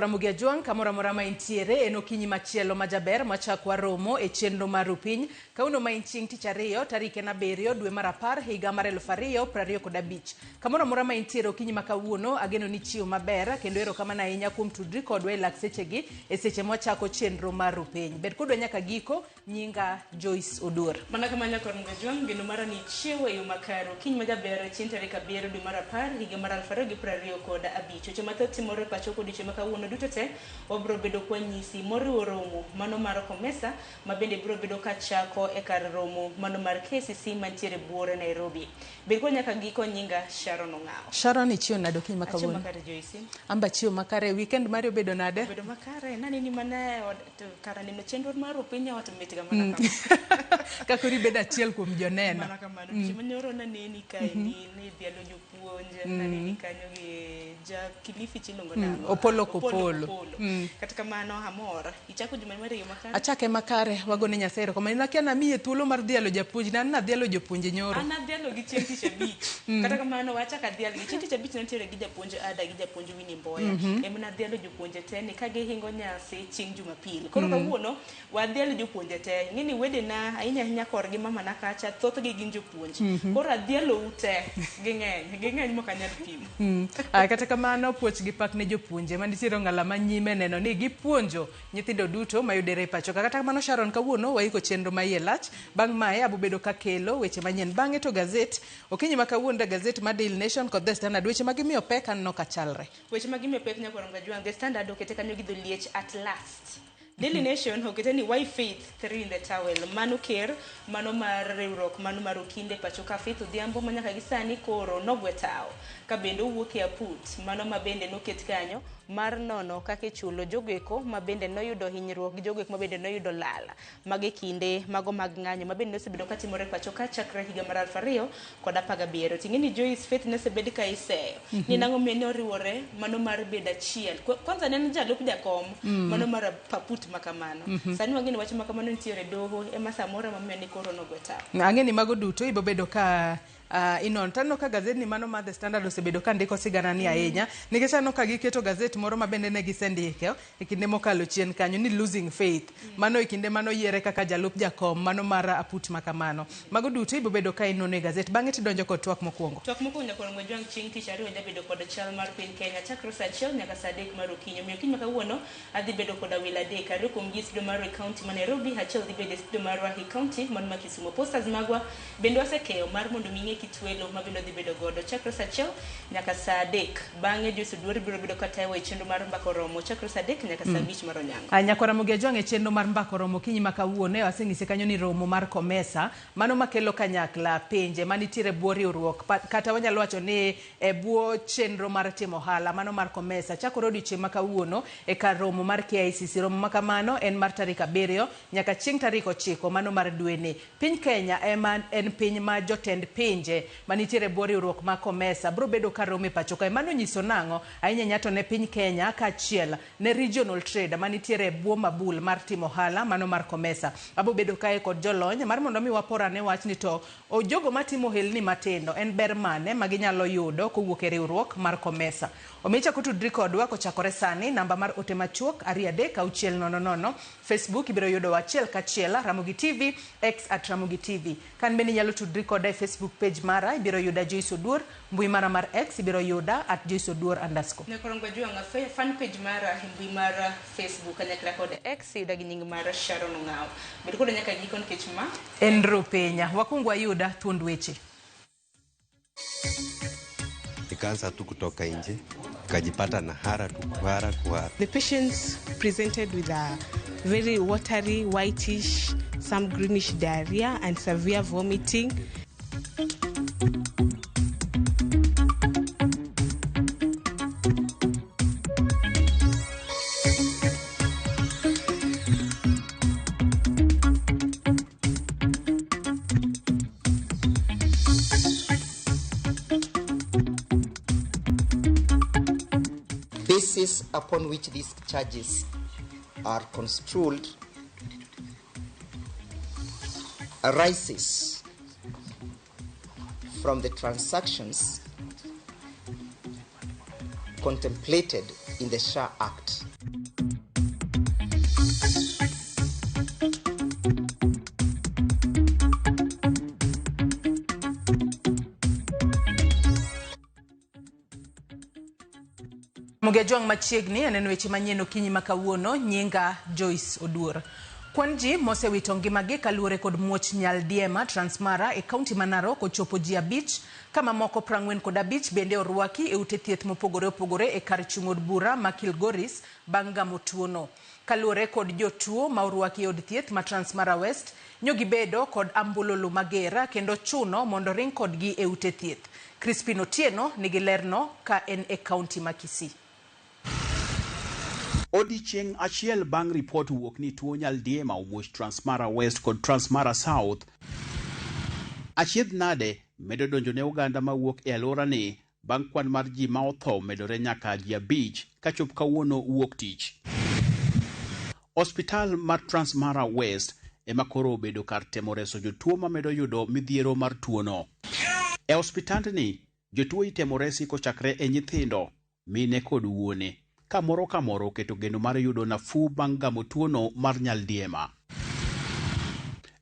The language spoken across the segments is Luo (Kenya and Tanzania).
Ramogi Ajwang kamora morama intiere eno kinyi machielo majaber machakwa romo e chenro mar Rupiny kauno ma inching tich ariyo tarike na berio dwe mar 10 higa mar 2025 kamora morama intiere okinyi makawuono ageno ni chiwo maber kendo ero kama na inya kuom tudri kodwa e lak sechegi e seche mwachako chenro mar Rupiny bed kodwa nyaka giko nyinga Joyce Odur mana kama nyaka Ramogi Ajwang geno mara ni chiwo e yo makaro kinyi majaber chenro tarike 7 dwe mar 10 higa mar 2025 choche mathoth timore pachoko diche makawuono duto te wabro bedo kwa nyisi moriwo romo mano mar Komesa mabende bro bedo kachako e kar romo mano mar KCC mantiere buore Nairobi bed kwa nyaka giko nyinga Sharon Ongao. Sharon ichio nado kinyi makawuono Achio makare Joyce amba chio makare weekend mari obedo nade bedo makare nani ni mana kara nino chenro mar Rupiny watu metiga mana kama kakuri beda achiel kuom joneno mana kama manyoro na neni kai ni dialo jopuonje nani ni kanyo gi ja Kilifi chilongo na Opolo Kopolo katika mano amora ichako juma mari yo makare achake makare wagone nyasero kama inakia na miye thuolo mar dialo japuonj na dialo jopuonje nyoro ana dialo gi chienti chabich katika mano wachaka dialo gi chienti chabich nitiere gi japuonje ada gi japuonje Winnie Mboya emna dialo jopuonje te ni kage hingo nyasi chieng Jumapil koro kawuono wa dialo jopuonje te ngini wede na ahinya korgi mama na kacha thoth gi gin jopuonje koro dialo ute ging'eny mokanyal pim kata kamano puoch gi pak ne jopuonje manitiere ng'ala manyime neno ni gipuonjo nyithindo duto mayudere pacho kata kamano Sharon kawuono waiko chenro maiye lach bang' mae abubedo kakelo weche manyien bang'e to gazet okinyi makawuono da gazet mar Daily Nation kod The Standard weche magimiyo pek anno kachalre weche magimiyo pek nyaka Ramogi Ajwang The Standard okete kanyo gi dholiech at last Daily Nation okete ni why faith 3 in the towel mano ker mano mar riwruok mano mar okinde pacho ka Faith Odhiambo manyaka gisani koro nogwetao ka bende owuok e aput mano mabende noket kanyo mar nono kake chulo jogeko mabende noyudo hinyruok gi jogeko mabende noyudo lala mage kinde mago mag ng'anyo mabende nosebedo ka timore pacho ka chakre higa mar 2017 tingeni Joyce Faith nosebed ka iseyo ni nango mene oriwore mano mar bed achiel kwanza neno jalup jakom mano mar paput makamano sani wangeni wacho makamano nitiere doho ema samora mamene ni koro nogwetao ang'eni mago duto ibobedo ka inon tano ka gazet ni mano mar The Standard osebedo ka ndiko sigana ni ahinya nikech ano ka giketo gazet moro mabende ne gisendike e kinde mokalo chien kanyo ni losing faith mano e kinde mano yiere kaka jalup jakom mano mar aput makamano mago duto ibobedo ka inone gazet bang'e tidonjo kod twak mokwongo nyaka Ramogi Ajwang chieng' tich ariyo jabedo kod chal mar piny Kenya chakre saa 1 nyaka saa 3 mar okinyi miyo kiny makawuono adhi bedo kod awil adek ariyo kuom gi studio mar county ma Nairobi achiel dhi bedo studio mar Wahi county man ma Kisumu posters magwa bende wasekeyo mar mondo ming'e kitwelo mabendo dhi bedo godo chakre saa 1 nyaka saa 3 bang'e Joyce Odur biro bedo katayo e chenro mar mbako romo chakre saa 3 nyaka saa 5 mar onyango nyaka Ramogi Ajwang e chenro mar mbako romo kinyi makawuono waseng'ise kanyo ni romo mar Komesa mano makelo kanyakla pinje manitiere buo riwruok kata wanyalo wacho ni e buo chenro mar timo hala mano mar Komesa chakore odiochieng' makawuono e kar romo mar KICC romo makamano en mar tarik 7 nyaka chieng' tarik 9 mano mar dweni piny Kenya en piny ma jotend pinje manitiere buo riwruok ma Komesa bro bedo ka romo e pacho kae mano nyiso nang'o ahinya nyato ne piny Kenya kaachiel ne regional trade manitiere buo mabul mar timo hala mano mar Komesa abo bedo kae kod jolony mar mondo mi waporane wach ni to jogo matimo helni matindo en ber mane maginyalo yudo kowuok e riwruok mar Komesa omicha kutudri kodwa kochakore sani namba mar ote machuok 236000 Facebook ibiro yudo wachiel kachiel Ramogi TV X @Ramogi TV kan bende nyalo tudri koda e Facebook page mara ibiro yuda Joyce Odur mbui mara mar X ibiro yuda @JoyceOdur_. nyaka Ramogi Ajwang fan page mara mbui mara Facebook nyaka kod X yuda gi nying mara Sharon Ongao bed kod nyaka giko nikech ma en Rupiny wakungwa yuda thuond weche ikaanza tu kutoka nje kajipata na hara tu kuhara. The patients presented with a very watery, whitish, some greenish diarrhea and severe vomiting. Basis upon which these charges are construed arises from the transactions contemplated in the SHA Act. Nongejwang machiegni aneno weche manyien okinyi makawuono. Nyinga Joyce Oduor. Kwan ji mosewito ngimagi kaluwore kod muoch nyaldiema Transmara e kaunti ma Narok ochopo ji 5 kama moko 45 bende orwaki e ute thieth mopogore opogore e kar chung' od bura ma Kilgoris bang' gamo tuono. Kaluwore kod jotuo ma orwaki e od thieth ma Transmara West, nyogi bedo kod ambululu magera kendo chuno mondo ring kodgi e ute thieth. Crispin Otieno nigi lerno ka en e kaunti ma Kisii. Odiochieng' achiel bang' ripot wuok ni tuo nyaldiema omuoch Transmara West kod Transmara South, achiedh nade medo donjo ne oganda mawuok e alworani bang' kwan mar ji ma otho medore nyaka ji 5 kachop kawuono wuok tich. Hospital mar Transmara West ema koro obedo kar temo reso jotuo ma medo yudo midhiero mar tuono. E hospitandni, jotuo itemo resi kochakre e nyithindo, mine kod wuone, ka moro keto geno mar yudo nafu bang' gamo tuono mar nyaldiema.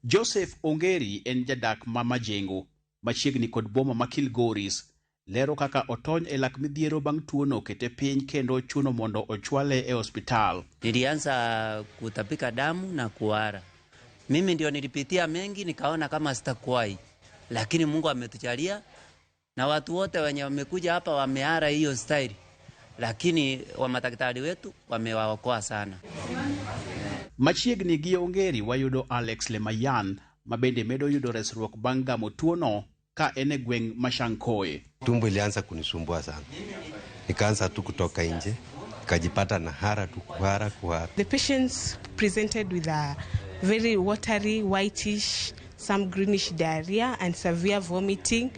Joseph Ongeri en jadak ma Majengo, machiegni kod boma ma Kilgoris, lero kaka otony e lak midhiero bang' tuono kete piny kendo chuno mondo ochwale e hospital. Nilianza kutapika damu na kuhara. Mimi ndio nilipitia mengi, nikaona kama sitakuwai, lakini Mungu ametujalia na watu wote wenye wamekuja hapa wamehara hiyo style, lakini wa madaktari wetu wamewaokoa sana. Machiegni gi Ongeri wayudo Alex Lemayan mabende medo yudo resruok bang' gamo tuono ka ene gweng' Mashankoe. Tumbo ilianza kunisumbua sana, nikaanza tu kutoka nje, nikajipata na hara tu kuhara. The patients presented with a very watery, whitish, some greenish diarrhea and severe vomiting.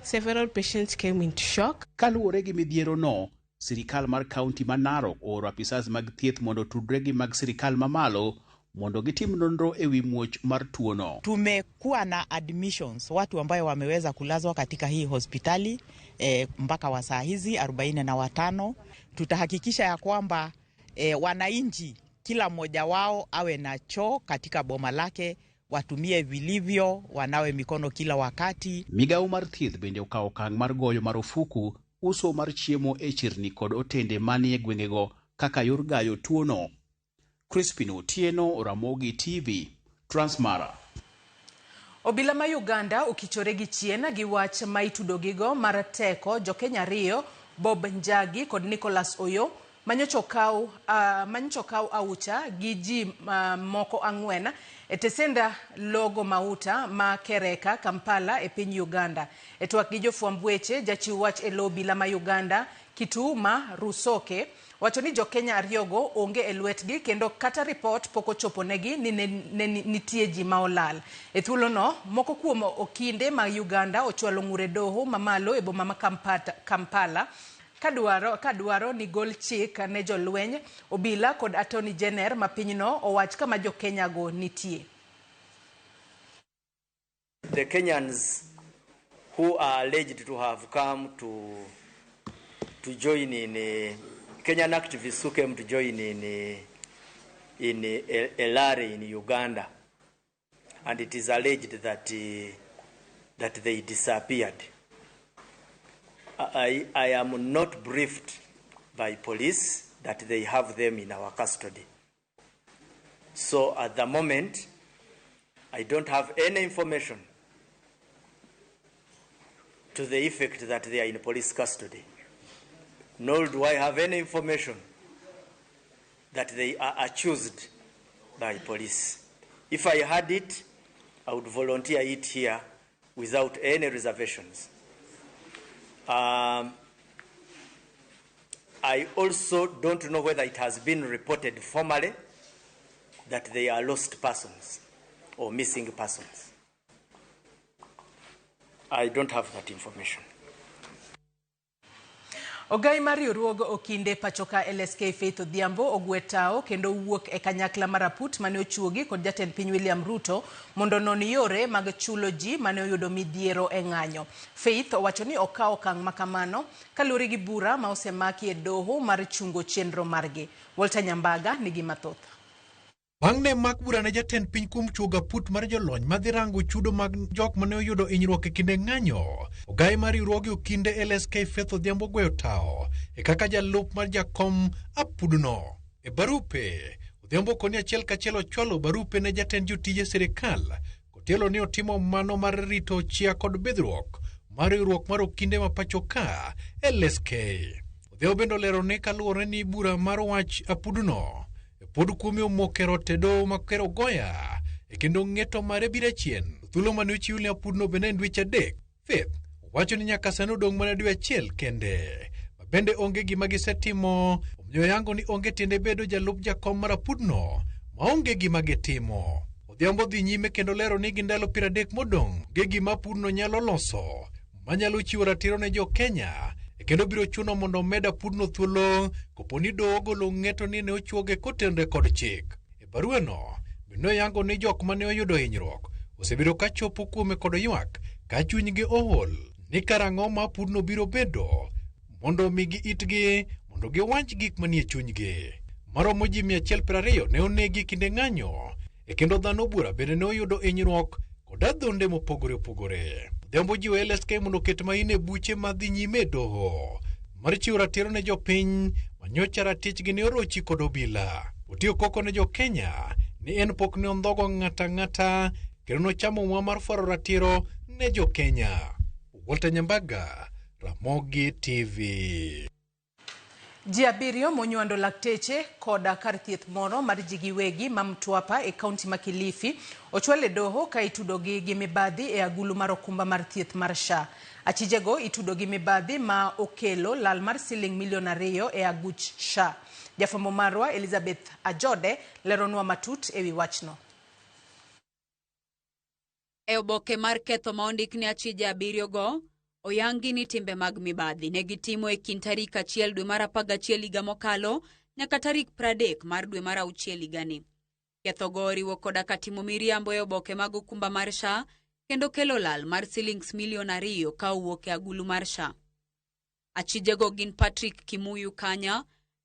Several patients came into shock. Kaluwore gi midhiero no, sirikal mar kaunti ma Narok ooro apisas mag thieth mondo tudre gi mag sirikal mamalo mondo gitim nonro ewi muoch mar tuono. Tumekuwa na admissions, watu ambayo wameweza kulazwa katika hii hospitali mpaka wa saa hizi 45. Tutahakikisha ya kwamba wananchi kila mmoja wao awe na choo katika boma lake, watumie vilivyo, wanawe mikono kila wakati. Migao mar thieth bende okawo okang' mar goyo marufuku uso mar chiemo e chirni kod otende manie gwengego kaka yor gayo tuono. Crispin Otieno, Ramogi TV, Transmara. Obila ma Uganda okichore gi chien gi wach ma itudogigo mar teko jo Kenya 2, Bob Njagi kod Nicholas Oyo, manyocha okaw aucha gi ji moko 4 e tesenda logo mauta ma Kereka, Kampala e piny Uganda. E twak gi jofwamb weche, jachiw wach e lo obila ma Uganda Kituma Rusoke wacho ni jo Kenya 2 onge e lwetgi kendo kata report pok ochopo negi ni nitie ji ma olal. E thuolo no, moko kuom okinde ma Uganda ochwalo ng'ure doho mamalo e boma ma Kampala kadwaro ni gol chik ne jolweny obila kod Attorney General ma pinyno owach kama jo Kenya go nitie. The Kenyans who are alleged to have come to join in Kenyan activists who came to join in a rally in Uganda, and it is alleged that they disappeared. I am not briefed by police that they have them in our custody. So at the moment, I don't have any information to the effect that they are in police custody. Nor do I have any information that they are accused by police. If I had it, I would volunteer it here without any reservations. I also don't know whether it has been reported formally that they are lost persons or missing persons. I don't have that information. Ogai mar riwruog okinde pachoka LSK Faith Odhiambo ogwetao kendo wuok e kanyakla maraput mane ochuogi kod jatend piny William Ruto mondo non yore mag chulo ji mane oyudo midhiero e ng'anyo. Faith owacho ni okawo okang' makamano kaluwore gi bura ma osemaki e doho mar chungo chenro margi. Walter Nyambaga nigi mathoth. Bang' ne mak bura ne jatend piny kuom chuoga put mar jolony madhi rango chudo mag jok mane oyudo hinyruok e kinde ng'anyo. Ogai mar riwruoge okinde LSK Faith Odhiambo gweyo tao e kaka jalup mar jakom apudno. E barupe, Odhiambo koni achiel kachiel ochwalo barupe ne jatend jotije sirikal kotelo ni otimo mano mar rito chia kod bidhruok mar riwruok mar okinde ma pacho ka LSK. Odhiambo bende olero ni kaluwore ni bura mar wach apudno pod kuome omokero tedo makero goya e kendo ng'eto mare bira chien. Thuolo mane ochiw ne apudno bende en dweche 3. Faith wacho ni nyaka sani odong' mana dwe achiel kende. Bende onge gima gisetimo, omiyo yango ni onge tiende bedo jalup jakom mar apudno maonge gima gitimo. Odhiambo dhi nyime kendo lero ni gindalo 30 modong' ge gima apudno nyalo loso manyalo chiwo ratiro ne jo Kenya kendo biro chuno mondo med apudno thuolo koponi doho ogolo ng'eto ni ne ochuoge kotende kod chik. E baruano bende yango ni jok mane oyudo hinyruok osebedo ka chopo kuome kod ywak ka chunygi ohol ni karang'o ma apudno biro bedo mondo migi itgi mondo giwach gik manie chunygi. Maromo ji 120 ne onegi kinde ng'anyo e kendo dhano bura bende ne oyudo hinyruok kod adhonde mopogore opogore. Odhiambo jiwo LSK mondo ket maino e buche madhi nyime e doho mar chiwo ratiro ne jopiny manyocha ratichgi ne orochi kod obila. Otiyo koko ne jo Kenya ni en pok ne ondhogo ng'ata ng'ata kendo nochamo mwa mar fwaro ratiro ne jo Kenya. Walter Nyambaga, Ramogi TV. Ji 7 monywando lakteche koda kar thieth moro mar ji giwegi ma Mtwapa e kaunti ma Kilifi ochwale doho ka itudogi gi mibadhi e agulu mar okumba mar thieth mar SHA. Achijego itudogi mibadhi ma okelo lal mar siling milion 2 e aguch SHA. Jafwambo marwa Elizabeth Ajode leronwa matut ewi wachno. E oboke mar ketho ma ondik ni achije 7 go, oyangi ni timbe mag mibadhi ne gitimo e kind tarik 1 dwe mar 11 higa mokalo nyaka tarik 30 mar dwe mar 6 higani. Ketho go oriwo koda katimo miriambo e oboke mag okumba mar SHA kendo kelo lal mar silings milion 2 ka owuok e agulu mar SHA. Achije go gin Patrick Kimuyu Kanya,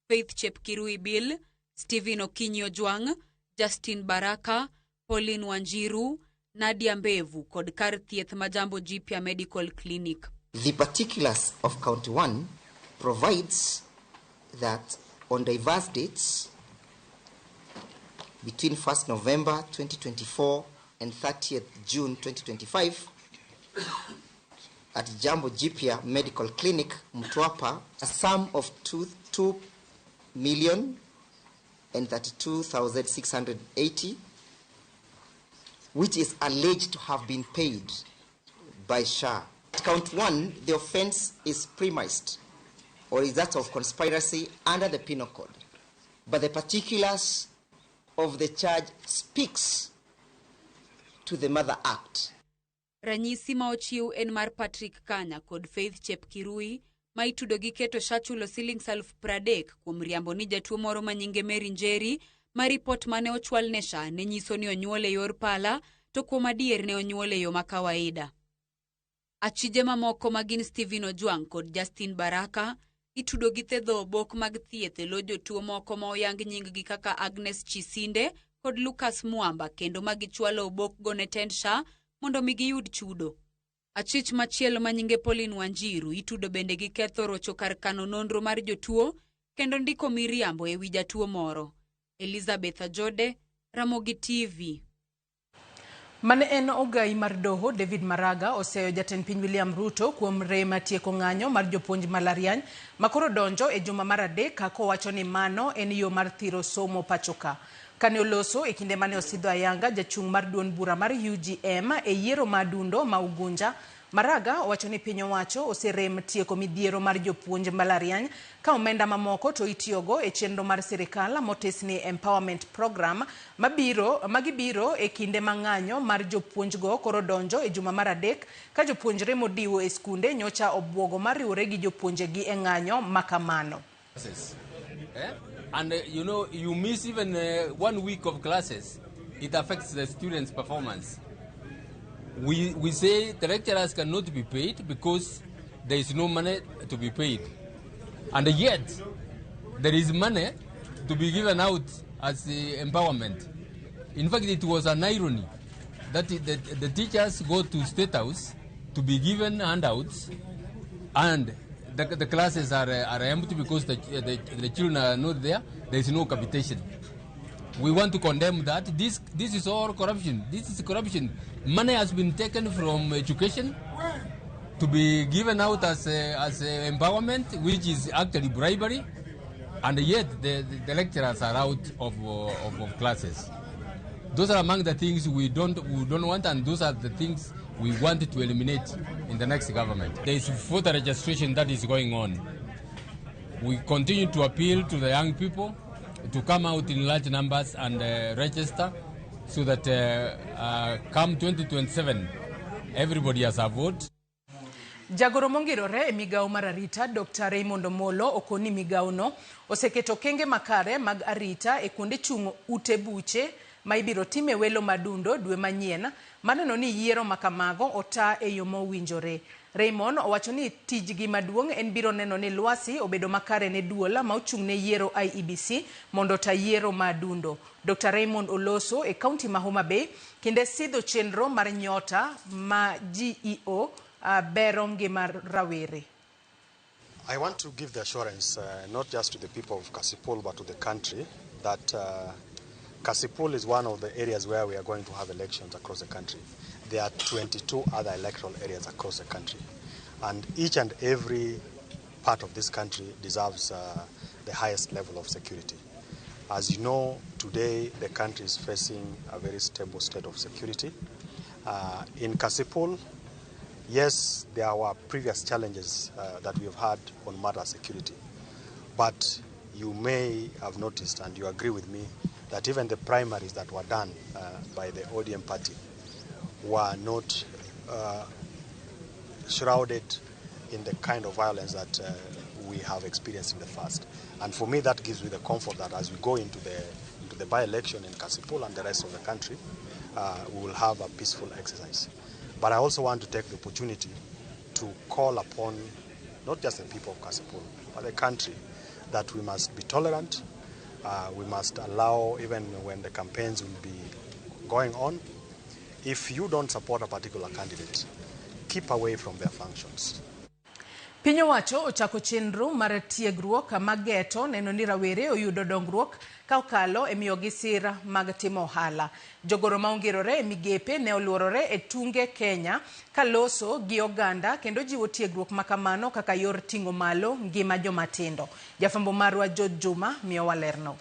Faith Chepkirui Bill, Stephen Okinyi Ojwang, Justin Baraka, Pauline Wanjiru, Nadia Mbevu kod kar thieth Majambo Jipya Medical Clinic. The particulars of Count 1 provides that on diverse dates between 1st November 2024 and 30th June 2025 at Jambo Jipya Medical Clinic, Mtwapa, a sum of 2,032,680 which is alleged to have been paid by SHA. Count 1, the offense is premised or is that of conspiracy under the Penal Code. But the particulars of the charge speaks to the Mother Act. Ranyisi ma ochiw en mar Patrick Kanya kod Faith Chepkirui ma itudo gi keto SHA chulo silings 30,000 kuom riambo ni jatuo moro ma nyinge Mary Njeri ma ripot mane ochwal ne SHA ne nyiso ni onyuol e yor pala to kuom adier ne onyuol e yo ma kawaida. Achije mamoko magin Stephen Ojwang kod Justin Baraka itudo gi thedho obok mag thieth e lo jotuo moko ma oyang nying gi kaka Agnes Chisinde kod Lucas Mwamba kendo magichwalo obok go ne tend SHA mondo mi giyud chudo. Achich machielo ma nyinge Pauline Wanjiru itudo bende gi ketho rocho kar kano nonro mar jotuo kendo ndiko miriambo e wi jatuo moro. Elizabeth Ajode, Ramogi TV. Mane en ogai mar doho David Maraga oseyo jatend piny William Ruto kuom rema tieko ng'anyo mar jopuonj malariany makoro donjo e juma mar 3 kako wacho ni mano en yo mar thiro somo pachoka. Kane oloso e kinde mane osidho ayanga jachung' mar duond bura mar UGM e yiero madundo ma Ugunja, Maraga wacho ni piny owacho oserem tieko midhiero mar jopuonj malariany ka omenda mamoko to itiyogo e chenro mar sirikal motis ni empowerment program magibiro e kinde mang'anyo mar jopuonj go koro donjo e juma mar 3 ka jopuonjre modiwo e skunde nyocha obwogo mar riwore gi jopuonjegi e ng'anyo makamano. And you know, you miss even 1 week of classes, it affects the students' performance. We say the lecturers cannot be paid because there is no money to be paid. And yet, there is money to be given out as the empowerment. In fact, it was an irony that the teachers go to State House to be given handouts, and the classes are empty because the children are not there. There is no capitation. We want to condemn that. This is all corruption. This is corruption. Money has been taken from education to be given out as empowerment, which is actually bribery, and yet the lecturers are out of classes. Those are among the things we don't want, and those are the things we want to eliminate in the next government. There is voter registration that is going on. We continue to appeal to the young people to come out in large numbers and register, so that come 2027 everybody has a vote. Jagoro mongirore e migao mar arita Dr. Raymond Omolo okoni migao no oseketo kenge makare mag arita e kuonde chung' ute buche ma ibiro time welo madundo dwe manyien maneno ni yiero makamago ota e yo mowinjore. Raymond owacho ni tijgi maduong' en biro neno ni lwasi obedo makare ne duola ma ochung' ne yiero IEBC mondo ta yiero madundo. Dr. Raymond Oloso e kaunti ma Homa Bay kinde sidho chenro mar nyota ma GEO bero ngima rawere. I want to give the assurance not just to the people of Kasipul but to the country that Kasipul is one of the areas where we are going to have elections across the country. There are 22 other electoral areas across the country, and each and every part of this country deserves the highest level of security. As you know, today the country is facing a very stable state of security. In Kasipul, yes, there were previous challenges that we have had on matter of security, but you may have noticed, and you agree with me, that even the primaries that were done by the ODM party were not shrouded in the kind of violence that we have experienced in the past. And for me, that gives me the comfort that as we go into the by-election in Kasipul and the rest of the country, we will have a peaceful exercise. But I also want to take the opportunity to call upon not just the people of Kasipul, but the country, that we must be tolerant. We must allow, even when the campaigns will be going on, if you don't support a particular candidate, keep away from their functions. Piny owacho ochako chenro mar tiegruok mageto neno ni rawere oyudo dongruok ka okalo e miyogi sira mag timo ohala. Jogoro maongirore e migepe ne oluorore e tunge Kenya kaloso gi oganda kendo jiwo tiegruok makamano kaka yor ting'o malo ngima jomatindo. Jafambo marwa George Juma miyo walerno.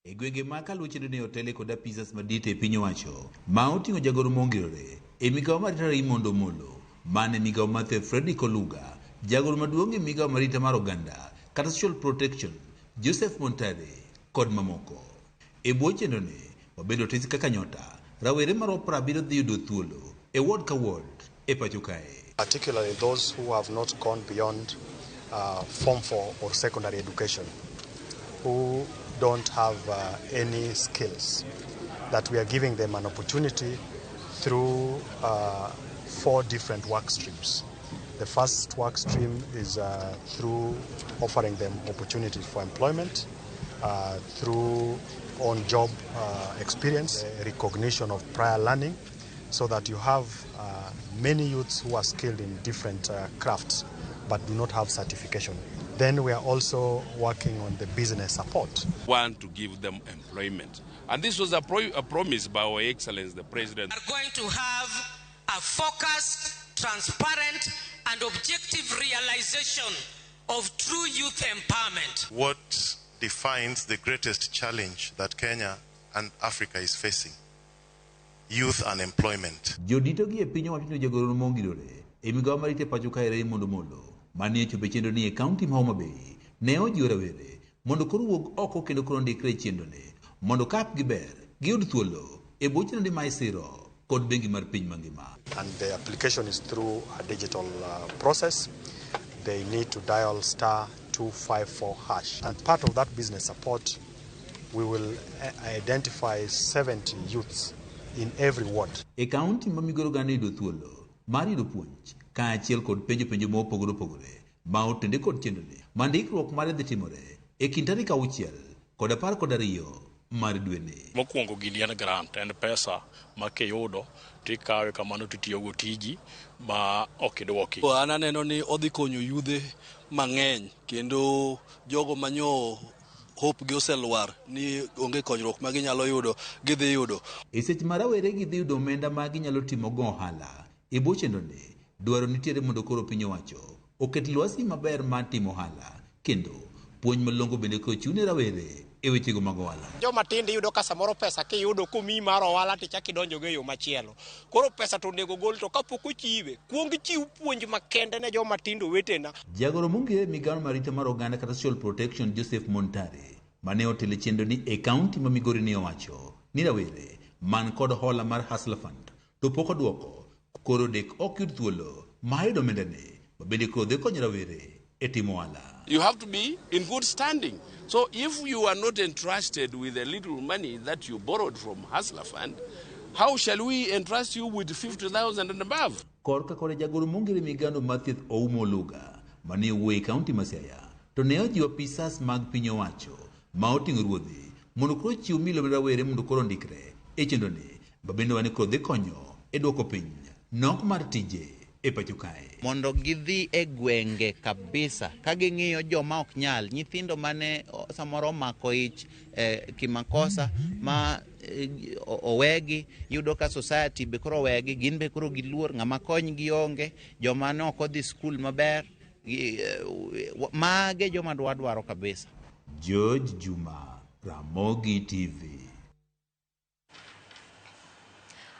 E gwenge ma kaluchendo ne hotele kod apisas madite e piny owacho ma oting'o jagoro maongirore e migao mar Raymond Omolo, mane migao mathe Fredrick Oluga, jagoro maduong' e migao marita mar oganda kata social protection Joseph Montare kod mamoko. E bwo chenro ne wabedo tesi kaka nyota rawere maropra biro dhi yudo thuolo e ward ka ward e pacho kae. Particularly those who have not gone beyond Form 4 or secondary education, who don't have any skills, that we are giving them an opportunity through 4 different work streams. The first work stream is through offering them opportunities for employment, through on-job experience, recognition of prior learning, so that you have many youths who are skilled in different crafts but do not have certification. Then we are also working on the business support. Want to give them employment. And this was a promise by Our Excellency the President. We are going to have a focused, transparent and objective realization of true youth empowerment. What defines the greatest challenge that Kenya and Africa is facing? Youth unemployment. Jodito gi e piny owacho ni jagoro mongirore e migao marite pacho kae Raymond Omolo manie chope chenro ni e kaunti ma Homa Bay ne ojiwo rawere mondo koro wuog oko kendo koro ndikre chenro ne mondo kap giber giyud thuolo e bwo chenro ma isiro kod bengi mar piny mangima. And the application is through a digital process. They need to dial *254#. And part of that business support, we will identify 70 youths in every ward. E kaunti ma migoro gane yudo thuolo mar yudo puonj kaachiel kod penjo ma opogore opogore ma otende kod chenro ne ma ndikruok mare dhi timore e kind tarik 6 kod 12 mar dwene. Mokwongo gini en grant, en pesa ma kiyudo tikawe kamano titiyogo tiji ma ok idwoki. An aneno ni odhi konyo yudhe mang'eny kendo jogo manyo hope gi oselwar ni onge konyruok ma ginyalo yudo gidhi yudo. E seche ma rawere gidhi yudo omenda ma ginyalo timo go ohala, e bwo chendone dwaro nitiere mondo koro piny owacho oket lwasi maber mar timo ohala kendo puonj malongo bende kochune rawere e wechego mag ohala. Joma tinde yudo ka samoro pesa kiyudo komi mar ohala tichaki donjo go e yo machielo. Koro pesa to nego gol to kapok ochiwe, kuong chiw puonj makende ne joma tindo wetena. Jagoro mong'ere migawo mar rito mar oganda kata social protection Joseph Montare mane otelo chenro ni e kaunti ma Migori ne owacho ni rawere man kod hola mar Hustler Fund to pok odwoko koro dek ok yud thuolo ma yudo omendane bende koro dhi konyo rawere e timo ohala. You have to be in good standing. So if you are not entrusted with the little money that you borrowed from Hustler Fund, how shall we entrust you with 50,000 and above? Korka kore jagoro mong'ere migawo mathieth Oumo Oluga mane owuoyo e kaunti ma Siaya to ne ojiwo apisas mag piny owacho ma oting'o ruodhi mondo koro chiw milo ne rawere mondo koro ndikre e chendroni bende wane koro dhi konyo e dwoko piny nok mar tije e pacho kae. Mondo gidhi e gwenge kabisa ka ging'iyo joma ok nyal, nyithindo mane samoro omako ich kimakosa ma owegi, yudo ka society be koro owegi, gin be koro giluor, ng'ama kony gi onge, joma ne ok odhi skul maber, mage joma dwaro kabisa. George Juma, Ramogi TV.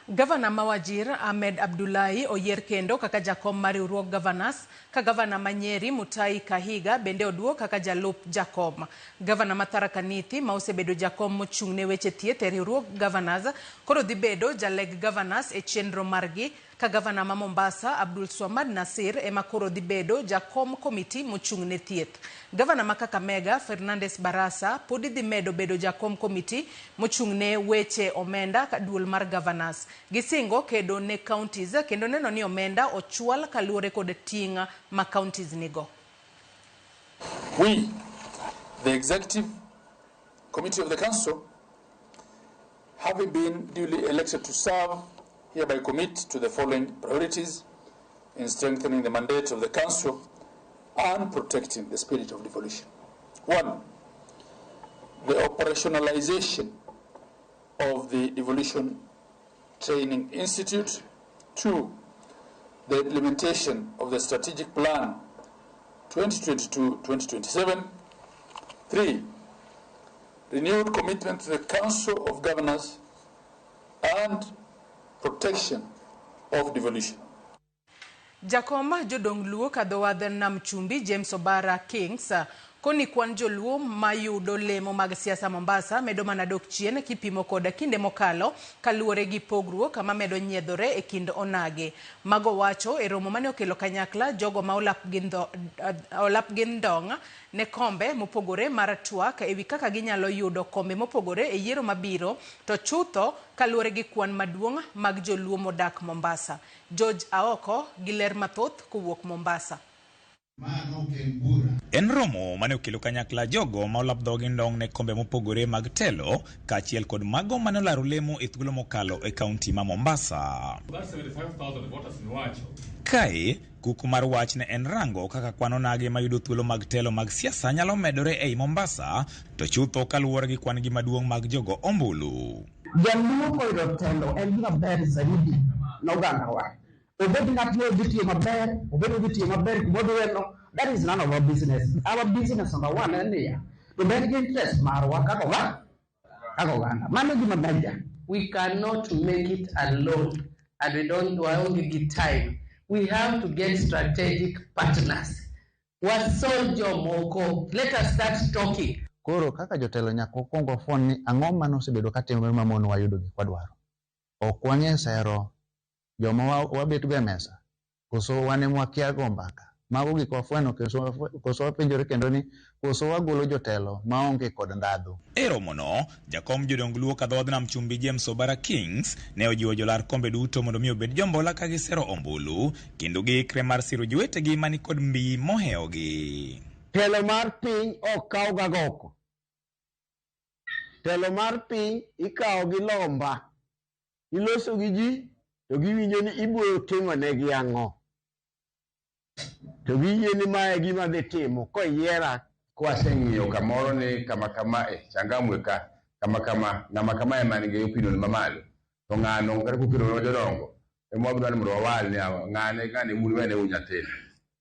Gavana ma Wajir Ahmed Abdullahi oyier kendo kaka jakom mar riwruog Governors ka gavana ma Nyeri Mutahi Kahiga bende oduok kaka jalup jakom. Gavana ma Tharaka Nithi ma osebedo jakom mochung' ne weche thieth e riwruog Governors koro dhi bedo jaleg Governors e chenro margi ka gavana ma Mombasa Abdul Swamad Nasir ema koro dhi bedo jakom komiti mochung' ne thieth. Gavana ma Kakamega Fernandes Barasa podi dhi medo bedo jakom komiti mochung' ne weche omenda ka duol mar Governors. Gisingo kedo ne counties kendo neno ni omenda ochwal kaluore kod ting' ma counties nigo. We, the Executive Committee of the Council, having been duly elected to serve, hereby commit to the following priorities in strengthening the mandate of the Council and protecting the spirit of devolution. 1. The operationalization of the Devolution Training Institute. 2. The implementation of the Strategic Plan 2022-2027. 3. Renewed commitment to the Council of Governors and protection of devolution. Jakoma jodong luo kadhowadh nam chumbi James Obara Kings koni kwan joluo mayudo lemo mag siasa Mombasa medo mana dok chien kipimo koda kinde mokalo kaluore gi pogruok kama medo nyiedhore e kind onage. Mago wacho e romo mane okelo kanyakla jogo ma olap gindong ne kombe mopogore mar twak ewi kaka ginyalo yudo kombe mopogore e yiero mabiro to chutho kaluore gi kwan maduong' mag joluo modak Mombasa. George Aoko gi ler mathoth kowuok Mombasa. En romo mane okelo kanyakla jogo ma olap dhogi ndong ne kombe mopogore mag telo kaachiel kod mago mane olaro lemo e thuolo mokalo e kaunti ma Mombasa. Kae kuku mar wach ne en rango kaka kwano nage mayudo thuolo mag telo mag siasa nyalo medore ei Mombasa to chutho kaluwore gi kwan gi maduong' mag jogo ombulu. Jaluo koyudo telo en gima ber zaidi n'oganda wa. Obed ng'at ma odhi tiyo maber, obed odhi tiyo maber kumodwelo, that is none of our business. Our business number one en niya, to bed gi interest marwa kaka oganda. Mano gima ber. We cannot make it alone and we don't only get time. We have to get strategic partners. Wasol jomoko. Let us start talking. Koro kaka jotelo nyaka okwongo fon ni ang'o mano osebedo katimore ma mon wayudo gik wadwaro. Ok wang'e sero joma wabet go e mesa koso wane mwakia go mbaka mago gik wafweno koso wapenjore kendo ni koso wagolo jotelo maonge kod ndadhu. E romono jakom jodong luo kadhodh nam chumbi James Obara Kings ne ojiwo jolar kombe duto mondo mi obed jombola ka gisero ombulu kendo giikre mar siro jowetegi mani kod mbii mohewogi. Telo mar piny ok kaw ga goko. telo mar piny ikawo gi lomba, iloso gi ji, to giwinjo ni ibiro timo negi ang'o. To giyie ni mae gima dhi timo koyiera. Kwaseng'iyo kamoro ni kama Changamwe ka ng'ama kama ema nigi opinion mamalo, to ng'ano kata kopiro jodongo ema wabiro ni mondo wawal ni ng'ane un wene unyathini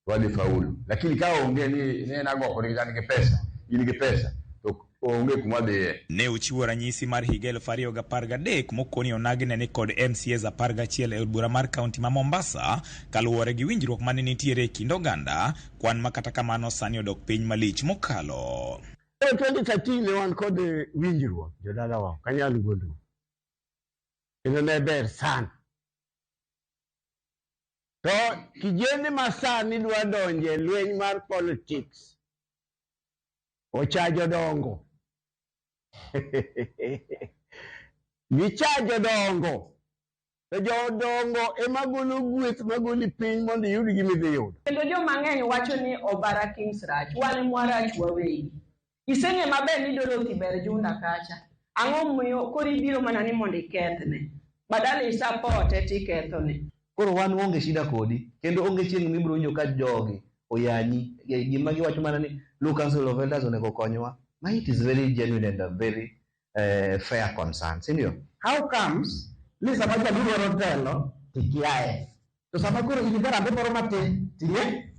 wadhi faulu. Lakini ka onge ni en agoko ni nigi pesa, in gi pesa, to onge kuma dhiye. Ne ochiwo ranyisi mar higa 2013 mokoni onagne ni kod MCAs 11 e od bura mar kaunti ma Mombasa kaluwore gi winjruok mane nitiere e kind oganda, kwan ma kata kamano sani odok piny malich mokalo. 2013 ne wan kod winjruok jodala wa kanyalo gondo. Kendo ne ber sana. To kijende masani dwa donje lweny mar politics. Ochajo dongo. Gichajo dongo. To jodongo ema golo gweth magoli piny mondo yud gimidhi yudo. Kendo joma ng'eny wacho ni Obara Kings rach, wane mwarach wawegi. Iseng'e maber ni Dorothy ber junda kacha. Ang'o moyo kori biro mana ni mondo ikethne. Badala isapote tikethone. Koro wan onge shida kodi, kendo onge chieng' mibiro winjo ka jogi oyanyi. Gima giwacho mana ni Local Council of Elders onego konywa. It is very genuine and a very fair concern, sindio? How comes ni sama jadwaro telo tikiaye? To sama koro in garambe moro matin, tiye?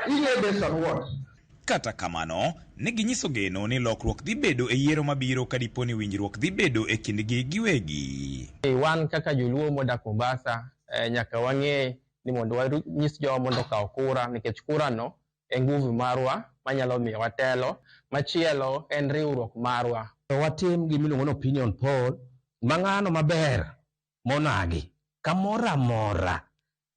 Ile based on what? Kata kamano, ne ginyiso geno ni lokruok dhi bedo e yiero mabiro ka dipo ni winjruok dhi bedo e kindgi giwegi. Wan kaka joluo modak Mombasa, nyaka wang'e ni mondo wanyis jowa mondo kaw kura, nikech kura no e nguvu marwa manyalo miyo watelo, machielo en riwruok marwa. Watim gimiluongo ni opinion poll, mang'ano maber monagi kamora mora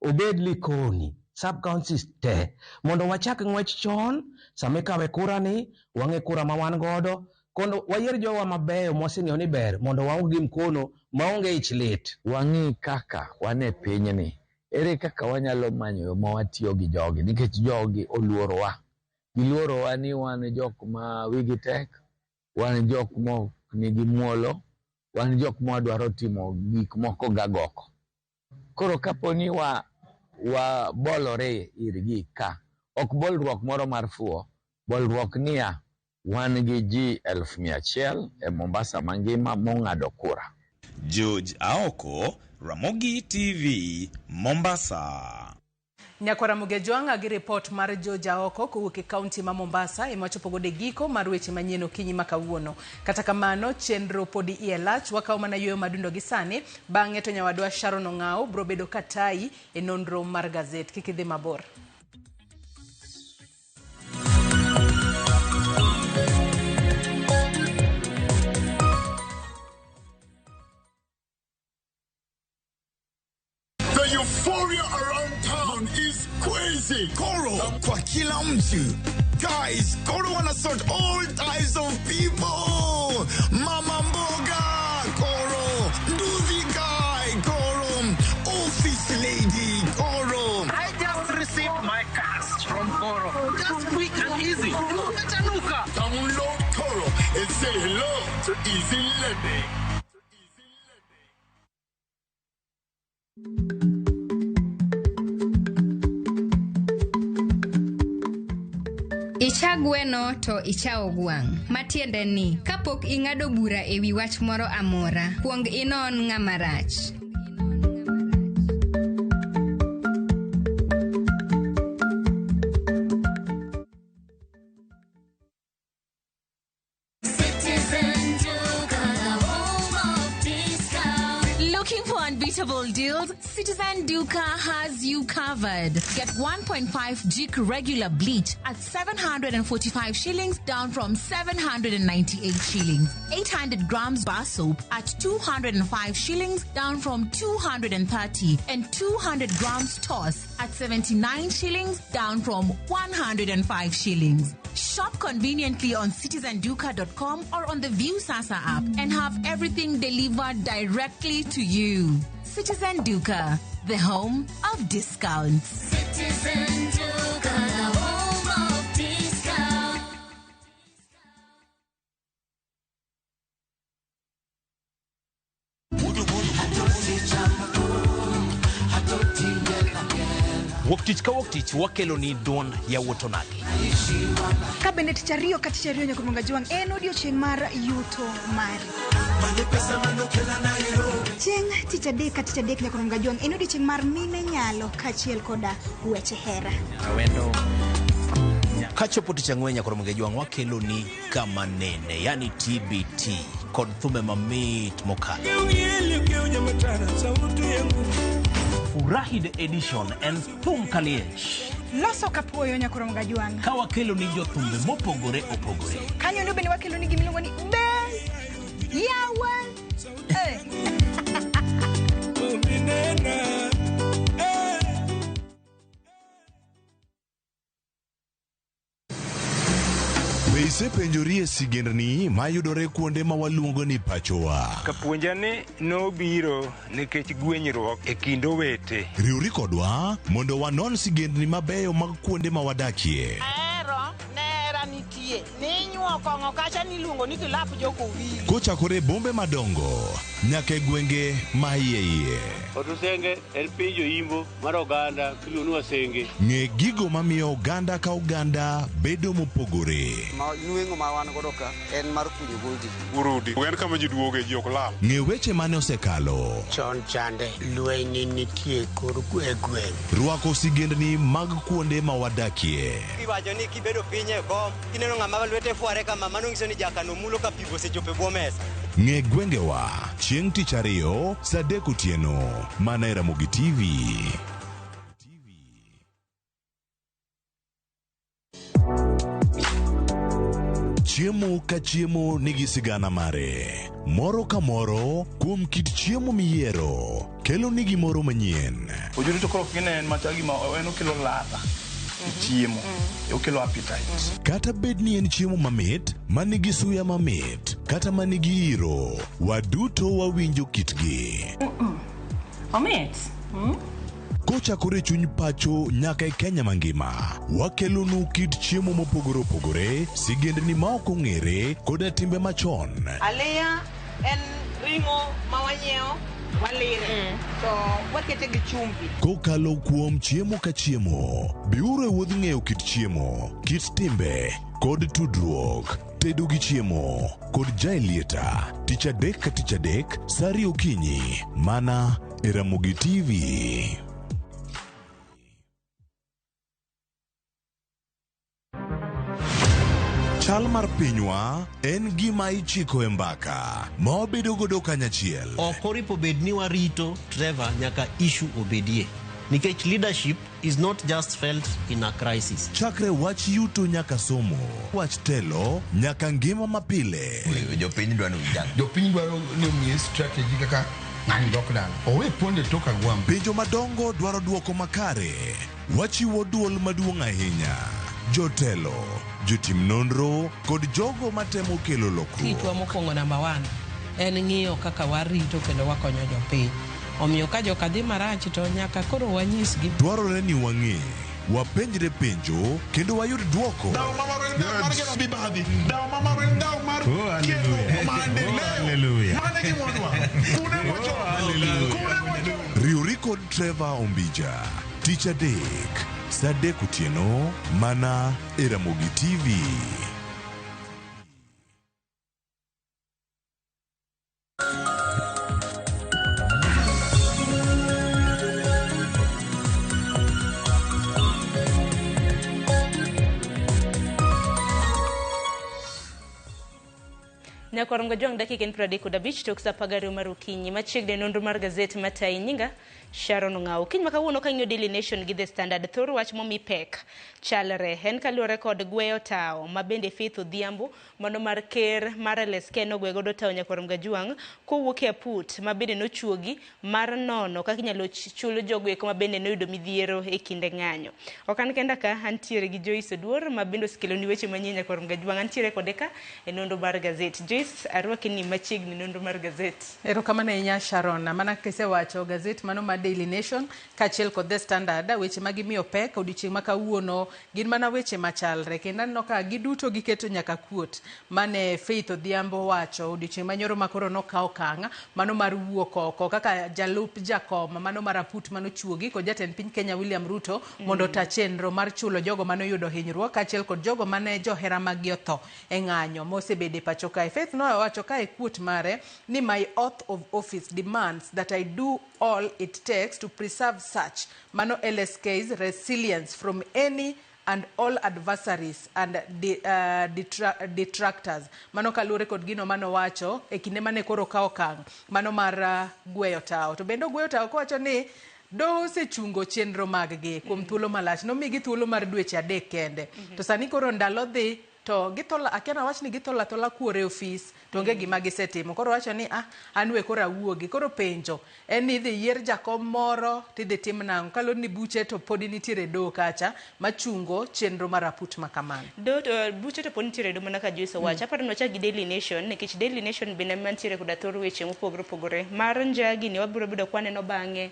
obed Likoni sub-counties te mondo wachak ng'wech chon sama ikawe kura ni wang'e kura ma wan godo kondo wayier jowa mabeyo mwaseng'eyo ni ber mondo waonge mkono maonge ich lit. Wang'i kaka wan e pinyni, ere kaka wanyalo manyo yo ma watiyo gi jogi, nikech jogi oluorowa. Giluorowa ni wan jok ma wigi tek, wan jok ma nigi muolo, wan jok ma dwaro timo gik moko gagoko. Koro kaponi wa bolore irgi ka, ok bolruok moro mar fuo, bolruok niya wan gi ji 100,000 e Mombasa mangima mong'ado kura. George Aoko, Ramogi TV, Mombasa. Nyakwara Mugejwanga gi report mar George Aoko kowuok e kaunti ma Mombasa emachopo gode giko mar weche manyien okinyi ma kawuono. Kata kamano chenro podi ielach wakaw mana yweyo madundo gi sani bang'e to nyawadwa Sharon Ong'ao bro bedo katai e nonro mar gazet. Kik idhi mabor. The euphoria around town is crazy. Koro kwa kila mtu. Guys, Koro wanna sort all types of people. Mama mboga, Koro. Nduzi guy, Koro. Office lady, Koro. I just received my cash from Koro. Just quick and easy. Umetanuka. Download Koro and say hello to Easy Living. Icha gweno to ichao gwang'. Matiende ni, kapok ing'ado bura ewi wach moro amora, kuong inon ng'ama rach. Looking for unbeatable deals? Citizen Duca has you covered. Get 1.5 Jik regular bleach at 745 shillings down from 798 shillings. 800 grams bar soap at 205 shillings down from 230. And 200 grams toss at 79 shillings down from 105 shillings. Shop conveniently on citizenduca.com or on the View Sasa app and have everything delivered directly to you. Citizen Duca, the home of discounts. Citizen Duca, the home of discounts. Wuok tich ka wuok tich wakelo ni duond yawuoto nagi. Ka bende tich ariyo ka tich ariyo Nyakorongo Gajwang' en odiochieng' mar yuto mari. Chieng' tich adek ka tich adek Nyakorongo Gajwang' en odiochieng' mar mine nyalo kaachiel koda weche hera. Kachopo tich ang'wen Nyakorongo Gajwang' wakelo ni kama nene, yani TBT kod thumbe mamit mokalo. Furahide edition en thum kaliech. Loso kapuoyo Nyakorongo Gajwang'. Ka wakelo ni jothumbe mopogore opogore. Kanyo ndo bende wakelo ni gimiluongo ni Best Yawa. Isepenjori sigendni mayudore kuonde ma waluongo ni pachowa. Kapuonjani nobiro nikech gwenyruok e kind owete. Riwri kodwa mondo wanon sigendni mabeyo mag kuonde ma wadakie. Nera nitie. Ninyuo kong'o kacha niluongo ni kilap joko wili. Kochakore bombe madongo nyaka gwenge ma iye. Otusenge en piny joimbo mar oganda kiluonu wasenge. Ng'e gigo mamiyo oganda ka oganda bedo mopogore. Nueng'o ma wan godo ka en mar kunyo goldi. Urudi. En kama ji duoge ji ok lal. Ng'e weche mane osekalo. Chon chande lweny nitie kor gweng'. Rwako sigendni mag kuonde ma wadakie. Iwacho ni kibedo piny e kom kineno ng'ama lwete fuare kama mano nyiso ni jakano mulo ka pigo osechopo e bwo mesa. Ng'e gwengewa chieng' tich ariyo saa 3 otieno mana e Ramogi TV. Chiemo ka chiemo nigi sigana mare. Moro ka moro kuom kit chiemo miyiero kelo ni gimoro manyien. Ojuto to koro kinen machagi ma en okelo ladha. Chiemo okelo appetite. Kata bed ni en chiemo mamit manigi suya mamit kata manigi iro, waduto wawinjo kitgi. Omit. Kochakore chuny pacho nyaka e Kenya mangima, wakelo nu kit chiemo mopogore opogore, sigendni ma ok ong'ere koda timbe machon. Alea en ringo mawanyeo walire to wakete gi chumbi. Kokalo kuom chiemo ka chiemo, biuru e wuodh ng'eyo kit chiemo, kit timbe kod tudruok. Tedo gi chiemo kod jaelieta tich adek ka tich adek saa 2 okinyi mana e Ramogi TV. Chal mar pinywa en gima ichiko e mbaka ma wabedo godo kanyachiel. Ok oripo bed ni warito Trevor nyaka issue obedie. Nikech leadership is not just felt in a crisis. Chakre wach yuto nyaka somo, wach telo nyaka ngima mapile. Jopiny dwaro ni omiye strategy kaka ng'ani dok dala. Owe ponde toka gwam. Penjo madongo dwaro duoko makare. Wachiwo duol maduong' ahinya. Jotelo, jotim nonro kod jogo matemo kelo lokruok. Kitwa mokwongo number 1 en ng'iyo kaka warito kendo wakonyo jopiny. Omiyo ka joka dhi marach to nyaka koro wanyisgi. Dwarore ni wang'e, wapenjre penjo kendo wayud duoko. Riwri kod Trevor Ombija tich adek saa 3 otieno mana e Ramogi TV. Nyakorongo Gajwang' dakika 35 tok saa 10 mar okinyi machiegni nonro mar gazet matai nyinga Sharon Ng'ao. Kiny makawuono kang'iyo Daily Nation gi The Standard, thor wach momi pek chalre en kaluwore kod gweyo tao mabende Faith Odhiambo mano mar ker mar LSK nogwe godo tao Nyakorongo Gajwang' kowuok e aput mabende nochuogi mar nono kaka inyalo chulo jogo mabende noyudo midhiero e kinde ng'anyo. Okan kenda ka antiere gi Joyce Oduor mabende osekelo ni weche manyien Nyakorongo Gajwang', antiere kode ka e nonro mar gazet. Joyce, Joyce arwaki ni machiegni nonro mar gazet. Erokamano ahinya Sharon. Mana kisewacho gazet mano ma Daily Nation kaachiel kod The Standard, weche ma gimiyo pek odiochieng' ma kawuono gin mana weche machalre, kendo aneno ka giduto giketo nyaka kuot mane Faith Odhiambo wacho odiochieng' manyoro makoro nokawo okang' mano mar wuok oko kaka jalup jakom mano mar aput mano chuogi kod jatend piny Kenya William Ruto mondo ta chenro mar chulo jogo mano yudo hinyruok kaachiel kod jogo mane johera magi otho e ng'anyo mosebede pacho kae. Faith nowacho kae kuot mare ni my oath of office demands that I do all it takes to preserve such mano LSK's resilience from any and all adversaries and detractors. Mano kalure kod gino mano wacho e kinde mane koro kawo okang' mano mar gweyo tao. To bende gweyo tao kowacho ni doho osechungo chenro mag-gi kuom thuolo malach. Nomigi thuolo mar dweche 3 kende. To sani koro ndalo dhi to githola akiana wach ni githola kuore ofis to onge gima gisetimo. Koro wacho ni anwe koro awuogi. Koro penjo en ni idhi yier jakom moro tidhi tim nang'o kalo ni buche to pod nitiere doho kacha machungo chenro mar aput makamano. Buche to pod nitiere doho mana ka Joyce owacho. Aparo ni wachak gi Daily Nation nikech Daily Nation bende mantiere koda thor weche mopogore opogore. Mar Njagi ni wabiro bedo kwaneno bang'e,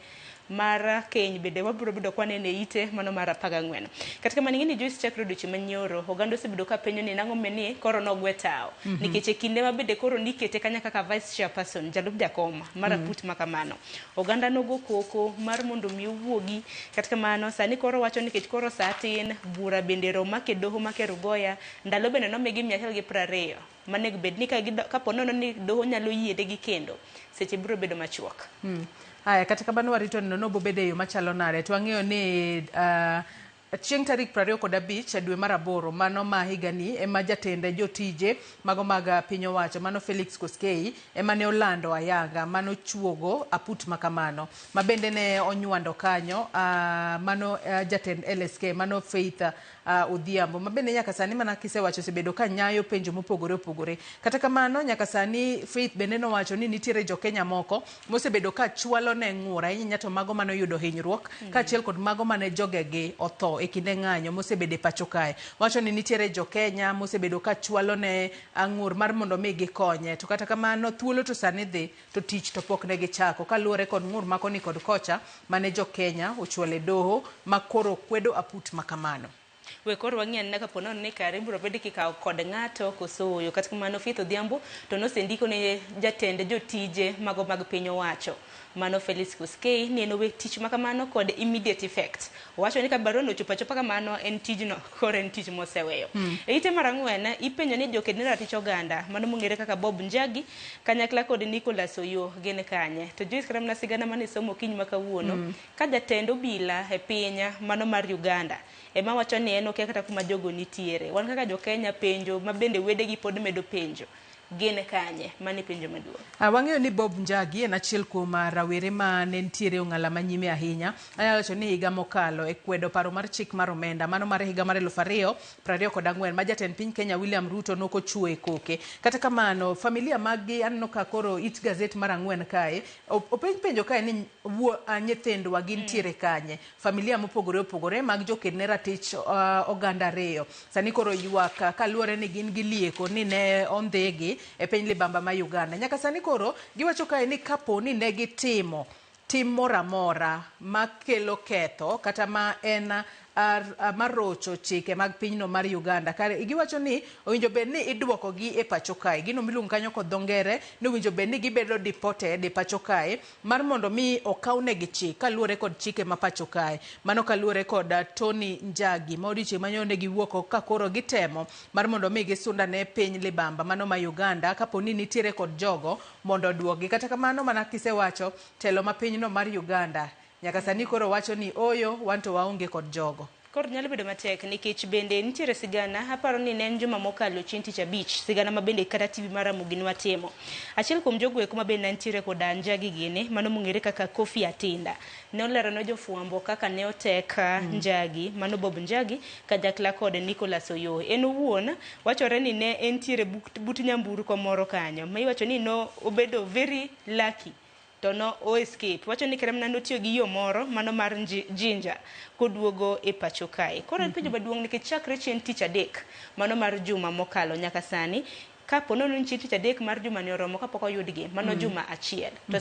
mar Keny bende wabiro bedo kwaneno e ite mano mar 14. Katika maning'ini Joyce chakre odiochieng' manyoro oganda osebedo ka penjo ni nang'o meni koro nogwe tao nikech e kinde mabende koro nikete kanya kaka vice chairperson jalup jakom mar aput makamano. Oganda nogo koko mar mondo mi owuogi katika mano sani koro wacho nikech koro saa tin bura bende roma ke doho make Rugoya ndalo bende nomigi 120 manego bed ni ka ponono ni doho nyalo yiedegi kendo seche biro bedo machuok. Haya, katika bano warito nono bobede yo machalo nare. Tuang'eyo ni chieng' tarik 25 dwe mar 8 mano ma higani ema jatende jotije mago mag piny owacho mano Felix Koskei ema ne olando ayanga mano chuogo aput makamano mabende ne onywando kanyo mano jatend LSK mano Faith Odhiambo mabende nyaka sani mana kisewacho sebedo ka nyayo penjo mopogore opogore. Kata kamano nyaka sani Faith bende no wacho ni nitiere jo Kenya moko mosebedo ka chwalo ne ng'ura inya to mago mano yudo hinyruok kaachiel kod mago mane jogegi otho e kinde ng'anyo mosebede pacho kae. Wacho ni nitiere jo Kenya mosebedo ka chwalo ne ang'ur mar mondo mi gikonye. To kata kamano thuolo to sani dhi to tich to pok ne gichako kaluwore kod ng'ur makoni kod kocha mane jo Kenya ochwale doho makoro kwedo aput makamano. We koro wang'ien na kapono ni kare biro bedo kikawo kod ng'ato kosoyo katika mano Faith Odhiambo to nosendiko ne jatende jotije mago mag piny owacho mano Felix Koskei ni eno we tich makamano kod immediate effect. Wacho ni ka baruno ochopo kamano en tijno koro en tich moseweyo. E ite mar 4 ipenjo ni jokedne ratich oganda mano mong'ere kaka Bob Njagi kanyakla kod Nicholas Oyoo gin kanye. To Joyce Karamna sigana mane somo kiny makawuono ka jatend obila e pinya mano mar Uganda ema wacho ni en ok kata kuma jogo nitiere. Wan kaka jo Kenya penjo mabende wedegi pod medo penjo gene kanye mani penjo maduong'. Wang'eyo ni Bob Njagi en achiel kuom rawere ma ne nitiere ong'ala manyime ahinya. Anyalo wacho ni higa mokalo e kwedo paro mar chik mar omenda mano mar higa mar 2024 ma jatend piny Kenya William Ruto nokochue koke. Kata kamano familia magi anno ka koro it gazet mar 4 kae penjo kae ni nyithindwa gin tiere kanye. Familia mopogore opogore mag jokedne ratich oganda 2 sani koro ywak kaluwore ni gin gilieko ni ne ondhegi e piny libamba ma Uganda. Nyaka sani koro giwacho kae ni kapo ni ne gitimo tim moramora makelo ketho kata ma en marocho chike mag pinyno mar Uganda. Kare giwacho ni owinjo bed ni idwoko gi e pacho kae. Gino miluongo kanyo kod dhongere ni owinjo bed ni gibedo deported e pacho kae mar mondo mi okawne gi chik kaluwore kod chike ma pacho kae. Mano kaluwore kod Tony Njagi ma odiochieng' manyone giwuok ka koro gitemo mar mondo mi gisunda ne piny libamba mano ma Uganda kapo ni nitiere kod jogo mondo oduogi. Kata kamano mana kisewacho telo ma pinyno mar Uganda nyaka sani koro wacho ni oyo wanto waonge kod jogo. Koro nyalo bedo matek nikech bende nitiere sigana aparo ni ne en juma mokalo chieng' tich abich sigana mabende kata TV mara mugini watimo. Achiel kuom jogo ma bende nitiere kod Njagi gini mano mong'ere kaka Kofi Atinda ne olero ne jofuambo kaka ne otek Njagi mano Bob Njagi kanyakla kod Nicholas Oyoo. En owuon wachore ni ne entiere but nyamburko moro kanyo ma iwacho ni no obedo very lucky to no o escape. Wacho ni Karamna notiyo gi yo moro mano mar jinja koduogo e pacho kae. Koro penjo maduong' nikech chakre chieng' tich adek mano mar juma mokalo nyaka sani kapo nono ni tich adek mar juma ni oromo kapok oyudgi mano juma achiel to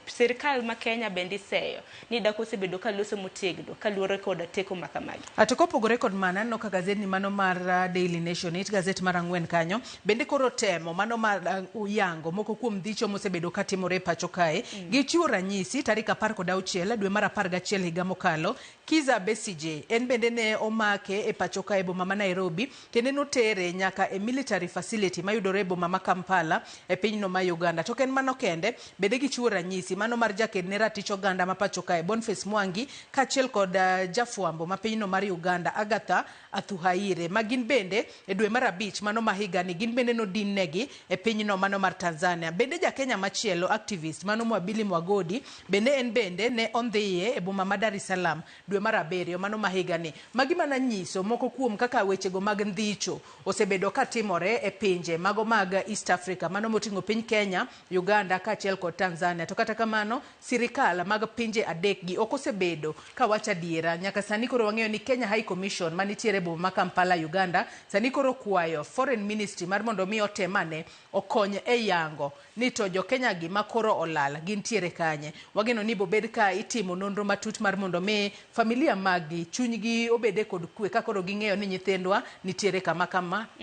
sirikal ma Kenya bende seyo ni dako osebedo ka loso motegno kaluwore koda teko makamagi. To kopogore kod mana no ka gazeti mano mar Daily Nation, it gazet mar ang'wen kanyo bende koro temo mano mar uyango moko kuom dhicho mosebedo katimore pacho kae gichiwo ranyisi tarik 16 dwe mar 11 higa mokalo. Kiza Besije en bende ne omake e pacho kae boma ma Nairobi kendo notere nyaka e military facility mayudore boma ma Kampala e pinyno ma Uganda. To ken mano kende bende gichiwo ranyisi mano mar jaked ne ratich oganda ma pacho kae Boniface Mwangi kachiel kod jafuambo ma pinyno mar Uganda Agatha Athuhaire magin bende e dwe mar 5 mano ma higa ni gin bende nodin negi e pinyno mano mar Tanzania. Bende ja Kenya machielo activist mano Mwabili Mwagodi bende en bende ne ondhiye e boma ma Dar es Salaam dwe mar 7 mano ma higa ni. Magi mana nyiso moko kuom kaka wechego mag ndhicho osebedo katimore e pinje mago mag East Africa mano moting'o piny Kenya, Uganda kachiel kod Tanzania. To kata kamano sirikal mag pinje adek gi ok osebedo ka wacha diera nyaka sani. Koro wang'eyo ni Kenya High Commission manitiere boma ma Kampala Uganda sani koro kwayo Foreign Ministry mar mondo mi otemane okony e yango ni to jo Kenya gi makoro olal gintiere kanye. Wageno ni bobed ka itimo nonro matut mar mondo mi familia magi chunygi obede kod kwe ka koro ging'eyo ni nyithindwa nitiere kama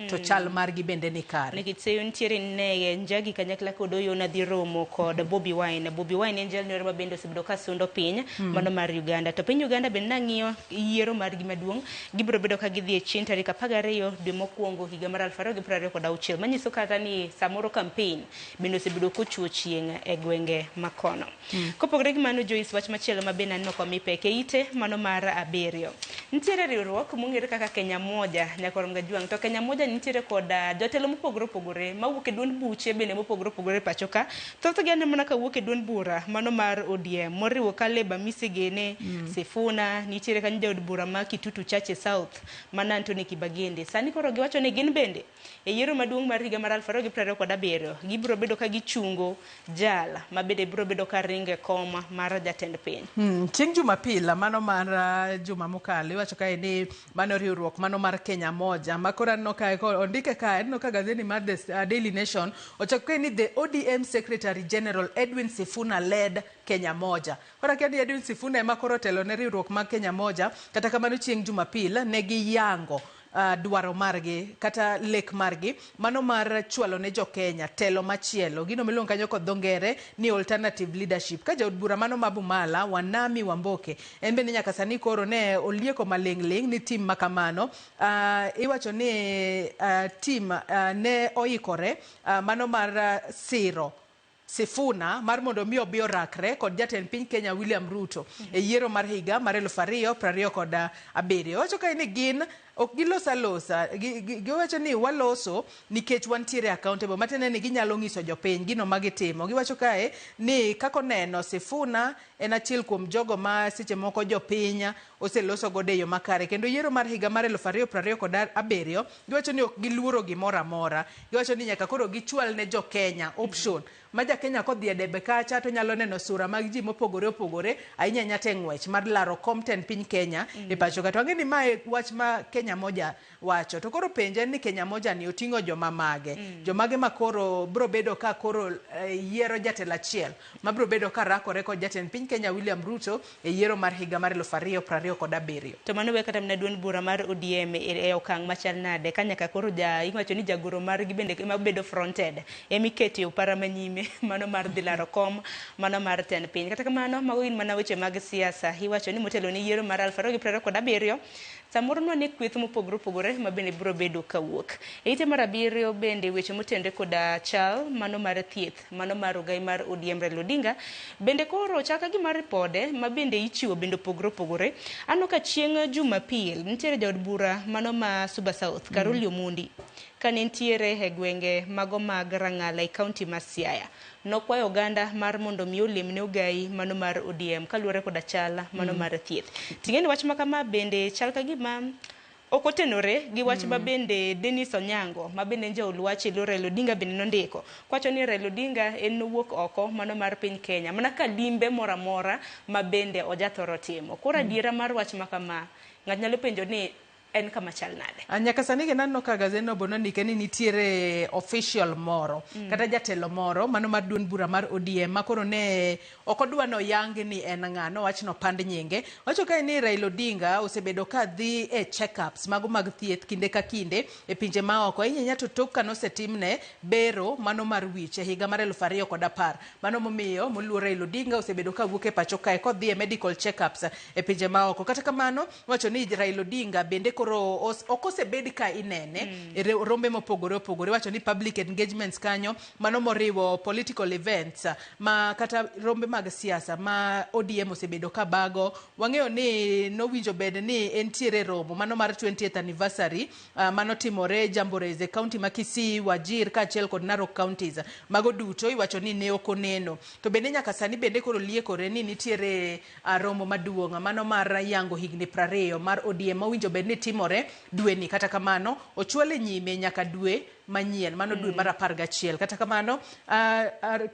to chal margi bende ni kare. Nikitseyo nitiere neye njagi kanyakla kod oyo na dhi romo kod Bobi Wine. Bobi Wine en jalno ma bende osebedo ka sundo piny mano mar Uganda. To piny Uganda bende nang'iyo yiero margi maduong' gibiro bedo ka gidhi e chin tarik 12 dwe mokwongo higa mar 2026 manyiso kata ni samoro campaign bende osebedo kochuo chieng' e gwenge makono. Kopogore gi mano Joyce wach machielo ma bende aneno kwa mipeke ite mano mar 7 nitiere riwruok mong'ere kaka Kenya Moja Nyakoronga Juang. To Kenya Moja nitiere kod jotelo mopogore opogore mawuok e duond buche bende mopogore opogore pacho ka. Thothgi aneno mana ka wuok e duond bura mano mar ODM moriwo Caleb Misigene, Sifuna, nitiere kanyo jaod bura ma Kitutu Chache South mana Anthony Kibagende. Sani koro giwacho ni gin bende e yiero maduong' mar higa mar 2027 gibiro bedo ka gichungo jala ma bende biro bedo ka ringe koma mar jatend piny. Chieng' Jumapil mano mar juma mokalo iwacho kae ni mano riwruok mano mar Kenya Moja makora no kae ondike kae no ka gazeti mar Daily Nation ochako kae ni the ODM Secretary General Edwin Sifuna led Kenya Moja. Kora kadi Edwin Sifuna ema koro telo ne riwruok mar Kenya Moja kata kamano chieng' Jumapil ne giyango dwaro margi kata lek margi mano mar chwalo ne jo Kenya telo machielo gino miluongo kanyo kod dhongere ni alternative leadership. Ka jaod bura mano Mabumala Wanami Wamboke en bende nyaka sani koro ne olieko maling'ling ni tim makamano iwacho ni tim ne oikore mano mar siro Sifuna mar mondo mi obi orakre kod jatend piny Kenya William Ruto e yiero mar higa mar 2027. Wacho kae ni gin ok gilosa losa giwacho ni waloso nikech wantiere accountable matene ni ginyalo ng'iso jopiny gino magitimo. Giwacho kae ni kako neno Sifuna en achiel kuom jogo ma seche moko jopiny oseloso godo e yo makare kendo yiero mar higa mar 2027 giwacho ni ok giluoro gimoro amora. Giwacho ni nyaka koro gichwal ne jo Kenya option ma ja Kenya kodhi e debe kacha to nyalo neno sura mag ji mopogore opogore ahinya nyate ng'wech mar laro komten piny Kenya e pacho ka. To ang'e ni mae wach ma Kenya Moja wacho to koro penje ni Kenya Moja ni oting'o joma mage jomage ma koro bro bedo ka koro yiero jatelo achiel ma bro bedo ka rakore kod jatend piny Kenya William Ruto e yiero mar higa mar 2027. To mano we kata duond bura mar ODM e okang' machal nade ka nyaka koro iwacho ni jagoro mar gi bende ma bedo fronted emiketi upara manyime mano mar dilaro kom mano mar ten piny. Kata kamano mago gin mana weche mag siasa. Iwacho ni motelo ni yiero mar 2027 samoro nwane kweth mopogore opogore ma bende biro bedo kawuok. E ite mar 7 bende weche motende koda chal mano mar thieth mano mar ogai mar ODM Raila Odinga bende koro chaka gi mar ripode ma bende ichiwo bende opogore opogore. Ano ka chieng' Jumapil nitiere jaod bura mano ma Suba South Karoli Omondi kane ntiere e gwenge mago mag Rang'ala e kaunti ma Siaya nokwayo oganda mar mondo mi olemne ogai mano mar ODM kaluwore koda chal mano mar thieth. Ting'eni wach makama bende chal ka gima okotenore gi wach ma bende Dennis Onyango ma bende nja oluwachi Raila Odinga bende nondiko kwacho ni Raila Odinga en nowuok oko mano mar piny Kenya mana ka limbe moramora ma bende ojathoro timo. Kora diera mar wach makama ng'at nyalo penjo ni en kama chal nade. Nyaka sani ke nanno ka gazeno bonondike ni nitiere official moro kata jatelo moro mano mar duond bura mar ODM makoro ne okodwa no yang ni en ng'ano wachno pand nyinge wacho ka ni Raila Odinga osebedo ka dhi e checkups mago mag thieth kinde ka kinde e pinje maoko inyanya to tok kano setimne bero mano mar wich e higa mar 2010 mano momiyo moluor Raila Odinga osebedo ka wuok e pacho kae kodhi e medical checkups e pinje maoko kata kamano wacho ni Raila Odinga bende koro okosebedi ka inene e rombe mopogore opogore wacho ni public engagements kanyo mano moriwo political events ma kata rombe mag siasa ma ODM osebedo ka bago wang'eyo ni nowinjo bed ni entiere romo mano mar 20th anniversary mano timore Jamboree county ma Kisii, Wajir kaachiel kod Narok counties mago duto iwacho ni ne okoneno to bende nyaka sani bende koro liekore ni nitiere romo maduong' mano mar yango higni 20 mar ODM mawinjo bed ni timore dwe ni kata kamano ochwale nyime nyaka dwe manyien mano dwe mar 11 kata kamano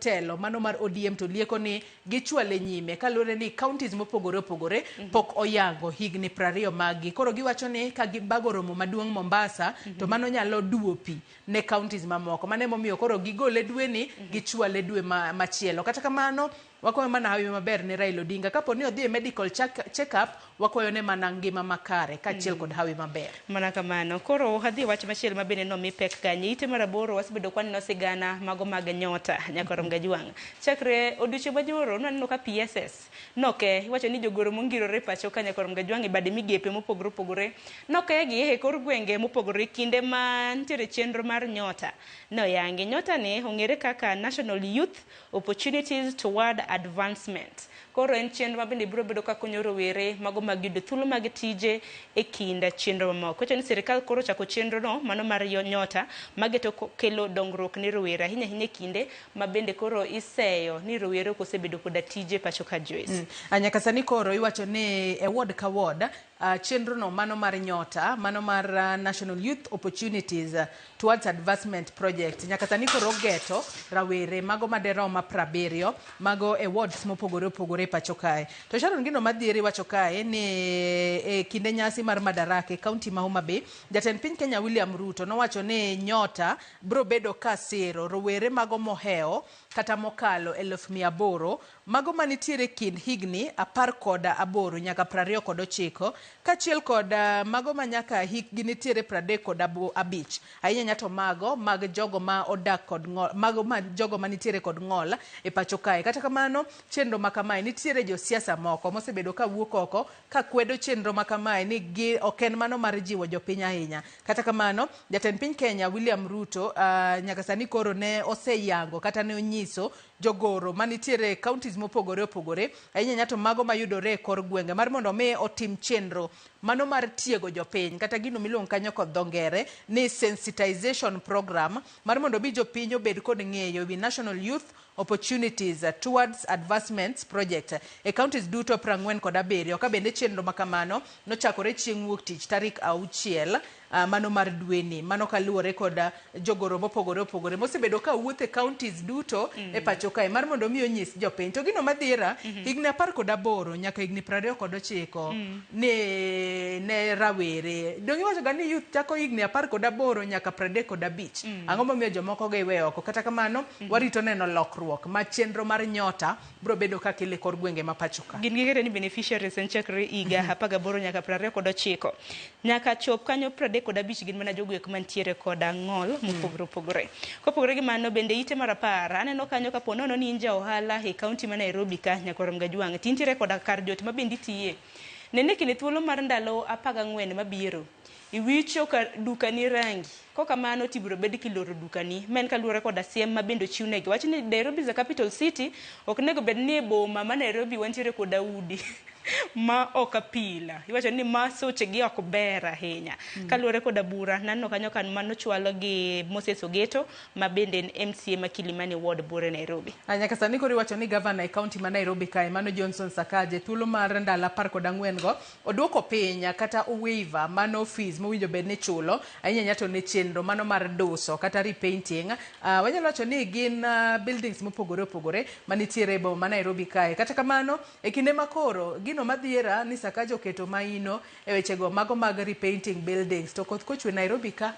telo mano mar ODM to lieko ni gichwale nyime kalure ni counties mopogore opogore pok oyango higni 20 magi koro giwacho ni ka gibago romo maduong' Mombasa to mano nyalo duopi ne counties mamoko mane momiyo koro gigole dwe ni gichwale dwe machielo kata kamano wakwayo mana hawi maber ne Raila Odinga kapo ni odhi e medical check-up wakwayo ne mana ngima makare kaachiel kod hawi maber mana kamano koro hadhi wach machielo mabende no mi pek kanye ite maraboro wasebedo kwani no sigana mago mag nyota nyakorom Gajwang chakre odiochieng' majoro naneno ka PSS noke wacho ni jogoro mongirore pacho ka nyakorom Gajwang bade migepe mopogore opogore noke gi e kor gwenge mopogore kinde ma ntiere chenro mar nyota no yangi nyota ne ongere kaka National Youth Opportunities Toward Advancement koro en chenro mabende biro bedo ka konyo rowere mago mag yudo thuolo mag tije e kinda chenro mamoko kocho ni sirikal koro chako chenro no mano mar nyota mageto kelo dongruok ne rowere ahinya hinya kinde mabende koro iseyo ni rowere kosebedo koda tije pacho ka Joyce nyaka sani koro iwacho ni e ward ka ward chenro no mano mar nyota mano mar National Youth Opportunities Towards Advancement Project nyaka sani koro geto rawere mago maderoma 70 mago e wards mopogore opogore pacho kae to Sharon gino madhieri wacho kae ni e kinde nyasi mar Madaraka county ma Homa Bay jatend piny Kenya William Ruto nowacho ni nyota bro bedo ka siro rowere mago moheo kata mokalo 1800 mago manitiere kind higni 18 nyaka 29 kaachiel kod mago manyaka hikgi nitiere 35 ahinya nyato mago mag jogo ma odak kod ng'ol mago ma jogo manitiere kod ng'ol e pacho kae kata kamano chenro makamae nitiere josiasa moko mosebedo ka wuok oko ka kwedo chenro makamae ni oken mano mar jiwo jopiny ahinya kata kamano jatend piny Kenya William Ruto nyaka sani koro ne oseyango kata ne onyiso jogoro manitiere counties mopogore opogore ahinya nyato mago mayudore e kor gwenge mar mondo me otim chenro mano mar tiego jopiny kata gino miluongo kanyo kod dhongere ni sensitization program mar mondo bi jopiny obed kod ng'eyo wi National Youth Opportunities Towards Advancements Project e counties duto 47 ka bende chenro makamano nochakore chieng' wuok tich tarik 6 mano mar dweni mano kaluwore kod jogoro mopogore opogore mosebedo ka wuothe counties duto e pacho kae mar mondo mi onyis jopiny to gino madhiera higni 18 nyaka higni 29 ne rawere dongi wacho gani youth chako higni 18 nyaka 35 ang'o momiyo jomoko ga iweyo oko kata kamano warito neno lokruok ma chenro mar nyota bro bedo ka kele kor gwenge ma pacho ka gin gigere ni beneficiaries en chakre iga 18 nyaka 29 nyaka chop kanyo 35 gin mana jogwek mantiere koda ng'ol mopogore opogore kopogore gi mano bende ite mar 10 aneno kanyo kapo nono ni inja ohala e county ma Nairobi ka nyakorom Gajwang tintiere koda kar jot mabende tiye nene kine thuolo mar ndalo 14 mabiro iwicho ka dukani rangi koka mano tibiro bed kiloro dukani men kaluore koda siem mabendo chiwnegi wacho ni Nairobi is a capital city ok nego bed ni boma ma Nairobi wantiere koda udi ma okapila iwacho ni ma soche gi ok ber ahinya kaluore koda bura nanno kanyo kan mano chwalo gi Moses Ogeto mabende en MCA ma Kilimani Ward bura Nairobi nyaka sani koro iwacho ni governor e county ma Nairobi kae mano Johnson Sakaja thuolo mar ndalo 14 go oduoko piny kata waiver mano fees mowinjo bed ni chulo ahinya nyato ne chenro mano mar duso kata repainting wanyalo wacho ni gin buildings mopogore opogore manitiere bo ma Nairobi kae kata kamano e kinde makoro gino madhiera ni Sakaja oketo maino e wechego mago mag repainting buildings to koth kochwe Nairobi ka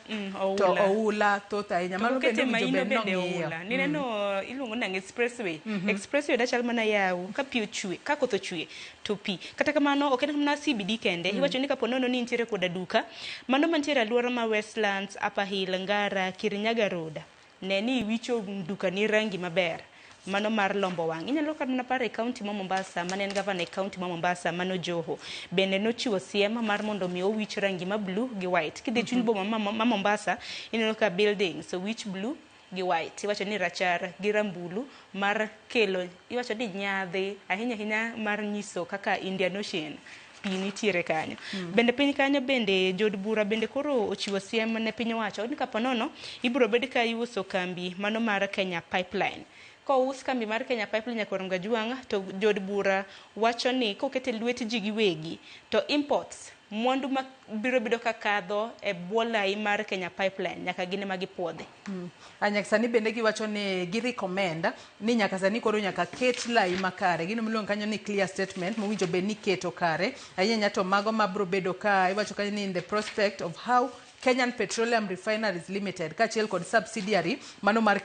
to oula thoth ahinya mano bende winjo bende oula ni neno iluongo nang expressway expressway da chal mana yaw ka pi ochwe ka koth ochwe to pi kata kamano ok en mana CBD kende iwacho ni kapo nono ni nitiere koda duka mano mantiere alwora ma Westlands Upper Hill Ngara Kirinyaga Road ne ni wicho duka ni rangi maber mano mar lombo wang inyalo kata na pare county ma Mombasa manen governor county ma Mombasa mano Joho bende nochiwo siem mar mondo mi owich rangi ma blue gi white kidhi chuny boma ma Mombasa ineno ka building so which blue gi white iwacho ni rachar gi rambulu mar kelo iwacho ni nyadhi ahinya mar nyiso kaka Indian Ocean nitiere kanyo bende piny kanyo bende jod bura bende koro ochiwo siem ne piny owacho ni kapo nono ibiro bed ka iuso kambi mano mar Kenya Pipeline ko us kambi mar Kenya Pipeline Nyakorom Gajwang to jod bura wacho ni kokete lwet ji giwegi to imports mwandu ma biro bedo ka kadho e bwolai mar Kenya Pipeline nyaka gine magi puodhe anyaka sani bende giwacho ni gi recommend ni nyaka sani koro nyaka ket lai makare gino miluongo kanyo ni clear statement mowinjo be ni keto kare ahinya to mago mabro bedo ka iwacho kanyo ni in the prospect of how Kenyan Petroleum Refineries Limited kachiel kod subsidiary mano mar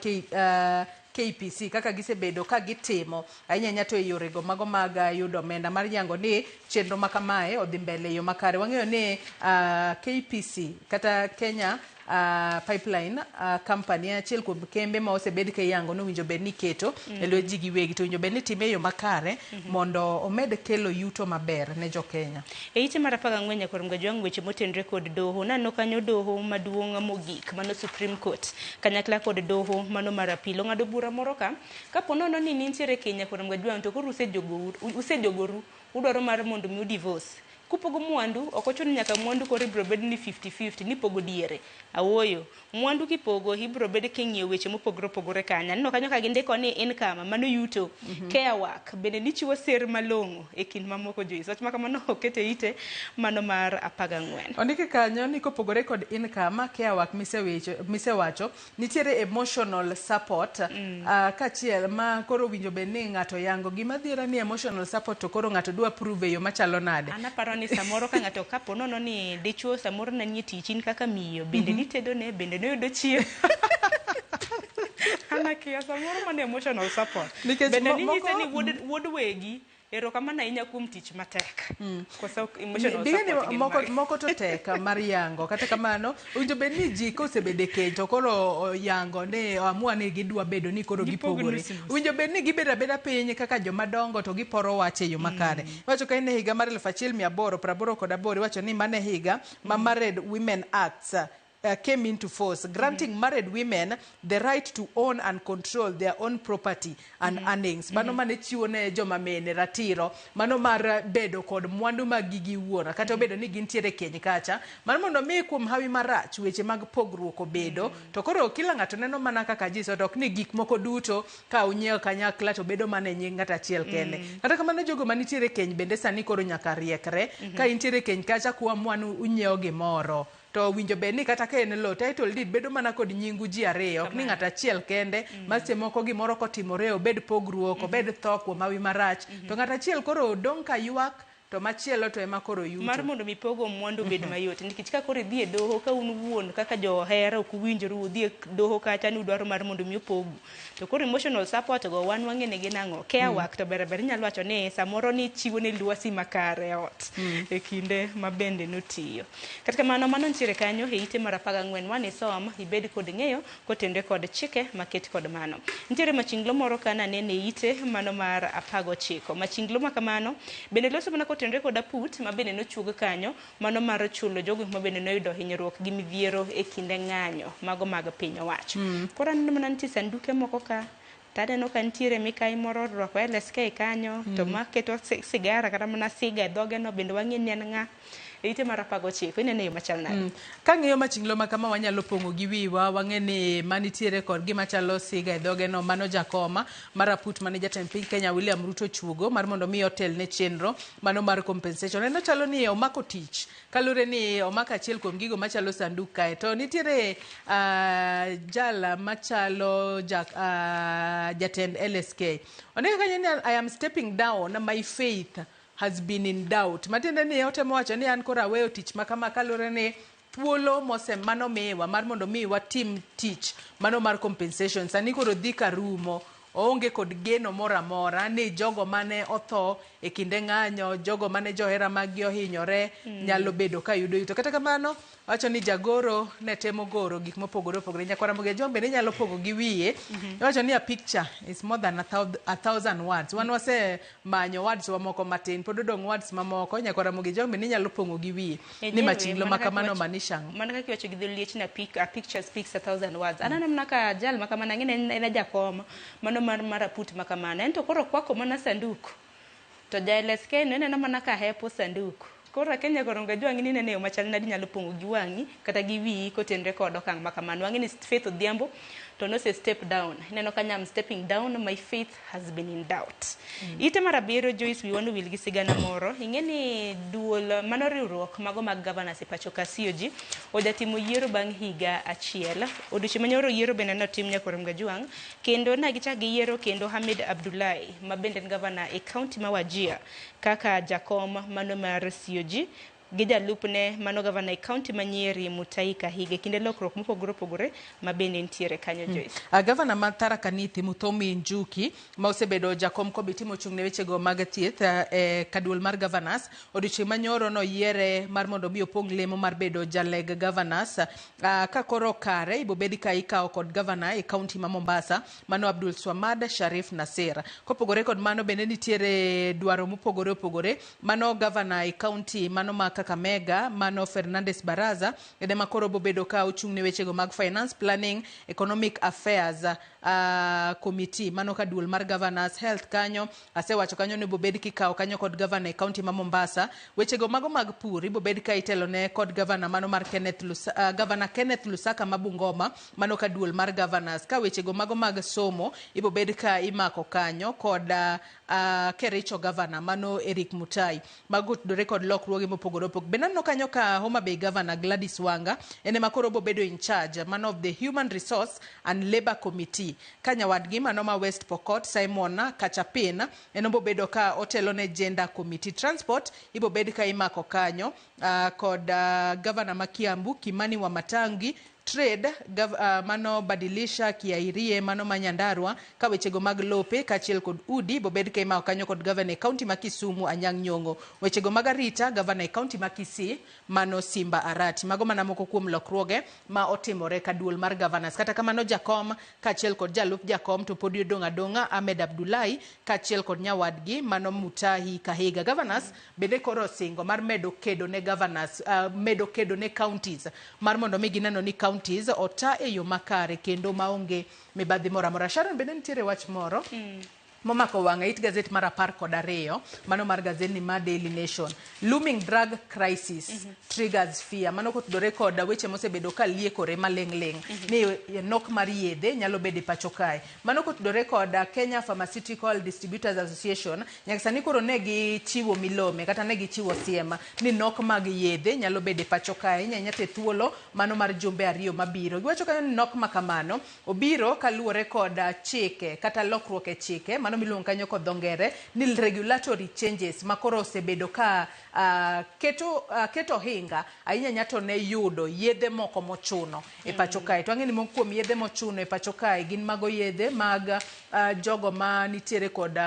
KPC kaka gisebedo ka gitimo ahinya to yorego mago mag yudo omenda mar yango ni chenro makamae odhi mbele yo makare wang'eyo ni KPC kata Kenya pipeline company achiel kuom kembe ma osebed ka yango no winjo bed ni keto e lwet ji giwegi to winjo bed ni time yo makare mondo omed kelo yuto maber ne jo Kenya e ite mar 14 Nyakorom Gajwang weche motenre kod doho nano kanyo doho maduong' mogik mano Supreme Court kanyakla kod doho mano mar apilo ng'ado bura moro ka kapo nono ni nitiere Kenya Nyakorom Gajwang to koro usejogoru udwaro mar mondo mi divorce kupogo mwandu okochuno nyaka mwandu koro ibro bed ni 50-50 ni pogo diere awoyo mwandu kipogo ibro bed king'iewo weche mopogore kanya no kanyo ka gindiko ni income mano yuto care work bende nichiwo ser malong'o e kind mamoko jo isach maka mano okete ite mano mar 14 ondike kanyo ni kopogore kod income care work misewacho nitiere emotional support kachiel ma koro winjo bed ni ng'ato yango gima dhiera ni emotional support to koro ng'ato dwa prove yo machalo nade ni samoro ka ng'ato kapo nono ni dichuo samoro na nie tichin kaka miyo bende nitedo ne bende noyudo chiemo ana kia samoro man emotional support bende ninyise ni wuod wegi erokamano ahinya kuom tich matek kosa emotional support moko to tek mar yango kata kamano winjo bed ni ji kosebede keny to koro yango ne amua ni gidwa bedo ni koro gipogore winjo bed ni gibedo abeda piny kaka jomadongo to giporo wache yo makare wacho ka ne higa mar 1888 wacho ni mane higa ma Married Women Acts came into force, granting married women the right to own and control their own property and earnings. Mano mane chiwo ne joma mene ratiro, mano mar bedo kod mwandu magigi wuona, kata bedo ni gintiere keny kacha, mano mondo mi kuom hawi marach weche mag pogruok obedo, to koro kila ng'ato neno mana kaka jiso dok ni gik moko duto ka unyiewo kanyakla to bedo mana nying ng'ata achiel kende. Kata kamano jogo manitiere keny bende sani koro nyaka riekre, ka intiere keny kacha kuwa mwanu unyiewo gimoro. To winjo bed ni kata ka en lo title deed bedo mana kod nyingu ji ariyo ok ni ng'ata achiel kende maste moko gimoro kotimore obed pogruok obed tho kuom hawi marach to ng'ata achiel koro dong' ka ywak to machielo to ema koro yuto mar mondo mi pogo mwandu bed mayot nikech ka koro idhi e doho ka un wuon kaka johera ok uwinjoru udhi e doho kacha ni udwaro mar mondo mi opogu to koro emotional support go wan wang'ene gi nang'o care work to ber nyalo wacho ni samoro ni chiwo ne lwasi makare ot e kinde ma bende notiyo kata kamano mano nitiere kanyo e ite mar 14 wan isom ibed kod ng'eyo kotende kod chike maket kod mano nitiere machinglo moro kana nene ite mano mar 19 machinglo makamano bende loso mana tendre koda put ma bende nochuog kanyo mano mar chulo jogo ma bende noyudo hinyruok gi midhiero e kinde ng'anyo mago mag piny owacho koro aneno mana nitie sanduke moko ka taneno ka nitiere mikai moro rwako LSK kanyo to maketo sigara kata mana siga e dhoge no bende wang'e ni en ng'a ite mar 19 inene yo machal nade ka ng'eyo machinglo ma kama wanyalo pongo gi wiwa wang'e ni manitiere kod gima chalo siga e dhoge no mano jakoma maraput mane jatend piny Kenya William Ruto chuogo mar mondo mi hotel ne chenro mano mar compensation eno chalo ni omako tich kalure ni omako achiel kuom gigo machalo sanduk kae to nitiere jala machalo jatend LSK oneka kanyo ni I am stepping down my faith has been in doubt. Matiende ni otemo wacho ni an kora weyo tich makama kalure ni thuolo mosemano miwa mar mondo miwa tim tich mano mar compensation. Sani koro dhi ka rumo oonge kod geno moramora ni jogo mane otho e kinde ng'anyo, jogo mane johera magi ohinyore nyalo bedo ka yudo yuto. Kata kamano wacho ni jagoro ne temo goro gik mopogore opogore. Nyakwara Muge Jong bende nyalo pogo gi wiye. Wacho ni a picture is more than 1,000 words. Wan wase manyo words wa moko matin, pod odong words mamoko. Nyakwara Muge Jong bende nyalo pongo gi wiye ni machinglo makamano manishang. Mana kaki wacho gi dholiech na a picture speaks 1,000 words. Anana mnaka jal makamana ngine ena jakoma mano mar put makamana. Ento koro kwako mana sanduku. To JLSK nena mana ka hepo sanduku. Kora Kenya Koronga Jwangi ni nene machal nadi nyalo pongo gi wangi kata gi wi ko tenre kod okang makamano. Wangi ni Faith Odhiambo to no say step down. Neno kanya I'm stepping down, my faith has been in doubt. Ite marabiro Joyce Wiwanu Wilgi sigana moro. Ingeni duol mano riwruok mago mag governors e pacho ka COG ojatimo yiero bang' higa achiel. Odiochieng' manyoro yiero bende notim Nyakoronga Jwang kendo na gichak gi yiero kendo Hamid Abdullahi ma bende en governor e county ma Wajir kaka jakom mano mar COG gi jalupne mano governor e county ma Nyeri Mutahi Kahiga kinde lokruok mopogore opogore ma bende ntiere kanyo Joyce. Governor ma Tharaka Nithi Muthomi Njuki ma osebedo jakom komiti mochung' ne wechego mag thieth e kaduol mar governors odiochieng' manyoro no yiere mar mondo mi opong' lemo mar bedo jaleg governors ka koro kare ibo bedi ka ikawo kod governor e county ma Mombasa mano Abdul Swamad Sharif Nasir. Kopogore kod mano bende nitiere dwaro mopogore opogore mano governor e county mano ma Kakamega mano Fernandes Baraza ede makoro bobedo ka ochung' ne wechego mag finance planning economic affairs committee mano ka duol mar governors health kanyo asewacho kanyo ne bobed kikawo kanyo kod governor e county ma Mombasa wechego mago mag pur ibobed ka itelo ne kod governor mano mar governor Kenneth Lusaka ma Bungoma mano ka duol mar governors ka wechego mago mag somo ibobed ka imako kanyo kod Kericho governor mano Eric Mutai mago tudore kod lokruoge mopogore opogore. Benano kanyo ka Homa Bay governor Gladys Wanga ene makoro bobedo in charge man of the human resource and labor committee. Kanya wadgi mano ma West Pokot Simon Kachapin ene bobedo ka otelo ne gender committee. Transport ibobed ka imako kanyo kod governor ma Kiambu Kimani Wamatangi. Trade mano Badilisha Kiairie mano Manyandarua ka wechego mag lope kachiel kod udi bobed ka imako kanyo kod governor county ma Kisumu Anyang' Nyong'o. Wechego mag arita governor county ma Kisii mano Simba Arati. Mago mana moko kuom lokruoge ma otimore ka duol mar governors. Kata kamano jakom kachiel kod jalup jakom to podi odong' adong'a Ahmed Abdullahi kachiel kod nyawadgi mano Mutahi Kahiga. Governors bende koro singo mar medo kedo ne governors medo kedo ne counties mar mondo mi gineno ni counties ota e yo makare kendo maonge mibadhi moro amora. Sharon bende nitiere wach moro momako wanga it gazet mar 12 mano mar gazet ni ma Daily Nation. Looming drug crisis triggers fear. Mano kotudore kod weche mosebedo ka liekore maleng' ni nok mar yedhe nyalo bede pacho kae. Mano kotudore kod Kenya Pharmaceutical Distributors Association nyaka sani koro negi chiwo milome kata negi chiwo siema ni nok mag yedhe nyalo bede pacho kae nyanyate thuolo mano mar jumbe ariyo mabiro. Giwacho kanyo ni nok makamano obiro kaluwore kod chike kata lokruok e chike mano miluongo kanyo kod dhongere ni regulatory changes makoro osebedo ka keto hinga ahinya nyato ne yudo yedhe moko mochuno e pacho kae. To ang'eni moko kuom yedhe mochuno e pacho kae gin mago yedhe mag jogo ma nitiere kod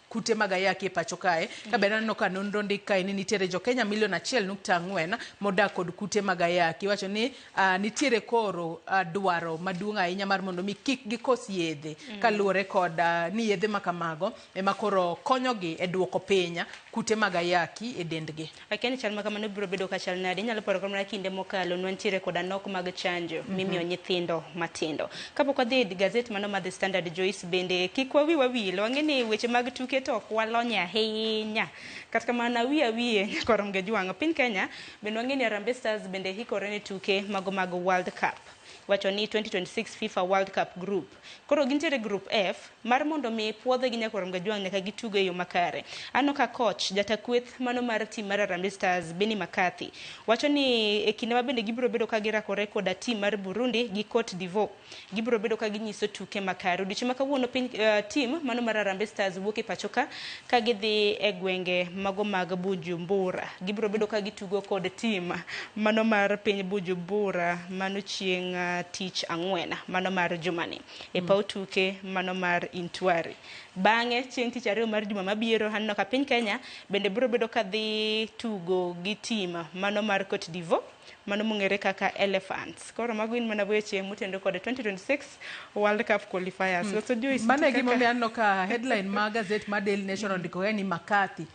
kute magayaki e pacho kae ka benano ka nonro ndik kae ni nitiere jo Kenya 1.4 modak kod kute magayaki. Wacho ni nitiere koro dwaro maduong' ahinya mar mondo mi kik gikos yedhe kaluwore kod ni yedhe makamago ema koro konyogi e duoko piny kute magayaki e dendgi. Lakini chal makamano biro bedo ka chal nadi nyalo paro kamana kinde mokalo nwantiere kod nok mag chanjo mimiyo nyithindo matindo. Kapok wadhi gazet mano ma The Standard Joyce bende kik wawil wang'eni weche mag tuke to ok walonya ahinya kata kamana wiye Koronga Jwang. Piny Kenya bende wang'eni Harambee Stars bende hikore ne tuke mago mag World Cup wacho ni 2026 FIFA World Cup group. Koro gintiere group F mar mondo mi puodhe gi Nyakwarom Gajwang' nyaka gitugo e yo makare. Ano ka coach jata kweth mano mar team mar Harambee Stars Benny McCarthy wacho ni e kinde mabende gibiro bedo ka girakore koda team mar Burundi gi Cote d'Ivoire. Gibiro bedo ka ginyiso tuke makare. Odiochieng' ma kawuono team mano mar Harambee Stars wuok e pachoka ka gidhi e gwenge mago mag Bujumbura. Gibiro bedo ka gitugo kod team mano mar piny Bujumbura mano chieng' tich ang'wen mano mar jumani e paw tuke mano mar Intwari. Bang'e chieng' tich ariyo mar juma mabiro hanno ka piny Kenya bende biro bedo ka dhi tugo gi team mano mar Cote d'Ivoire mano mong'ere kaka Elephants. Koro mago in mana weche motendo kod 2026 World Cup qualifiers. So Joyce, mane gimomiyo anno ka headline ma gazette ma Daily Nation ondiko ni McCarthy.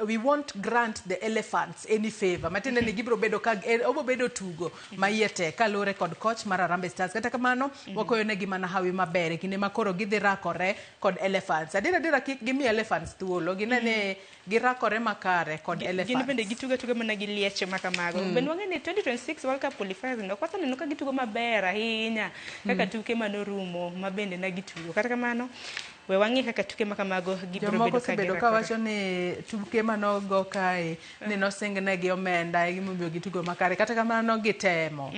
We won't grant the Elephants any favor. Matiende ni gibiro bedo ka obo bedo tugo mayete kalore kod coach mar Harambee Stars. Kata kamano wakoyo ne gimana hawi maber kinde makoro gidhi rakore kod Elephants. Adira kik gimi Elephants thuolo ginene girakore makare kod Elephants. Gin bende gitugo mana gi lieche makamago. Benwang'e ni 2026 World Cup qualifiers no kwata neno ka gitugo maber ahinya kaka tuke manorumo mabende na gitugo. Kata kamano we wang'e kaka tuke makamago gibiro bedo ka wacho ni tuke manogo kae neno singnegi omenda e gimomiyo gitugo makare. Kata kamano gitemo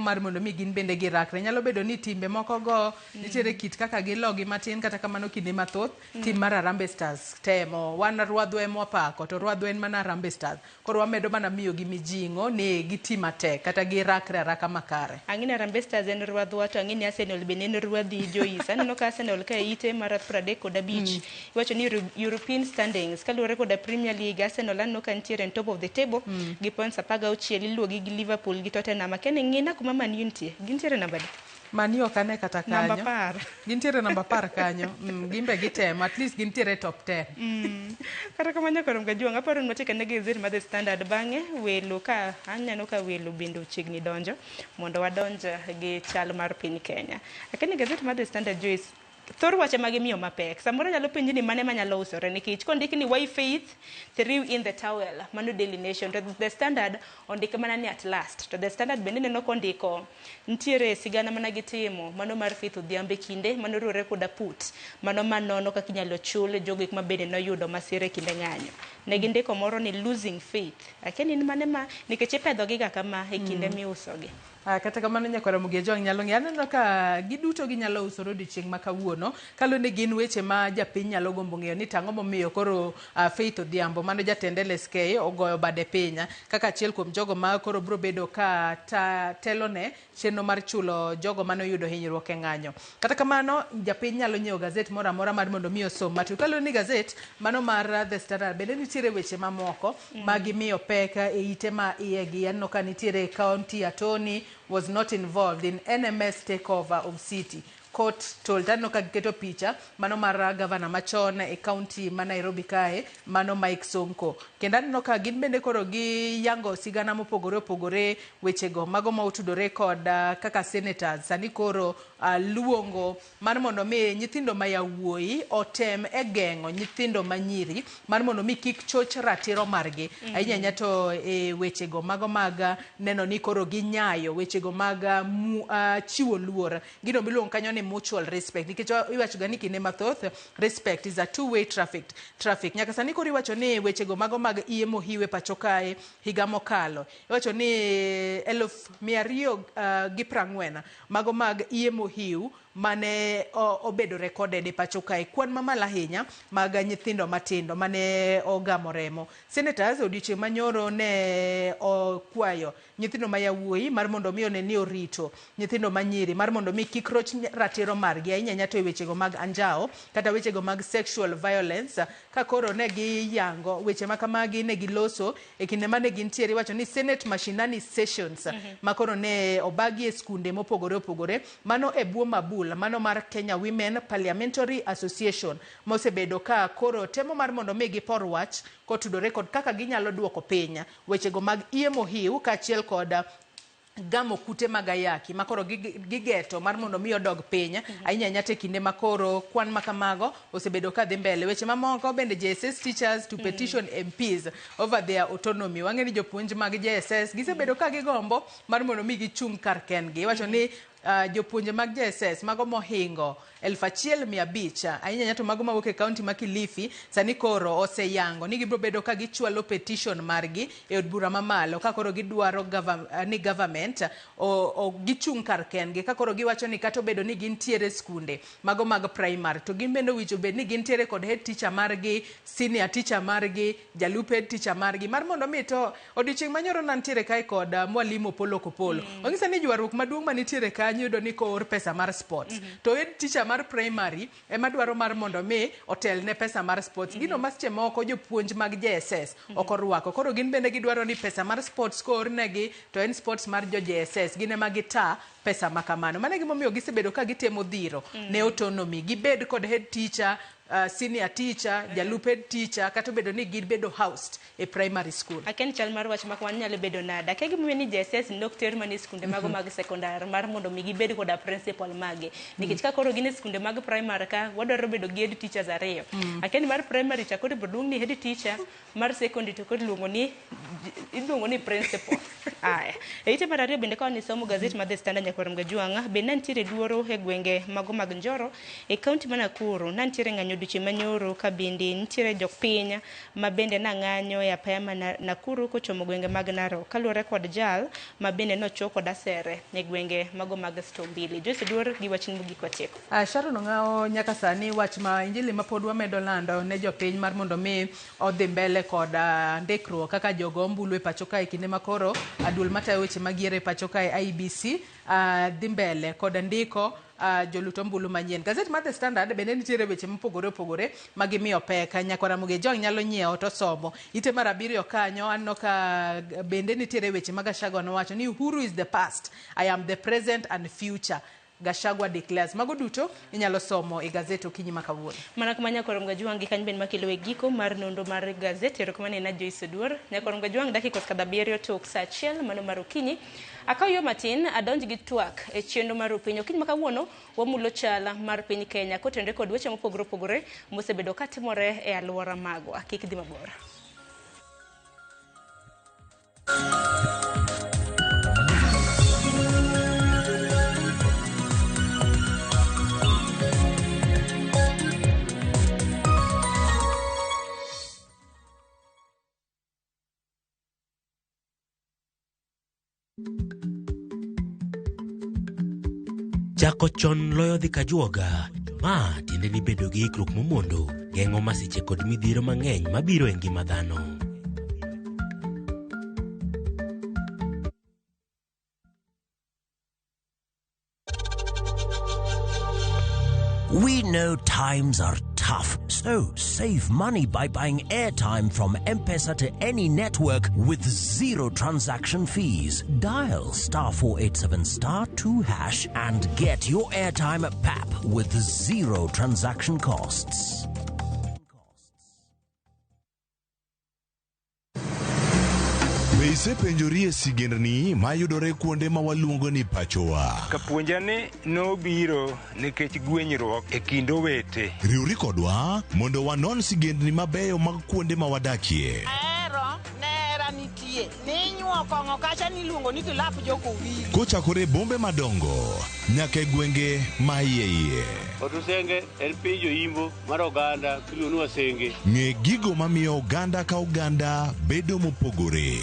mar mondo mi gin bende girakre. Nyalo bedo ni timbe moko go nitiere kit kaka gilogi matin. Kata kamano kinde mathoth tim mar Harambee Stars temo. Wan Rwadho ema wapako to Rwadho en mana Harambee Stars. Koro wamedo mana miyo gi mijing'o ni giti matek kata girakre araka makare. Ang'ini Harambee Stars en Rwadho to ang'ini Arsenal bende en Rwadhi Joyce. Aneno ka Arsenal ka ite mar 35 iwacho ni European standings kaluwore koda Premier League Arsenal anno ka nitiere on top of the table gi points 16 iluwogi gi Liverpool gi Tottenham. Kene ng'ina kuma Man U nitie gintiere namba di Mani ok ane kata kanyo. Namba 10. Gintiere namba 10 kanyo. Gimbe gitemo at least gintiere top 10. Kata kamano Nyakwarom Gajwang' aparo ni watika ne gazette mar The Standard bang'e welo ka aneno ka welo bende chiegni donjo mondo wadonj gi chal mar piny Kenya. Akene gazette mar The Standard Joyce thor wache magi miyo mapek. Samoro nyalo penji ni mane manyalo usore nikech kondiki ni why faith threw in the towel mano Daily Nation to The Standard ondike mana ni at last to The Standard bende neno kondiko ntiere sigana mana gitimo mano mar Faith Odhiambo kinde mano ruore koda put mano manono kaka inyalo chul jogo ma bende noyudo masire kinde ng'anyo. Ne gindiko moro ni losing faith. Akeni ni mane ma nikech ipedho gi kama e kinde miusogi. Kata kamano Nyakwarom Gajwang' nyalo ng'e aneno ka giduto ginyalo usoro odiochieng' ma kawuono kalone gin weche ma japiny nyalo gombo ng'eyo ni tang'o momiyo koro Faith Odhiambo mano jatend LSK ogoyo bade pinya kaka achiel kuom jogo ma koro bro bedo ka telone chenro mar chulo jogo mano yudo hinyruok e ng'anyo. Kata kamano japiny nyalo nyiewo gazet moro amora mar mondo mi osom matu kalone gazet mano mar The Standard bende nitiere weche mamoko ma gimiyo pek e ite ma iegi. Anno ka nitiere county attorney was not involved in NMS takeover of city. Court told tano ka giketo picha mano mar governor machon e county ma Nairobi kae mano Mike Sonko. Kenda no ka gin bende koro gi yango sigana mopogore wechego mago ma utudore kod kaka senators sani koro luongo mar mondo mi nyithindo ma yawuoyi otem e geng'o nyithindo manyiri mar mondo mi kik choch ratiro margi ahinya nyato e wechego mago mag neno ni koro ginyayo wechego mag chiwo luor gino miluongo kanyo ni mutual respect nikech iwacho ga ni kinde mathoth respect is a two-way traffic nyaka sani koro iwacho ni wechego mago mag iye mohiwe pacho kae higa mokalo iwacho ni 240 mago mag iye mohiu mane obedo recorded e pacho kae kwan mamalo ahinya mag nyithindo matindo mane ogamo remo. Senators odiochieng' manyoro ne okwayo nyithindo ma yawuoyi mar mondo mi ne orito nyithindo manyiri mar mondo mi kik roch ratiro margi ahinya nyato e wechego mag anjao kata wechego mag sexual violence ka koro ne giyango weche makamagi ne giloso e kinde mane gintiere iwacho ni Senate Mashinani Sessions ma koro ne obagi e skunde mopogore mano e buo mabul mano mar Kenya Women Parliamentary Association mosebedo ka koro temo mar mondo mi gipor wach kotudore kod kaka ginyalo duoko piny wechego mag iye mohiu ka achiel kod gamo kute magayaki makoro gigeto mar mondo mi odog piny ahinya nyate kinde makoro kwan makamago osebedo ka dhi mbele. Weche mamoko bende JSS teachers to petition MPs over their autonomy. Wang'e ni jopuonj mag JSS gisebedo ka gigombo mar mondo mi gichung kar kendgi. Wacho ni jopuonje mag JSS mago mohingo 1,500 ahinya nyato mago mawuok e kaunti ma Kilifi sani koro oseyango ni gibiro bedo ka gichwalo petition margi e od bura mamalo ka koro gidwaro ni government o gichung kar kendgi ka koro giwacho ni kata obedo ni gintiere skunde mago mag primary to gin bende wicho bed ni gintiere kod head teacher margi, senior teacher margi, jalup head teacher margi mar mondo mi to odiochieng' manyoro nantiere kai kod mwalimu Opolo Kopolo. Ong'isa ni jwaruok maduong' manitiere kanyo yudo ni koor pesa mar sports to head teacher mar primary ema dwaro mar mondo mi otel ne pesa mar sports. Gino masche moko jopuonj mag JSS okorwako koro gin bende gidwaro ni pesa mar sports koor negi to en sports mar jo JSS gine magita pesa makamano. Mane gimomiyo gisebedo ka gitemo dhiro ne autonomy gibed kod head teacher, senior teacher, jalup head teacher kata bedo ni gibedo housed e primary school. Aken chal mar wach makwan nyalo bedo nada ke gimomiyo ni JSS nok ter mani skunde mago mag secondary mar mondo mi gibed kod principal mage nikech ka koro gine skunde mag primary ka wadwaro bedo gi head teachers ariyo. Aken mar primary cha koro bodung ni head teacher, mar secondary to koro luongo ni principal. Aya eite mar ariyo bende ka ni somo gazeti mar The Standard nyakwarom gajuanga be nantiere duoro e gwenge mago mag Njoro e kaunti ma Nakuru nantiere ng'anyo duche manyoro ka bende nitiere jok piny ma bende nang'anyo e apaya ma Nakuru kochomo gwenge mag Narok kaluwore kod jal ma bende nochoko kod asere e gwenge mago mag Stombili. Joyce Duor gi wach mogik watieko. Sharon Ong'ao nyaka sani wach ma injili ma pod wamedo lando ne jopiny mar mondo mi odhi mbele kod ndikruok kaka jogo ombulu e pacho kae kinde makoro adul matayo weche magiere e pacho kae IBC dhi mbele kod ndiko joluto mbulu manyien. Gazeti mar The Standard bende nitiere weche mopogore opogore magimiyo pek nyakwara muge jong nyalo nyiewo to somo. Ite mar 7 kanyo anno ka bende nitiere weche mag Gachagua nowacho ni Uhuru is the past, I am the present and future. Gachagua declares. Mago duto inyalo somo e gazeti okinyi makawuono. Mana kuma nyakwarom gajuang kany ben makelo e giko mar nondo mar gazeti rokomane na Joyce Duor. Nyakwarom gajuang dakika 7 tok saa 1 mano mar okinyi. Akayo matin adonj gi twak e chenro mar piny okinyi makawuono wamulo chala mar piny Kenya kotenre kod weche mopogore opogore mosebedo ka timore e alwora magwa. Kik dhi mabor. Chako chon loyo dhi kajuoga, ma tiende ni bedo gi ikruok momondo, geng'o masiche kod midhiero mang'eny mabiro e ngima dhano. We know times are tough, so save money by buying airtime from M-Pesa to any network with zero transaction fees. Dial *487*2# and get your airtime PAP with zero transaction costs. Be isepenjori e sigendni mayudore kuonde ma waluongo ni pachowa? Kapuonjani nobiro nikech gwenyruok e kind owete. Riwri kodwa mondo wanon sigendni mabeyo mag kuonde ma wadakie. Nera nitie. Ninyuo kong'o kacha niluongo ni kilap jokowiri. Kochakore bombe madongo nyaka e gwenge ma iye. Otusenge en piny joimbo mar oganda kiluonu wasenge. Ng'e gigo mamiyo oganda ka oganda bedo mopogore.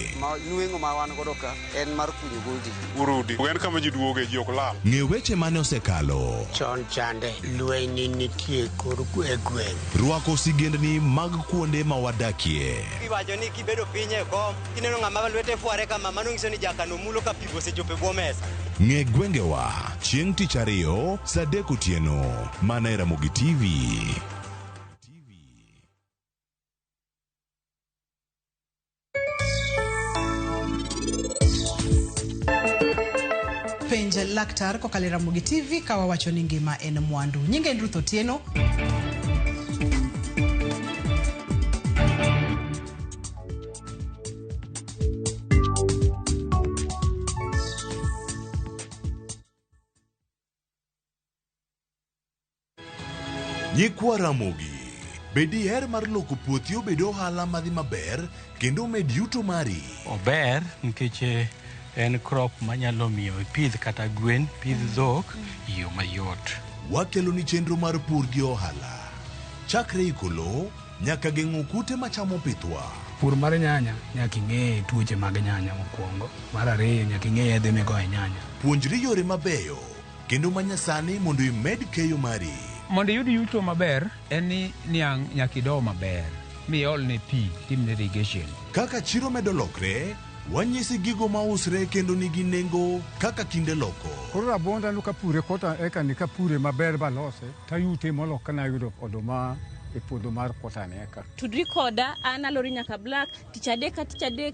Nueng'o ma wan godo ka en mar kunyo goji. Urudi. En kama ji duoge ji ok lal. Ng'e weche mane osekalo. Chon chande lweny nitie kor e gweng'. Rwako sigendni mag kuonde ma wadakie. Iwacho ni kibedo piny e kom, kineno ng'ama lwete fuare kama mano nyiso ni jakano mulo ka pigo osechopo e bwo mesa. Ng'e gwengewa chieng' tich ariyo saa 3 otieno mana e Ramogi TV. Penj laktar kokalo Ramogi TV ka wawacho ni ngima en mwandu. Nyinge en Ruth Otieno. Nyikwa Ramogi. Bedi her mar loko puothi obed ohala madhi maber kendo med yuto mari. Ober nikech en crop manyalo miyo ipidh kata gwen, pidh dhok yo mayot. Wakelo ni chenro mar pur gi ohala. Chakre ikolo nyaka geng'o kute machamo pithwa. Pur mar nyanya nyaka ing'e tuoche mag nyanya mokwongo. Mar ariyo nyaka ing'e yedhe migoyo nyanya. Puonjri yore mabeyo kendo manyasani mondo imed keyo mari. Mondo iyud yuto maber en ni niang' nyaka ido maber miol ne pi timne irrigation. Kaka chiro medo lokre, wanyisi gigo mausre kendo nigi nengo kaka kinde loko. Koro rabonda no kapure kota eka ni kapure maber balose tayute molo kana yudo oduma e puodho mar kota eka. Tudri koda an Alori Nyaka Black tich adek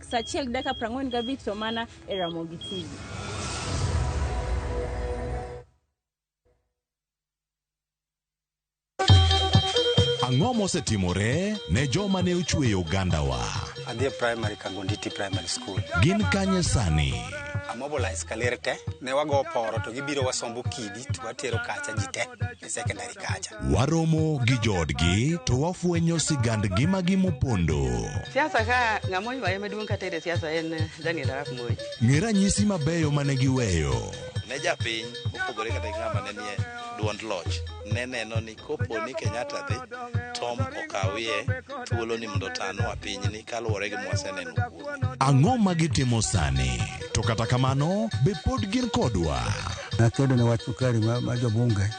sa achiel gi dakika 45 to mana e Ramogi TV. Ang'o mosetimore ne joma ne ochweyo ogandawa? Adhi primary Kagonditi Primary School. Gin kanye sani? Amobilize kaler te, ne wago poro to gibiro wasombo kidi to watero kacha jite e secondary kacha. Waromo gi jodgi to wafwenyo sigandgi mopondo. Siasa ka ng'amo ywaye maduong' kata e siasa en Daniel Arap Moi. Ng'e ranyisi mabeyo mane giweyo. Ne japiny opogore kata ng'ama ne nie duond loch ne neno ni kopo ni Kenyatta dhi Tom okawie thuolo ni mondo tanwa piny ni kaluwore gi mwaseneno. Ang'o ma gitimo sani? To kata kamano be pod gin kodwa. Nakedo ne wach sukari ma jobunge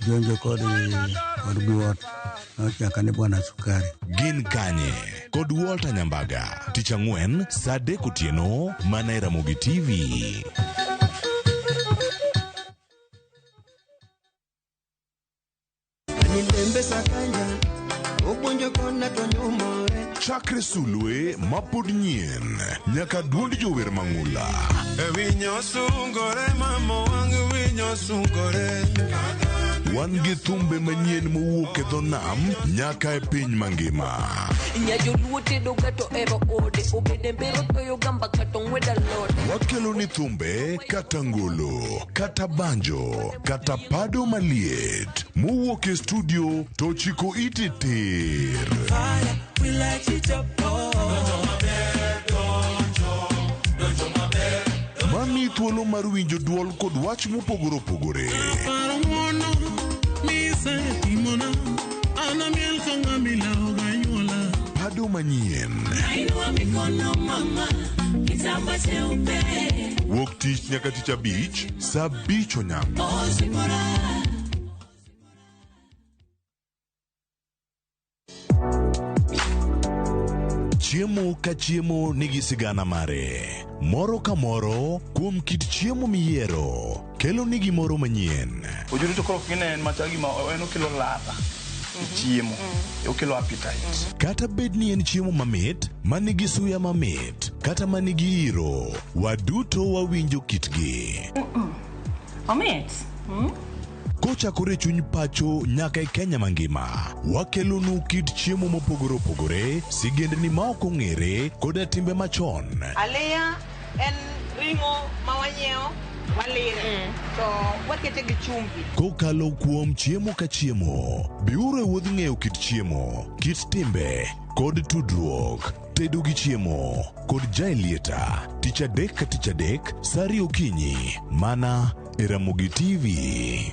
jonjo kod buot nochaka ne bwana sukari. Gin kanye kod Walter Nyambaga tich ang'wen saa 3 otieno mana e Ramogi TV. Chakre sulwe mapod nyien nyaka duond jower mang'ula. Winyo sungore mamo wang winyo sungore. Wan gi thumbe manyien mowuok e dho nam nyaka e piny mangima. Wakelo ni thumbe kata ngolo, kata banjo, kata pado maliet mowuok e studio to chiko iti tir. Mami thuolo mar winjo duol kod wach mopogore opogore. Pado manyien. Wuok tich nyaka tich abich saa 5 onyango. Chiemo ka chiemo nigi sigana mare. Moro ka moro kuom kit chiemo miyiero kelo ni gimoro manyien. Ojuri to koro kine machagi ma en okelo ladha. Chiemo. Okelo appetite. Kata bed ni en chiemo mamit, manigi suya mamit, kata manigi iro, waduto wawinjo kitgi. Omit. Kochakore chuny pacho nyaka e Kenya mangima, wakelo nu kit chiemo mopogore opogore, sigendni ma ok ong'ere koda timbe machon. Aleya en ringo mawanyeo walire to wakete gi chumbi. Kokalo kuom chiemo ka chiemo, biuru e wuodh ng'eyo kit chiemo, kit timbe kod tudruok. Tedo gi chiemo kod Jailieta tich adek ka tich adek saa 2 okinyi mana e Ramogi TV.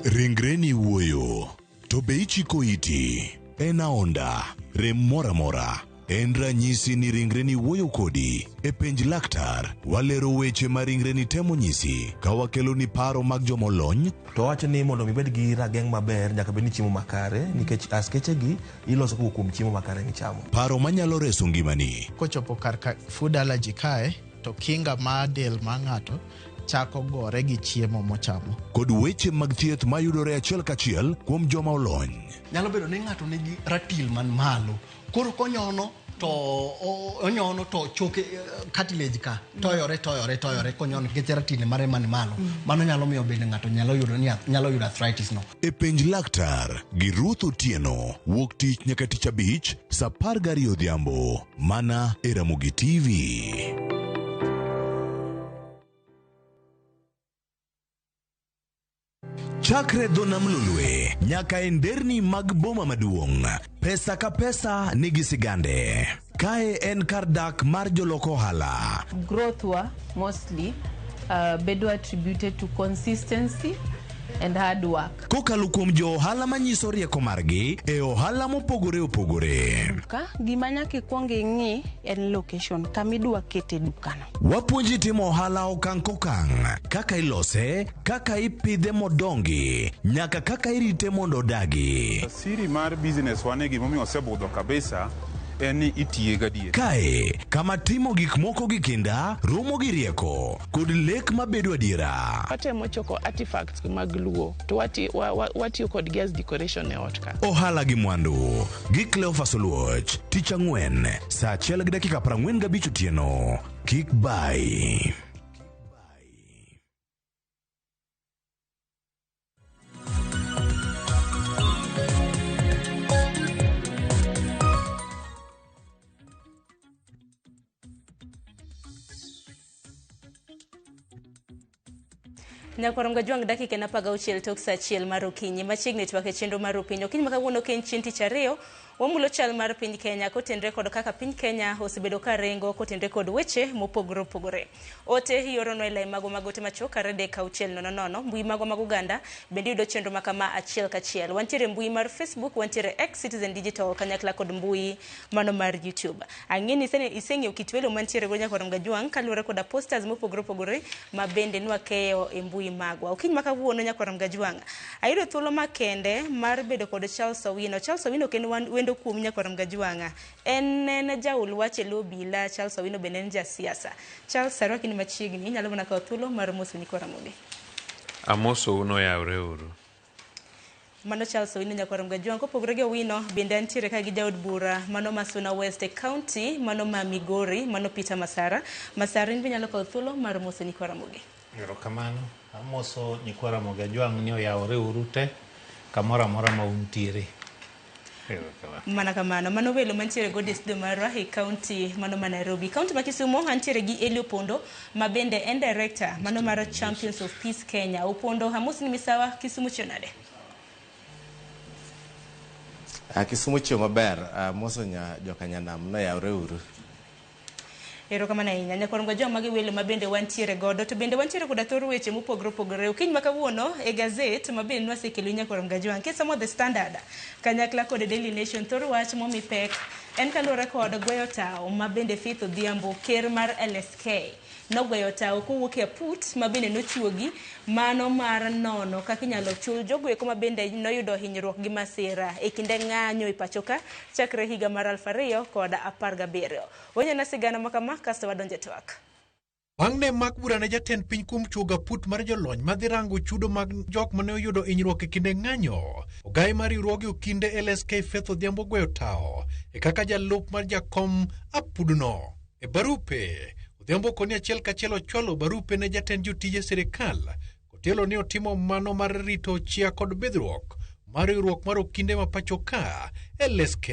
Ringreni wuoyo to be ichiko iti en aonda rem mora mora en ranyisi ni ringreni wuoyo kodi e penj laktar. Walero weche ma ringreni temo nyisi ka wakelo ni paro mag jomolony. To wacho ni mondo mibed gi rageng' maber nyaka bed ni chiemo makare nikech askeche gi iloso kuom chiemo makare michamo. Paro manyalo reso ngimani. Kochopo kar food allergy kae to kinga ma del ma ng'ato chako gore gi chiemo mochamo. Kod weche mag thieth mayudore achiel kachiel kuom joma olony. Nyalo bedo ni ng'ato nigi ratil man malo. Koro konyono to choke cartilage ka toyore konyono nikech ratil mare man malo. Mano nyalo miyo bende ng'ato nyalo yudo arthritis no. E penj laktar gi Ruth Otieno wuok tich nyaka tich abich saa 12 odhiambo mana e Ramogi TV. Chakre dho nam lulwe nyaka e nderni mag boma maduong', pesa ka pesa nigi sigande. Kae en kar dak mar joloko ohala. Growth wa mostly bedo attributed to consistency and hard work. Kokalo kuom jo ohala manyiso rieko margi e ohala mopogore opogore. Ka gima nyaka ikwong ing'i en location kamidwa kete dukano. Wapuonji timo ohala okang' kokang', kaka ilose, kaka ipidhe modongi, nyaka kaka irite mondo odagi. Siri mar business wane gimomiyo osebudho kabisa en ni itiye gadier. Kae kama timo gik moko gi kinda romo gi rieko kod lek mabedo adiera. Watemo choko artifacts mag luo to watiyo kod gas decoration e ot ka. Ohala gi mwandu gi Cleophas Oluoch, tich ang'wen saa 1:45 otieno. Kik bai. Nyakwarom Gajwang' dakika na 16 tok saa 1 mar okinyi machiegni twake chenro mar piny okinyi makawuono ken chieng' tich ariyo. Wamulo chal mar piny Kenya kotenre kod kaka piny Kenya osebedo ka rengo kotenre kod weche mopogore opogore. Ote yorono e lai mago magote macho karede kauchiel nono mbui mago mag Uganda bende yudo chenro makama achiel kachiel. Wantiere mbui mar Facebook, wantiere X Citizen Digital kanyakla kod mbui mano mar YouTube. Ang'eni iseng'eyo kitwelo mantiere go Nyakwarom Gajwang' kaluwore kod posters mopogore opogore ma bende nwakeyo e mbui magwa. Okinyi makawuono Nyakwarom Gajwang' ayudo thuolo makende mar bedo kod Charles Owino. Charles Owino ken wendo kuom Nyakwarom Gajwang'. En jaul wache lobila. Charles Owino bende en jasiasa. Charles Sarwaki ni machiegni nyalo mana kawo thuolo mar moso Nyakwarom Owino. Amoso uno yawre uru. Mano Charles Owino Nyakwarom Gajwang'. Kopogore gi Owino bende antiere ka gi jaod bura mano Masuna West County, mano ma Migori, mano Peter Masara. Masara in nyalo kawo thuolo mar moso Nyakwarom Owino. Erokamano. Amoso Nyakwarom Gajwang' ni oyawre uru te kamoro amora ma untiere. Mana kamano mano welo mantiere go Desdo Marwa e county mano ma Nairobi. County ma Kisumu antiere gi Elio Opondo ma bende en director mano mar Champions of Peace Kenya. Opondo hamosi ni misawa Kisumu chionade. Kisumu chio maber, moso joka nyanam no yawre uru. Erokamano ahinya Nyakwarom Gajwang' magi welo ma bende wantiere godo to bende wantiere koda thor weche mopogore opogore. Okinyi makawuono e gazet ma bende nwasekelo Nyakwarom Gajwang' kisomo The Standard kanyakla kod Daily Nation. Thor wach momi pek en kaluwore kod gweyo tao ma bende Faith Odhiambo ker mar LSK nogweyo tao kowuok e aput ma bende nochuogi mano mar nono kaka inyalo chul jogo eko ma bende noyudo hinyruok gi masira e kinde ng'anyo e pachoka chakre higa mar 2017. Wanyana sigana makama kasto wadonje twak. Bang' ne mak bura ne jatend piny kuom chuoga put mar jolony madhi rango chudo mag jok mane oyudo hinyruok e kinde ng'anyo. Ogai mar riwruoge okinde LSK Faith Odhiambo gweyo tao e kaka jalup mar jakom apudno. E barupe Odhiambo koni achiel kachiel ochwalo barupe ne jatend jotije sirikal kotelo ni otimo mano mar rito chia kod bedruok mar riwruok mar okinde ma pachoka LSK.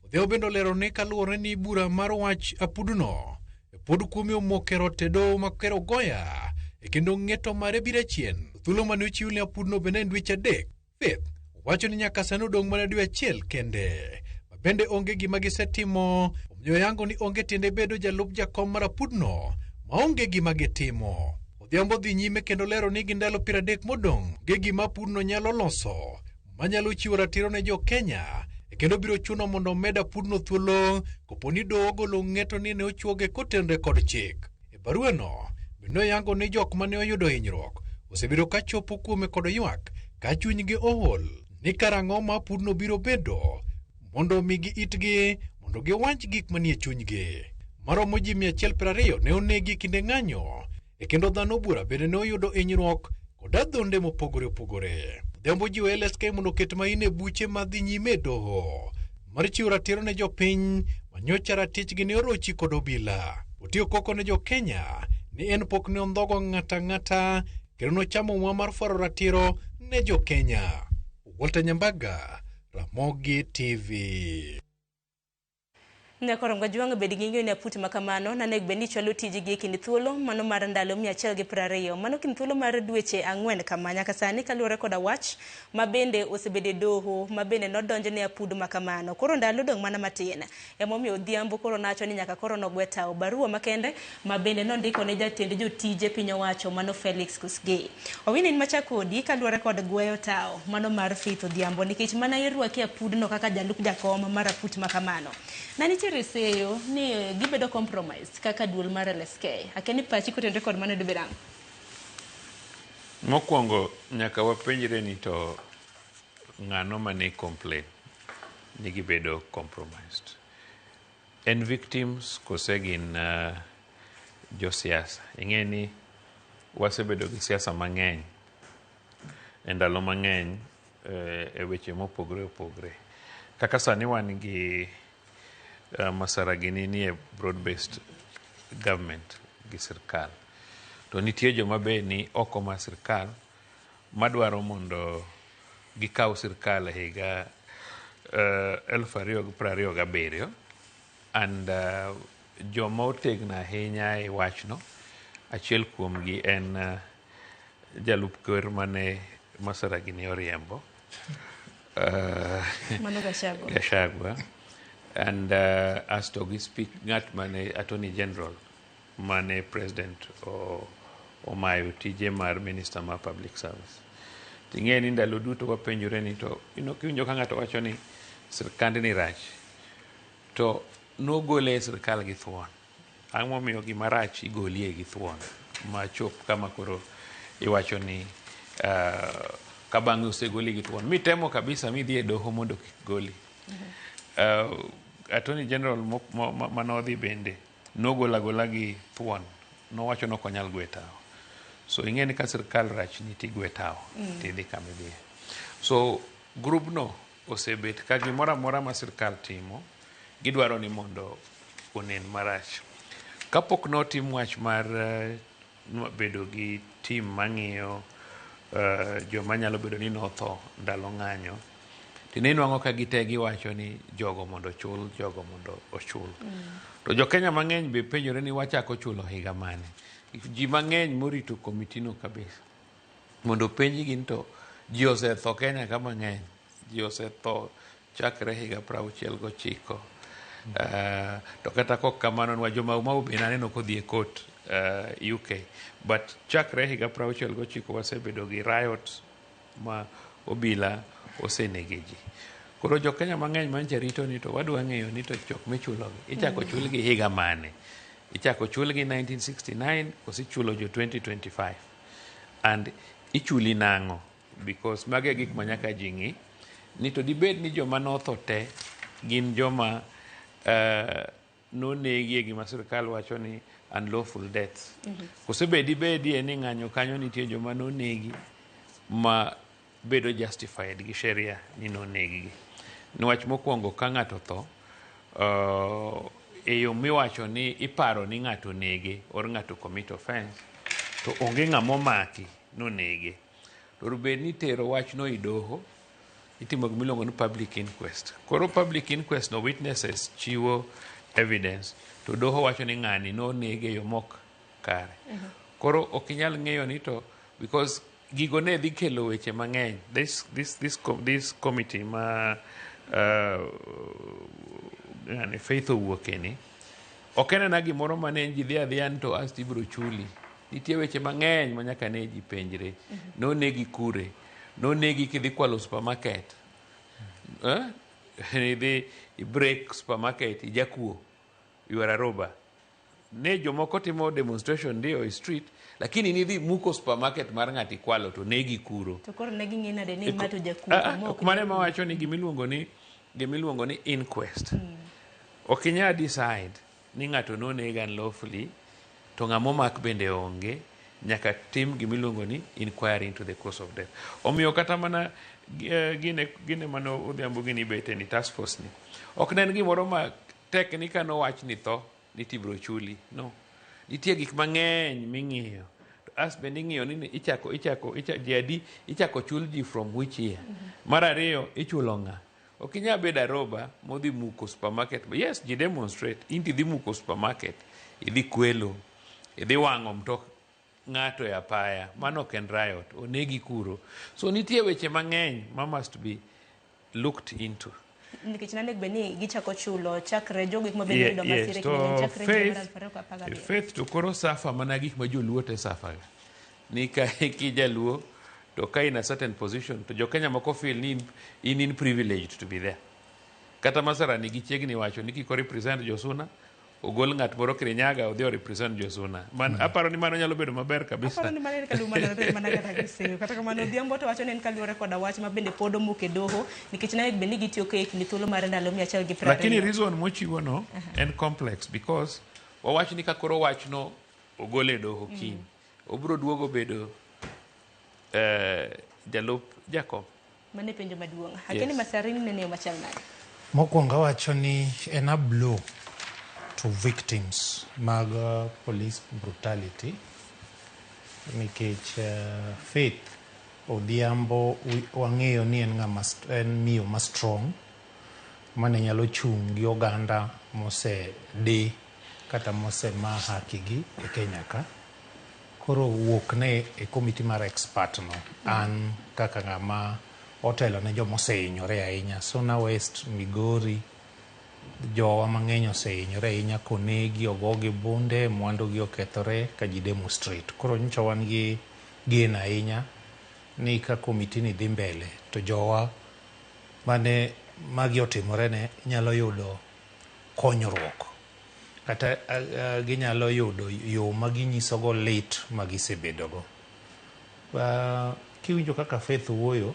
Odhiambo bende olero ni kaluwore ni bura mar wach apudno pod kuomi omokero tedo makero goya e kendo ng'eto mare bire chien. Thuolo mane ochiw ne apudno bende en dweche 3. Faith wacho ni nyaka sani odong' mana dwe achiel kende. Bende onge gima gisetimo, omiyo yango ni onge tiende bedo jalup jakom mar apudno ma onge gima gitimo. Odhiambo dhi nyime kendo lero ni gi ndalo 30 modong' ge gima apudno nyalo loso manyalo chiwo ratiro ne jo Kenya kendo biro chuno mondo med apudno thuolo koponi doho ogolo ng'eto ni ne ochuoge kotenre kod chik. E baruano bende yango ni jok mane oyudo hinyruok osebedo ka chopo kuome kod ywak ka chunygi ool ni karang'o ma apudno biro bedo mondo migi itgi mondo giwach gik manie chunygi. Maromo ji 120 ne onegi kinde ng'anyo e kendo dhano bura bende ne oyudo hinyruok kod adhonde mopogore opogore. Odhiambo jiwo LSK mondo oket maine buche madhi nyime doho mar chiwo ratiro ne jopiny manyocha ratichgi ne orochi kod obila. Otiyo koko ne jo Kenya ni en pok ne ondhogo ng'ata kendo nochamo mwa mar faro ratiro ne jo Kenya. Walter Nyambaga, Ramogi TV. Nyakoro Ngajwang bed gi ng'eyo ni aput makamano na nek bendi chalo tijigi kinde thuolo mano mar ndalo 120 mano kinde thuolo mar dweche 4 kama nyaka sani kaluwore koda wach mabende osebede doho mabende nodonjo ne apud makamano koro ndalo dong' mana matin emomiyo Odhiambo koro nacho ni nyaka koro nogwe tao barua makende mabende nondiko ne jatend jotije piny owacho mano Felix Kusgei. Owini ni machakodi kaluwore kod gweyo tao mano mar Faith Odhiambo nikech mana irwaki apudno kaka jalup jakom mar aput makamano. Na nitiere seyo ni gibedo compromise kaka duol mar LSK. Akeni pachi kotendre kod mano doberang. Mokwongo nyaka wapenjre ni to ng'ano mane complain ni gibedo compromised. En victims kose gin josiasa. Ing'e ni wasebedo gi siasa mang'eny e ndalo mang'eny e weche mopogre opogre. Kaka sani wan gi masaragini ni e broad-based government gi sirkal. To nitie joma be ni oko ma sirkal madwaro mondo gikaw sirkal e higa 2027 and joma otegna ahinya e wachno achiel kuomgi en jalup ker mane masaragini oriembo Mano Gachagua. And as to speak ngat mane Attorney General mane President omayo tije mar Minister mar Public Service. Ting'e ni ndalo duto wapenjore ni to kiwinjo ka ng'ato wacho ni sirkand ni rach to nogole sirkal gi thuon. Ang'o momiyo gima rach igolie gi thuon ma chop kama koro iwacho ni ka bang'e osegoli gi thuon. Mitemo kabisa midhi e doho mondo kik goli. Attorney General manodhi bende nogolagola gi thuon nowacho no konyal gwe tao. So ing'e ni ka sirkal rach ni tigwe tao tidhi kamidhi. So group no osebet ka gimoro amora ma sirkal timo gidwaro ni mondo onen marach. Kapok notim wach mar bedo gi team mang'iyo joma nyalo bedo ni notho ndalo ng'anyo tinenwang'o ka gite giwacho ni jogo mondo chul jogo mondo ochul. To jo Kenya mang'eny be penjore ni wachako chulo higa mane. Ji mang'eny morito komiti no kabisa mondo penji gin to ji osetho Kenya ka mang'eny. Ji osetho chakre higa 69. To kata kok kamano nwa joma be naneno kodhi e court UK but chakre higa 69 wasebedo gi riot ma obila osenegeji. Koro jo Kenya mang'eny manche rito ni to wadwa ng'eyo ni to chok michulogi ichako chulgi higa mane. Ichako chulgi 1969 kosi chulo jo 2025 and ichuli nang'o because mage gik manyaka jing'i ni to dibed ni joma notho te gin joma nonegi e gima sirkal wacho ni unlawful deaths. Kosebedi ni ng'anyo kanyo nitie joma nonegi ma bedo justified gi sheria ni nonegi. Niwach mokwongo ka ng'ato tho e yo miwacho ni iparo ni ng'ato nege or ng'ato commit offense to onge ng'amo maki nonege. To rubed ni tero wach no idoho itimo gimiluongo ni public inquest. Koro public inquest no witnesses chiwo evidence to doho wacho ni ng'ani nonege yo mok kare. Koro okinyal ng'eyo ni to because gigo ne dhi kelo weche mang'eny. This committee ma Faith owuoke ni ok en na gimoro mane ji dhi adhiya to as tibro chuli. Nitie weche mang'eny ma nyaka ne ji penjre. Nonegi kure. Nonegi kidhi kwalo supermarket. Idhi break supermarket ijakuo. You are a robber. Ne jomoko timo demonstration ndio street lakini nidhi muko supermarket mar ng'ati kwalo to negi kuro. To koro negi ng'ina de ni mato jakuo. Mane mawacho ni gimiluongo ni inquest. Okinya decide ni ng'ato nonega unlawfully to ng'amo mak bende onge nyaka tim gimiluongo ni inquiry into the cause of death. Omiyo kata mana gine mano Odhiambo gini bete ni task force ni. Ok nen gimoro ma teknika no wach ni tho ni tibro chuli. No. Nitie gik mang'eny ming'iyo. As bende ing'iyo ni ichako chul ji from which year. Mar ariyo ichulo ng'a. Ok inyal bedo aroba modhi muko supermarket. Yes, ji demonstrate. Inti dhi muko supermarket, idhi kwelo, idhi wang'o mtok ng'ato e apaya. Mano ok en riot. Onegi kuro. So nitie weche mang'eny ma must be looked into. Nikech nande beni gichako chulo chakre jogo gik mabende yudo masire kwenye chakre general fareko apaga. Faith to koro safa mana gik ma joluo te safa. Ni ka jaluo to ka in a certain position to jo Kenya moko feel ni in privileged to be there. Kata masara ni gichiegni wacho ni kiko represent Josuna, ogol ng'at moro Kirinyaga odhi represent Josuna. Man aparo ni mano nyalo bedo maber kabisa. Aparo ni mano en kalu mana kata giseyo. Kata kamano Odhiambo to wacho ni en kaluore koda wach ma bende pod omuke doho nikech na bende gitiyo ke kinde thuolo mar ndalo 120. Lakini reason mochiwo no en complex because wawach ni ka koro wachno ogole doho kiny. Obro duogo bedo Jalup Jacob. Mane penjo maduong'. Hakeni Masarini nene machal nade? Mokwongo wacho ni en a blow to victims mag police brutality nikech Faith Odhiambo wang'eyo ni en miyo ma strong mane nyalo chung' gi oganda mose di kata mose ma haki gi e Kenya ka. Koro wuok ne e komiti mar expert no an kaka ng'ama otelo ne joma osehinyore ahinya Suna West, Migori, jowa mang'eny osehinyore ahinya konegi, ogogi bunde, mwandu gi okethore ka ji demonstrate. Koro nyicho wan gi geno ahinya ni ka komiti ni dhi mbele to jowa mane magi otimore ne nyalo yudo konyruok kata ginyalo yudo yo maginyisogo lit magisebedogo. Kiwinjo kaka Faith wuoyo,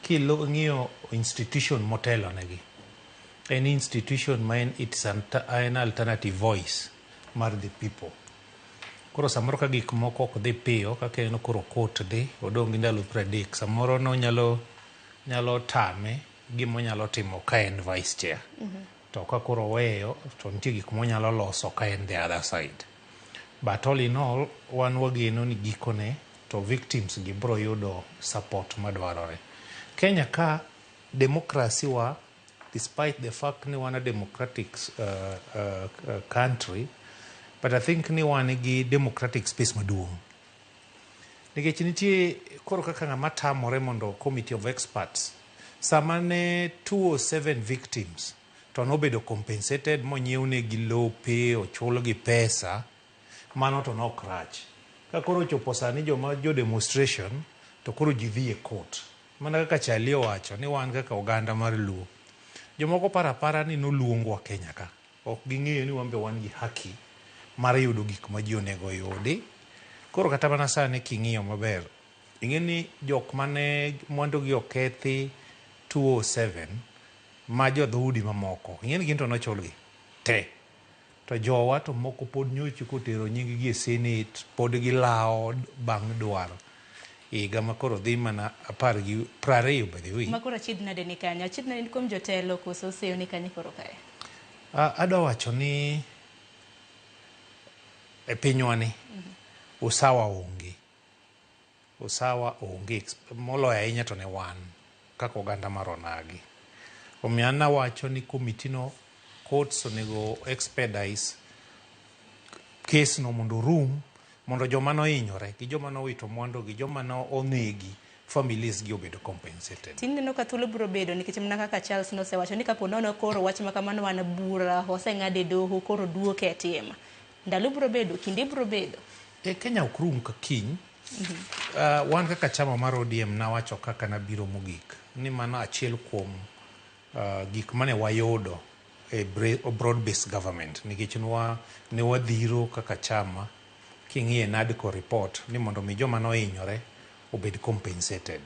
ng'iyo institution motelo negi, en institution ma en alternative voice mar the people. Koro samoro ka gik moko ok dhi piyo kaka en koro court dhi odong' gi ndalo 30, samoro no nyalo tame gimonyalo timo ka en vice chair. To ka koro weyo to nitie gik monyalo loso ka en the other side. But all in all, wan wageno ni gikone to victims gi bro yudo support madwarore. Kenya ka democracy wa, despite the fact ni wan a democratic country, but I think ni wan gi democratic space maduong'. Nikech nitie koro kaka ng'ama tamore mondo committee of experts sama ne 207 victims to nobedo compensated monyiewne gi lope, ochul gi pesa, mano to nok rach. Ka koro chopo sani jo demonstration to koro ji dhi e court. Mana kaka Charlie wacho ni wan kaka oganda mar Luo. Jomoko para ni noluongwa Kenya ka. Ok ging'eyo ni wambe wan gi haki mar yudo gik ma ji onego yudi. Koro kata mana sani king'iyo maber, ing'e ni jok mane mwandu gi okethi 207 ma jo dhoudi mamoko, ing'e ni gin to nochulgi te. To jowa to moko pod nyocha kotero nying gi e Senate, pod gilao bang' dwaro. Higa ma koro dhi mana 20 by the way. Ma koro achiedh nade ni kanyo? Achiedh nade ni kuom jotelo koso oseyo ni kanyo koro kae? Adwa wacho ni e pinywa ni usawa onge. Usawa onge. Moloyo ahinya to ne wan kaka oganda mar onagi. Omiyo an nawacho ni komiti no courts onego expedite case no mondo rum mondo joma nohinyore gi joma nowito mwandu gi joma no onegi families gi obedo compensated. Tin neno ka thuolo biro bedo nikech mana kaka Charles nosewacho ni kapo nono koro wach ma kamano wan bura oseng'ade doho koro duoke atima. Ndalo biro bedo, kinde biro bedo. Kenya ok rum ka kiny. Wan kaka chama mar ODM nawacho kaka nabiro mogik ni mano achiel kuom gik mane wayudo e broad based government nikech ne wadhiro kaka chama king'iye NADCO report ni mondo mi joma nohinyore obed compensated.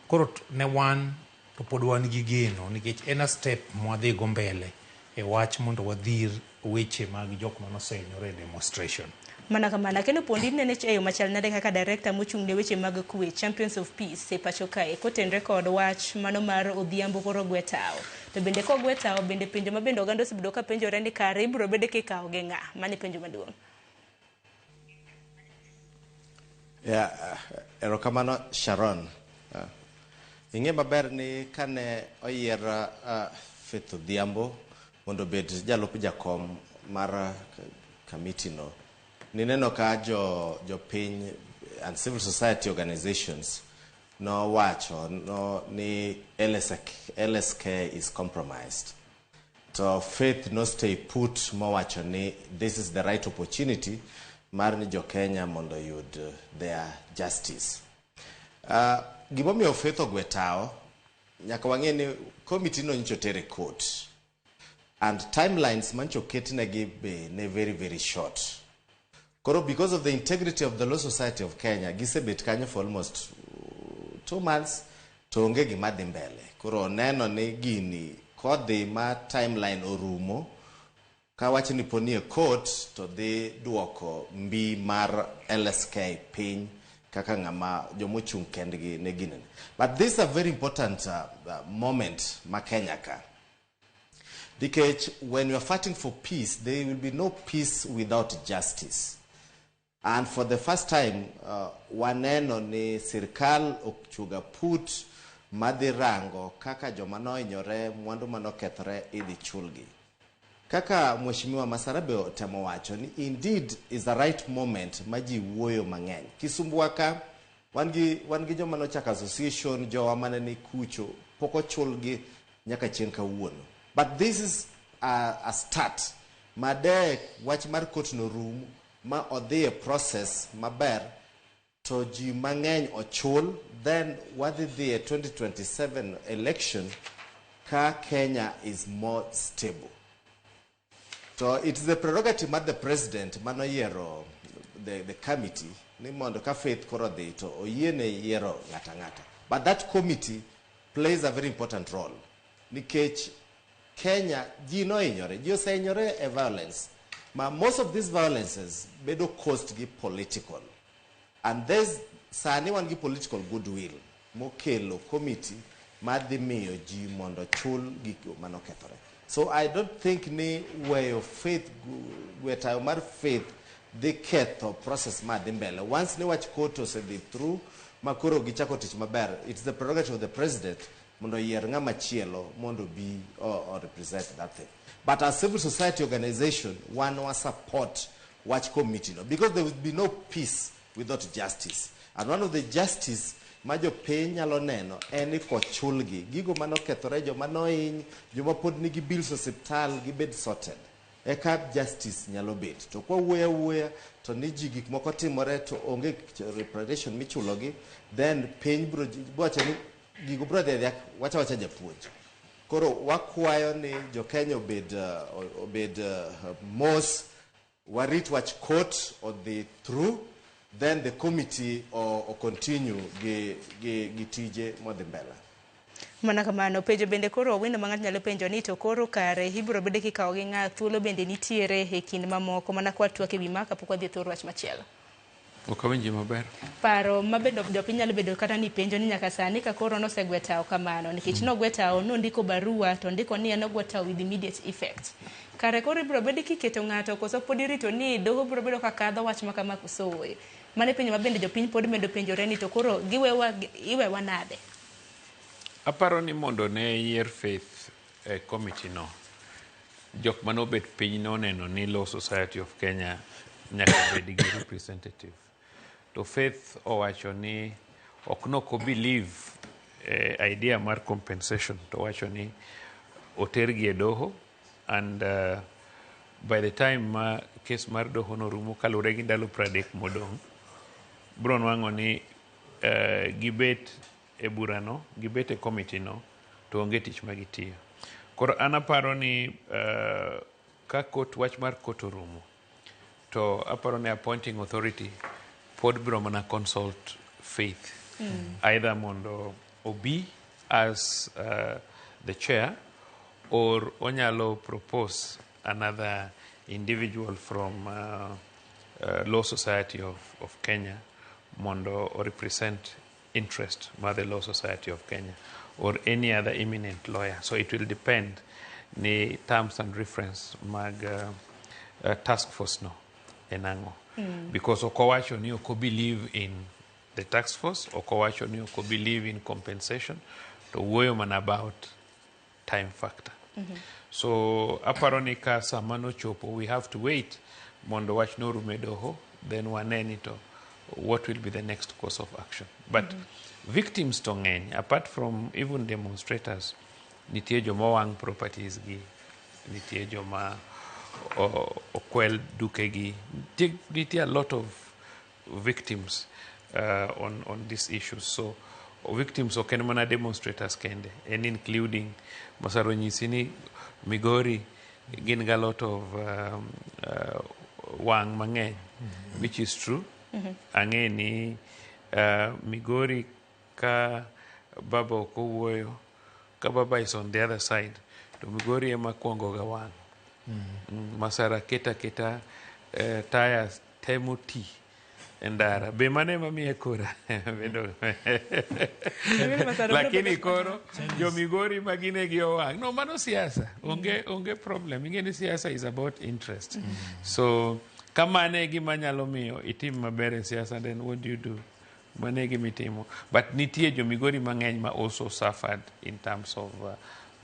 Koro ne wan to pod wan gi geno nikech en a step mwadhi go mbele e wach mondo wadhir weche mag jok manosehinyore e demonstration. Mana kamana kendo pondi nene eyo machal nade kaka director mochung' ne weche mag kwe Champions of Peace e pacho kae kotenre kod wach mano mar Odhiambo koro gwetao. To bende ko gwetao bende penjo ma bende oganda osebedo ka penjore ni kare ibro bede kikawo gi ng'a. Mani penjo maduong'. Erokamano Sharon. Ing'e maber ni kane oyier Faith Odhiambo mondo bed jalup jakom mar committee no, nineno ka jopiny and civil society organizations no wacho no ni LSK is compromised. So Faith no stay put mowacho ni this is the right opportunity mar ni jo Kenya mondo yud their justice. Gimomiyo Faith ogwe tao, nyaka wang'e ni committee no nyicho tere court. And timelines mancho ketnegi be ne very, very short. Koro because of the integrity of the Law Society of Kenya, gisebet kanyo for almost 2 months, to onge gima dhi mbele. Koro neno ni gini, kodhi ma timeline orumo, ka wacho ni poni court, to dhi duoko mbi mar LSK piny, kaka ngama jomochung kendgi ne ginen. But this is a very important moment ma Kenya ka. Because when you are fighting for peace, there will be no peace without justice. And for the first time, waneno ni sirkal okchuga put madhirango kaka joma nohinyore mwandu manokethre idhi chulgi. Kaka Mheshimiwa Masarabe otemo wacho ni indeed is the right moment maji wuoyo mang'eny. Kisumbua ka wan gi joma nochako association jowa mane ni kucho poko chulgi nyaka chien kawuono. But this is a start. Made wach mar court no room ma odhi process maber to ji mang'eny ochul, then wadhi dhi e 2027 election ka Kenya is more stable. So it is the prerogative of the president manoyiero the committee ni mondo ka Faith koro dhi to oyiene yiero ng'ata ng'ata. But that committee plays a very important role. Nikech Kenya, ji no ignore, ji osehinyore e violence. Most of these violences bedo caused gi political. And there's sani wan gi political goodwill mokelo committee madhi miyo ji mondo chul gik manokethore. So I don't think ni weyo Faith, gwetayo mar Faith dhi ketho process madhi mbele. Once ni wach court osedhi through, makoro gichako tich maber, it's the prerogative of the president mondo yier ng'ama chielo mondo be or represent that thing. But as civil society organization, one will support watch committee no, because there will be no peace without justice. And one of the justice majo piny nyalo neno eni kochulgi gigo manokethore joma nohiny joma pod nigi bills osiptal gibed sorted. Eka justice nyalo bet. To kwa wuoya to ni ji gik moko timore to onge reparation michulogi, then piny bro wacho ni gigo bro dhe wacha japuonj. Koro wakwayo ni jo Kenya obed mos warit wach court or the through, then the committee or continue gi tije modhi mbele. Mana kamano penjo bende koro Owino ma ng'ato nyalo penjo ni to koro kare ibiro bede kikawo gi ng'at thuolo bende nitiere e kind mamoko mana kwa twak ewi maka pok wadhi thoro wach machielo. Okawinji maber. Paro mabedo jopiny nyalo bedo kata ni penjo ni nyaka sani ka koro nosegwetao kamano nikech nogwetao nondiko barua to ndiko ni en ogwetao with immediate effect. Kare koro ibiro bede kiketo ng'ato koso pod irito ni doho biro bedo kakadho wach makama kosowe. Mane penjo mabende jopiny pod medo penjore ni to koro iwewa nade. Aparo ni mondo ne yier Faith committee no, jok manobet piny no neno ni Law Society of Kenya nyaka bed gi representative. To Faith owacho ni ok believe idea mar compensation, to wacho ni otergi e doho, and by the time case mar doho no rumo kalure gi ndalo 30 modong, bro nwang'o ni gibet e burano, gibet e committee no, to onge tich magitiyo. Koro anaparo ni ka wach mar court orumo, to aparo ni appointing authority pod biro mana consult Faith. Either mondo obi as the chair, or onyalo propose another individual from Law Society of Kenya mondo or represent interest by the Law Society of Kenya, or any other eminent lawyer. So it will depend ni terms and reference mag task force no enango. Because okowacho ni oko believe in the tax force okowacho ni oko believe in compensation to wuoyo mana about time factor. So aparo ni ka samano chopo we have to wait mondo wach no rume doho, then waneni to what will be the next course of action. But victims to ng'eny, apart from even demonstrators, nitie joma wang properties gi, nitie joma okwel duke gi, nitie a lot of victims on these issues. So victims oken mana demonstrators kende, and including Masaro nyisi ni Migori gin ga lot of wang mang'eny, which is true. Ang'e ni Migori ka baba okowuoyo, ka baba is on the other side, to Migori ema kuongo ga wang. Masara keta tires temo ti endara be mane mamiye kura lakini koro jo Migori magine gi owang. No, mano siasa, onge problem. Ingeni siasa is about interest. So kamane gima nyalo miyo itim maber e siasa, then what do you do? Mane gima itimo. But nitie jo Migori mang'eny ma also suffered in terms of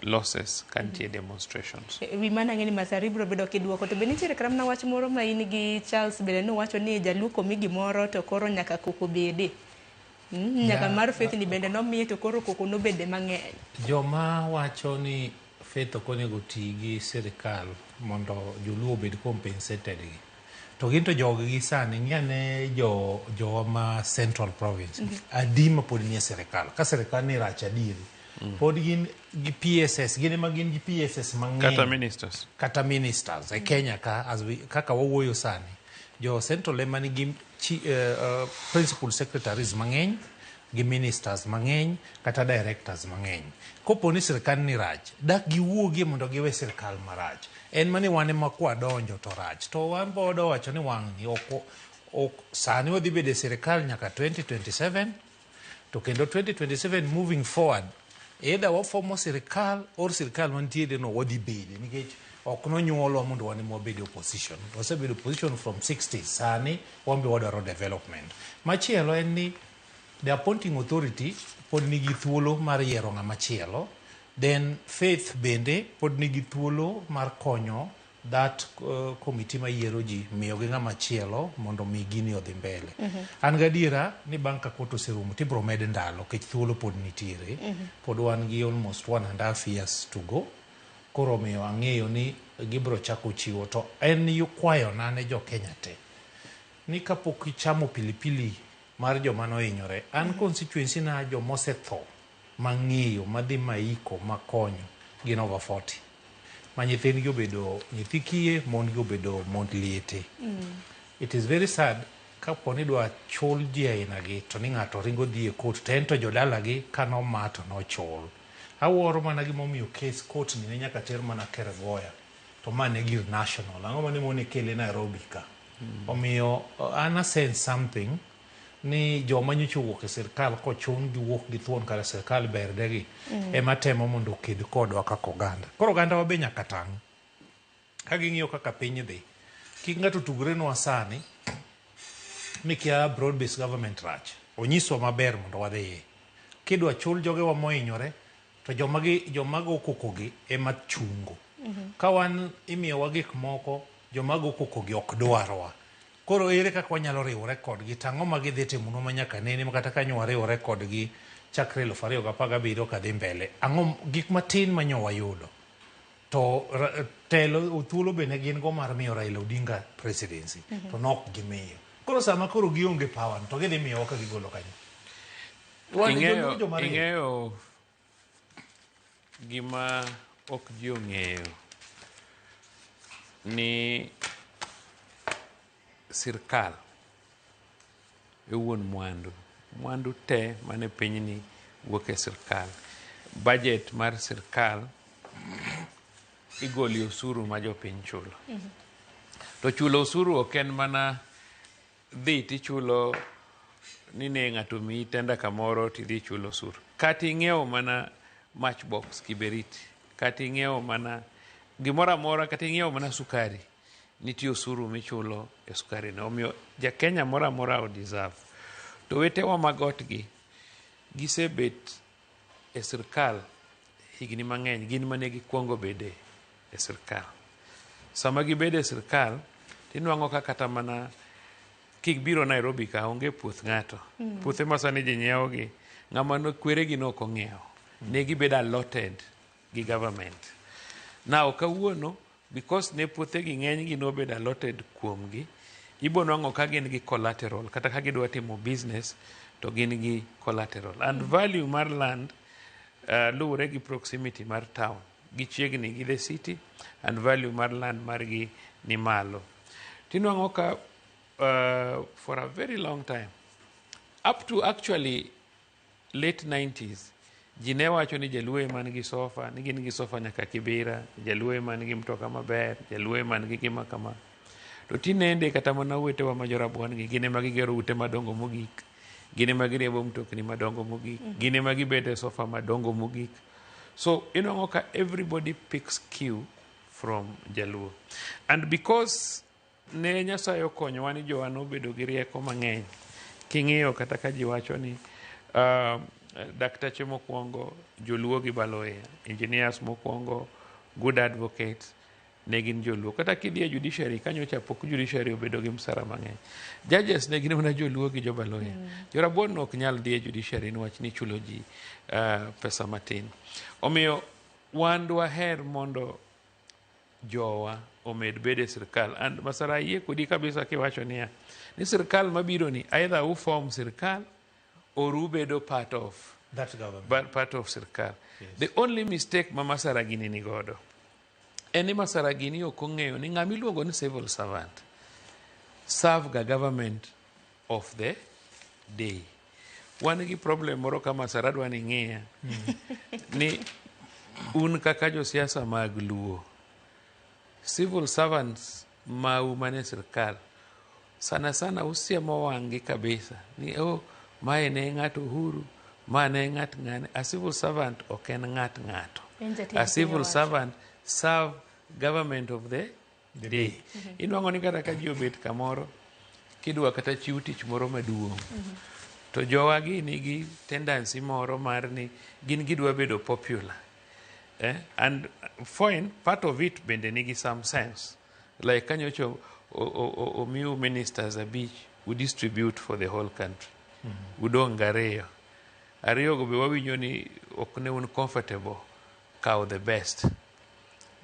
losses kantie demonstrations. Wi mana ng'eni Masari bro bedo kiduoko to be nitiere kram na wach moro ma in gi Charles bende no wacho ni jaluoko mi gimoro to koro nyaka koko bede. Nyaka mar Faith ni bende no miye to koro koko no bede mang'eny. Joma wacho ni Faith okonego ti gi sirikal mondo joluo bed compensated gi. To ginto jogi gi sani ng'ane jo ma Central Province. Adima pod ni sirikal. Ka sirikal ni rach adiri. Pod gin gi PSS, gin ema gin gi PSS mang'eny. Kata ministers e Kenya ka kaka wawuoyo sani. Jo Central ema ni gi principal secretaries mang'eny, gi ministers mang'eny, kata directors mang'eny. Kopo ni sirikal ni rach, dak giwuogie mondo giwe sirikal marach. En mani wan ema kwa donjo to rach. To wan bodo wacho ni wang' ni sani wadhi bede sirikal nyaka 2027, to kendo 2027 moving forward, either wafomo sirikal or sirikal mantiere no wadhi bede, nikech ok nonyuolwa mondo wan ema wabede opposition. Wasebedo opposition from 60s, sani wambe wadwaro development. Machielo en ni the appointing authority pod nigi thuolo mar yiero ng'ama chielo, then Faith bende pod nigi thuolo mar konyo that committee ma yiero ji miyo gi ng'ama chielo mondo mi gini odhi mbele. An gadiera ni bang' ka koto serumo tibro med ndalo kech thuolo pod nitiere. Pod wan gi almost 1.5 years to go. Koro miyo ang'eyo ni gibro chako chiwo, to en yukwayo na ne jo Kenya te ni kapok ichamo pilipili mar joma nohinyore, an constituency na jo mosetho mang'eyo madhi maiko makonyo gin over 40. Ma nyithindgi obedo nyithi kiye, mondgi obedo mond liete. It is very sad kapo ni dwa chul ji ainagi to ni ng'ato ringo dhi e court, to en to jodalagi kano ma to nochul. Awuoro mana gimomiyo case court ni ne nyaka ter mana Keregoya, to mane gir national. Ang'o mane mone kele Nairobi ka. Omiyo an sense something ni joma nyocha wuok e sirikal kochun gi wuok gi thuon kare sirikal berdegi ema temo mondo oked kodwa kaka oganda. Koro oganda wabe nyaka tang' ka ging'iyo kaka piny dhi. Kik ng'ato tugre nwa sani ni kia broad based government rach. Onyiswa maber mondo wadhiye. Kidwa chul jogewa mohinyore to jomago kokogi ema chungo. Ka wan imiyowa gik moko, jomago kokogi ok dwarwa. Koro ere kaka wanyalo riwore kodgi, tang'o ma gidhi timo ma nyaka nene kata kanyo wariwore kodgi chakre 2017 kadhi mbele. Ang'o gik matin manyo wayudo. To telo thuolo bende gin go mar miyo Raila Odinga presidency, to nok gimiyo. Koro sama koro gionge power to gidhi miyo ka gigolo kanyo. Ing'eyo gima ok ji ong'eyo ni sirkal e wuon mwandu te mane pinyni wuok e sirkal. Budget mar sirkal igoli osuru ma jopiny chulo. To chulo osuru ok en mana dhi tichulo ni ne ng'ato miyi tenda kamoro tidhi chulo osuru. Kata ing'iewo mana matchbox kiberiti, kata ing'iewo mana gimoro amora, kata ing'iewo mana sukari, nitie osuru michulo e sukari no. Omiyo ja Kenya moro amora o deserve to wetewa magotgi gisebet e sirkal higni mang'eny, gin mane gikwongo bede e sirkal. Sama gibede e sirkal tinwang'o ka kata mana kibiro Nairobi ka onge puoth ng'ato, puothe ma sani ji nyiewogi, ng'ama kweregi no ok ong'iewo, ne gibedo allotted gi government. Now kawuono, because ne puothegi ng'enygi nobedo allotted kuomgi, ibo nwang'o ka gin gi collateral, kata ka gidwa timo business to gin gi collateral. And value mar land luwore gi proximity mar town, gichiegni gi the city, and value mar land margi ni malo. Tinwang'o ka for a very long time, up to actually late 90s, ji ne wacho ni jaluo ema nigi sofa, ni gin gi sofa nyaka Kibera, jaluo ema nigi mtoka maber, jaluo ema nigi gima kama. To tinende kata mana wetewa ma jorabuon gi, gin ema gigero ute madongo mogik, gin ema giriembo mtokni madongo mogik, gin ema gibede sofa madongo mogik. So inwang'o ka everybody picks cue from jaluo. And because ne Nyasaye okonyowa ni jowa nobedo gi rieko mang'eny, king'iyo kata ka ji wacho ni daktache mokwongo joluo gi Baloya, engineers mokwongo, good advocates, ne gin joluo. Kata kidhi e judiciary, kanyocha pok judiciary obedo gi msara mang'eny. Judges ne gin mana joluo gi jo Baloya. Jorabuon ok nyal dhi e judiciary niwach ni chulo ji pesa matin. Omiyo wan dwaher mondo jowa omed bede sirkal. And masara yie kodi kabisa kiwacho niya, ni sirkal mabiro ni either u form sirkal or ubedo part of that government, but part of sirkal. Yes. The only mistake ma Masaragini ni godo en ni Masaragini ok ong'eyo ni ng'ama iluongo ni civil servant serve ga government of the day. Wan gi problem moro ka Masara dwa ni ng'iya ni un kaka josiasa mag luo, civil servants mau mane sirkal sana sana usiemo wang'i kabisa ni mae ne ng'ato Uhuru, ma ne ng'at ng'ane. A civil servant ok en ng'at ng'ato. A civil servant serve government of the day. Inwang'o ni kata ka ji obet kamoro kidwa kata chiw tich moro maduong', to jowa gi nigi tendency moro mar ni gin gidwa bedo popular. And fine, part of it bende nigi some sense. Like kanyocho omiu ministers abich, we distribute for the whole country. Udong ariyo. Ariyo go be wawinjo ni ok ne un comfortable kawo the best.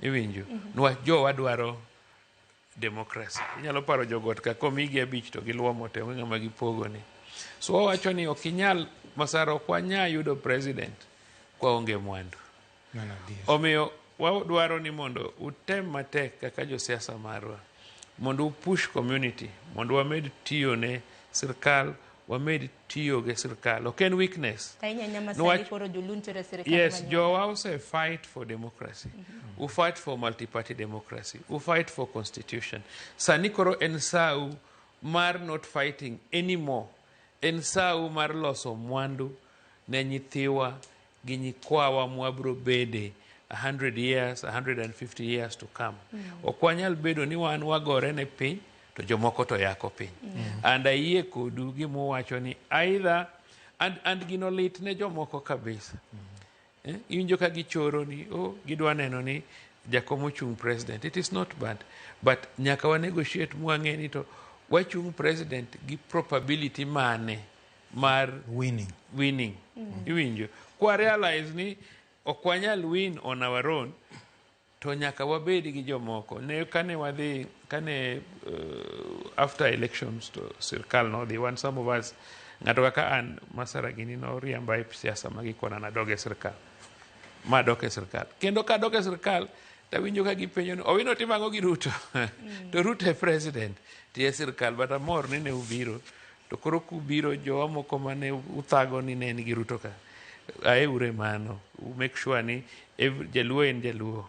Iwinjo? Nwach jowa dwaro democracy. Inyalo paro jogot ka komigi abich to giluomo te onge ng'ama gipogo ni. So wawacho ni ok inyal, Masara ok wanya yudo president kwa onge mwandu. Omiyo wadwaro ni mondo utem matek kaka josiasa marwa, mondo upush community, mondo wamed tiyo ne sirkal, wamed tiyo ge sirkal. Ok en weakness. Yes, jowa ose fight for democracy. We fight for multi-party democracy. We fight for constitution. Sani koro en sau mar not fighting anymore. En sau mar loso mwandu ne nyithiwa gi nyikwawa mwabro bede 100 years, 150 years to come. Ok wanyal bedo ni wan wagore ne piny to jomoko to yako piny. And ayie kodu gimuwacho ni either and gino lit ne jomoko kabisa. Iwinjo ka gichoro ni gidwa neno ni jakom ochung president. It is not bad, but nyaka wa negotiate mwang'e ni to wachung president gi probability mane mar winning. Iwinjo kwa realize ni ok wanyal win on our own, to nyaka wabedi gi jomoko. Ne kane wadhi, kane after elections to sirkal no, they want some of us, ng'ato kaka an Masaragini no riamba e siasa magikona na doge sirkal. Ma doge sirkal. Kendo ka doge sirkal, tawinjo ka gipenyo ni, owino timang'o gi Ruto. To Ruto e president, tiye sirkal, but amor ni ne ubiro. To koro kubiro jowa moko mane uthago ni ne nigi Ruto ka. Aeure mano, make sure ni jaluo en jaluo.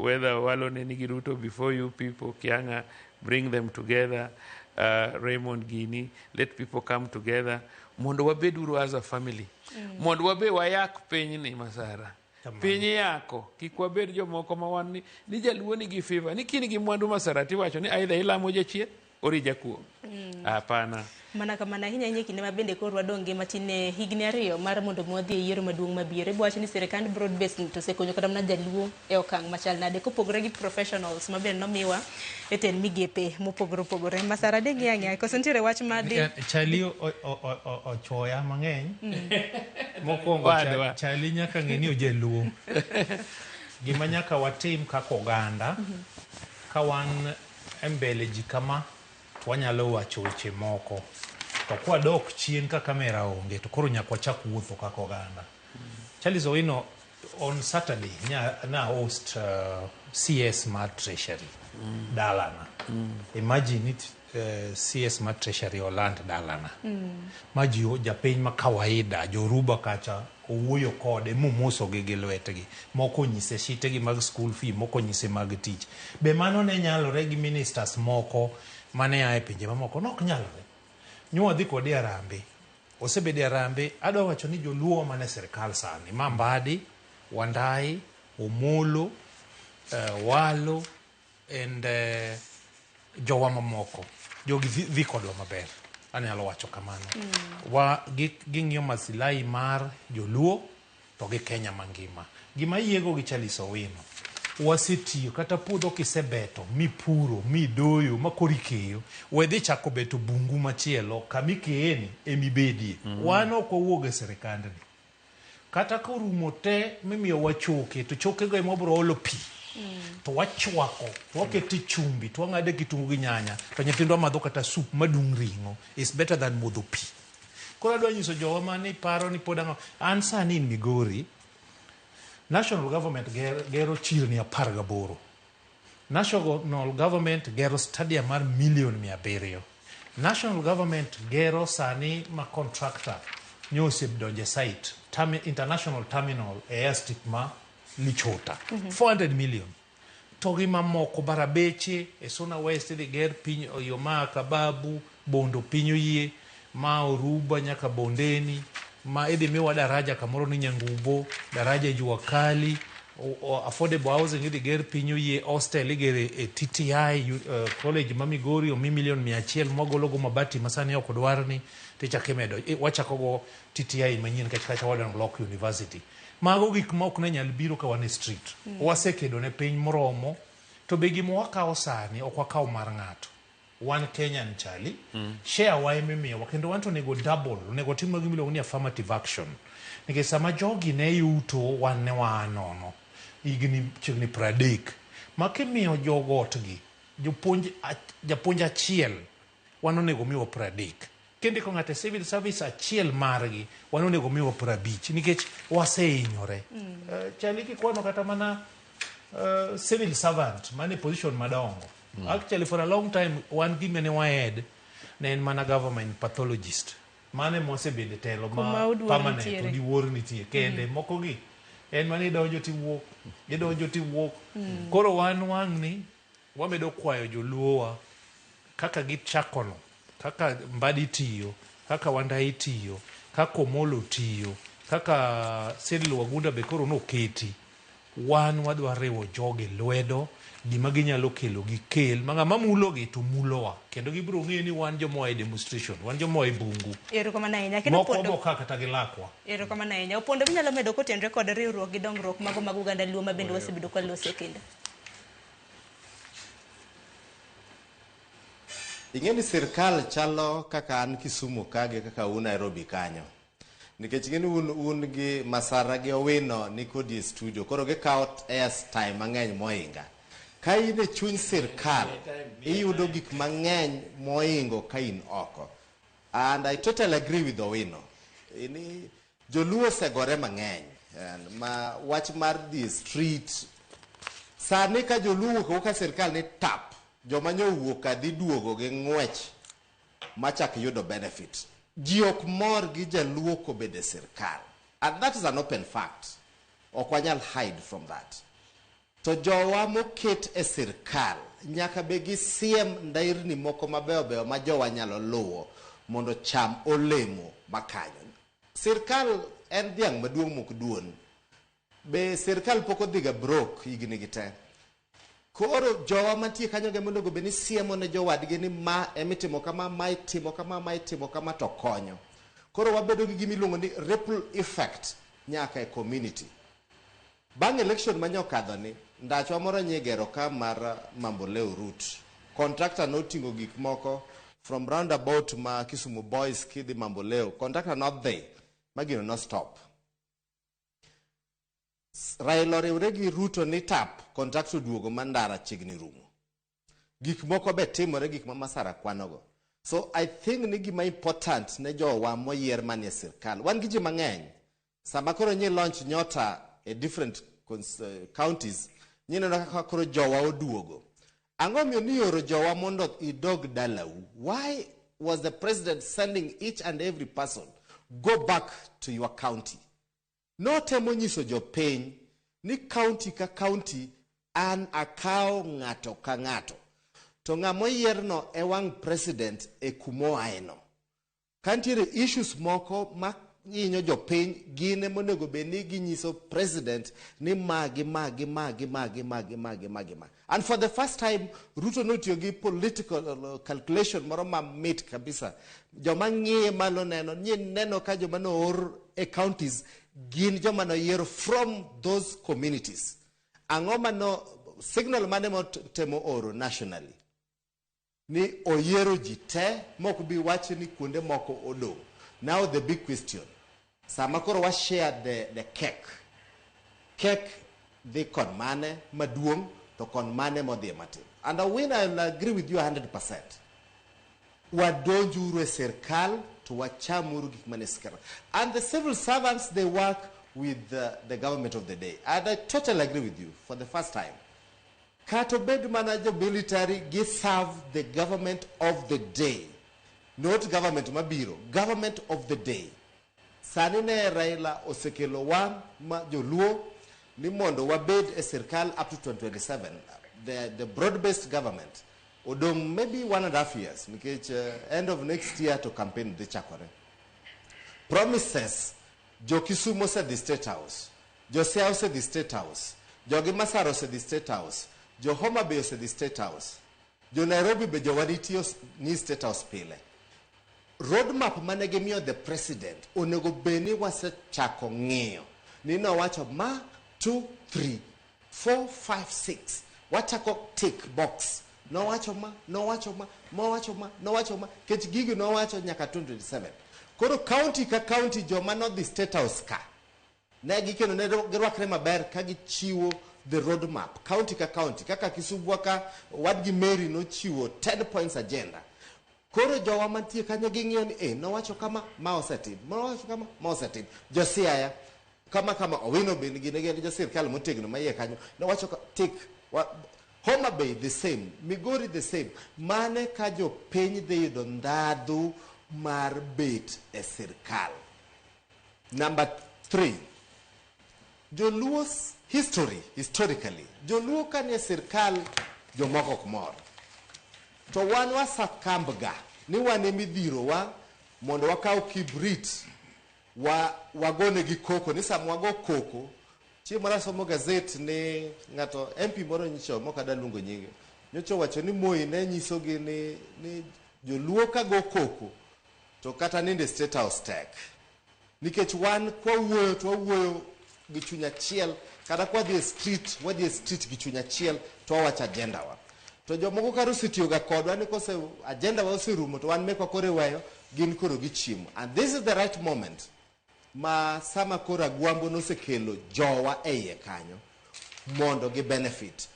Whether walo ne nigi Ruto before you people, Kianga, bring them together. Raymond Gini, let people come together. Mondo wabeduru as a family. Mondo wabe wayak piny ni Masara. Piny yako, kik wabed jomoko ma wan ni jaluo nigi fever. Ni kini gi mwandu Masara tiwacho ni aidha ilamo jachien, orija kuom. Hapana. Mana kamana hinya nye kinde mabende koro wadonge matine higni 2 mar mondo mwadhi e yiero maduong' mabiro. Ibo wacho ni sirikand broad based to sekonyo kata mana jaluo e okang' machal nade kopogore gi professionals mabende nomiwa e ten migepe mopogore. Masara de ng'ia koso ntiere wach made chali ochoya mang'eny. Mokwongo chali nyaka ng'eni ojaluo. Gima nyaka watim kaka oganda ka wan embele ji kama wanyalo wacho weche moko to kwa dok chien ka kamera onge to koro nyaka wachak wuotho kaka oganda. Charles Owino on Saturday na host CS mar Treasury dalana. Imagine it, CS mar Treasury Oland dalana. Maji japiny ma kawaida joruba kacha owuoyo kode mumoso gi lwetgi, moko nyise shitegi mag school fee, moko nyise mag tich. Be mano ne nyalore gi ministers moko mane ae pinje mamoko? Nok nyalore. Nyuwa dhi kodi Arambe, osebede Arambe. Adwa wacho ni joluo mane sirikal sani, Mbadi, Wandai, Omolo, Walo and jowa mamoko, jogi dhi kodwa maber. Anyalo wacho kamano. Ging'iyo maslahi mar joluo to gi Kenya mangima. Gima yiego gi Charles Owino, wasetiyo kata puodho kisebeto mipuro midoyo makori keyo, wedhi chako beto bungu machielo kamikeni emibedie. Wan ok wawuok e sirikandni. Kata korumo te mimiyo wachoke to chokego ema biro olo pi. To wachwako, to waketi chumbi, to wang'ade kitungu gi nyanya, to nyithindwa madho kata soup madung' ring'o is better than modho pi. Koro adwa nyiso jowa mane paro ni pod ang'o. An sani in Migori, national government gero chirni 18. National government gero stadium mar $1,700,000. National government gero sani ma contractor nyose donje site international terminal airstrip ma Lichota, 400 million. Togi mamoko Barabeche, Esona West dhi ger piny Oyoma Kababu, Bondo pinyo yie, ma Oruba nyaka Bondeni, ma idhi miwa daraja kamoro ni Nyangubo, daraja Jua Kali, affordable housing idhi ger pinyo yie, hostel igere TTI college ma Migori o $1,100,000 mogologo mabati masani ok dwarni tichake medo. Wachakogo TTI manyien kacha Warden Block University. Mago gik ma ok ne nyal biro ka wan street. Wasekedo ne piny moromo to be gimo wakawo sani ok wakawo mar ng'ato. Wan Kenyan chali, share wa emimiyo kendo wanto nego double, nego timo gimiluongo ni affirmative action. Nikech sama jogi ne yuto wan ne wanono igni chiegni 30 ma kimiyo jogotgi japuonj achiel wan onego miwa 30. Kende ko ng'ate civil service achiel margi wan onego miwa 50 nikech waseinyore. Chali kikwano kata mana civil servant mane position madongo. Actually for a long time one gimene wahed ne en mana government pathologist mane mosebede telo ma permanent di wor nitie kende moko gi en mane donjo ti wuok koro wan wang' ni wamedo kwayo joluowa kaka gichakono, kaka Mbadi tiyo, kaka Wandai tiyo, kaka Omolo tiyo, kaka Cyril Wagunda be koro noketi. Wan wadwa riwo joge lwedo gima ginyalo kelo gi kel manga mamulogi to mulowa kendo gibiro ng'e ni wan jomo e demonstration, wan jomo e bungu. Erokamano ahinya. Kendo pondo kata gi lakwa. Erokamano ahinya. Opondo minyalo medo kotenre kod riwruok gi dongruok mago mag oganda luo mabende wasebedo ka loso kendo. Ing'eni sirkal chalo kaka an Kisumu kage kaka un Nairobi kanyo. Nikech ing'eni un gi Masara gi Owino ni kodi studio koro gikawo airtime mang'eny moinga. Ka in e chuny sirkal iyudo gik mang'eny moingo ka in oko. And I totally agree with Owino. Ini joluo segore mang'eny ma wach mar the street sani ka joluo ka sirkal ni tap joma nyowuok adhi duogo gi ng'wech machak yudo benefit. Ji ok mor gi jaluo kobede sirkal. And that is an open fact. Ok wanyal hide from that. To jowa moket e sirkal nyaka be gi siem ndairni moko mabeyo ma jowa nyalo luwo mondo cham olemo makanyo. Sirkal en dhiang' maduong' mok duon. Be sirkal pok odhiga brok higni gi te. Koro jowa mantie kanyo ge mondo beni siemo ne jowadgi ni ma emitimo kama, ma itimo kama, ma itimo kama to konyo. Koro wabedo gi gimiluongo ni ripple effect nyaka e community. Bang' election manyokadho ni, ndachwa moro nyigero ka mar Mamboleo route. Contractor notingo gik moko from roundabout ma Kisumu Boys kidhi Mamboleo. Contractor not there. Magino no stop. Raila oriwre gi Ruto ni tap contractor duogo mandara chigni rumo. Gik moko be timore gik ma Masara kwanogo. So I think ni gima important ne jowa moyier manie sirkal. Wan gi ji mang'eny. Sama koro nyi launch Nyota e different counties, nyino kaka koro jowa oduogo. Ang'o miyo ni oro jowa mondo idog dalau? Why was the president sending each and every person go back to your county? No temo nyiso jopiny ni county ka county an akawo ng'ato ka ng'ato. To ng'amo yierno e wang' president e kumo aeno. Kantiere issues moko ma nyinyo jopiny gine monego beni ginyiso president ni magi. And for the first time, Ruto notiyo gi political calculation moro mamit kabisa. Joma ng'iye malo neno ka joma noor e counties gin joma noyiero from those communities. Ang'o mano signal mane motemo oro nationally? Ni oyiero ji te moko bi wacho ni kuonde moko odong'. Now the big question. Sama koro wa share the cake. Cake dhi kon mane maduong' to kon mane modhi matin. And I'll agree with you 100%. Wadonjuru e serikal to wachamuru gik mane sirkal. And the civil servants, they work with the government of the day. And I totally agree with you for the first time. Kato bed manager military gi serve the government of the day. Not government mabiro, government of the day. Sanine Raila osekelo wang ma joluo ni mondo wabed e sirkal up to 2027. The broad-based government. Odong maybe 1.5 years. Because end of next year to campaign the chakore. Promises. Jo Kisumu said the State House. Jo Siaya said the State House. Jo Masaro said the State House. Jo Homa Bay said the State House. Jo Nairobi be jo waditio ni State House pile. Roadmap manegemiyo the president onego beni wase chako ng'iyo. Nino wacho ma 2, 3, 4, 5, 6. Wachako tick box. No wacho ma, no wacho ma, no wacho ma, no wacho ma. Kech gigi no wacho nyaka 2027. Koro county ka county joma no the State House ka. Ne gikeno ne girwakre maber ka gichiwo the roadmap. County ka county. Kaka Kisumu ka wadgi Mary no chiwo 10 points agenda. Koro jowa mantie kanyo ging'iyo ni no wacho kama ma osetim. No wacho kama ma osetim. Jo Siaya kama Owino be gine jo sirkal motegno maiye kanyo. No wacho tick. Homa Bay the same. Migori the same. Mane ka jo piny dhi yudo ndadhu mar bet e sirkal. Number 3. Joluo's historically. Joluo kanie sirkal jomoko ok mor. To wan wasakambga ni wane midhiro wa mondo wakaw kibrit wagone gi koko ni sam wago koko chi mara somo gazet ni ngato MP moro nyicho mokada lungo nyinge nyocho wacho ni Moi ne nyiso gi ni joluo ka go koko to kata ninde State House tek nikech wan kwa wuoyo to wuoyo gi chunya chiel kada kwa the street gi chunya chiel to wacha agenda wa to jomoko karo sitioga kodwa ni kose agenda wa osirumo to wan meko kore weyo gin koro gichiemo. And this is the right moment ma sama kora gwambo nosekelo jowa eye kanyo mondo gi benefit.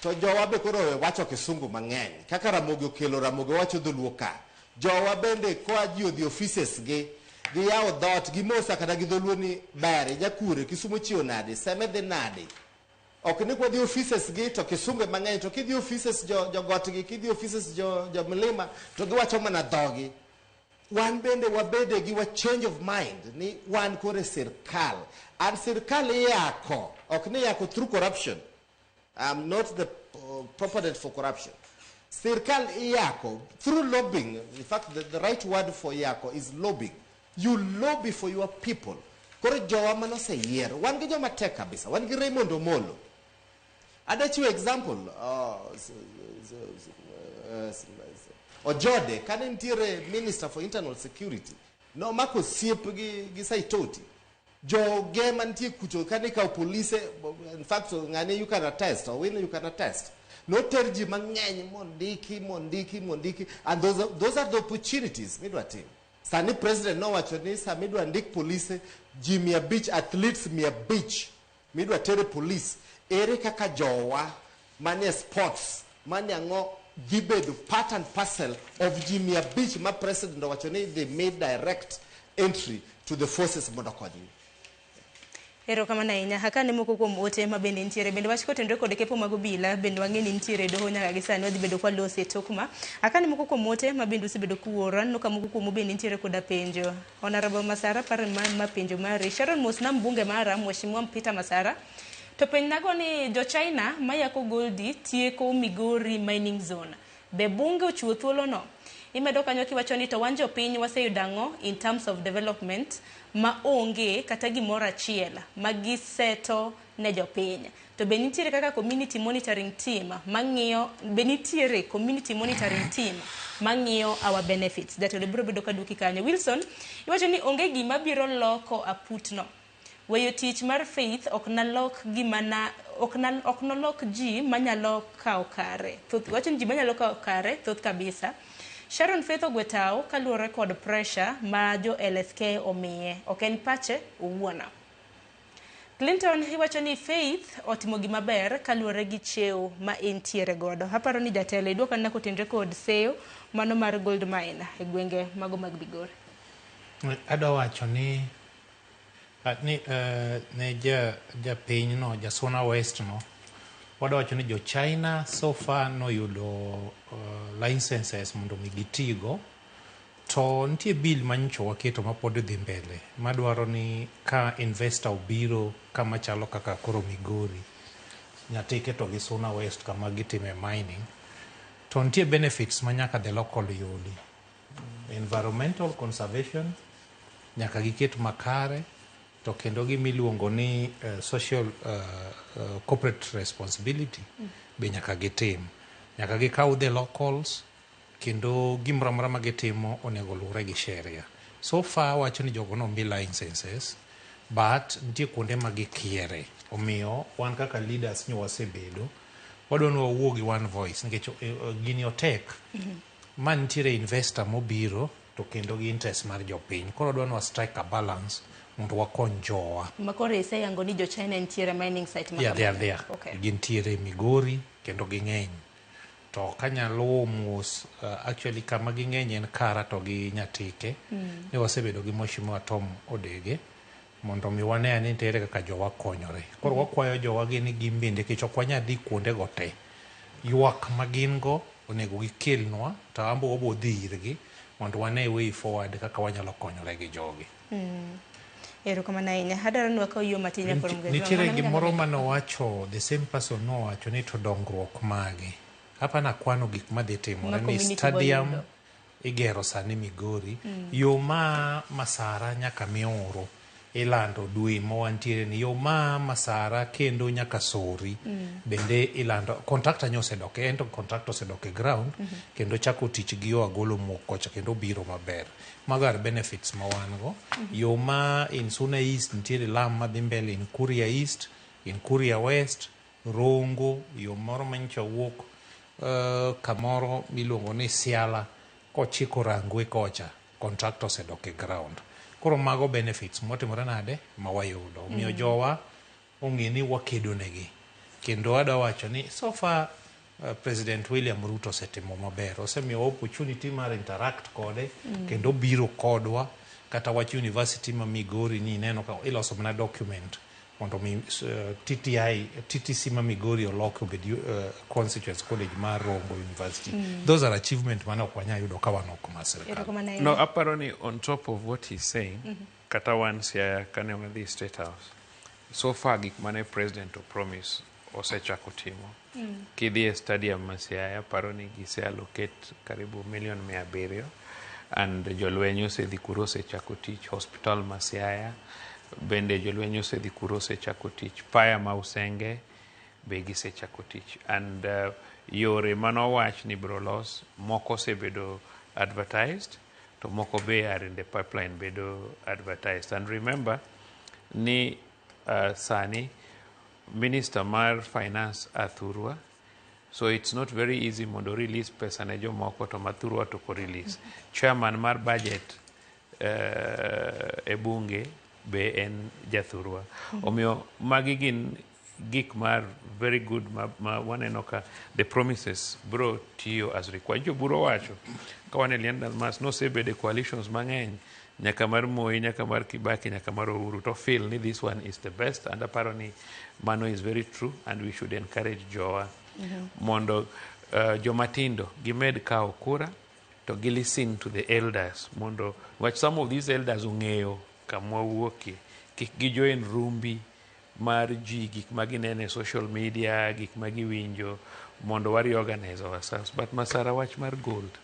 To jowa be koro wacho kisungu mang'eny kaka Ramogi okelo Ramogi wacho dholuo ka. Jowa bende koa ji odhi offices gi yawo dhot gi mosa kata gi dholuo ni bare jakure Kisumu chiwo nade seme dhi nade. Ok ni kwa dhi offices gi to kisungu mang'eny to kidhi offices jo got gi kidhi offices jo Mlima to giwacho mana dhogi. Wan bende wabede gi wa change of mind ni wan kore sirkal. And sirkal yako ok ni yako through corruption. I'm not the proponent for corruption. Sirkal yako through lobbying. In fact, the right word for yako is lobbying. You lobby for your people. Kore jowa manose yier. Wan gi joma tek kabisa. Wan gi Raymond Omolo. Adachiwo example, Ojode, kane nitiere Minister for Internal Security, no mako siep gi Saitoti. Joge mantie kucho kane ka police, in fact, ngane you can attest, or when you can attest. No terji mang'eny mondiki, and those are the opportunities midwa tim. Sani president no wacho ni sa midwa ndik police ji 100 athletes 100 midwa tere police ere kaka jowa mane sports mane ango gibedo part and parcel of ji 100 ma president wacho ni they made direct entry to the forces mondo kodgi. Ero kama na inya hakane moko kuom ote ma bende ntiere bende wach kotendre kod kepo mag obila bende wang'eni ntiere doho nyaka gi sani wadhi bedo kwa lose tokma hakane moko kuom ote ma bende usebedo kuora no ka moko kuom bende ntiere koda penjo. Honorable Masara par ma penjo mari Sharon Mosna mbunge mara Mheshimiwa Peter Masara to penj nago ni jo China mayako goldi tieko Migori mining zone be bunge ochiwo thuolo no imedo kanyo kiwacho ni to wanjo piny waseyudango in terms of development ma onge kata gimoro achiel magiseto ne jopiny to be nitiere kaka community monitoring team mang'iyo be nitiere community monitoring team mang'iyo our benefits that will bro bedo kaduki kanyo. Wilson iwacho ni onge gima biro loko aputno weyo tich mar faith oknalok gimana oknolok ji manyalo kawo kare iwacho ni ji manyalo kawo kare thoth kabisa. Sharon Faith Ogwetao kaluwore kod pressure ma jo LSK omiye ok en pache owuona. Clinton iwacho ni Faith otimo gima ber kaluwore gi cheo ma entiere godo. Aparo ni jatelo idwoko na kotendre kod seyo mano mar gold mine e gwenge mago mag Migori. Adwa wacho ni ne ja piny no Jasona West no wadwa wacho ni jo China so far no yudo licenses mondo migitigo to nitie bill manyocha waketo mapod dhi mbele madwaro ni ka investor obiro kama chalo kaka koro Migori nyatike to gi Suna West kama gitime mining to nitie benefits manyaka the local yudi environmental conservation nyaka giket makare to kendo gimiluongo ni social corporate responsibility be nyaka gitim nyaka gikaw the locals kendo gimoro amora ma gitimo onego luwre gi sheria. So far wacho ni jogo no mi licenses but nitie kuonde ma gikiere omiyo wan kaka leaders nyo wasebedo wadwa ni wawuo gi one voice nikech gini otek man nitiere investor mobiro to kendo gi interest mar jopiny koro wadwa ni strike a balance mondo wakony jowa. Makoro iseyango ni jo China ntiere mining site ma there. Okay. Gintiere Migori kendo ging'eny. To kanyalo mos actually kama ging'eny en Kara to gi Nyatike. Ne wasebedo gi Mheshimiwa Tom Odege mondo mi wane ni nitiere kaka jowa konyore. Koro wakwayo jowa gini gimbinde kech ok wanyadhi kuonde go te. Ywak magin go onego gikelnwa to ambo obo dhi irgi mondo wane way forward kaka wanyalo konyore gi jogi. Ero kama na inya hadara nwa ka yo matinya por mgezo. Nitiere gimoro manowacho the same person no wacho ni to dongruok mage. Hapa na kwano gik madhi timore ni stadium igero sani Migori yo ma Masara nyaka Mioro ilando dwe mo wantiere ni yo ma Masara kendo nyaka Sori bende ilando contractor nyose doke ento contractor se doke ground kendo chako tich gi yo agolo mokocha kendo biro maber magar benefits ma wango yo ma in Suna East ntiere lam madhi mbele in Kuria East in Kuria West Rongo yo moro mancha wuok kamoro miluongo ni Siala kochiko Rangwe kocha contractor se doke ground koro mago benefits motimore nade ma wayudo miyo jowa ong'e ni wakedo negi kendo adwa wacho ni so far President William Ruto setimo maber osemiyo opportunity mar interact kode kendo biro kodwa kata wach university ma Migori ni neno ka iloso mana document mondo mi TTC ma Migori oloko obed constituency college mar Rongo University. Those are achievement mana ok wanyayudo ka wan ok ma sirkal. No, aparo ni on top of what he's saying kata wan Siaya kane wadhi State House so far gik mane president o promise osechako timo kidhi e stadium ma Siaya paro ni gise allocate karibu $1,700,000 and jolweny osedhi kuro osechako tich hospital ma Siaya bende jolweny osedhi kuro osechako tich paya ma Usenge be gisechako tich. And yore manowach ni bro los moko osebedo advertised to moko be are in the pipeline bedo advertised. And remember ni sani Minister mar Finance Athurwa, so it's not very easy mondo release pesa ne jomoko to Mathurwa to ko release. Chairman mar budget e bunge be en Jathurwa. Omiyo magi gin gik mar very good ma waneno ka the promises bro tiyo as required. Jo buro wacho ka wane Liend Almas nosebede coalitions mang'eny nyaka mar Moi, nyaka mar Kibaki, nyaka mar Uhuru to feel ni this one is the best, and aparo ni mano is very true, and we should encourage jowa mondo jomatindo gimed kao kura to gi listen to the elders mondo watch some of these elders ung'eyo kamwa wuokie, kik gi join rumbi mar ji gik maginene social media, gik magiwinjo, mondo wari organize ourselves. But Masara wach mar gold,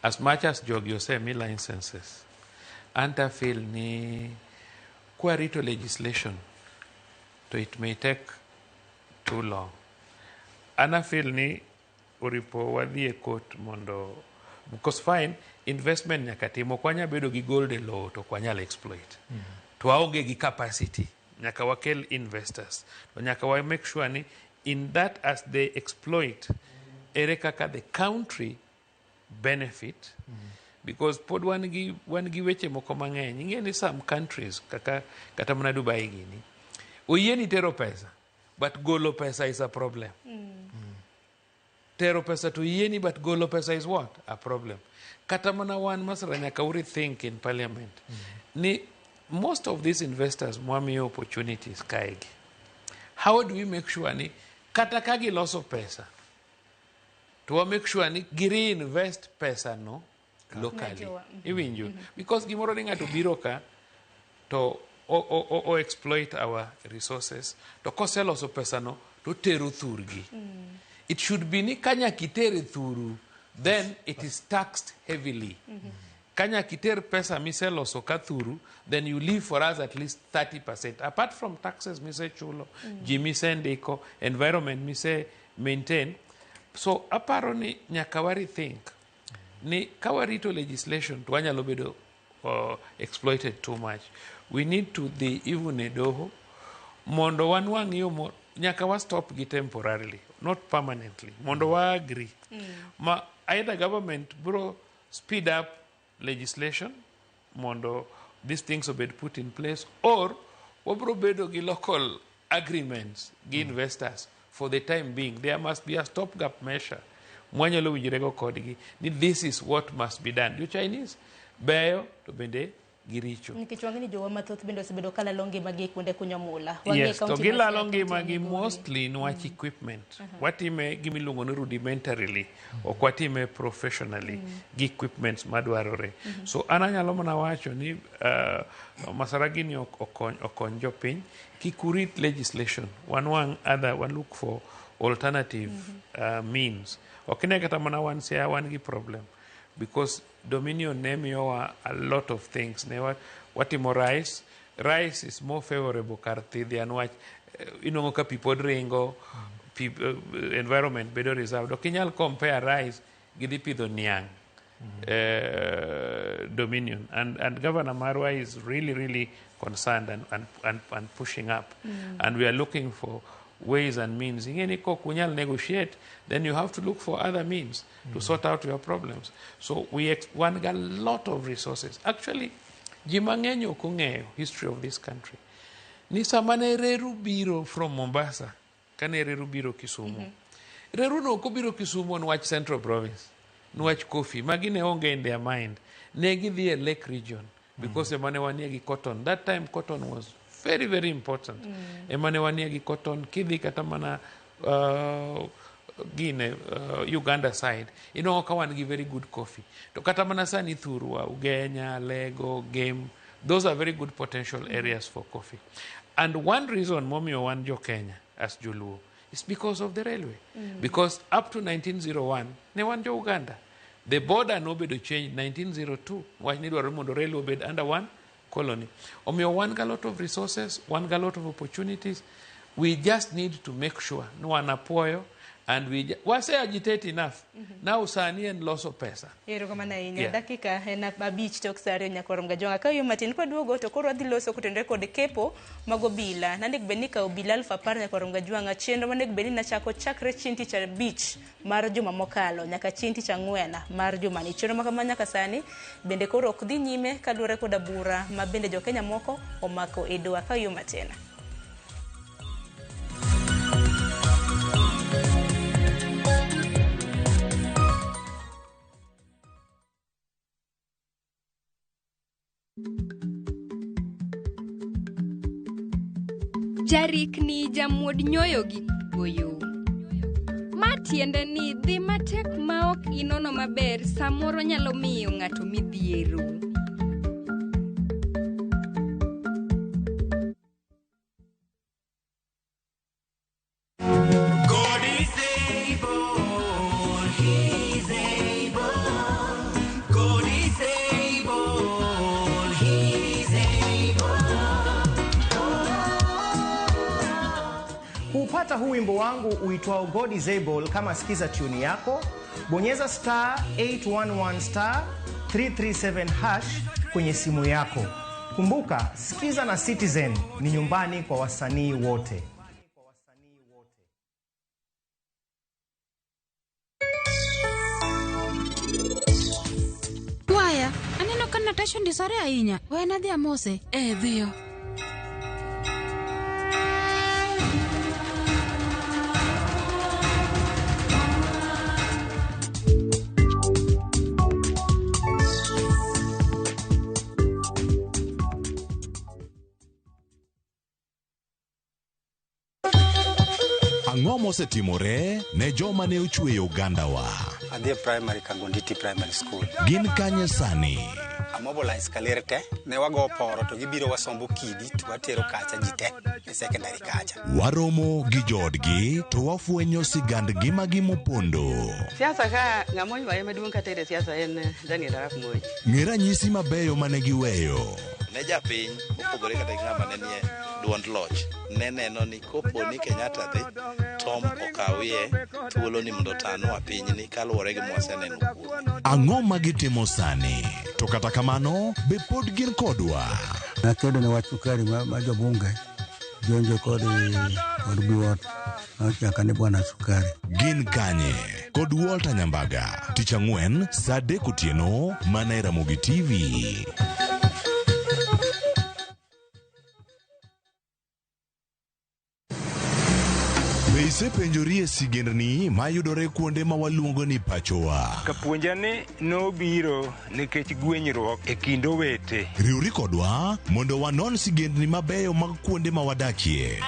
as much as jogi osemi licenses, anta feel ni kwarito legislation to it may take too long. Ana feel ni uripo wadhi e court mondo, because fine investment nyaka timo, kwanya bedo gi gold e low to kwanyal exploit. To waonge gi capacity, nyaka wakel investors. To nyaka wa make sure ni in that as they exploit, ere kaka the country benefit, because pod wan gi weche moko mang'eny. Ing'e ni some countries kata mana Dubai gini oyieni tero pesa, but golo pesa is a problem. Tero pesa to yieni, but golo pesa is what? A problem. Kata mana wan Masara nyaka uri think in parliament ni most of these investors mwami opportunities kaegi. How do we make sure ni kata kagi loso pesa to make sure ni giri invest pesa no locally? Iwinjo? Because gimoro ni ng'ato biro ka to o exploit our resources to koseloso pesa no to tero thurgi. It should be ni kanya kitere thuru, then it is taxed heavily. Kanya kiter pesa miseloso ka thuru, then you leave for us at least 30%. Apart from taxes mise chulo, ji mise ndiko, environment mise maintain. So aparo ni nyaka wari think ni kawarito legislation to wanyalo bedo exploited too much. We need to the even edoho mondo wan wang'iyo nyaka wa stop gi temporarily, not permanently. Mondo wa agree. Ma either government bro speed up legislation mondo these things will be put in place, or wabro bedo gi local agreements gi investors for the time being. There must be a stopgap measure. Mwanyalo wijirego kodgi ni this is what must be done. You Chinese beyo to bende giricho. Nikichwangini jowa mathoth bendo sibedo kala longi magi kunde kunyomula. Yes, to gila longi magi mostly nwach equipment. Watime gimilungo ni rudimentarily, o watime professionally gi equipments madwarore. So ananyalo mana wacho ni Masara gini okon jopiny kikurit legislation. One look for alternative means. Okine kata mana one say one gi problem, because Dominion name you a lot of things. Watimo rice is more favorable karthi than what inongo people ringo, environment better reserved. Okinyal compare rice gidi pidho niang. Dominion and Governor Marwa is really concerned and pushing up, and we are looking for ways and means. Ingeni ko kunyal negotiate, then you have to look for other means to sort out your problems. So we want a lot of resources. Actually, jimangenyo kung'eyo history of this country. Ni samane reru biro from Mombasa, kane reru biro Kisumu. Reru no ko biro Kisumu nwach Central Province, nwach coffee. Magine onge in their mind. Negi the Lake region, because emane waniegi cotton. That time cotton was very important. Emane waniegi cotton kidhi kata mana Uganda side. Kawan gi very good coffee. To kata mana sani Thurwa, Ugenya, Lego, Game, those are very good potential areas for coffee. And one reason Momio wan jo Kenya as Juluo is because of the railway. Because up to 1901, ne wan jo Uganda. The border no be to change 1902. Why need Ramondo railway bed under one colony? Omio one got a lot of resources, one got a lot of opportunities, We just need to make sure no wanapuoyo and wase agitate enough. Now sani en loso pesa. Ero kama na inya dakika na babich tok sare nyakorom gajonga kayo matin kwa duogo to koro adhi loso kutendre kod kepo magobila nanek benika obila alfa par nyakorom gajonga chendo manek beni na chakre chinti cha beach mar juma mokalo nyaka chinti cha ngwena mar juma ni chendo makamanya kasani bende koro ok dhi nyime kaluore kod bura ma bende jo Kenya moko omako edoa kayo matena. Jarik ni jamuod nyoyo gi goyo. Matiende ni dhi matek maok inono maber samoro nyalo miyo ng'ato midhiero. God is able, He's able. God is able, He's able. Kupata huu wimbo wangu uitwao God is Able, kama sikiza tune yako, bonyeza star 811 star 337 hash kwenye simu yako. Kumbuka, sikiza na Citizen ni nyumbani kwa wasanii wote. Waya, aneno ka Natasha ndisore ahinya. We nadhi amose. Dhiyo. Ang'o mosetimore ne joma ne ochweyo Ugandawa? Adhi primary Kangonditi Primary School. Gin kanye sani? Amobilize Kalerte, ne wago poro to gibiro wasombo kidi to watero kacha jite e secondary kacha. Waromo gi jodgi to wafwenyo sigandgi magimopondo. Siasa ka ng'amo ywaye maduong' katere siasa en Daniel Arap Moi. Ng'e ranyisi mabeyo mane giweyo. Ne japiny opogore kata ng'ama ne nie duond loch ne neno ni kopo ni Kenyatta dhi Tom okawie thuolo ni mondo tanwa pinyni kaluwore gi mwaseneno kuome. Ang'o magitimo sani? To kata kamano be pod gin kodwa. Nakedo ne wach sukari ma jobunge jonjo kod buot nochaka ni bwana sukari. Gin kanye kod Walter Nyambaga tich ang'wen saa 3 otieno mana e Ramogi TV. Isepenjorie sigendni mayudore kuonde ma waluongo ni pachowa. Kapuonjani nobiro nikech gwenyruok e kind owete. Riwri kodwa mondo wanon sigendni mabeyo mag kuonde ma wadakie.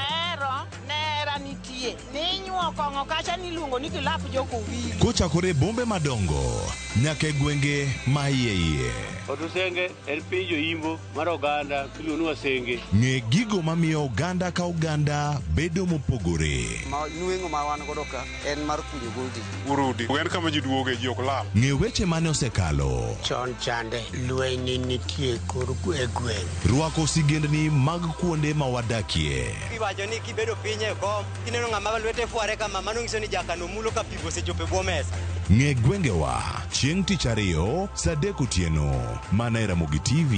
Nera nitie. Ninyuo kong'o kacha niluongo ni kilap joko wili. Kochakore bombe madongo nyaka e gwenge ma iye. Otusenge en piny joimbo mar oganda miluongo ni Wasenge. Ng'e gigo mamiyo oganda ka oganda bedo mopogore. Nueng'o ma wan godo ka en mar kunyo goldi. Urudi, en kama ji duoge ji ok lal. Ng'e weche mane osekalo. Chon chande lweny nitie kor gweng'. Rwako sigendni mag kuonde ma wadakie. Iwacho ni kibedo piny e kom, kineno ng'ama lwete fuare kama mano nyiso ni jakano mulo ka pigo sechope bwo mesa. Ng'e gwengewa chieng' tich ariyo saa 3 otieno mana e Ramogi TV.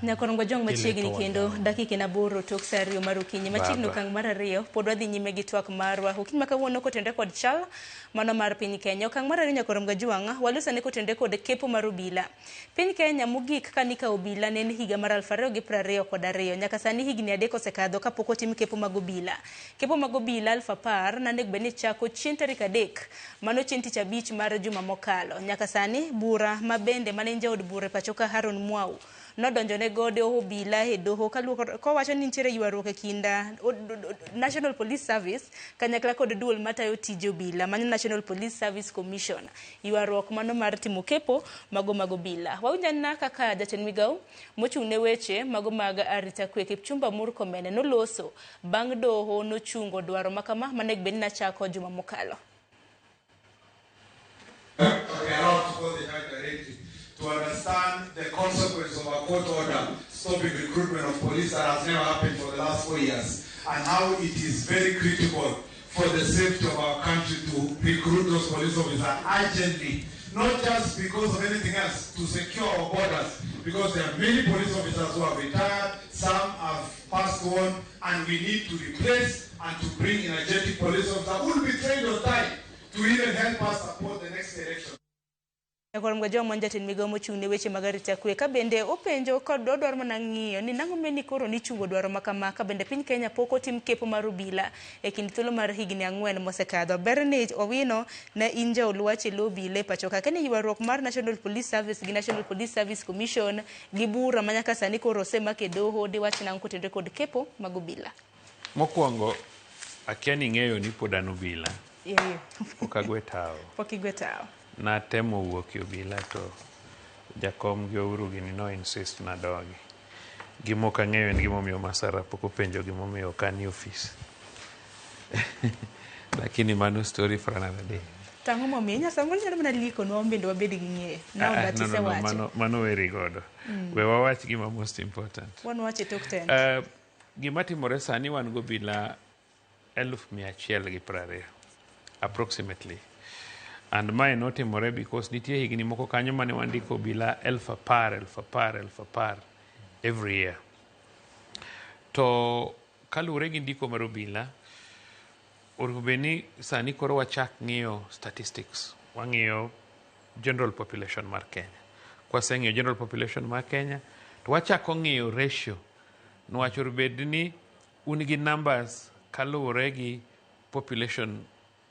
Nyakorongo jong machiegni kendo dakika na boro tok saa 2 mar okinyi machiegni okang' mar 2 pod wadhi nyime gi twak marwa okinyi ma kawuono kotendre kod chal mano mar piny Kenya. Okang' mar 2 Nyakorongo jwang' walusa ne kotendre kod kepo mar obila. Piny Kenya mogik kanika obila ne en higa mar 2022 nyaka sani higni 3 osekadho kapok otim kepo mag obila. Kepo mag obila alfa par nanek beni chako chieng' tarik 3 mano chieng' tich abich mar juma mokalo. Nyaka sani bura mabende mane jaod bura pachoka Haron Mwau nodonjone godo obila e doho kowacho ni nitiere ywaruok e kinda National Police Service kanyakla kod duol matayo tije obila manyo National Police Service Commission ywaruok mano mar timo kepo mago mag obila. Wawinjana kaka jatend migao mochung' ne weche mago mag arita kwe Kipchumba Murkomen noloso bang' doho nochungo dwaro makama mane bed na chako juma mokalo. We are out to go the night directly to understand the consequence of a court order stopping recruitment of police that has never happened for the last 4 years, and how it is very critical for the safety of our country to recruit those police officers urgently, not just because of anything else, to secure our borders, because there are many police officers who have retired, some have passed on, and we need to replace and to bring energetic police officers who will be trained on time to even help us support the next election. Nyakwarom jo mon jatend migao mochung' ne weche mag arita kwe ka bende openjo kod dwaro mana ng'iyo ni nang'o meni koro ni chungo dwaro makama ka bende piny Kenya pok otim kepo mar obila e kind thuolo mar higni 4 mosekadho. Bernard Owino ne in jaoluwache lobile pacho ka kene ywaruok mar National Police Service gi National Police Service Commission gi bura manyaka sani koro osemake doho diwach nang'o kotenore kod kepo mag obila. Mokwongo akia ni ng'eyo ni pod an obila. Okagwe tao. Pokigwe tao. Na temo wuok obila to jakom gi Ouru gini no insist na dogi. Gimoka ng'eyo en gimomiyo Masara pok openjo gimomiyo kani office. Lakini mano story for another day. Tango momiyo nyasamo nyalo mana liko no mbendo wabed gi ng'eyo. No, mano weri godo. We wawach gima most important. Wan wache tok ten. Gima timore sani wan go bila 1,120 approximately. And my notimore because nitie higni moko kanyo mane wandiko bila 10,000 every year. To kalure gi ndiko mar obila orubeni sani koro wachak ng'iyo statistics, wang'iyo general population mar Kenya. Kwaseng'iyo general population mar Kenya to wachako ng'iyo ratio nwach orubedni un gi numbers kalure gi population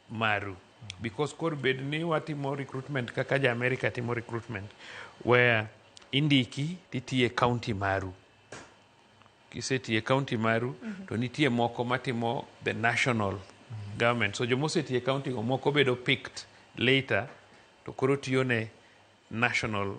maru. Because kor bedni watimo recruitment kaka ja America timo recruitment where indiki titie county maru. Kisetie county maru to nitie moko matimo the national government. So jomosetie county moko bedo picked later to koro tione national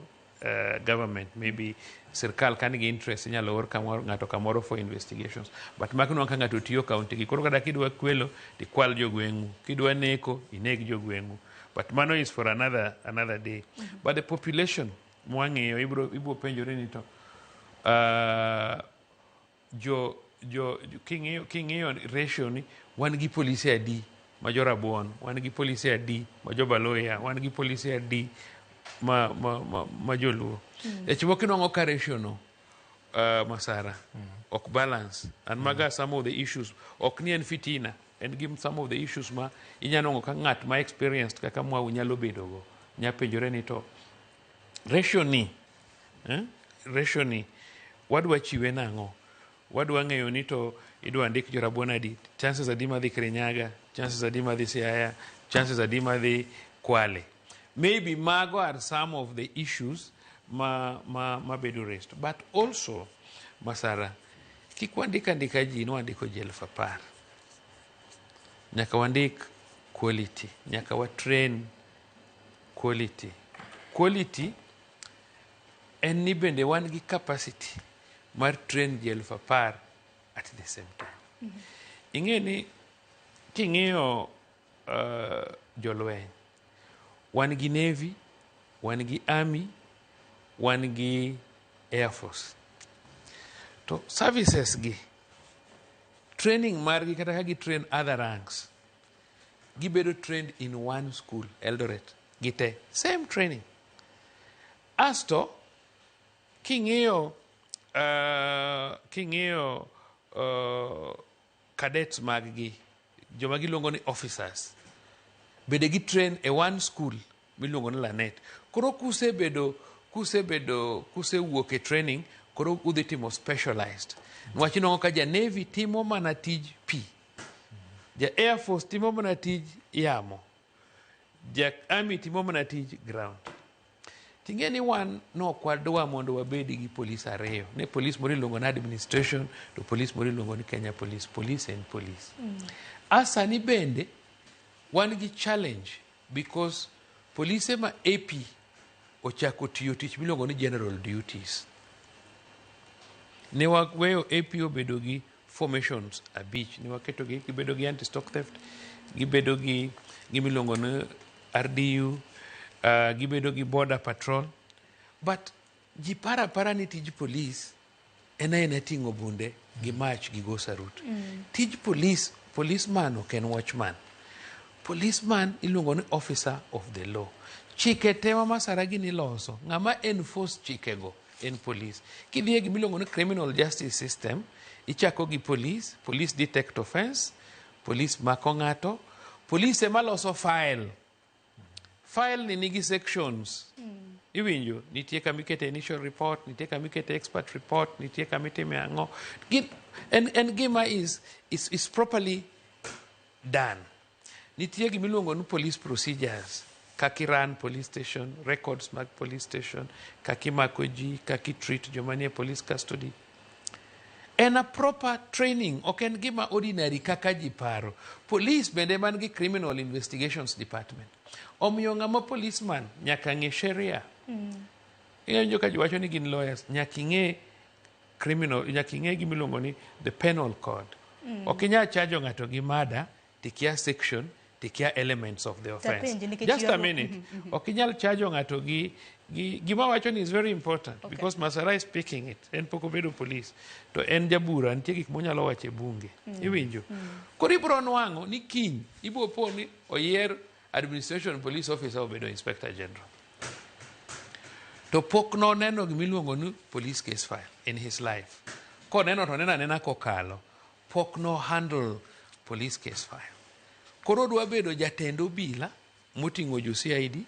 government, maybe sirkal kan gi interest nyalo or ng'ato kamoro for investigations, but makino ka ng'ato tiyo county gi koro kada kidwa kwelo ti kwal jogweng'u, kidwa neko ineg jogweng'u, but mano is for another day. But the population mwang'iyo ibro penjore ni to king'iyo ratio ni wan gi polisi adi ma Jorabuon, wan gi polisi adi ma Jobaloya, wan gi polisi adi ma Joluo. Echimo kinongo ka ratio no Masara ok balance, and maga some of the issues ok ni en fitina, and give some of the issues ma inyanongo ka ng'at ma experienced kaka mwa unyalo bedo go nya penjore ni to ratio ni wadwa chiwe nang'o, wadwa ng'eyo ni to idwa ndik Jorabuon adi, chances adi madhi Kirinyaga, chances adi madhi Siaya, chances adi madhi Kwale. Maybe mago are some of the issues ma bedo raised. But also, Masara, kikwandika ji no andiko ji 10,000. Nyaka wandik quality, nyaka wa train quality. Quality en ni bende wan gi capacity mar train ji 10,000 at the same time. Ing'e ni king'iyo jolweny, wan gi Navy, wan gi Army, wan gi Air Force. To services gi, training margi kata kagi train other ranks, gibedo trained in one school, Eldoret, gite, same training. Asto, king'iyo cadets maggi, joma giluongo ni officers, bede gi train e one school miluongo ni Lanet. Koro kusewuok e training, koro udhi timo specialized. Nwach inongo ka ja Navy timo mana tij pi, ja Air Force timo mana tij yamo, ja Army timo mana tij ground. Ting'e ni wan nokwadwa mondo wabed gi polis ariyo. Ne polis moro iluongo ni administration to polis moro iluongo ni Kenya Police. Police and police. Asani bende wan gi challenge because polise ma AP ochako tiyo tich miluongo ni general duties. Ne waweyo AP obedo gi formations abich. Ne waketo gi gibedo gi anti-stock theft, gibedo gi gimiluongo ni RDU, gibedo gi border patrol. But ji para ni tij police ena ting'o bunde gi mach gi go sarut. Tij police, policeman ok en watchman. Policeman iluongo ni officer of the law. Chike tema masara gini loso, ng'ama enforce chikego en police. Kidhiye gimiluongo ni criminal justice system, ichako gi police, police detect offense, police mako ng'ato, police ema loso file. File ni nigi sections. Iwinjo, nitie kama ikete initial report, nitie kama ikete expert report, nitie kama itime ang'o. And gima is properly done. Nitie gimiluongo ni police procedures. Kaki run police station, records mag police station, kaki mako ji, kaki treat jomanie police custody. En a proper training, ok en gima ordinary kaka ji paro. Police bende man gi criminal investigations department. Omiyo ng'ama policeman nyaka ng'e sheria. Ing'eyo ka ji wacho ni gin lawyers, nyaka ing'e criminal, nyaka ing'e gimiluongo ni the penal code. Ok inyal chajo ng'ato gi mada, tikia section, tikia elements of the offense. Just a minute. Ok inyal chajo ng'ato gi gima wacho ni is very important because Masara is speaking it. En poko bedo police. To en jabura, nitie gik monyalo wache bunge. Iwinjo. Koro ibro nwang'o ni kiny, ibo po ni oyier administration police officer obedo inspector general. To pok no neno gimiluongo ni police case file in his life. Ko neno to nena kokalo. Pok no handle police case file. Koro dwa bedo jatend obila moting'o jo CID,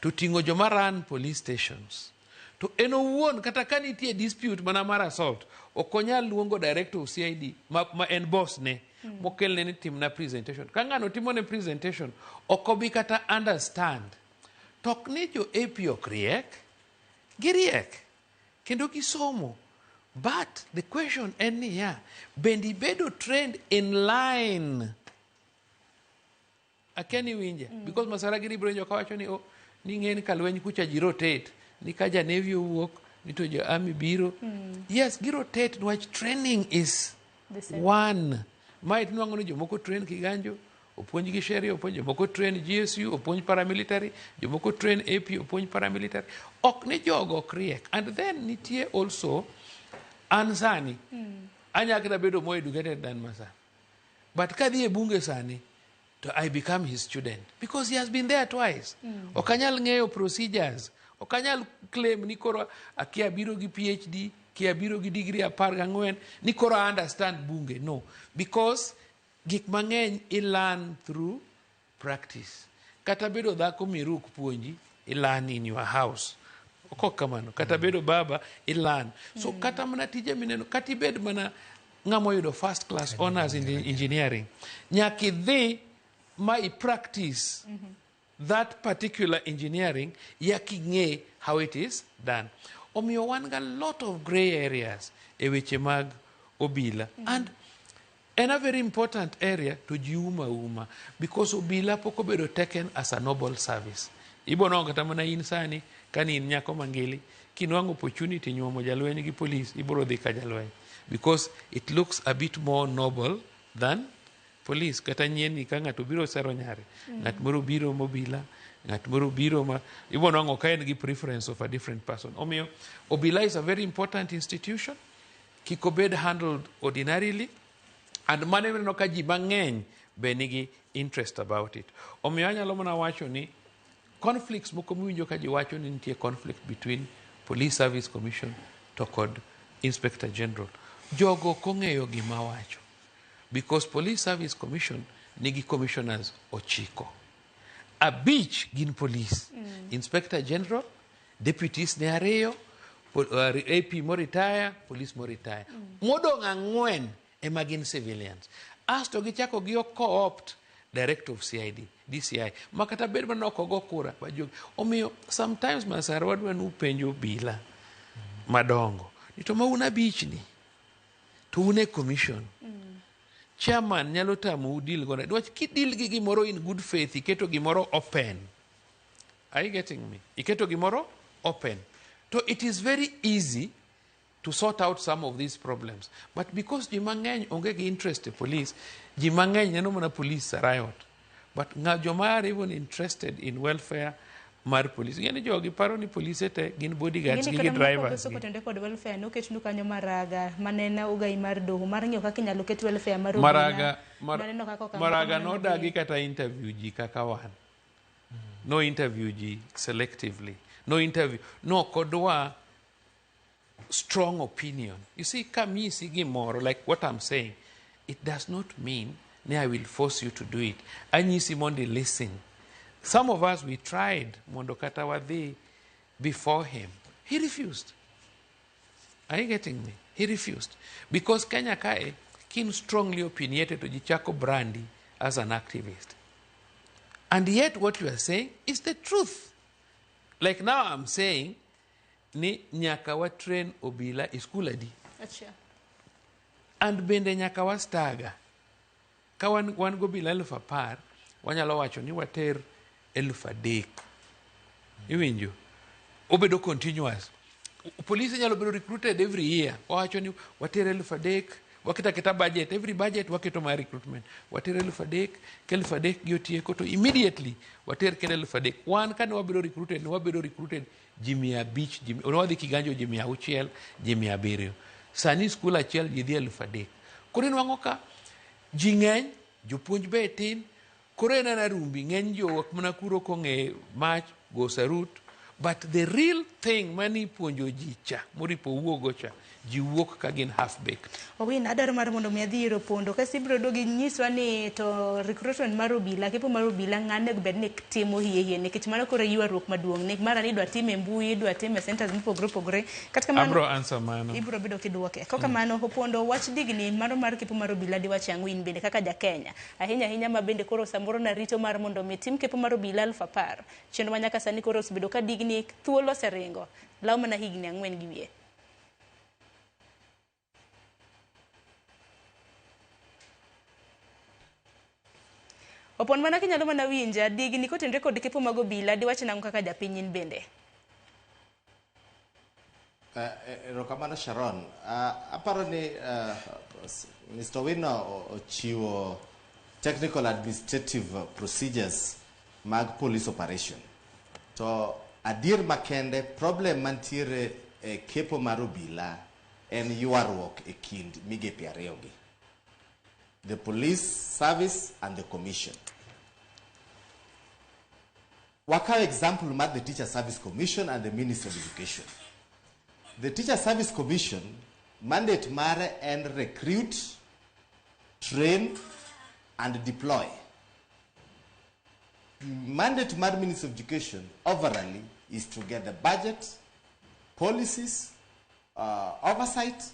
to ting'o joma run police stations. To en owuon kata ka nitie dispute mana mar assault, ok onyal luongo director of CID ma en boss ne mokelne ni timna presentation. Ka ng'ano timone presentation, ok obi kata understand. Tok ni jo AP ok riek, giriek, kendo gisomo. But the question en niya, bendi bedo trained in line. Akeni winje. Because Masara giri bro njoka wacho ni ni ng'eni ka lweny kucha ji rotate. Ni ka ja Navy wuok, ni to ja Army biro. Yes, gi rotate which training is one. Might nwang'o ni jomoko train Kiganjo, opuonj gi sheria, opuonj jomoko train GSU, opuonj paramilitary, jomoko train AP, opuonj paramilitary. Ok ni jogo kriek. And then nitie also ansani. Anyakna bedo more educated than Masara. But kadhi e bunge sani, I become his student because he has been there twice. Okanyal ng'eyo procedures. Okanyal claim ni koro akia biro gi PhD, kia biro gi degree 14 ni koro understand bunge. No, because gik mang'eny I learn through practice. Kata bedo dhako miruk puonji, I learn in your house. Oko kamano. Kata bedo baba, I learn. So kata mana tije mineno, kati bed mana ng'amo yudo first class honors in engineering. Nyaki dhi my practice that particular engineering yaking'e how it is done. Omiyo wan ga lot of gray areas e weche mag obila. And en a very important area to jiuma because obila pok obedo taken as a noble service. Ibo nongo kata mana in sani kani in nyako mangili kinwango opportunity nyuomo jalweny gi police ibro dhi ka jalweny because it looks a bit more noble than police. Kata nyeni ka ng'ato biro sero nyare, ng'at moro biro mobila, ng'at moro biro ma ibo nwango ka en gi preference of a different person. Omiyo obila is a very important institution. Kiko bed handled ordinarily and mane no ka ji mang'eny be nigi interest about it. Omiyo anyalo mana wacho ni conflicts moko miwinjo ka ji wacho ni nitie conflict between Police Service Commission to kod Inspector General. Jogo kong'eyo gima wacho. Because Police Service Commission nigi commissioners ochiko. Abich gin police. Inspector General, deputies ne ariyo, AP mo retire, police mo retire. Modong 4 ema gin civilians. Asto gichako gi co-opt director of CID, DCI. Makata bed manoko go kura bajog. Omiyo sometimes masara wadwa nupenjo bila madongo. Nito mauna beach ni. Tuune commission. Chairman nyalo tamu deal gona. Dwach ki deal gi gimoro in good faith, iketo gimoro open. Are you getting me? Iketo gimoro open. So it is very easy to sort out some of these problems. But because jimangeny onge gi interest in police, jimangeny neno mana police riot. But joma are even interested in welfare mar police. Yani jogi paro ni police te gin bodyguards gi drivers. Ngini kotende kod welfare no ket nu kanyo Maraga manena ugai mar doho mar ng'io kaka inyalo ket welfare mar Maraga no dagi kata interview ji kaka wan. No interview ji selectively. No interview. No kodwa strong opinion. You see, kami sigi more like what I'm saying. It does not mean I will force you to do it. Anyisi mondi listen. Some of us, we tried Mondo Katawadhi before him. He refused. Are you getting me? He refused. Because Kenya Kae, Kin strongly opinionated to Jichako Brandi as an activist. And yet what you are saying is the truth. Like now I'm saying, ni nyakawa train obila iskuladi. Achia. And bende nyakawa staga. Ka wan go bila 10,000, wanyalo wacho ni water 3,000. Iwinjo? Obedo continuous. Police nyalo bedo recruited every year. Wacho ni water 3,000, wakita budget, every budget waketo my recruitment. Water 3,000, 3,000 giotieko to immediately water 3,000. One kan wabedo recruited jimia beach, unawadi kiganjo jimia uchiel, jimia birio. Sani school achiel jidhi 3,000. Kuri nwangoka jing'eny jopuonj be tin koro en rumbi ng'eny jowuok mana kuro kong'e mach go sarut, but the real thing mani puonjo ji cha moripo wuogo cha ji wuok ka gin half baked. Owin adar mar mondo mi adhi iro pondo kasi biro dogi nyiswa ni to recruitment mar obila kepo mar obila ng'ane bed ni timo hiye nikech mano koro ywaruok maduong' ni mara ni dwa time mbui dwa time centers mopogore kata kamano abro answer mano ibro bedo kiduoke koka mano opondo wach digni mano mar kepo mar obila di wach ang'win bende kaka ja Kenya ahinya ma bende koro samoro na rito mar mondo mi tim kepo mar obila 10,000 chendo manyaka sani koro osebedo ka digni thuolo seringo law mana higni 4 gi wiye. Opon mana kinyalo mana winja digni kotenre kod kepo mag obila di wach nango kaka japiny in bende. Erokamano Sharon, aparo ni Mr. Wino ochiwo technical administrative procedures mag police operation. To adier makende problem mantiere e kepo mar obila en ywaruok e kind migepe ariyogi. The police service and the commission. Wakaw example of the Teacher Service Commission and the Ministry of Education. The Teacher Service Commission mandate mare and recruit, train, and deploy. Mandate mare Ministry of Education overall is to get the budget, policies, oversight,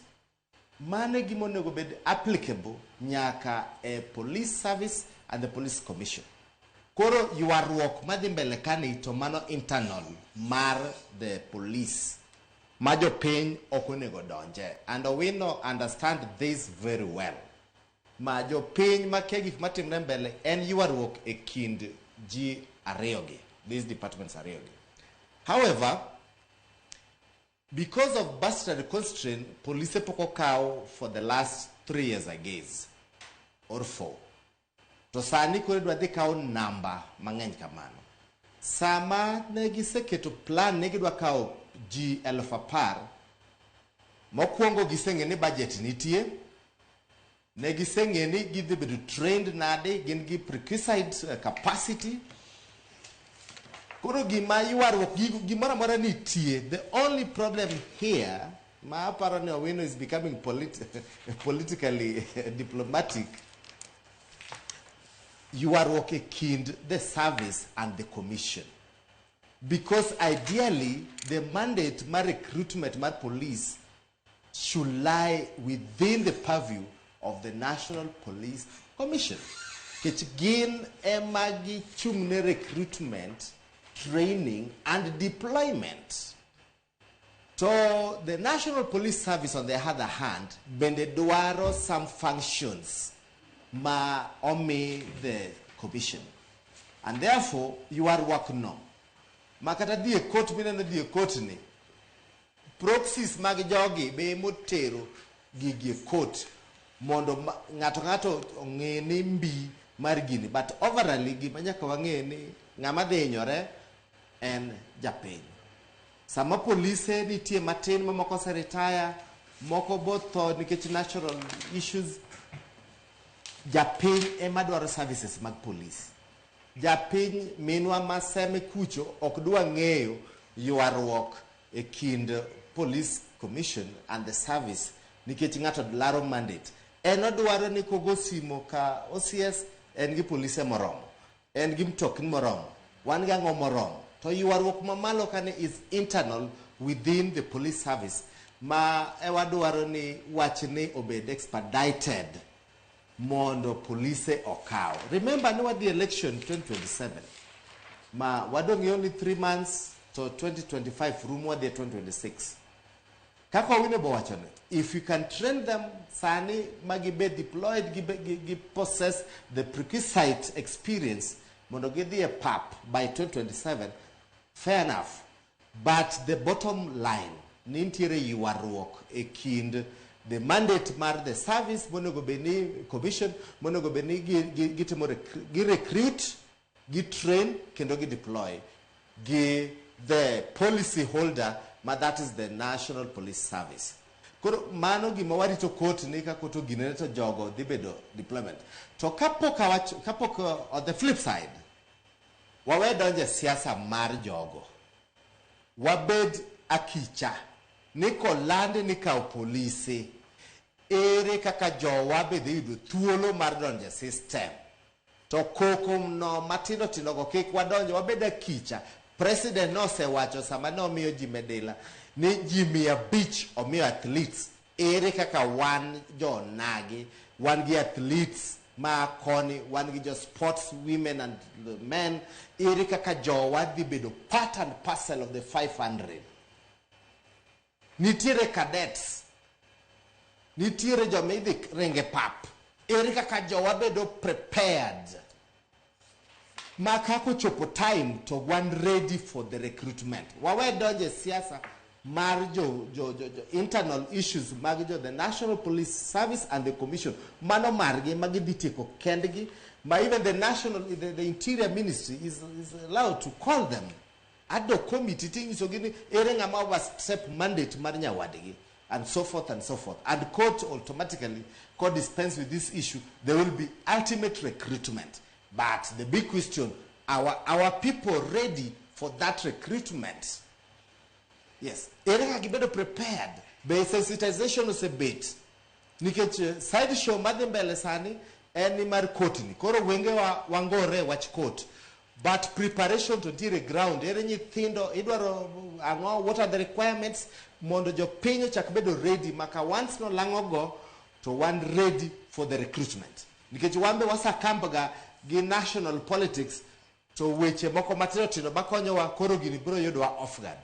mane gimonego bed applicable nyaka a police service and the police commission. Koro ywaruok madhi mbele kani to mano internal mar the police. Majo piny okonego donje. And we no understand this very well. Majo piny makegik matimre mbele en ywaruok e kind ji ariyogi. These departments ariyogi. However, because of budgetary constraint, police poko kao for the last 3 years, I guess, or 4. To sani kore dwa dhi kao namba mang'eny kamano. Sama negiseketo plan negidwa kao ji 10,000, mokwongo giseng'e ni budget nitie, negiseng'e ni gidhi bedo trained nade, gin gi prerequisite capacity. Koro gima ywaruok gimora mora nitie. The only problem here, ma aparo ni Owino is becoming politically diplomatic. Ywaruok e kind the service and the commission. Because ideally, the mandate my recruitment my police should lie within the purview of the National Police Commission. kech gin ema gichung'ne recruitment, training and deployment. So the National Police Service, on the other hand, bende dwaro some functions ma omi the commission. And therefore, you are working no. Makata di court mineno di court ni. Proxies mag jogi be motero gigi court mondo ngato ong'e ni mbi mar gini. But overall gima nyaka wang'e ni ng'ama dhinyore en japiny. Sama police nitie matin ma moko se retire, moko both tho nikech natural issues. Japiny ema dwaro services mag police. Japiny minwa maseme kucho ok dwa ng'eyo ywaruok e kind police commission and the service nikech ng'ato laro mandate. En odwaro ni kogo simo ka OCS en gi police moromo, en gi mtokni moromo, wan gi ang'o moromo. To ywaruok mamalo kane is internal within the police service ma ewadwaro ni wachni obed expedited mondo police okaw. Remember ni wadi election 2027 ma wadongi only 3 months to 2025 room wadi 2026. Kako wine bo wachone, if you can train them sani magibe deployed, gi possess the prerequisite experience mondo gidhi a pap by 2027, fair enough. But the bottom line, nintiere ywaruok e kind the mandate mar the service monego beni commission monego beni gitimo gi recruit, gi train kendo gi deploy gi the policy holder ma that is the National Police Service. Koro mano gima warito court ni ka koto ginene to jogo dhi bedo deployment. To kapok on the flip side wawe donje siasa mar jogo, wabed akicha ni kolande ni kao polisi ere kaka jowa be dhi yudo thuolo mar donje system. To koko no matindo go kik wadonje, wabed akicha. President no se wacho sama no miyo ji medila ni ji 500 omiyo athletes. Ere kaka wan jo nagi, wan gi athletes ma koni, wan gi jo sports women and men. Ere kaka jowa dhi bedo part and parcel of the 500. Nitiere cadets, nitiere jo midhi ringe pap. Ere kaka jowa bedo prepared ma kako chopo time to one ready for the recruitment. Wawe donje siasa mar jo internal issues mag jo the National Police Service and the Commission. Mano margi magidhi tieko kendgi. Ma even the Interior Ministry is allowed to call them. Ado committee thing so gini ere ngama was step mandate mar nyawadgi and so forth and so forth. And court automatically court dispense with this issue. There will be ultimate recruitment. But the big question, our people ready for that recruitment? Yes. Ereka gibedo prepared. Be sensitization is a bit. Nikech side show madhi mbele sani eni mar court ni. Koro wenge wangore watch court. But preparation to the ground. Ere nyithindo idwaro ang'o, what are the requirements mondo jo pinyo chak bedo ready maka once no lango go to one ready for the recruitment. Nikech wambe wasa kambaga gi national politics to weche moko matino tino bakonyo wa koro gini bro yodwa off guard.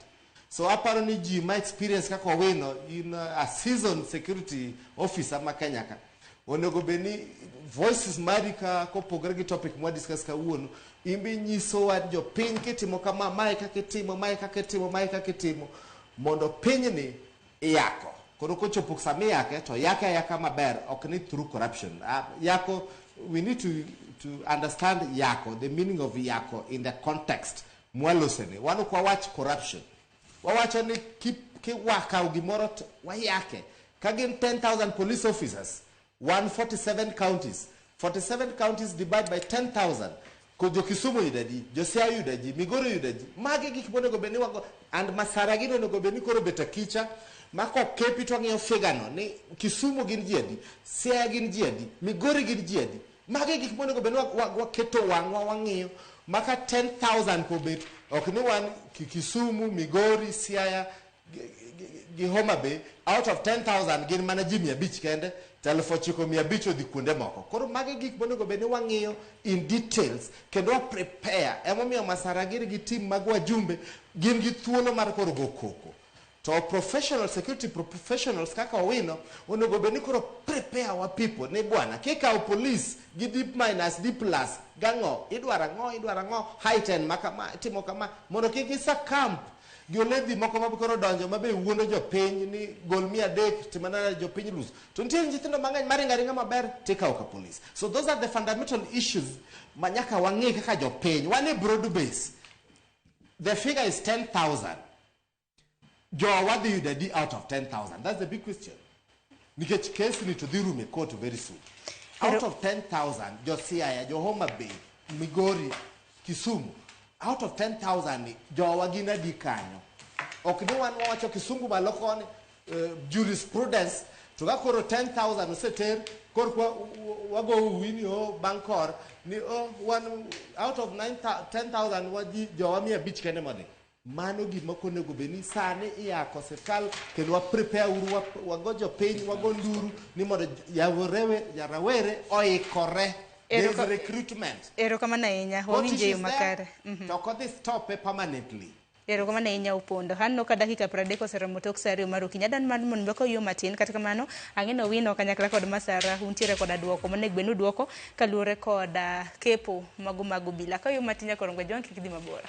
So aparo ni ji my experience kako wino in a seasoned security officer ma Kenya ka onego beni voices marika ko pogre gi topic mwa discuss ka uono imbi nyiso wa jo piny kitimo kama mae kakitimo mondo piny ni yako koro ko chopo sami yake to yaka maber ok ni through corruption. Yako, we need to understand yako, the meaning of yako in the context. Mwaloseni wanu kwa watch corruption wawacho ni ki waka ugimoro wa yake kagin 10,000 police officers 147 counties 47 counties divided by 10,000 ko jo Kisumu yudaji, jo Siaya yudaji, Migori yudaji, magi gik monego beni wago and masaragi onego beni koro beta kicha mako kepi to ng'eyo figano ni Kisumu gin jiadi, Siaya gin jiadi, Migori gin jiadi. Magi gik monego beni waketo wang'wa wang'iyo maka 10,000 ko bet ok ni wan Kisumu, Migori, Siaya gi Homa Bay out of 10,000 gin mana ji 500 kende 9,500 odhi kuonde moko. Koro magi gik monego bed ni wang'iyo in details kendo wa prepare. Emomiyo Masaragiri gi team mag wajumbe gin gi thuolo mar koro go koko. To professional security professionals kaka Owino onego bed ni koro prepare our people ni bwana kikawo police gi D- D+ gang'o idwara ng'o height and makama timo kama mondo kik isacamp Gioledhi moko mabikoro donjo mabe wuono jopiny ni gol 300 timana jopiny lose. To nitie nyithindo mang'eny maringa maber tika oka police. So those are the fundamental issues manyaka wang'e kaka jopiny. One broad base. The figure is 10,000. Joe, what do you do out of 10,000? That's the big question. Nikech case ni to the room court very soon. Out of 10,000, Jo Siaya, Jo Homa Bay, Migori, Kisumu. Out of 10,000 jowa gina di kanyo. Ok ni wan wacho Kisungu malokoni jurisprudence to ga koro 10,000 oseter kor wago wini o bankor ni one out of 10,000 waji jowa 500 kende mode. Mano gima konego beni sane iyako sirkal kendo wa prepare uru wago jopiny wago nduru ni mondo yarawere oikore. There's recruitment. Erokamano ahinya. Wawinje yo makare. To kodhi stop permanently. Erokamano ahinya Opondo. Hanno ka dakika 30 oseromo tok sa 2 mar okinyi. Adan man mon mbeko yo matin kata kamano ang'eno Owino kanyakla kod Masara untiere koda duoko monego benu duoko kaluore koda kepo mago bila. Ka yo matin nyaka rongo jwangi kidhi mabora.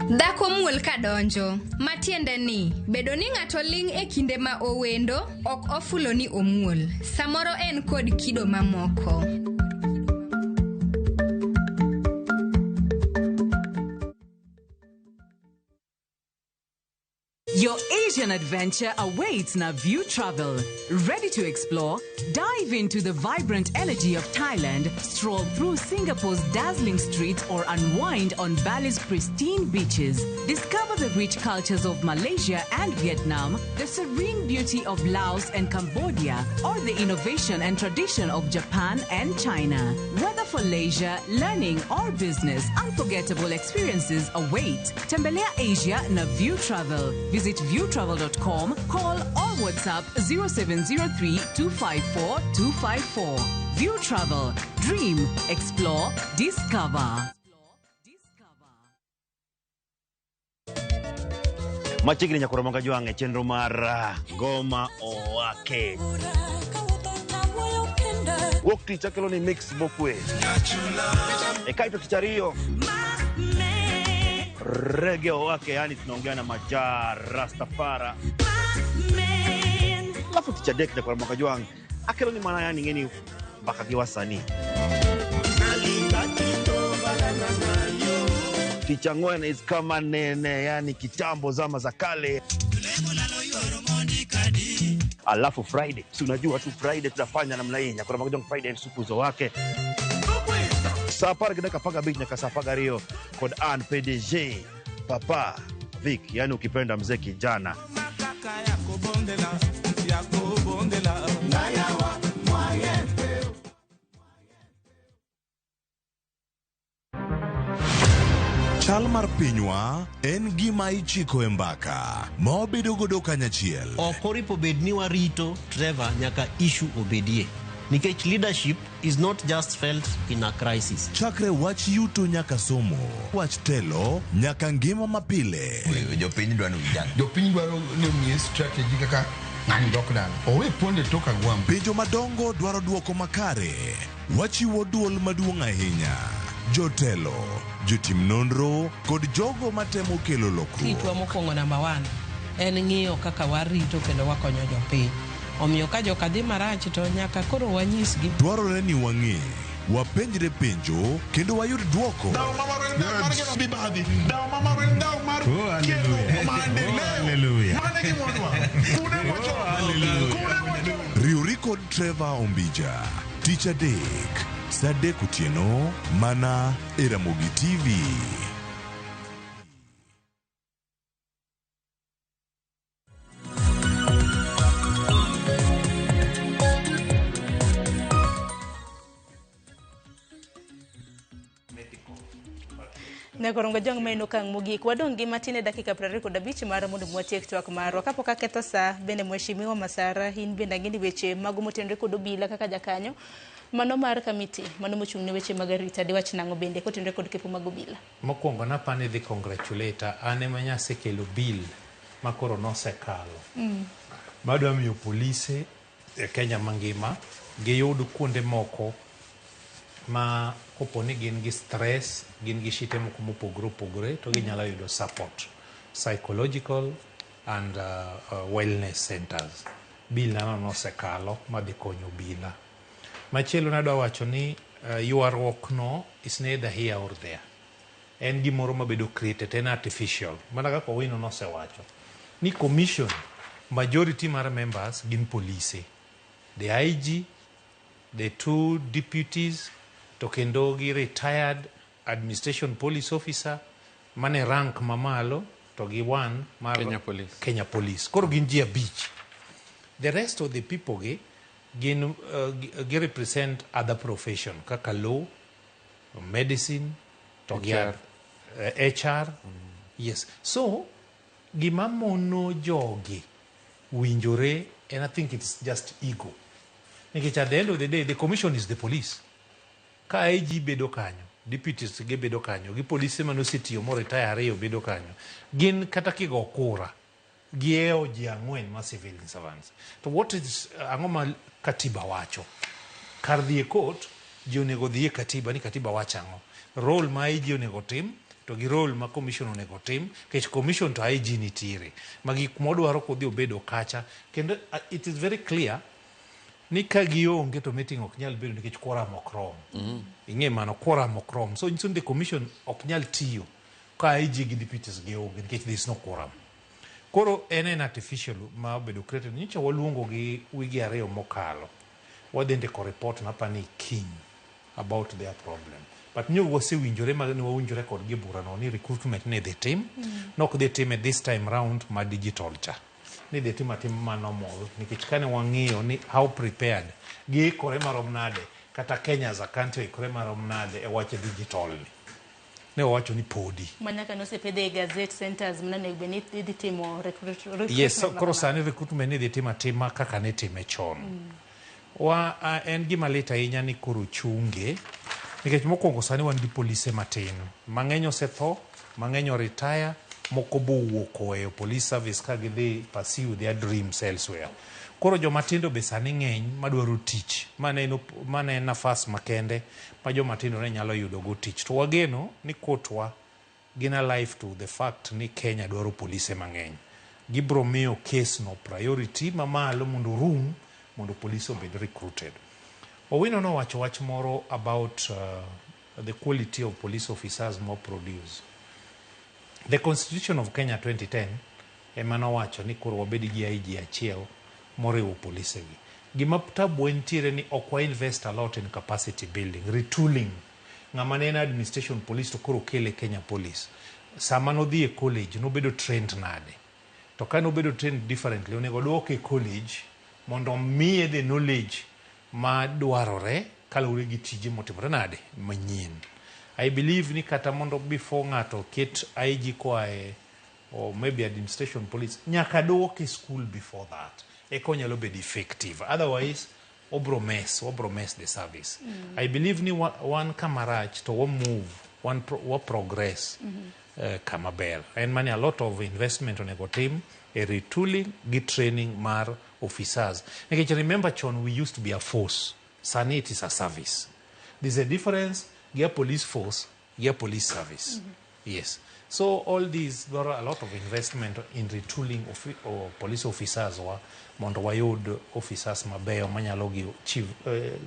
Dhako muol kadonjo, matiende ni bedo ni ng'ato ling' e kinde ma owendo ok ofulo ni omuol. Samoro en kod kido mamoko. Your Asian adventure awaits na View Travel. Ready to explore? Dive into the vibrant energy of Thailand, stroll through Singapore's dazzling streets, or unwind on Bali's pristine beaches. Discover the rich cultures of Malaysia and Vietnam, the serene beauty of Laos and Cambodia, or the innovation and tradition of Japan and China. Whether for leisure, learning, or business, unforgettable experiences await. Tembelea Asia na View Travel. Visit viewtravel.com, call or WhatsApp 0703-254-254. View Travel. Dream, explore, discover. Machiegni nyakoro manga jwange chenro mar Goma Owake. Wuok tich akelo ni mix bokwe. Ekaito tichario. Reggae Owake, yani tunaongea na Majar Rastafara. Alafu ticha dek nyakoro manga jwange akelo ni mana yani ngeni mpaka kiwasani. Ticha Ngwena is kama nene, yani kitambo zama za kale. Alafu Friday, si unajua tu Friday tunafanya namna hii. Nyakora magojong Friday supu zo wake. Sapar kidaka paga beach nyaka sapaga Rio kod Ann PDG Papa Vic, yani ukipenda mzee kijana. Chal mar pinywa en gima ichiko e mbaka ma wabedo godo kanyachiel. Okoripo bed ni warito Trevor nyaka issue obedie. Nikech leadership is not just felt in a crisis. Chakre wach yuto nyaka somo, wach telo nyaka ngima mapile. Jopiny dwaro ni omiye strategy kaka ng'ani dok dala. Owe ponde toka gwam. Penjo madongo dwaro duoko makare. Wachiwo duol maduong' ahinya. Jotelo, jotim nonro kod jogo matemo kelo lokruok. Kitwa mokwongo number 1 en ng'iyo kaka warito kendo wakonyo jopiny. Omiyo ka joka dhi marach to nyaka koro wanyisgi. Dwarore ni wang'e, wapenjre penjo kendo wayud duoko. Riuri kod Trevor Ombija, Tich Adek, Saa 3 otieno mana e Ramogi TV. Nyakorongo jong maino kang mogik wadong gi matine dakika 25 mara mondo mwatiek twak marwa kapok aketho saa bende mheshimiwa Masara hin bende ngini weche mago motenre kod obila kaka jakanyo mano mar kamiti mano mochung' ne weche mag arita diwach nango bende kotenre kod kepo mag obila. Mokwongo napani dhi congratulate ane manyase kelo bill makoro nosekalo madwa miyo polise e Kenya mangima giyud kuonde moko ma koponi gin gi stress, gin gi shite moko mopogore opogore to ginyalo yudo support psychological and wellness centers. Bill nano nosekalo madhi konyo obila. Machielo nadwa wacho ni ywaruok no is neither here or there. En gimoro mabedo created, en artificial. Mana kaka Owino nosewacho ni commission majority mar members gin police. The IG, the 2 deputies, to kendo gi retired administration police officer, mane rank mamalo, to gi 1 mar Kenya Police. Koro gin ji 5. The rest of the people gi represent other profession, kaka law, medicine, to HR. Yes. So, gima mono jogi winjore, and I think it's just ego. Nikech at the end of the day, the commission is the police. Ka IG bedo kanyo, deputies ge bedo kanyo, gi polisi mano sitiyo mo retire bedo kanyo. Gin kata kigo kura, gieo ji 4 ma civil servants. To what is angoma katiba wacho? Kar dhi e court, ji onego dhi e katiba ni katiba wachango. Role ma IG onego tim, to gi role ma commission onego tim, kech commission to IG nitiere. Magi modwaro kodhi obedo kacha. Kendo it is very clear ni ka gionge to meeting ok nyal bedo nikech quorum ok rom. Ing'e mano quorum ok rom. So nyiso the commission ok nyal tiyo ka IG gi deputies gionge nikech there is no quorum. Koro en artificial ma obedo created. Nyicha waluongo gi wigi 2 mokalo. Wadhi ndiko report napani kiny about their problem. But nyo wasewinjore ni wawinjore kod gi burano ni recruitment ne the team. Nok the team at this time round ma digital cha. Ni the team atim manomol nikech kane wang'iyo ni how prepared gi kore marom nade kata Kenya as a country kore marom nade e wache digital ni ne wacho ni podi manyaka no sepede gazette centers mnane benit dhi timo recruitment. Yes, so koro sani recruitment ni dhi tima kaka ne time chon. En gima lit ahinya ni koro chunge nikech mokwongo sani wan gi polise matin mang'eny osetho, mang'eny retire, moko bo wuok oweyo police service ka gidhi pursue their dreams elsewhere. Koro jomatindo be sani ng'eny madwaro tich, mane en nafas makende ma jomatindo ne nyalo yudo go tich. To wageno ni kotwa gin alive to the fact ni Kenya dwaro polise mang'eny. Gibro miyo case no priority mamalo mondo room mondo police obed recruited. Owino no wacho wach moro about the quality of police officers more produce. The Constitution of Kenya 2010 emano wacho ni koro wabedi gi IG achiel moriwo polise gi. Gima tabu entiere ni okwa invest a lot in capacity building, retooling. Ng'ama ne en administration police to koro kele Kenya Police. Sama no dhi e college no bedo trained nade. To ka no bedo trained differently, onego duoke college mondo miye the knowledge ma dwarore kaluwore gi tije motimore nade manyien. I believe ni kata mondo before ng'ato ket IG kwae or maybe administration police nyaka duoke school before that. Eko nyalo bed effective. Otherwise, obro mess the service. I believe ni one kamarach to one move, one progress kamaber. And many a lot of investment on ego team, a retooling, gi training mar officers. Like, remember, Chon, we used to be a force. Sani it is a service. There's a difference. Gear police force, gear police service. Yes. So all these, there are a lot of investment in retooling of police officers or mondo wayud officers maber manyalo gi chief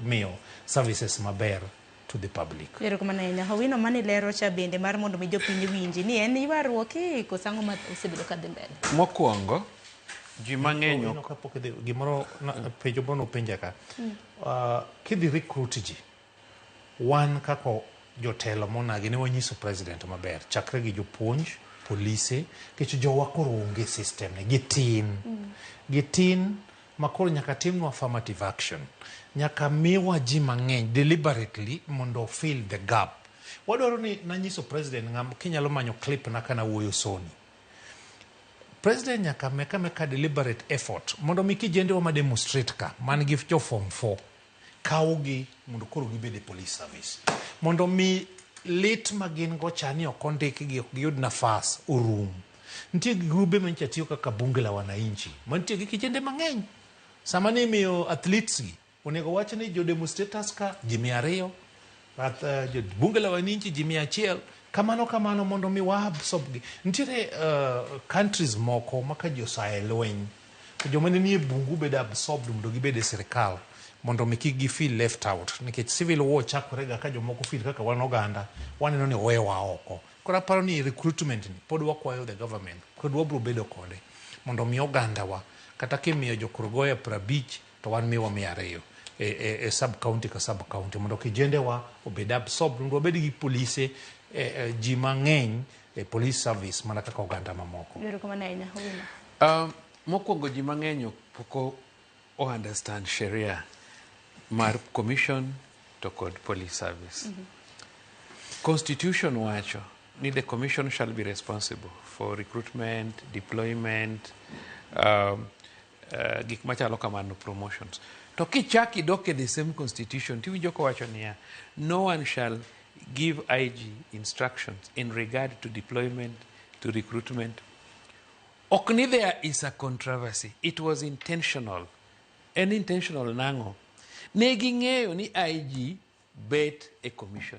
mayor services maber to the public. Yero kumana nya Owino mani lero cha bende mar mondo mi jopiny winji ni en ywaruok kosango ma osebedo kadhi mbele. Mokwongo ji mang'eny kapok gimoro penjo bono penja ka. Kidhi recruit ji wan kako jotelo monagi ne wanyiso president maber chakre gi jopuonj polise kech jowa koro onge system ne gitin makoro nyaka timnwa affirmative action nyaka miwa ji mang'eny deliberately mondo fill the gap wadwaro ni nanyiso president ng'am kinyalo manyo clip na kana wuoyo Sony. President nyaka meka deliberate effort mondo mi kijende ma demonstrate ka man gi jo form 4 kawgi mondo koro gibede police service mondo mi lit magin go chani okondiki gi yud nafas orum. Nitie grube mancha tiyo kaka bunge la wananchi mantie gi kijende mang'eny sama ni miyo athletes gi onego wach ni jo demonstrators ka ji 200 jo bunge la wananchi ji 100 kamano mondo mi absorb gi. Nitiere countries moko maka jo sae lweny joma nie bungu bed absorbed mondo gibede sirikal mondo mi kik gi feel left out nikech civil war chakore ga ka jomoko feel kaka wan oganda waneno ni wewa oko. Kora paro ni recruitment ni pod wakwayo the government kod wabro bedo kode mondo mi oganda wa kata kimiyo jokurgoya 50 to wan miwa 200 e sub county ka sub county mondo kijende wa obed absorbed mondo obed gi police ji mang'eny e police service mana kaka oganda mamoko. Mokwongo ji mang'eny poko o understand sheria mar commission to kod police service. Constitution wacho ni the commission shall be responsible for recruitment, deployment, gik machalo kamano, promotions. To kichaki doke the same constitution tiwinjo ko wacho niya, no one shall give IG instructions in regard to deployment, to recruitment. Okni there is a controversy. It was intentional. An intentional nango. Negi ng'eyo ni IG bet a commission.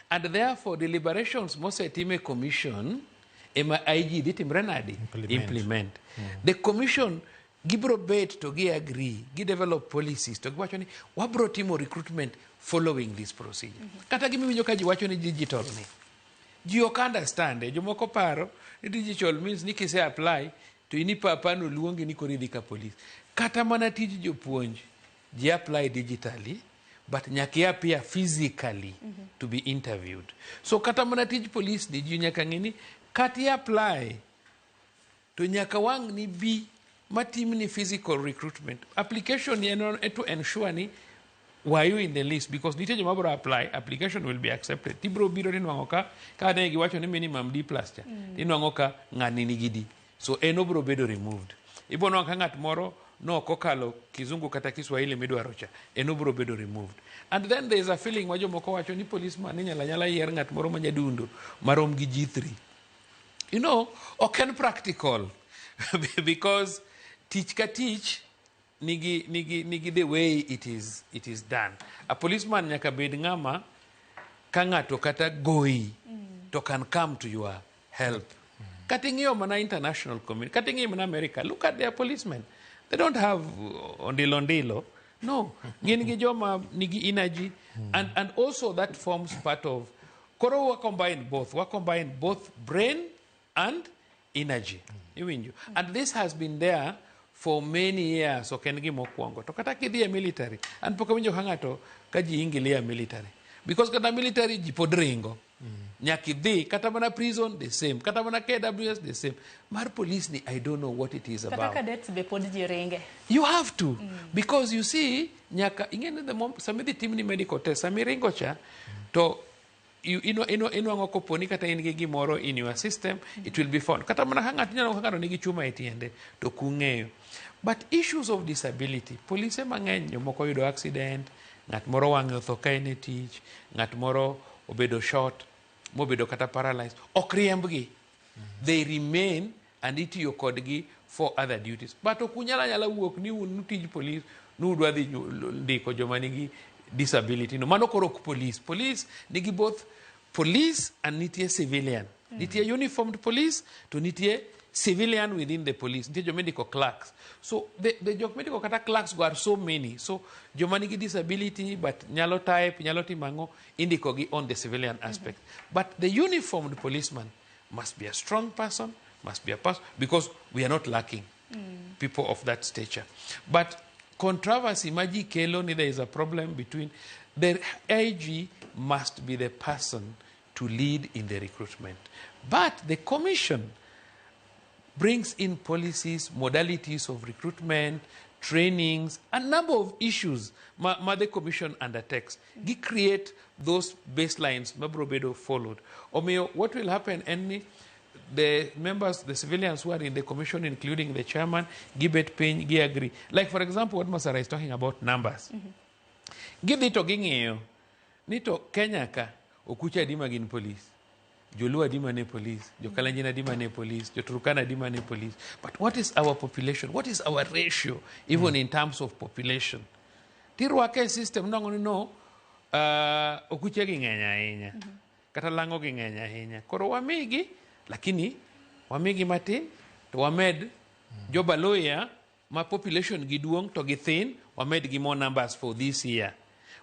And therefore, deliberations mosetime commission ema IG ditimre nadi? Implement. The commission gibro bet to gi agree, gi develop policies to giwacho ni wabro timo recruitment following this procedure. Kata gimiwinjo ka ji wacho ni digital ni. Ji ok understand. Jomoko paro ni digital means ni kise apply to ini papano luongi ni koridhi ka police. Kata mana tij jopuonj ji apply digitally but nyaki appear physically to be interviewed. So kata mana tij police ni ji nyaka ng'ini kati apply to nyaka wang ni bi matim ni physical recruitment. Application ni to ensure ni were you in the list because nite joma bro apply, application will be accepted. Tibro biro ni nwango ka ne giwacho ni minimum D+ cha. Inwango ka ng'ani nigi D. So eno bro bedo removed. Ibono ka ng'at moro no kokalo kizungu kata Kiswahili midwaro cha eno bro bedo removed. And then there is a feeling wajo moko wacho ni policeman ni nyala yier ng'at moro ma jadundo marom gi G3. You know, oken practical because teach ka teach nigi the way it is done. A policeman nyaka bed ng'ama ka ng'ato kata goyi to can come to your help. Kati ng'iyo mana international community, kati ng'iyo mana America, look at their policemen. They don't have ondilo. No, ngi joma nigi energy and also that forms part of koro we combine both brain and energy. And this has been there for many years. So can give mokwongo to kata kidhi military and pok winjo hangato ka ji ingilia military because kata military ji pod ringo nyaki dhi kata mana prison the same kata mana KWS the same mar police ni I don't know what it is about. Kata cadets be pod ji ringe. You have to because you see nyaka ingene the samedi team ni medical test samiringo cha to inwango koponi kata in gi gimoro in your system it will be found kata mana hanga tinyalo kaka nigi chuma etiende to kung'eyo. But issues of disability police mang'eny jomoko yudo accident, ng'at moro wang'e otho ka en e tich, ng'at moro obedo short, mobedo kata paralyzed, ok riembgi. They remain and itiyo kodgi for other duties. But okunyala wuok ni un tij police nudwa dhi ndiko joma nigi disability. No mano koro police. Police nigi both police and nitie civilian. Nitie uniformed police to nitie civilian within the police. Nitie medical clerks. So the medical kata clerks are so many. So jomanigi disability but nyalo type, nyalo timango indiko gi on the civilian aspect. But the uniformed policeman must be a strong person, must be a person because we are not lacking people of that stature. But controversy maji kelo ni there is a problem between the IG must be the person to lead in the recruitment. But the commission brings in policies, modalities of recruitment, trainings, a number of issues the commission undertakes. They create those baselines Mabrobedo followed. What will happen, the members, the civilians who are in the commission, including the chairman, Gibet Payne, Gi agree. Like, for example, what Masara is talking about, numbers. Give it to Gingeo. Nito Kenya ka, okucha dima gin police. Jolua dima ne police. Jokalanjina dima ne police. Joturukana dima ne police. But what is our population? What is our ratio, even in terms of population? Tiruake system, no, okucha gingenya henya. Katalango gingenya henya. Koro wamigi, lakini, wamigi matin, to wamed, joba lawyer, ma population giduong to githin, wamed gi more numbers for this year.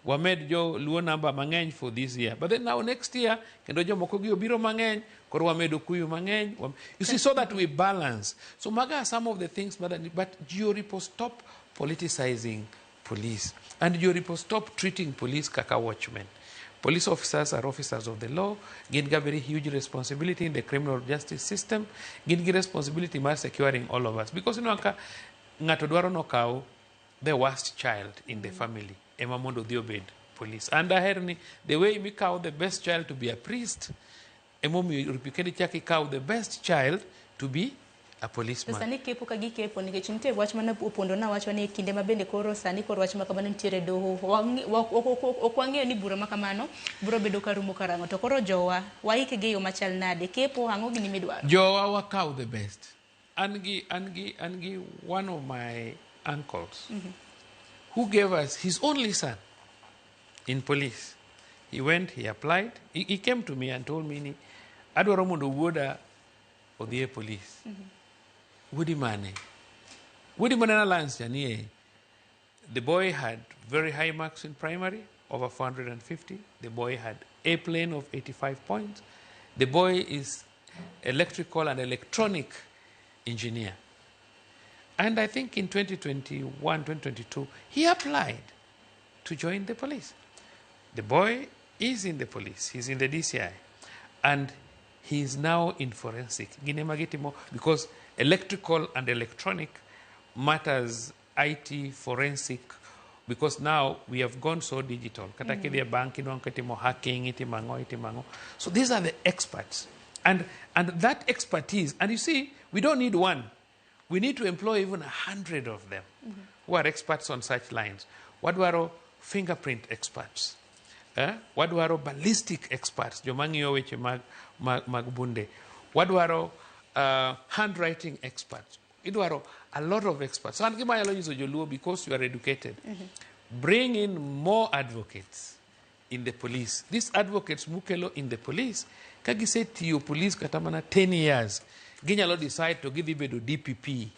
We made jo low number mangeny for this year. But then now next year, kendo jo mokogi obiro mangeny, koro we made okuyu mangeny. You see, so that we balance. So maga are some of the things, but Joripo stop politicizing police. And Joripo stop treating police kaka watchmen. Police officers are officers of the law. Gin got very huge responsibility in the criminal justice system. Gin get responsibility for securing all of us. Because you know, ngato dwaro no kao the worst child in the family. Emamondo Diobed police. And I heard the way we cow the best child to be a priest, Emomi Rupikedi Chaki cow the best child to be a policeman. Sani kepo kagi kepo ni kechinte watchman upondo na watchman kinde mabende koro sani koro watchman kamano ntire doho okwange ni bura makamano buro bedo karumo karango to koro jowa waike geyo machal nade kepo hango gini midwaro. Jowa wa cow the best. Angi one of my uncles. Who gave us his only son in police. He went, he applied. He came to me and told me, Adwaramundo Woda or the police. Woody Mane. Woody Manana Lance Janie. The boy had very high marks in primary, over 450. The boy had A plane of 85 points. The boy is electrical and electronic engineer. And I think in 2021, 2022, he applied to join the police. The boy is in the police. He's in the DCI. And he is now in forensic. Because electrical and electronic matters, IT, forensic, because now we have gone so digital. Hacking, so these are the experts. And that expertise, and you see, we don't need one. We need to employ even 100 of them who are experts on such lines. What were fingerprint experts? What were ballistic experts? Magbunde. What were handwriting experts? It were a lot of experts. So because you are educated, bring in more advocates in the police. These advocates mukelo in the police. Kagi said to you, police katamana 10 years. Ginyalo decide to give Gibedo DPP.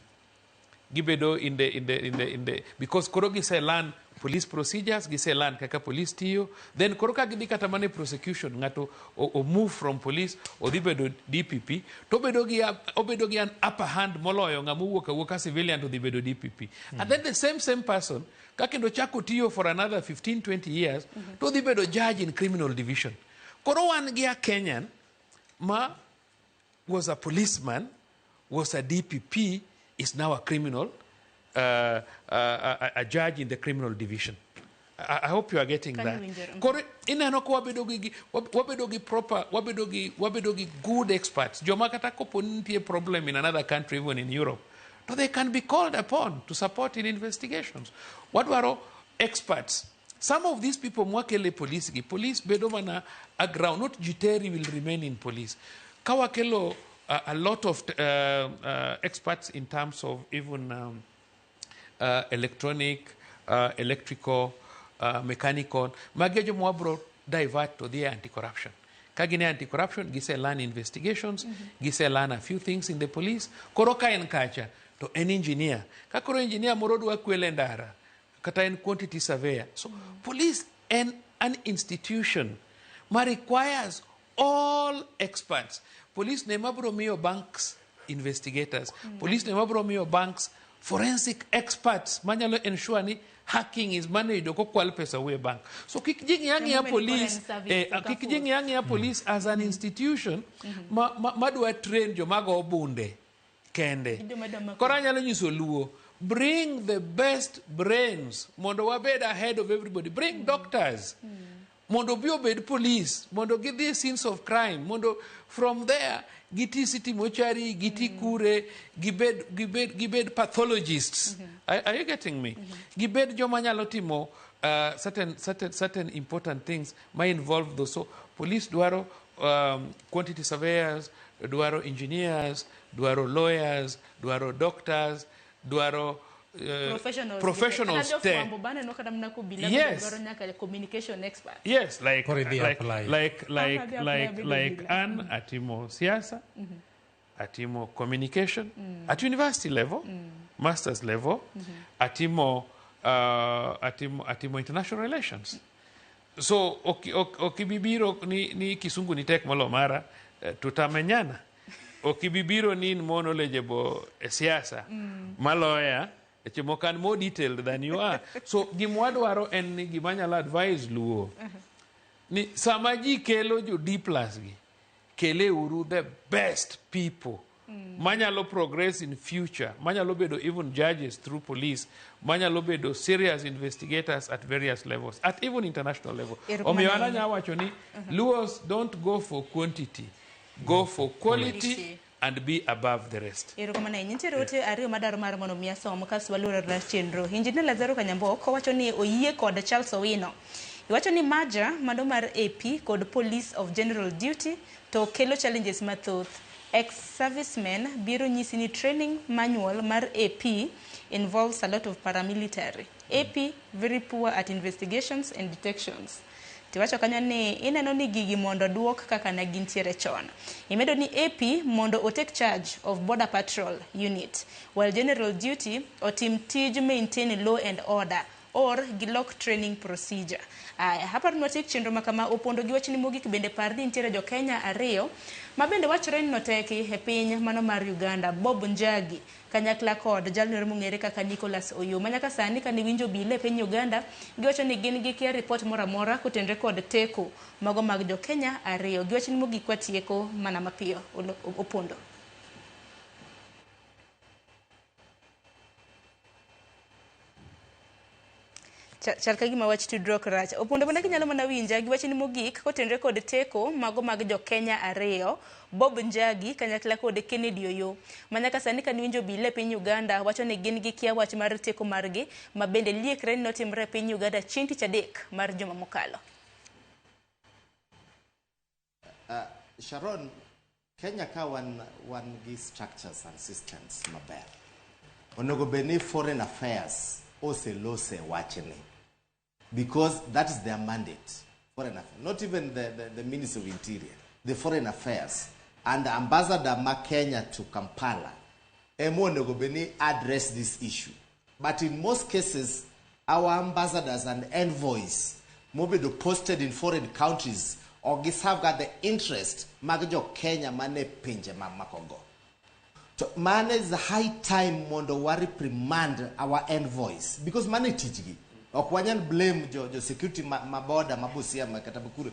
Gibedo in the because Korogi say learn police procedures, gise learn kaka police tiyo. Then Koroka gidi katamane prosecution ngato or move from police or Gibedo DPP. To obedogi an upper hand moloyo ngamu woka civilian to Gibedo DPP. And then the same person kakendo chako tiyo for another 15-20 years to Gibedo judge in criminal division. Korowan gia Kenyan was a policeman, was a DPP, is now a criminal, a judge in the criminal division. I hope you are getting that. Wabedogi good experts. Jomakata koponti a problem in another country, even in Europe. So they can be called upon to support in investigations. What were experts? Some of these people mwakele police bedovana a ground, not jiteri will remain in police. Kawakelo a lot of experts in terms of even electronic, electrical, mechanical. Magejo mwabro divert to the anti-corruption. Kagine anti-corruption, gise learn investigations, gise learn a few things in the police. Koroka enkacha to an engineer. Kakoro engineer morodu wa kuelendara. Kata en quantity surveyor. So police and an institution requires all experts. Police nemabro banks investigators. Police nemabro banks forensic experts. Manyalo ensure ni hacking is managed oko kwal pesa we bank. So kikijingi yangi ya police as an institution madwa train jo mago obunde kende. Koranyalo nyiso luo bring the best brains mondo wabed ahead of everybody. Bring doctors mondo bi obed police, mondo gidhi scenes of crime, mondo from there giti city mortuary, giti kure, gibed pathologists. Are you getting me? Gibed joma nyalo timo certain important things may involve those. So police dwaro quantity surveyors, dwaro engineers, dwaro lawyers, dwaro doctors, dwaro professionals there. Yes. Communication expert. Yes, like Anne atimo siasa, atimo communication at university level, master's level, atimo international relations. So okibibiro ni kisungu ni tek molo mara tutamenyana. Okibibiro ni mono lejebo siasa maloya echemokan more detailed than you are. So gimwadwaro en ni gimanyala advise luo ni samaji kelo jo D+ gi kele uru the best people manyalo progress in future, manyalo bedo even judges through police, manyalo bedo serious investigators at various levels, at even international level. Omiyo ananya wacho ni Luos don't go for quantity, go for quality and be above the rest. Erokamano nitiere ote ariyo madaro mar mondo miya somo kasto waluoro na chenro. Injinia Lazaro Kanyamboko wacho ni oyie kod Charles Owino. Iwacho ni maja mano mar AP kod Police of General Duty to kelo challenges mathoth. Ex-servicemen biro nyisi ni training manual mar AP involves a lot of paramilitary. AP very poor at investigations and detections. Tiwacho kanyo ni ineno ni gigi mondo duok kaka ne gintiere chon. Imedo ni AP mondo o take charge of border patrol unit, while general duty otim tij maintain law and order or gilok training procedure. Hapa tunotik chenro makama opondo giwacho ni mogik bende pardi nitiere jo Kenya ariyo mabende wachore ni noteki e piny mano mar Uganda. Bob Njagi kanyakla kod jalno mong'ere kaka Nicholas Oyo manyaka sani kani winjo bile piny Uganda giwacho ni gin gi kia report moramora kotenre kod teko mago mag jo Kenya ariyo. Giwacho ni mogik watieko mana mapiyo opondo. Chal ka gima wach tudruok rach. Opondo bende kinyalo mana winja giwacho ni mogik kotenre kod teko mago mag jo Kenya ariyo. Bob Njagi kanyakla kod Kennedy Oyo manyaka sani kan winjo bile piny Uganda wacho ni gin gi kia wach mar teko margi mabende liekre notimre piny Uganda chieng' tich adek mar juma mokalo. Sharon, Kenya ka wan gi structures and systems maber. Onego beni foreign affairs oselose wachni. Because that is their mandate, foreign affairs. Not even the Ministry of Interior, the foreign affairs. And the ambassador ma Kenya to Kampala, onego beni address this issue. But in most cases, our ambassadors and envoys, maybe posted in foreign countries, or have got the interest, magjo Kenya mane pinje makongo. So man is the high time mondo wari reprimand our envoys because mane tijgi. Okwanyan blame jo security maboda mabusia makatabukuru.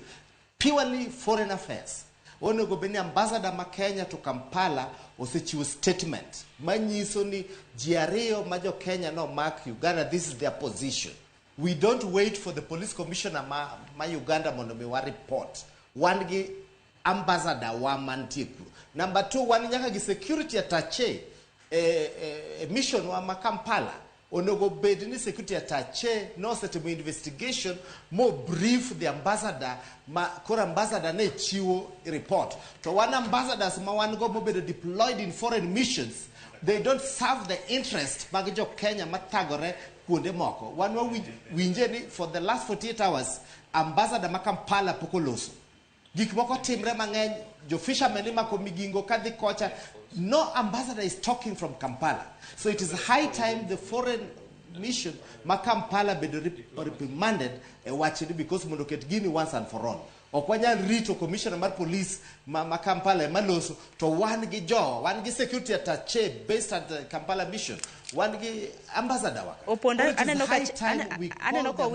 Purely foreign affairs. Ono go beni ambassador ma Kenya to Kampala osechiwo statement. Manyiso ni jiareo majo Kenya no mark Uganda, this is their position. We don't wait for the police commissioner ma Uganda mondo me wa report. One gi ambassador wa mantiku. Number 2, one nyaka gi security attaché mission wa ma Kampala. Onogo bed ni security attaché no setemo investigation mo brief the ambassador ma kora ambassador ne chiwo report. To one ambassadors ma one go mobedo deployed in foreign missions, they don't serve the interest mag jo Kenya matagore kuonde moko. One wa winje ni for the last 48 hours ambassador ma Kampala pokoloso. Gik moko timre mang'eny jo fishermen ma ko migingo kadhi kocha. No ambassador is talking from Kampala. So it is high time the foreign mission ma Kampala be reprimanded watching because monoket gini once and for all. Okwanya rito commissioner mar police ma Kampala maloso to one gi security attaché based at the Kampala mission. One gi ambassador waka. Oponda aneno ko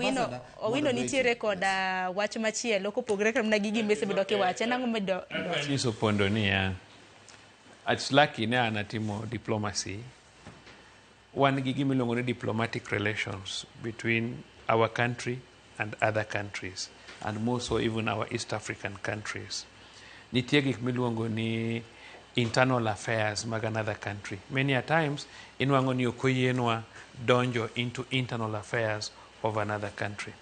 Owino nitiere kod wach machielo kopogre kamna gigi mese bedo kiwache nango medo. Chiso pondo ni ya. It's lucky na anatimo diplomacy wan gi gimiluongo ni diplomatic relations between our country and other countries, and more so even our East African countries. Nitie gik miluongo ni internal affairs mag another country. Many a times, inwango ni okoyienwa donjo into internal affairs of another country.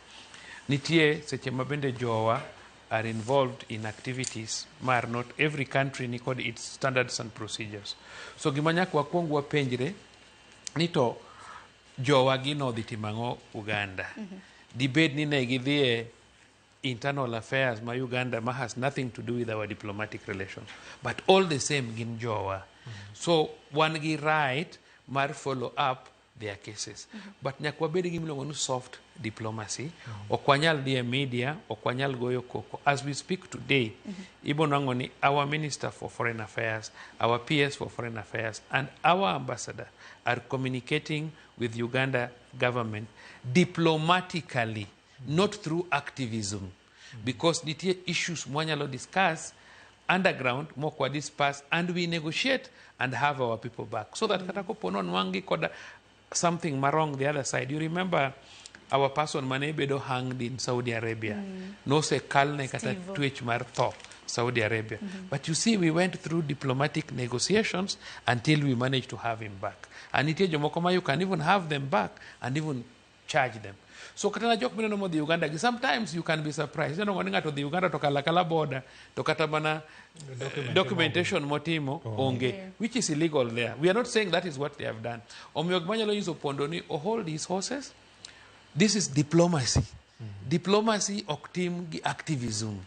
Nitie seche mabende jowa are involved in activities mar not every country ni kod its standards and procedures. So gima nyaka wakuong wapenjre ni to jowa gino dhi timango Uganda. Dibed ni ne gidhie internal affairs ma Uganda ma has nothing to do with our diplomatic relations, but all the same gin jowa. So wan gi right mar follow up their cases. But nyaka wabed gi miluongo ni soft diplomacy. Okwanyal dhie media, okwanyal goyo koko. As we speak today, ibonango ni our Minister for Foreign Affairs, our PS for Foreign Affairs, and our ambassador are communicating with Uganda government diplomatically, not through activism. Because nitie issues mwanyalo discuss underground, mokwa discuss, and we negotiate and have our people back. So that kata kopono nwangi koda something marong the other side. You remember our person Manebedo hanged in Saudi Arabia. No se kalne kata twitch mar tho Saudi Arabia. But you see, we went through diplomatic negotiations until we managed to have him back. And it you can even have them back and even charge them. So katana jok mino mo the Uganda. Sometimes you can be surprised. You know, when to the Uganda to kalakala border to katabana documentation motimo onge, which is illegal there. We are not saying that is what they have done. Omiogmanyalo use opondoni or hold his horses. This is diplomacy. Diplomacy of team activism.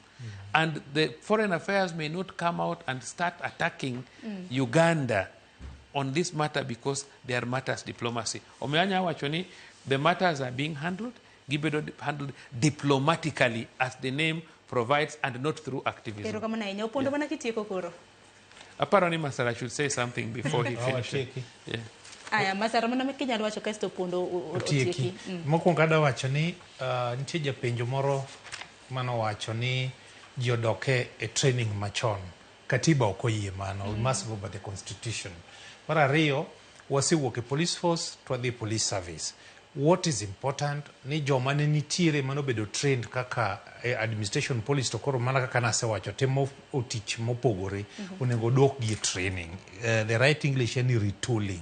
And the foreign affairs may not come out and start attacking Uganda on this matter because they are matters diplomacy. Omeanya wachoni, the matters are being handled diplomatically as the name provides and not through activism. Apparently, Masara should say something before he finishes. Yeah. Aya, Masara mana mekinyalo wacho kasto pondo otieki. Mokwongo ada wacho ni nitie japenjo moro mano wacho ni jodoke e training machon. Katiba ok oyie mano. We must go by the constitution. Mar ariyo, wasewuok e police force to the police service. What is important ni joma ne nitiere mano bedo trained kaka administration police to koro mana kaka nasewacho temo otich mopogore onego dok gi training. The right English ni retooling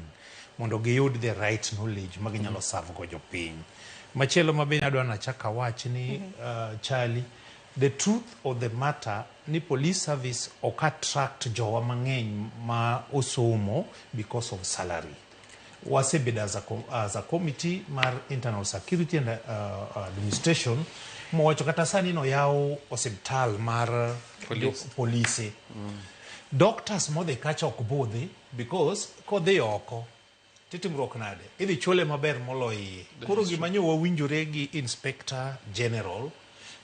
mondo giyud the right knowledge maginyalo serve go jopiny. Machielo mabende adwa nachaka wach ni Charlie, the truth of the matter ni police service ok attract jowa mang'eny ma osomo because of salary. Wasebed as a committee mar internal security and administration mowacho kata sani no yaw hospital mar police. Doctors mo they catch ok bodhi because kodhi oko titimruok nade idhi chole maber moloyi. Koro gimanyo wawinjore gi inspector general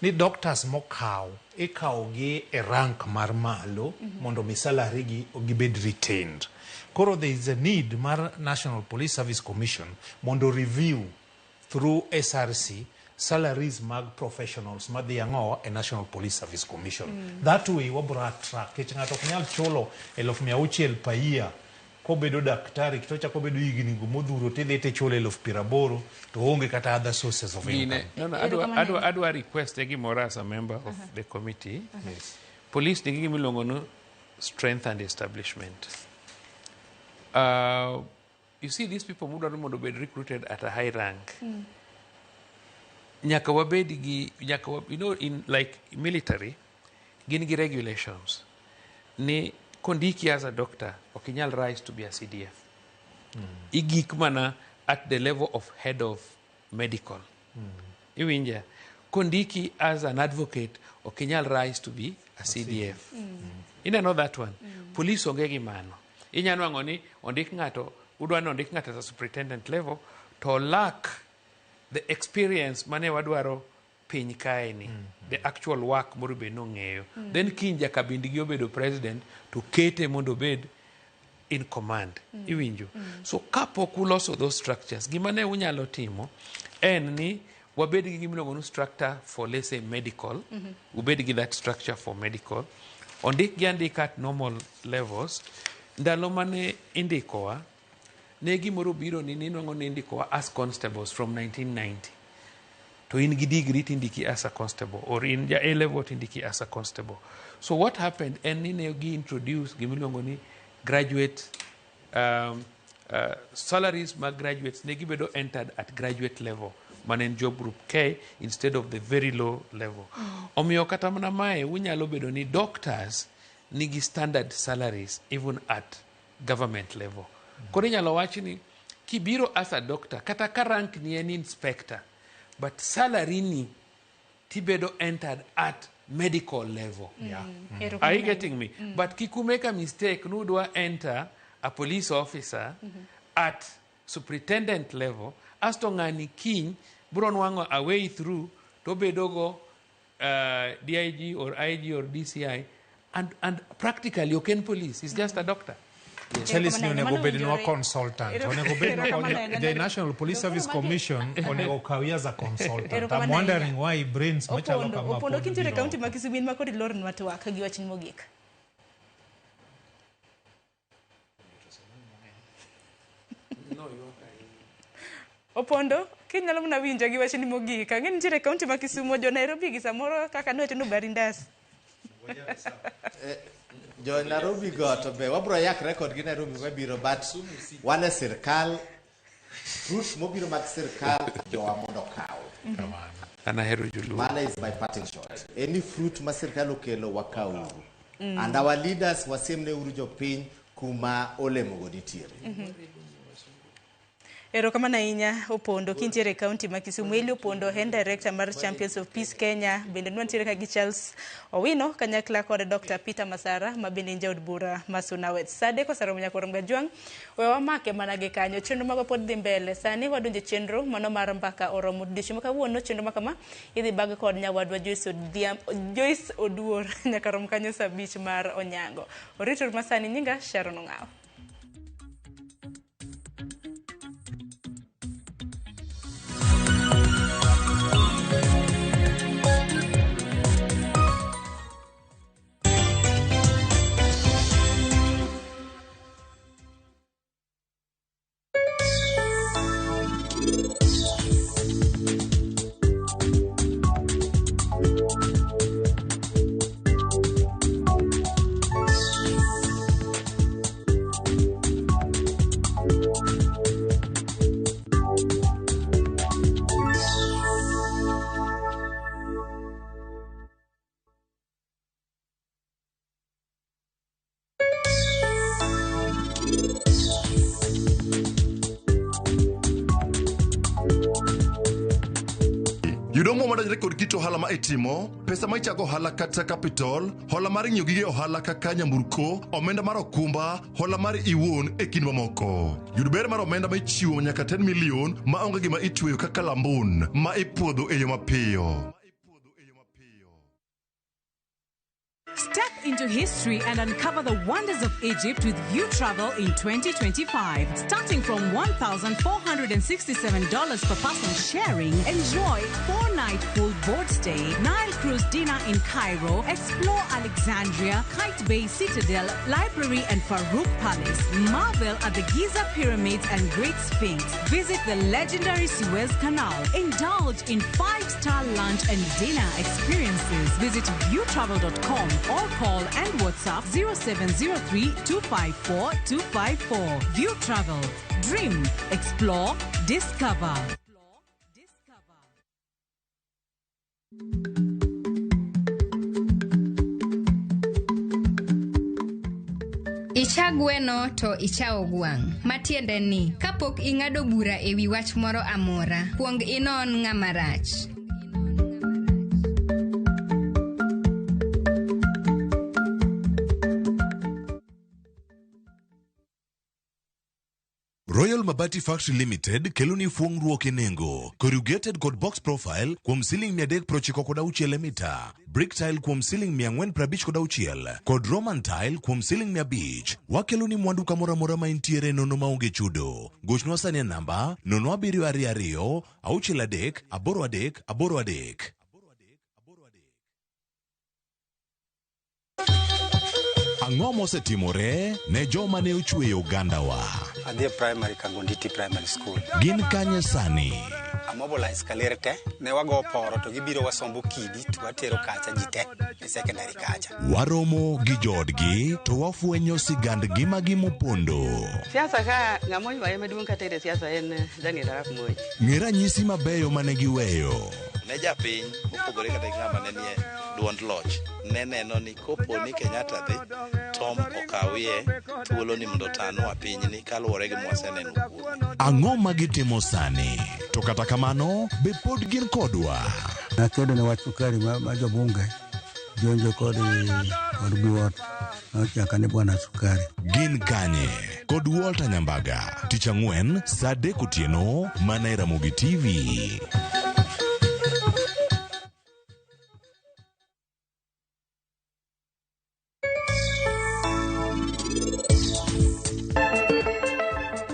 ni doctors mokaw ikaw gi e rank mar malo mondo mi salary gi gibed retained. Koro there is a need mar National Police Service Commission mondo review through SRC salaries mag professionals madhiango a National Police Service Commission. That way wabra track kech ngato knyal cholo 1,600 per year kobedo daktari kitocha kobedo higni modhuro tidhete cholo 80,000 to onge kata other sources of income. No, adwa request gimoro as a member of the committee. Yes. Police nigi milongo no strength and establishment. You see, these people would be recruited at a high rank. You know, in like military, gini regulations. Ni kondiki as a doctor, okinyal rise to be a CDF. Igikmana at the level of head of medical. Iwinja. Kondiki as an advocate, okinyal rise to be a CDF. You know that one. Police ongegi mano. Inyanwango ni ondik ngato udwano ondik ngato as a superintendent level to lack the experience mane wadwaro piny kae ni the actual work morube no ng'eyo then kinja kabindi gi obedo president to kete mondo bed in command iwinjo so kapok uloso those structures gimane unyalo timo en ni wabed gi gimiluongo ni structure for let's say medical ubed gi that structure for medical ondik gi andika at normal levels. Ndalo mane indikowa ne gimoro biro ni ninwang'o ni indikowa as constables from 1990. To in gi degree tindiki as a constable, or in ja A-level tindiki as a constable. So what happened, en ni ne gi introduce gimiluongo ni graduate salaries mag graduates ne gibedo entered at graduate level, manen job group K instead of the very low level. Omiyo kata mana mae unyalo bedo ni doctors nigi standard salaries even at government level. Koro inyalo wachi ni kibiro as a doctor kata ka rank ni en inspector, but salary ni tibedo entered at medical level. Are you getting me? But kiku make a mistake, nudwa enter a police officer at superintendent level, asto ngani king buron wango a way through to bedogo DIG or IG or DCI, and practically you can police. He's just a doctor. Chelis ni onego bed ni wa consultant. Onego bed ni the National Police Service Commission onego kawia za consultant. I'm wondering why brains machalo kama Opondo kinjire county ma Kisumu in makodi lor nwatwa ka giwachni mogik. Opondo kinyalo mna winjo gi wachni mogik. Ang'e nitiere county ma Kisumu jo Nairobi gi samoro kaka nowacho no Barindas. Jo Nairobi go to be wabro yak record gi Nairobi mabiro, but wane sirkal fruit mobiro mag sirkal jo amondo kaw. Anahero julu. Mana is my parting shot. Any fruit ma sirkal okelo wakaw. And our leaders wasemne uru jo piny kuma olemo go nitiere. Erokamano ahinya Opondo kintiere county ma Kisumu. Eli Opondo en director mar Champions of Peace Kenya. Bende nwantiere ka gi Charles Owino kanyakla kod Dr. Peter Masara ma bende njaod bura ma Sunawet. Sade ko saro mnyako romga juang. We wamake manage kanyo chenro mago pod dhi mbele. Sani wadonje chenro mano mar mbaka oromo dicho makawuono chenro makama idhi bag kod nyawadwa Joyce Oduor nyaka rom kanyo saa 5 mar onyango. Oritor masani nyinga Sharon Ong'aw. Yudo mo madajre kod kito ohala ma itimo, pesa ma ichako ohala kata capital, hola mar ng'iyo gige ohala kaka nyamburko, omenda mar okumba, hola mar iwuon e kind mamoko. Yud ber mar omenda ma ichiwo nyaka 10 million ma onge gima itweyo kaka lambun ma ipuodho e yo mapiyo. Step into history and uncover the wonders of Egypt with View Travel in 2025. Starting from $1,467 per person sharing, enjoy 4-night full board stay, Nile Cruise dinner in Cairo, explore Alexandria, Kite Bay Citadel, Library and Farouk Palace, marvel at the Giza Pyramids and Great Sphinx, visit the legendary Suez Canal, indulge in 5-star lunch and dinner experiences. Visit viewtravel.com or call and WhatsApp 0703-254-254. View Travel. Dream, explore, discover. Icha gweno to icha ogwang'. Matiende ni, kapok ing'ado bura ewi wach moro amora, kuong inon ng'ama rach. Royal Mabati Factory Limited keloni fuongruok e nengo. Corrugated kod box profile kuom ceiling 396 mita. Brick tile kuom ceiling 456 kod Roman tile kuom ceiling 500. Wakeloni mwandu kamora mora ma intiere nono maonge chudo. Gochno sani namba 0722 63 83 83. Ang'o mosetimore ne joma ne ochweyo Ugandawa? Adhi primary Kagonditi Primary School. Gin kanye sani? Mobilize kalerte ne wago poro to gibiro wasombo kidi to watero kacha jite e secondary kacha. Waromo gi jodgi to wafwenyo sigandgi magimopondo. Siasa ka ng'amoy wae maduong' kata e siasa en Daniel Arap Moi. Ng'e ranyisi mabeyo mane giweyo. Ne japiny mopogore kata ng'ama ne nie duond loch ne neno ni kopo ni Kenyatta dhi Tom okawie thuolo ni mondo tanwa pinyni kaluwore gi mwaseneno kuome. Ang'o magitimo sani? To kata kamano be pod gin kodwa. Nakedo ne wachukari ma jobunge jonjo kod buot nochaka ne bwana Sukari. Gin kanye kod Walter Nyambaga tich ang'wen saa 3 otieno mana e Ramogi TV.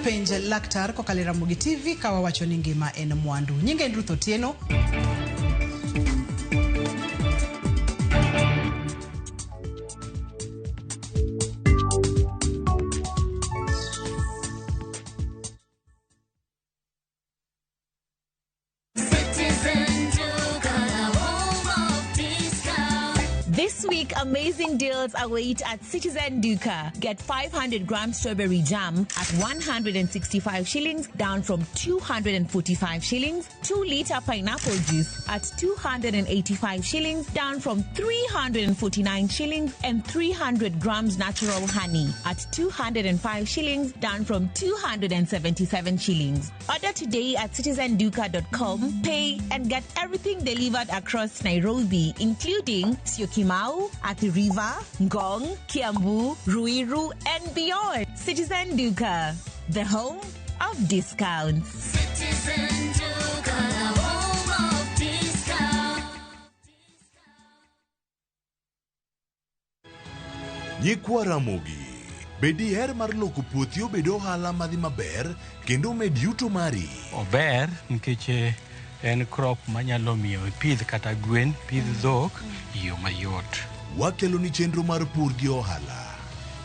Penj laktar kokalo Ramogi TV kawa wacho ni ngima en mwandu. Nyinge en Ruth Otieno. This week, amazing deals await at Citizen Duka. Get 500 gram strawberry jam at 165 shillings, down from 245 shillings. 2-liter pineapple juice at 285 shillings, down from 349 shillings. And 300 grams natural honey at 205 shillings, down from 277 shillings. Order today at citizenduka.com, pay, and get everything delivered across Nairobi, including Syokimau, Athi River, Ngong, Kiambu, Ruiru, and beyond. Citizen Duka, the home of discounts. Citizen Duka, the home of discounts. Nyikwa Ramogi, bedi her mar loko puothi obedo ohala madhi maber kendo med yuto mari. Ober nikech en crop manyalo miyo pidh kata gwen, pidh dhok yo mayot. Wakelo ni chenro mar pur gi ohala.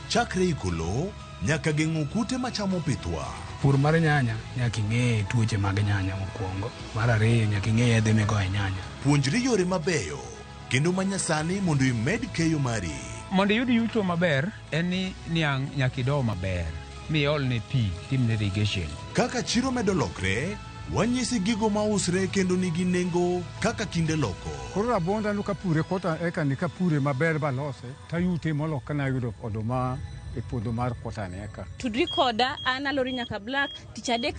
Chakre ikolo nyaka geng'o kute machamo pithwa. Pur mar nyanya nyaka ing'e tuoche mag nyanya mokwongo. Mar ariyo nyaka ing'e yedhe migoyo nyanya. Puonjri yore mabeyo kendo manyasani mondo imed keyo mari. Mondo iyud yuto maber en ni niang' nyaka ido maber. Miol ne pi, timne irrigation. Kaka chiro medo lokre, wanyisi gigo mausre kendo nigi nengo kaka kinde loko. Koro rabonda nuka pure kota eka nika pure maber balose tayute molo kana yudo oduma e puodho mar kota eka. Tudri koda ana lori nyaka Black tich adek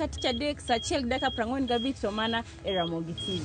saa 1:45 to mana e Ramogi TV.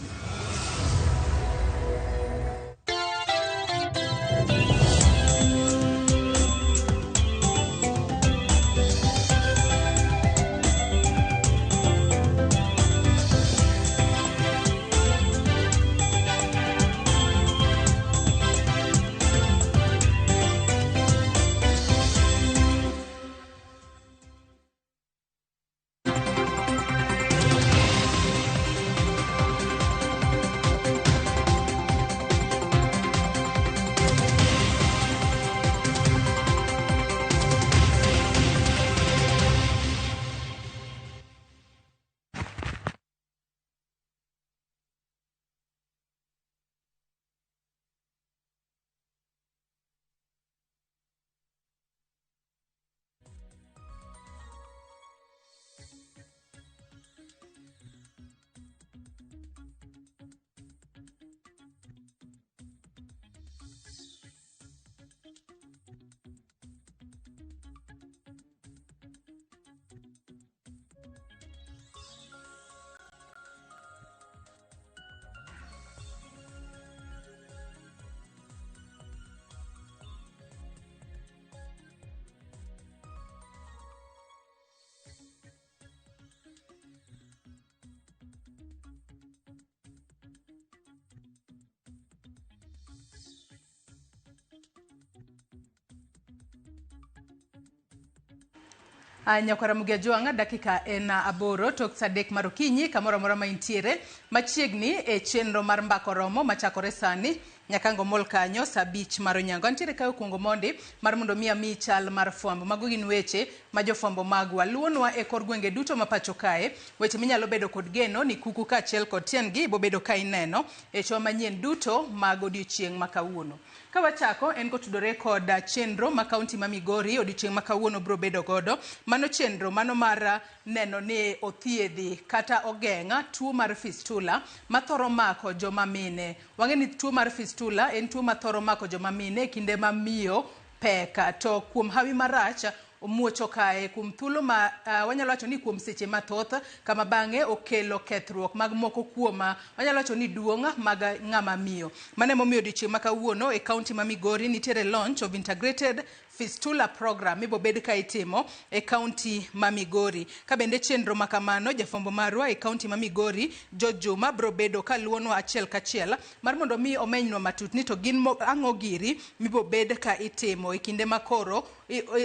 Nyakwara Mugiajwanga dakika en aboro tok sadek marokinyi kamoro mora maintiere machiegni e chenro mar mbako romo machakore sani nyakango mol kanyo sa bich mar onyango. Antiere kayo kungo mondi mar mondo mi chal mar fwambo. Mago gin weche ma jofwambo magwa luonwa e kor gwenge duto ma pacho kae. Weche minyalo bedo kod geno ni kuku ka achiel kod tiendgi bo bedo ka ineno e show manyien duto mag odiochieng' ma kawuono. Ka wachako en kotudore kod chenro ma kaunti ma Migori odiochieng' ma kawuono bro bedo godo. Mano chenro mano mar neno ni othiedhi kata ogeng'a tuo mar fistula ma thoro mako joma mine. Wang'e ni tuo mar fistula en tuo ma thoro mako joma mine kinde ma miyo peka to kuom hawi marach omuocho kae kuom thuolo ma wanyalo wacho ni kuom seche mathoth kama bang'e okelo kethruok mag moko kuoma wanyalo wacho ni duong' mag ng'ama miyo. Mane momiyo odiochieng' ma kawuono e kaunti ma Migori nitiere launch of integrated fistula program ibo bed ka itimo e kaunti ma Migori. Ka bende chenro makamano jafwambo marwa e kaunti ma Migori Jojuma bro bedo ka luonwa achiel kachiel mar mondo mi omenywa matut ni to gin ang'o giri mibo bed ka itimo e kinde makoro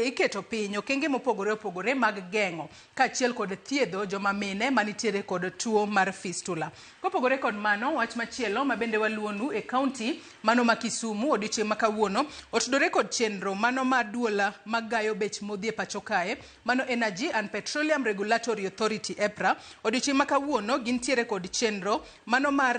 iketo piny okenge mopogore opogore mag geng'o ka achiel kod thiedho joma mine manitiere kod tuo mar fistula. Kopogore kod mano wach machielo ma bende waluonu e kaunti mano ma Kisumu odiochieng' ma kawuono otudore kod chenro mano ma duola magayo bech modhi e pacho kae mano Energy and Petroleum Regulatory Authority EPRA odiochieng' ma kawuono gintiere kod chenro mano mar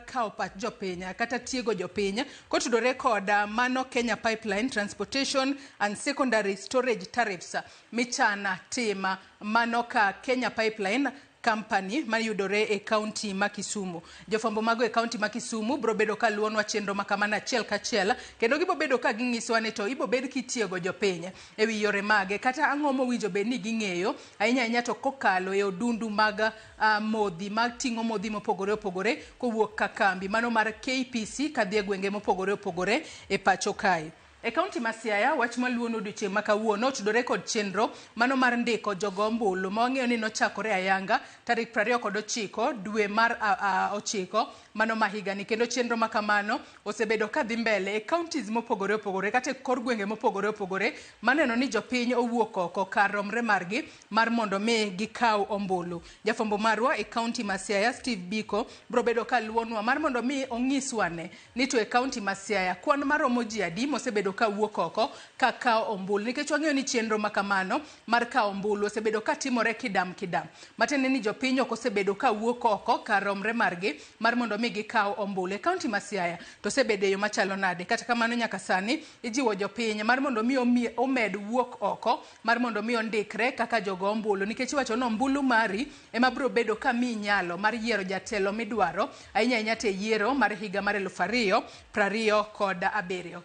kao pach jopiny kata tiego jopiny kotudore kod mano Kenya Pipeline Transportation and Secondary Storage Tariffs michana tema mano ka Kenya Pipeline Company mayudore e kaunti ma Kisumu. Jofwambo mago e kaunti ma Kisumu bro bedo ka luonwa chenro makamana achiel kachiel kendo gibo bedo ka ging'iswa ni to ibo bed kitiego jopiny e wi yore mage kata ang'o mowinjo bed ni ging'eyo ahinya to kokalo e odundu mag modhi mag ting'o modhi mopogore opogore kowuok ka kambi mano mar KPC kadhi e gwenge mopogore opogore e pacho kae. E kaunti ma Siaya wach maluono odiochieng' ma kawuono tudore kod chenro mano mar ndiko jogo ombulu ma wang'eyo ni nochakore ayanga tarik 29 dwe mar 9 mano ma higani kendo chenro makamano osebedo ka dhi mbele e counties mopogore opogore kata e kor gwenge mopogore opogore maneno ni jopiny owuok oko kar romre margi mar mondo mi gikaw ombulu. Jafwambo marwa e kaunti ma Siaya Steve Biko bro bedo ka luonwa mar mondo mi ong'iswane ni to e kaunti ma Siaya kwan maromo ji adi mosebedo ka wuok oko ka kaw ombulu nikech wang'eyo ni chenro makamano mar kaw ombulu osebedo ka timore kidam matende ni jopiny ok osebedo ka wuok oko kar romre margi mar mondo mi gikaw ombulu. E kaunti ma Siaya to osebedo yo machalo nade kata kamano nyaka sani ijiwo jopiny mar mondo mi omed wuok oko mar mondo mi ondikre kaka jogo ombulu nikech iwacho no ombulu mari ema bro bedo ka mi nyalo mar yiero jatelo midwaro ahinya te yiero mar higa mar 2027.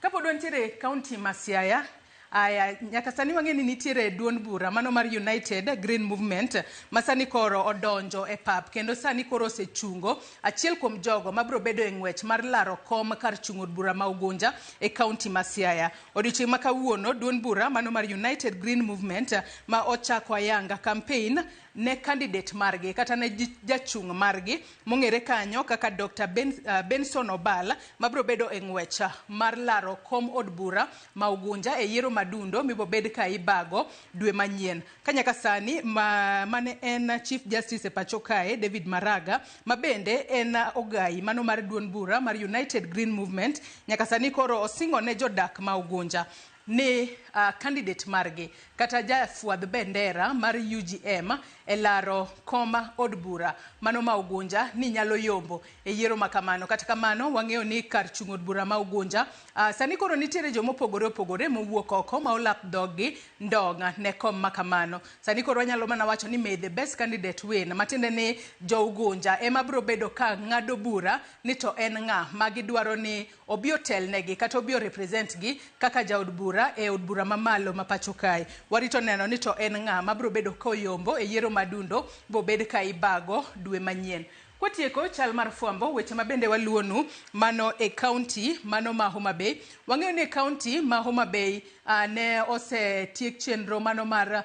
Kapod wantiere kaunti ma Siaya aya nyaka sani wang'e ni nitiere duond bura mano mar United Green Movement ma sani koro odonjo e pap kendo sani koro osechungo achiel kuom jogo ma bro bedo e ng'wech mar laro kom kar chungo bura ma Ugunja e kaunti ma Siaya. Odiochieng' ma kawuono duond bura mano mar United Green Movement ma ochako ayanga campaign ne candidate margi kata ne jachung' margi mong'ere kanyo kaka Dr. Benson Obala mabro bedo e ng'wech mar laro kom od bura ma Ugunja e yiero madundo mibo bed ka ibago dwe manyien. Kanyaka sani mane en Chief Justice e pacho kae David Maraga mabende en ogai mano mar duond bura mar United Green Movement nyaka sani koro osingo ne jodak ma Ugunja ni candidate margi kata jafuadh bendera mar UGM e laro koma od bura mano ma Ugunja ni nyalo yombo e yiero makamano. Kata kamano wang'eyo ni kar chung' od bura ma Ugunja sani koro nitiere jomo pogore opogore mowuok oko ma olap doggi ndong' ne kom makamano. Sani koro wanyalo mana wacho ni may the best candidate win matende ni jo Ugunja ema bro bedo ka ng'ado bura ni to en ng'a magidwaro ni obi otelnegi kata obi represent gi kaka jaod bura e od bura mamalo ma pacho kae. Warito neno ni to en ng'a mabro bedo koyombo e yiero madundo bo bed ka ibago dwe manyien. Kwatieko chal mar fwambo weche mabende waluonu mano e county mano ma Homa Bay. Wang'eyo ni county ma Homa Bay ne ose tiek chenro mano mar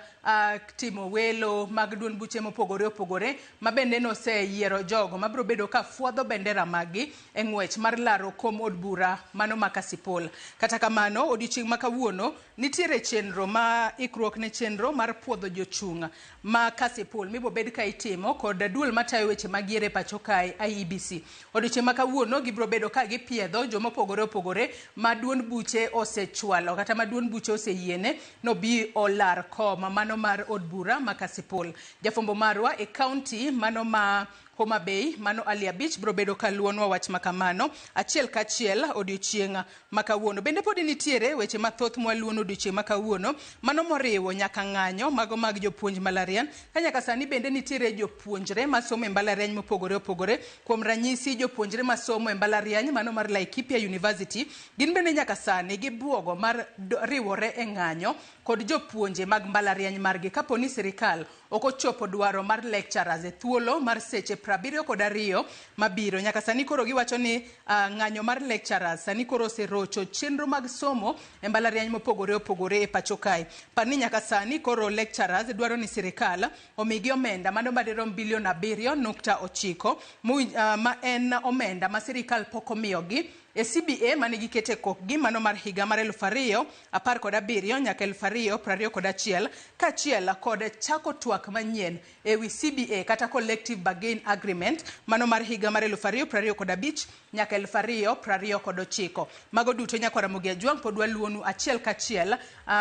timo welo mag duond buche mopogore opogore ma bende noseyiero jogo mabiro bedo ka fuadho bendera magi e ng'wech mar laro kom od bura mano ma Kasipul. Kata kamano odiochieng' ma kawuono nitiere chenro ma ikruok ne chenro mar puodho jochung' ma Kasipul mibo bed ka itimo kod duol matayo weche mag yiero e pacho kae IEBC. Odiochieng' ma kawuono gibiro bedo ka gipiedho joma opogore opogore ma duond buche osechwalo kata ma duond buche oseyiene no bi olar kom mano mar od bura ma Kasipul. Jafombo marwa e kaunti mano ma Homa Bay mano Ali Abich biro bedo ka luonwa wach makamano achiel kachiel odiochieng' ma kawuono. Bende pod nitiere weche mathoth mwaluono odiochieng' ma kawuono mano moriwo nyaka ng'anyo mago mag jopuonj mbalariany ka nyaka sani bende nitiere jopuonjre masomo e mbalariany mopogore opogore. Kuom ranyisi jopuonjre masomo e mbalariany mano mar Laikipia University gin bende nyaka sani gibuogo mar riwore e ng'anyo kod jopuonje mag mbalariany margi kapo ni sirikal ok ochopo dwaro mar lecturers e thuolo mar seche 72 mabiro. Nyaka sani koro giwacho ni ng'anyo mar lecturers sani koro oserocho chenro mag somo e mbalariany mopogore opogore e pacho kae. Pani nyaka sani koro lecturers dwaro ni sirikal omigi omenda mano madirom bilion 7.9 ma en omenda ma sirikal pok omiyogi e CBA mane gikete kokgi mano mar higa mar 2017 nyaka 2021 kachiel kod chako twak manyien e wi CBA kata collective bargain agreement mano mar higa mar 2025 nyaka 2029. Mago duto nyakwara Mugi Ajwang' pod waluonu achiel kachiel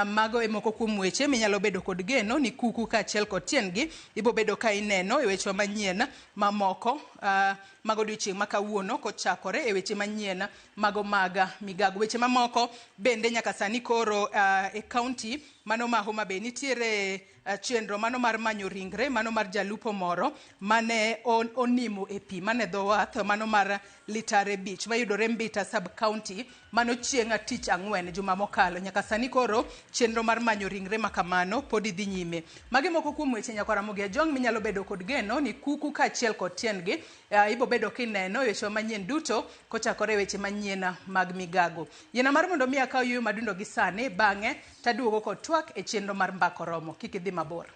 mago e moko kuom weche minyalo bedo kod geno ni kuku kachiel kod tiengi ibo bedo ka ineno e weche manyien mamoko mago odiochieng' ma kawuono kochakore e weche manyien mago maga migago. Weche mamoko bende nyaka sani koro e kaunti mano ma Homa Bay nitiere chenro mano mar manyo ringre mano mar jalupo moro mane onimo e pi mane dho wath mano mar Litare Beach mayudore Mbita sub county mano chieng' tich ang'wen juma mokalo. Nyaka sani koro chenro mar manyo ringre makamano pod idhi nyime. Magi moko kuom weche nyakwara Mugi Ajwang' minyalo bedo kod geno ni kuku kachiel kod tiengi ibo bedo kineno weche manyien duto kochakore weche manyien mag migago. Yiena mar mondo mi akaw yuyo madundo gi sane bang'e taduogo kod twak e chenro mar mbako romo. Kik idhi mabor.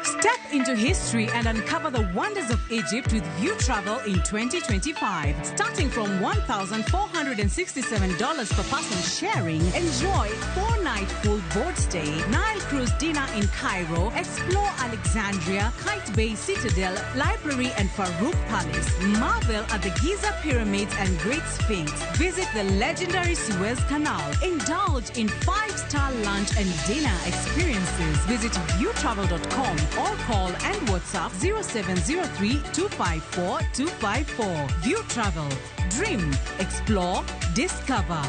Step into history and uncover the wonders of Egypt with View Travel in 2025. Starting from $1,467 per person sharing, enjoy 4-night full board stay, Nile cruise dinner in Cairo, explore Alexandria, Kite Bay Citadel, Library and Farouk Palace, marvel at the Giza Pyramids and Great Sphinx, visit the legendary Suez Canal, indulge in 5-star lunch and dinner experiences. Visit viewtravel.com or call and WhatsApp 0703-254-254. View Travel. Dream. Explore. Discover.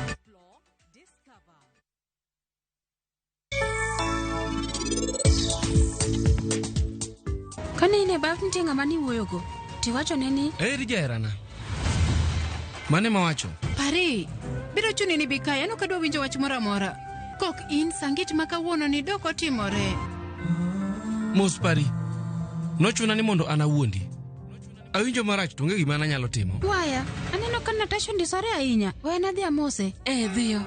Kane ine baf nitie ng'ama ni wuoyogo, tiwachone ni eri jaherana. Mane mawacho? Pari, biro chuni ni bikae, ano kadwa winjo wach moro amora. Kok in sangich ma kawuono ni dok otimore. Mos Pari, nochuna ni mondo an awuondi. Awinjo marach to onge gima anyalo timo. Waya, aneno ka Natasha ndisore ahinya. We nadhi amose. Dhiyo.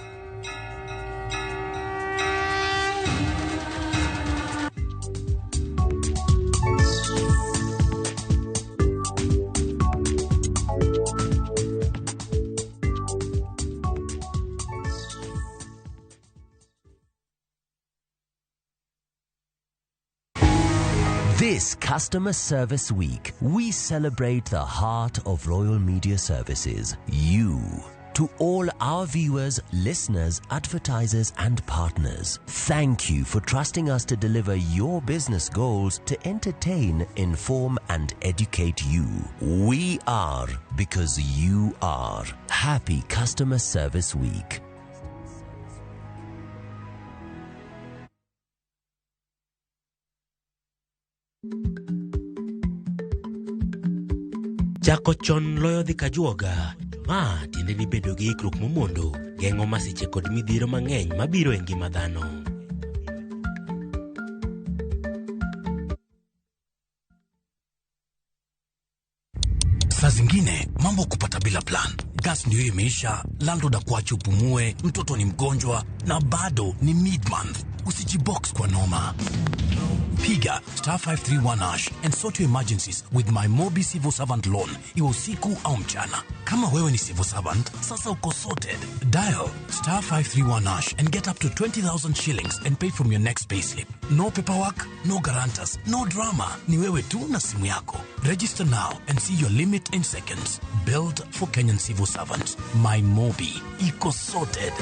This Customer Service Week, we celebrate the heart of Royal Media Services, you. To all our viewers, listeners, advertisers and partners, thank you for trusting us to deliver your business goals to entertain, inform and educate you. We are because you are. Happy Customer Service Week. Chako chon loyo dhi kajuoga. Ma tiende ni bedo gi ikruok momondo, geng'o masiche kod midhiero mang'eny mabiro e ngima dhano. zingine mambo kupata bila plan. Gas ndio imeisha, landlord akuache upumue, mtoto ni mgonjwa na bado ni mid-month. Usijibox kwa noma. Piga *531# and sort your emergencies with my Mobi Civil Servant loan, iwe usiku au mchana. Kama wewe ni civil servant, sasa uko sorted. Dial *531# and get up to 20,000 shillings and pay from your next payslip. No paperwork, no guarantors, no drama. Ni wewe tu na simu yako. Register now and see your limit in seconds. Built for Kenyan civil servants. My Mobi. Iko sorted.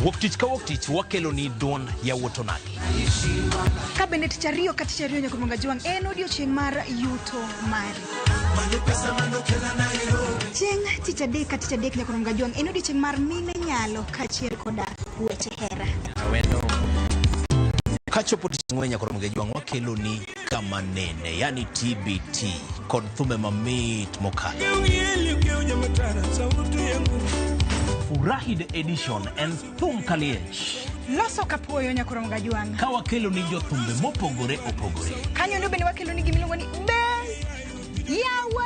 Woktich ka woktich wakelo ni duon ya wotonagi. Kabende tichario katichario nyakurunga juang en odiochieng' mar yuto mari. Chieng' tichadek katichadek nyakurunga juang en odiochieng' mar mine nyalo kachiel koda weche hera. Awendo. Kachopo tiching'we nyakurunga juang wakelo ni kama nene, yani TBT, kod thume mamit mokalo. Furahi the edition and thum kaliech. Loso kapuoyo nyakurunga juang. Ka wakelo ni jothumbe mopogore opogore. Kanyo ndio bende wakelo ni gimiluongo ni Best Yawa.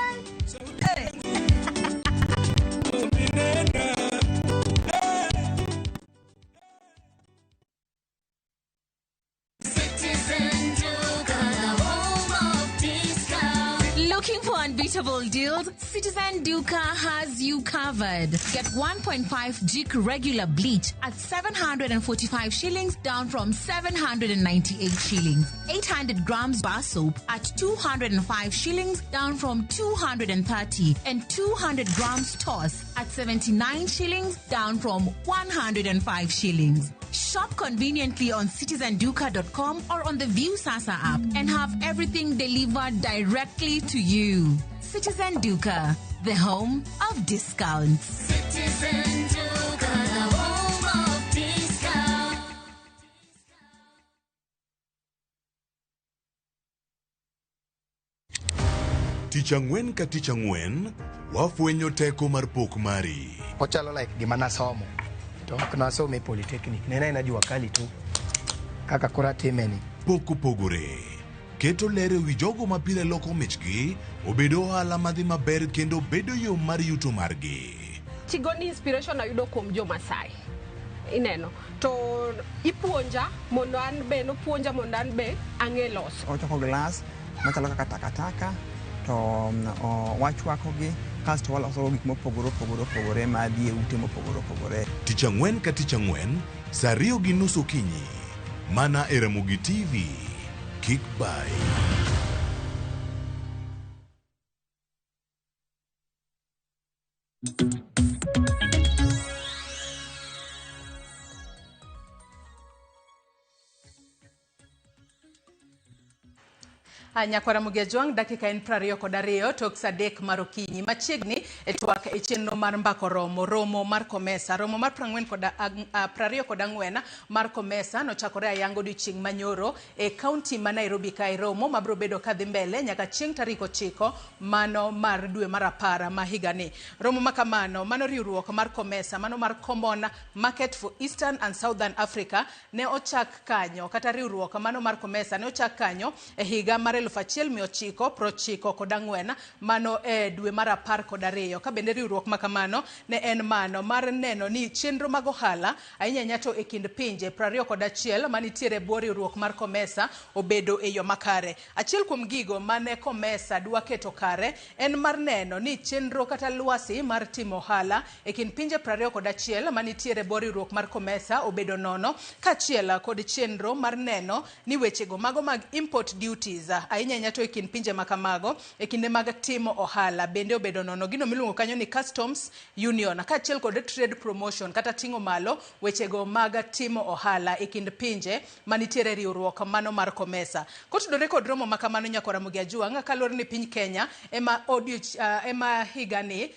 Looking for unbeatable deals? Citizen Duca has you covered. Get 1.5 jig regular bleach at 745 shillings down from 798 shillings. 800 grams bar soap at 205 shillings down from 230. And 200 grams toss at 79 shillings down from 105 shillings. Shop conveniently on citizenduca.com or on the View Sasa app and have everything delivered directly to you. Citizen Duca, the home of discounts. Citizen Duca, the home of discount. Tich ang'wen ka tich ang'wen, wafwenyo teko mar pok mari. Ochalo like gima nasomo. To ok nasome polytechnic. Nena inajua kali tu. Kaka kura timeni. Pok opogore. Keto lere wi jogo ma pile loko michgi, obedo ohala madhi maber kendo bedo yo mar yuto margi. Tigoni inspiration ayudo kuom jo Masai. Ineno. To ipuonja mondo an be no puonja mondo an be ang'e loso. Ochoko glass machalo kaka takataka to wachwakogi kasto waloso gik mopogore opogore madhi e ute mopogore opogore. Tich ang'wen ka tich ang'wen, saa 2:30 okinyi. Mana e Ramogi TV. Kik bay. Nyakwara Mugejuang dakika en 22 tok sadek mar okinyi machiegni e twak e chenro mar mbako romo mar Komesa. Romo mar 24 mar Komesa nochakore ayango odiochieng' manyoro e kaunti ma Nairobi kae. Romo mabro bedo kadhi mbele nyaka chieng' tarik 9 mano mar dwe mar 10 ma higani. Romo makamano mano riwruok mar Komesa, mano mar Common Market for Eastern and Southern Africa ne ochak kanyo, kata riwruok mano mar Komesa ne ochak kanyo e higa mar 1994 mano e dwe mar 12 ka bende riwruok makamano ne en mano mar neno ni chenro mag ohala ahinya nyato e kind pinje 21 manitiere bwo riwruok mar Komesa obedo e yo makare. Achiel kuom gigo mane Komesa dwa keto kare en mar neno ni chenro kata lwasi mar timo ohala e kind pinje 21 manitiere bwo riwruok mar Komesa obedo nono, kachiel kod chenro mar neno ni wechego mago mag import duties ahinya nyato e kind pinje makamago e kinde mag timo ohala bende obedo nono. Gino miluongo kanyo ni Customs Union kachiel kod trade promotion kata tingo malo wechego mag timo ohala e kind pinje manitiere riwruok mano mar Komesa. Kotudore kod romo makamano Nyakwara Mugejuang kalore ni piny Kenya ema higani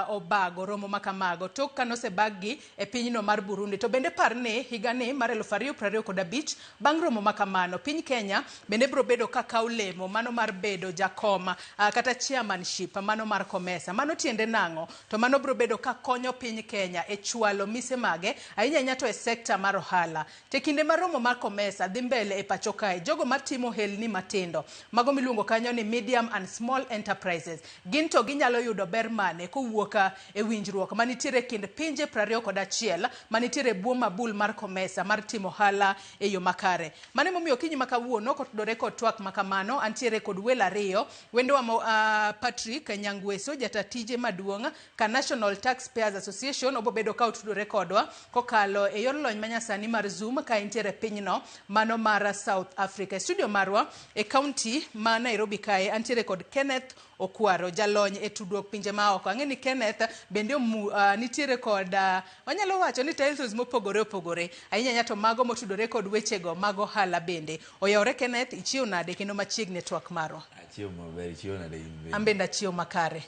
obago romo makamago tok kanose bagi e pinyno mar Burundi. To bende parni higani mar 2025 bang' romo makamano piny Kenya bende bro bedo kakao kaw lemo mano mar bedo jakoma kata chairmanship mano mar COMESA. Mano tiende nang'o? To mano biro bedo ka konyo piny Kenya e chwalo mise mage ahinya to e sekta mar ohala. Te kinde mar romo mar COMESA dhi mbele e pacho kae, jogo matimo helni matindo mago miluongo kanyo ni medium and small enterprises, gin to ginyalo yudo ber mane kowuok e winjruok manitiere kind pinje 21 manitiere buo mabul mar COMESA mar timo ohala e yo makare. Mane momiyo kinyi makawuono kotudore kod twak makamano antiere kod welo ariyo, wendo wa Patrick Nyangweso jata tije maduong' ka National Taxpayers Association obobedo ka otudore kodwa kokalo e yor lony manyasani mar Zoom ka intiere pinyno mano mar South Africa. Studio marwa e county ma Nairobi kae antiere kod Kenneth Okwaro jalony e tudruok pinje maoko. Ang'eni Kenneth bende nitiere kod wanyalo wacho ni titles mopogore opogore ahinya to mago motudore kod wechego mago hala bende. Oyawre Kenneth, ichiew nade kendo machiegni twak marwa? Achiew maber, ichiew nade imbe? Ambenda achiew makare.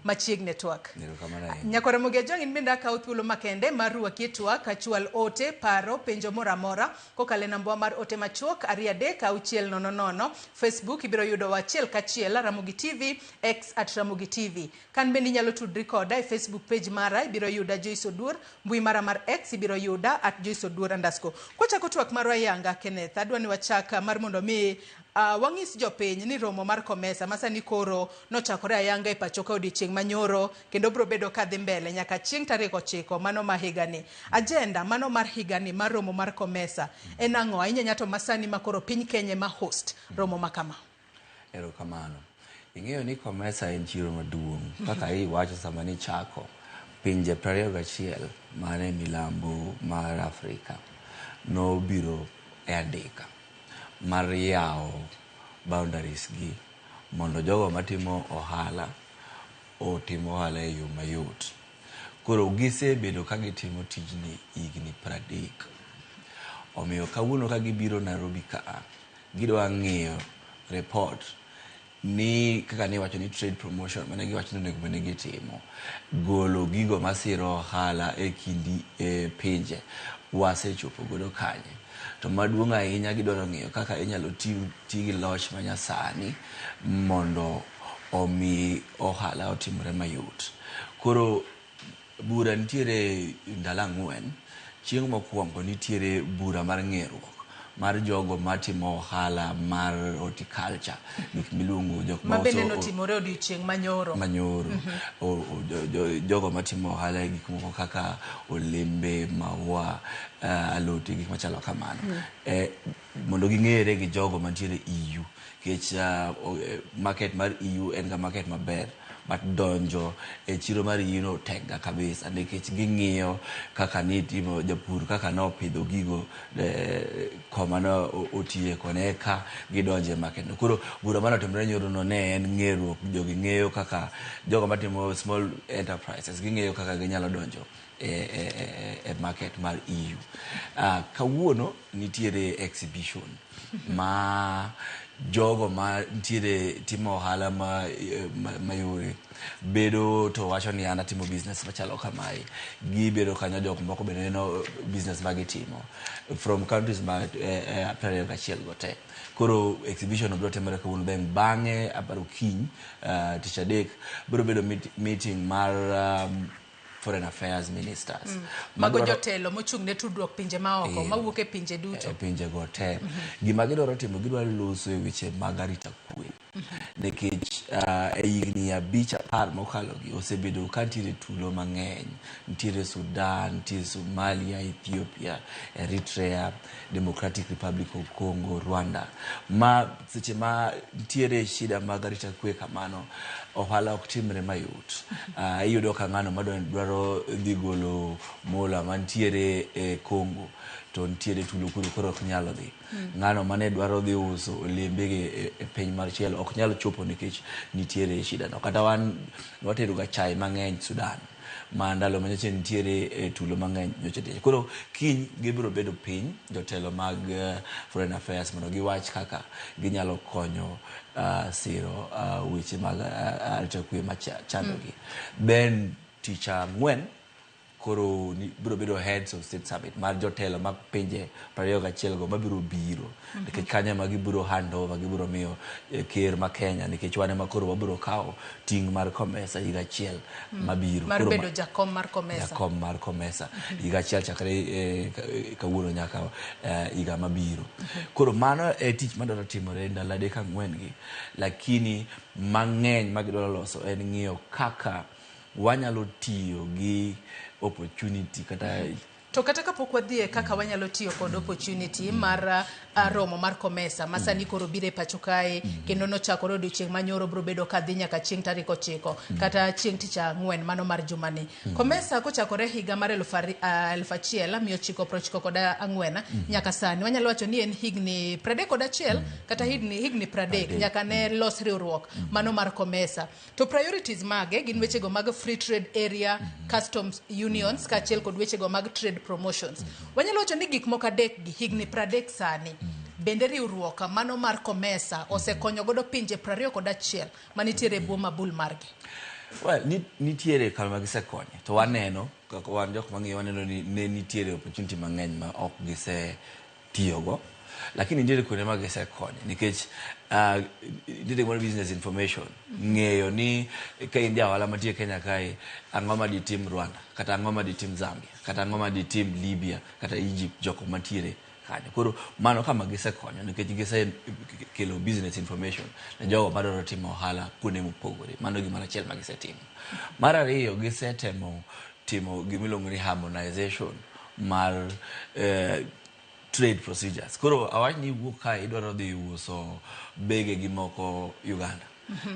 Machiegni twak. Kamano. Nyakora Mugiajong in bende akaw thuolo makende mar ruaki twak achwal ote paro penjo moramora kokale namba mar ote machuok 236000. Facebook ibiro yudo wachiel kachiel Ramogi TV X @Ramogi TV. Kan bende nyalo tudri koda e Facebook page mara ibiro yuda Joyce Odur, mbui mara mar X ibiro yuda @Joyce Odur_. Kochako twak marwa yanga Kenneth, adwani wachaka mar mondo mi wang'is jopiny ni romo mar COMESA masani koro nochakore ayanga e pacho ka odiochieng' manyoro kendo biro bedo ka dhi mbele nyaka chieng' tarik 9 mano ma higani. Agenda mano mar higani mar romo mar COMESA en ang'o ahinya to masani makoro piny Kenya ma host romo makama? Erokamano. Ing'eyo ni COMESA en chiro maduong' kaka iwacho sama ni chako pinje 21 mane milambo mar Afrika nobiro e andika mar yawo boundaries gi mondo jogo matimo ohala otimo ohala e yo mayot. Koro gisebedo ka gitimo tijni higni 30. Omiyo kawuono ka gibiro Nairobi ka gidwa ng'iyo report ni kaka ne wacho ni trade promotion mane giwacho ni onego gitimo golo gigo masiro ohala e kindi pinje wasechopo godo kanye. To maduong' ahinya gidwaro ng'iyo kaka inyalo ti gi loch manyasani mondo omi ohala otimore mayot. Koro bura nitiere ndalo 4. Chieng' mokwongo nitiere bura mar ng'eruok mar jogo matimo ohala mar horticulture, gik miluongo jok ma bende notimore odiochieng' manyoro. Jogo matimo ohala gik moko kaka olembe, maua, alote, gik machalo kamano. Mondo ging'ere gi jogo mantiere EU, kech market mar EU en ga market maber but donjo e chiro mar EU no tenga kabisa nikech ging'iyo kaka nitimo japur kaka nopidho gigo koma no otiye koneka gidonje market. Koro bura mano timre nyoro no ne en ng'eruok, jogi ng'eyo kaka jogo matimo small enterprises ging'eyo kaka ginyalo donjo e market mar EU. Kawuono nitiere exhibition ma jogo ma nitiere timo ohala mayore bedo to wacho ni ana timo business machalo kamae, gibedo kanyo jok moko bende neno business magitimo from countries ma 21 gote. Koro exhibition obiro timore kawuono bang'e aparo kiny tich adek biro bedo meeting mar Foreign Affairs Ministers. Mago jotelo mochung' ne tudruok pinje maoko mawuok e pinje duto. Pinje gote. Gima gidwaro timo gidwaro loso e weche mag arita kwe. Nikech e higni 5-10 mokalo gi osebedo ka nitiere tulo mang'eny. Nitiere Sudan, nitiere Somalia, Ethiopia, Eritrea, Democratic Republic of Congo, Rwanda. Ma seche ma nitiere shida mag arita kwe kamano ohala ok timre mayot. Iyudo ka ng'ano madwaro dhi golo mola mantiere e Congo to nitiere tulo koro ok nyalo dhi. Ng'ano mane dwaro dhi uso olembe e piny mar chielo ok nyalo chopo nikech nitiere shida no. Kata wan watero ga chai mang'eny Sudan ma ndalo manyoche nitiere tulo mang'eny nyoche. Koro kiny gibiro bedo piny jotelo mag Foreign Affairs mondo giwach kaka ginyalo konyo siro weche mag arita kwe machandogi. Then tich 4 koro biro bedo heads of state summit mar jotelo mag pinje 21 go mabiro biro nikech kanya ma gibiro hand over gibiro miyo ker ma Kenya nikech wane ma koro wabiro kawo ting mar COMESA higa achiel mabiro mar bedo jakom mar COMESA higa achiel chakre kawuono nyaka higa mabiro koro mano e tich madwaro timore ndalo 3-4 gi lakini mang'eny magidwaro loso en ng'iyo kaka wanyalo tiyo gi opportunity kata to kata kapok wadhie kaka wanyalo tiyo kod opportunity mar romo mar COMESA masani koro bire pacho kae kendo nochakore odiochieng' manyoro bro bedo kadhi nyaka chieng' tarik 9 kata chieng' tich ang'wen mano mar jumani COMESA kochakore higa mar 1994 nyaka sani wanyalo wacho ni en higni 31 kata higni 30 nyaka ne los riwruok mano mar COMESA to priorities mage gin wechego mag free trade area customs unions kaachiel kod wechego mag trade promotions wanyalo wacho ni gik moko adek gi higni 30 sani bende riwruok mano mar COMESA osekonyo godo pinje 21 manitiere bwo mabul margi nitiere kama gisekonyo to waneno kaka wan jok mang'eyo waneno ni ne nitiere opportunity mang'eny ma ok gise tiyogo lakini nitiere kuonde ma gisekonyo nikech nitiere more business information ng'eyo ni ka in jaohala mantie Kenya kae ang'o ma ditim Rwanda kata ang'o ma ditim Zambia kata ang'o ma ditim Libya kata Egypt jok mantiere kanyo koro mano kama gisekonyo nikech gise kelo business information ne jogo madwaro timo ohala kuonde mopogore mano gimoro achiel ma gisetimo mar ariyo gisetemo timo gimiluongo ni harmonization mar trade procedures koro awach ni wuok kae idwaro dhi uso bege gi moko Uganda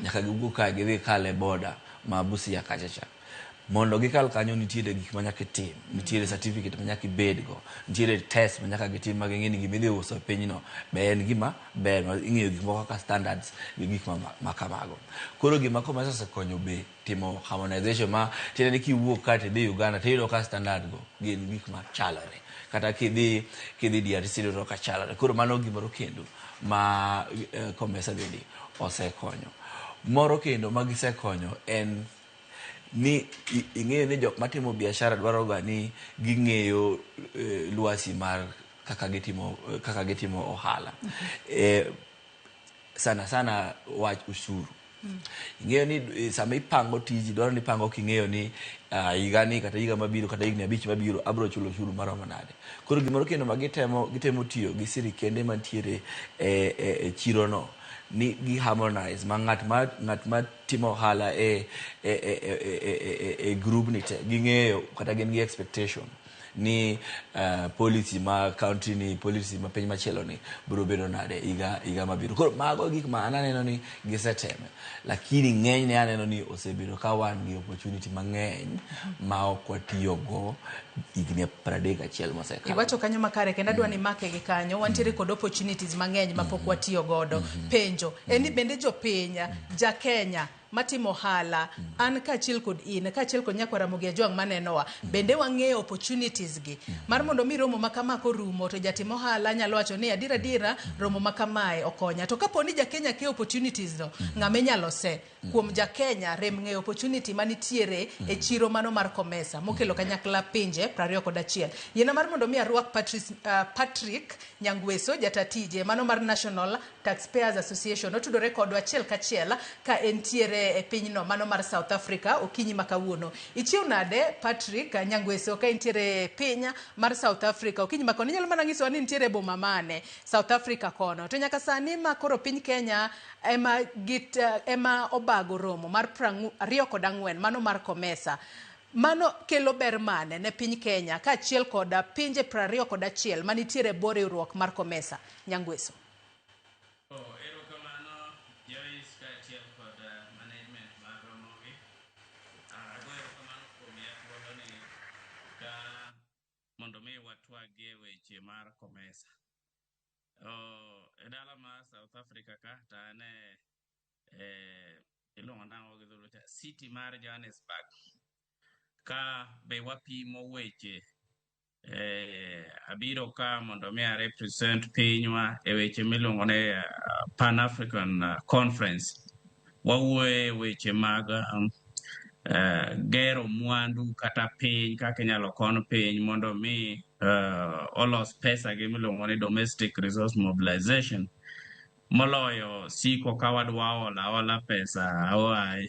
nyaka giwuok kae gidhi kale border ma Busia kachacha mondo gikal kanyo nitiere gik ma nyaka tim nitiere certificate ma nyaka ibedgo nitiere test ma nyaka gitim ma ging'e ni gimidhi uso e pinyno be en gima ber ing'eyo gik moko kaka standards gi gik ma kamago koro gima COMESA osekonyo be timo harmonization ma tiende ni kiwuok kae tidhi Uganda tiyudo ka standard go gin gik ma chalore kata kidhi DRC do ka chalore koro mano gimoro kendo ma COMESA bende osekonyo moro kendo ma gisekonyo en ni ing'eyo ni jok matimo biashara dwaro ga ni ging'eyo luasi mar kaka gitimo ohala sana wach ushuru ing'eyo ni sama ipango tiji dwaro ni pango king'eyo ni higa ni kata higa mabiro kata higni 5 mabiro abro chulo ushuru maromo nade koro gimoro kendo ma gitemo tiyo gi sirikende mantiere e chirono ni gi harmonize ma ng'at ma timo ohala e group ni te ging'eyo kata gin gi expectation ni policy ma country ni policy ma piny machielo ni biro bedo nade higa mabiro koro mago gik ma aneno ni giseteme lakini ng'eny ne aneno ni osebedo ka wan gi opportunity mang'eny ma ok watiyogo higni 31 mosekalo iwacho kanyo makare kendo adwa ni make gi kanyo wantiere kod opportunities mang'eny ma pok watiyo godo penjo en ni bende jopiny ja Kenya matimo hala an kaachiel kod in kaachiel kod nyakwara Mugia Jwang manenowa bende wang'eyo opportunities gi mar mondo mi romo makama korumo to jatimo hala nyalo wacho ni adira romo makamae okonya to kapo ni ja Kenya ke opportunities no ng'ame nyalo se kuom ja Kenya rem ng'eyo opportunity manitiere e chiro mano mar COMESA mokelo kanyakla pinje 21 yena mar mondo mi arwak Patrick Nyangweso jatatije mano mar National Taxpayers Association otudore kodwa achiel kachiel ka entiere e pinyno mano mar South Africa okinyi makawuono ichiw nade Patrick Nyangweso ka entiere piny mar South Africa okinyi makono nyalo mana nyiso ni entiere boma mane South Africa kono to nyaka sani ma koro piny Kenya ema obago romo mar 24 mano mar COMESA mano kelo ber mane ne piny Kenya kaachiel kod pinje 21 manitiere bore riwruok mar COMESA Nyangweso mondo mi watwagie weche mar COMESA e dala mar South Africa ka tane iluongo nango gi dhulu city mar Johannesburg ka be wapimo weche abiro ka mondo mi represent pinywa e weche miluongo ne Pan African Conference wawuoye weche mag gero mwandu kata piny kaka inyalo kon piny mondo mi olos pesa gi miluongo ni domestic resource mobilization moloyo siko ka wadwa ola pesa oae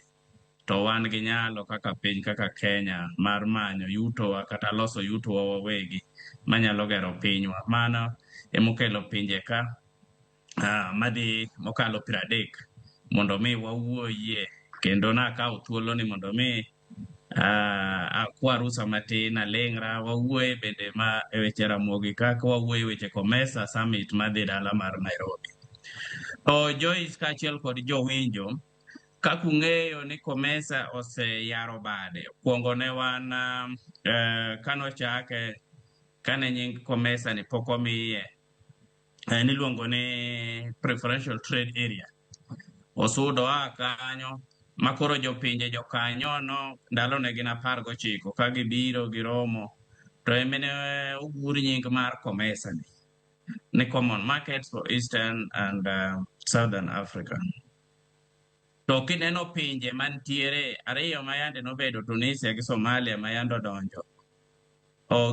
to wan gi nyalo kaka piny kaka Kenya mar manyo yutowa kata loso yutowa wawegi manyalo gero pinywa. Mano emokelo pinje ka madhi mokalo 30 mondo mi wawuoyie kendo nakawo thuolo ni mondo mi akwa rusa matin alingra wawuoye bende ma e weche ramogi kaka wawuoye weche COMESA Summit madhi dala mar Nairobi. Joyce kaachiel kod jowinjo kakung'eyo ni COMESA oseyaro bade kuongo ne wan kanochake kane nying COMESA ni pok omiye niluongo ni preferential trade area osudo kanyo makoro jopinje jokanyo no ndalo ne gin 19 ka gibiro giromo to emene ogur nying mar COMESA ni Common Markets for Eastern and Southern Africa. To kineno pinje mantiere ariyo mayande nobedo Tunisia gi Somalia mayando donjo.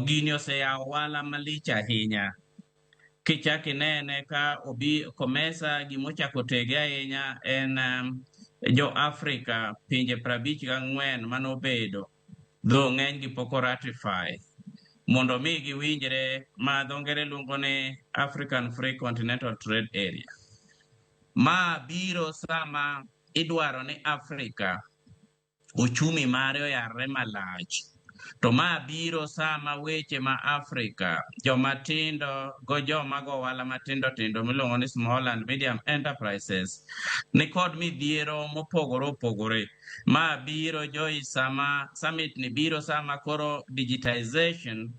Gini oseyawo ohala malich ahinya. Kichaki nene ka COMESA gimochako tege ahinya en jo Africa pinje 54 manobedo dho ng'eny gi poko ratify mondo mi giwinjre ma dho ngere luongo ni African Free Continental Trade Area. Ma biro sama idwaro ni Africa uchumi mare oyarre malach. To ma biro sama weche ma Africa jomatindo go joma go wala matindo tindo miluongo ni small and medium enterprises ni kod midhiero mopogore opogore. Ma biro sama summit ni biro sama koro digitization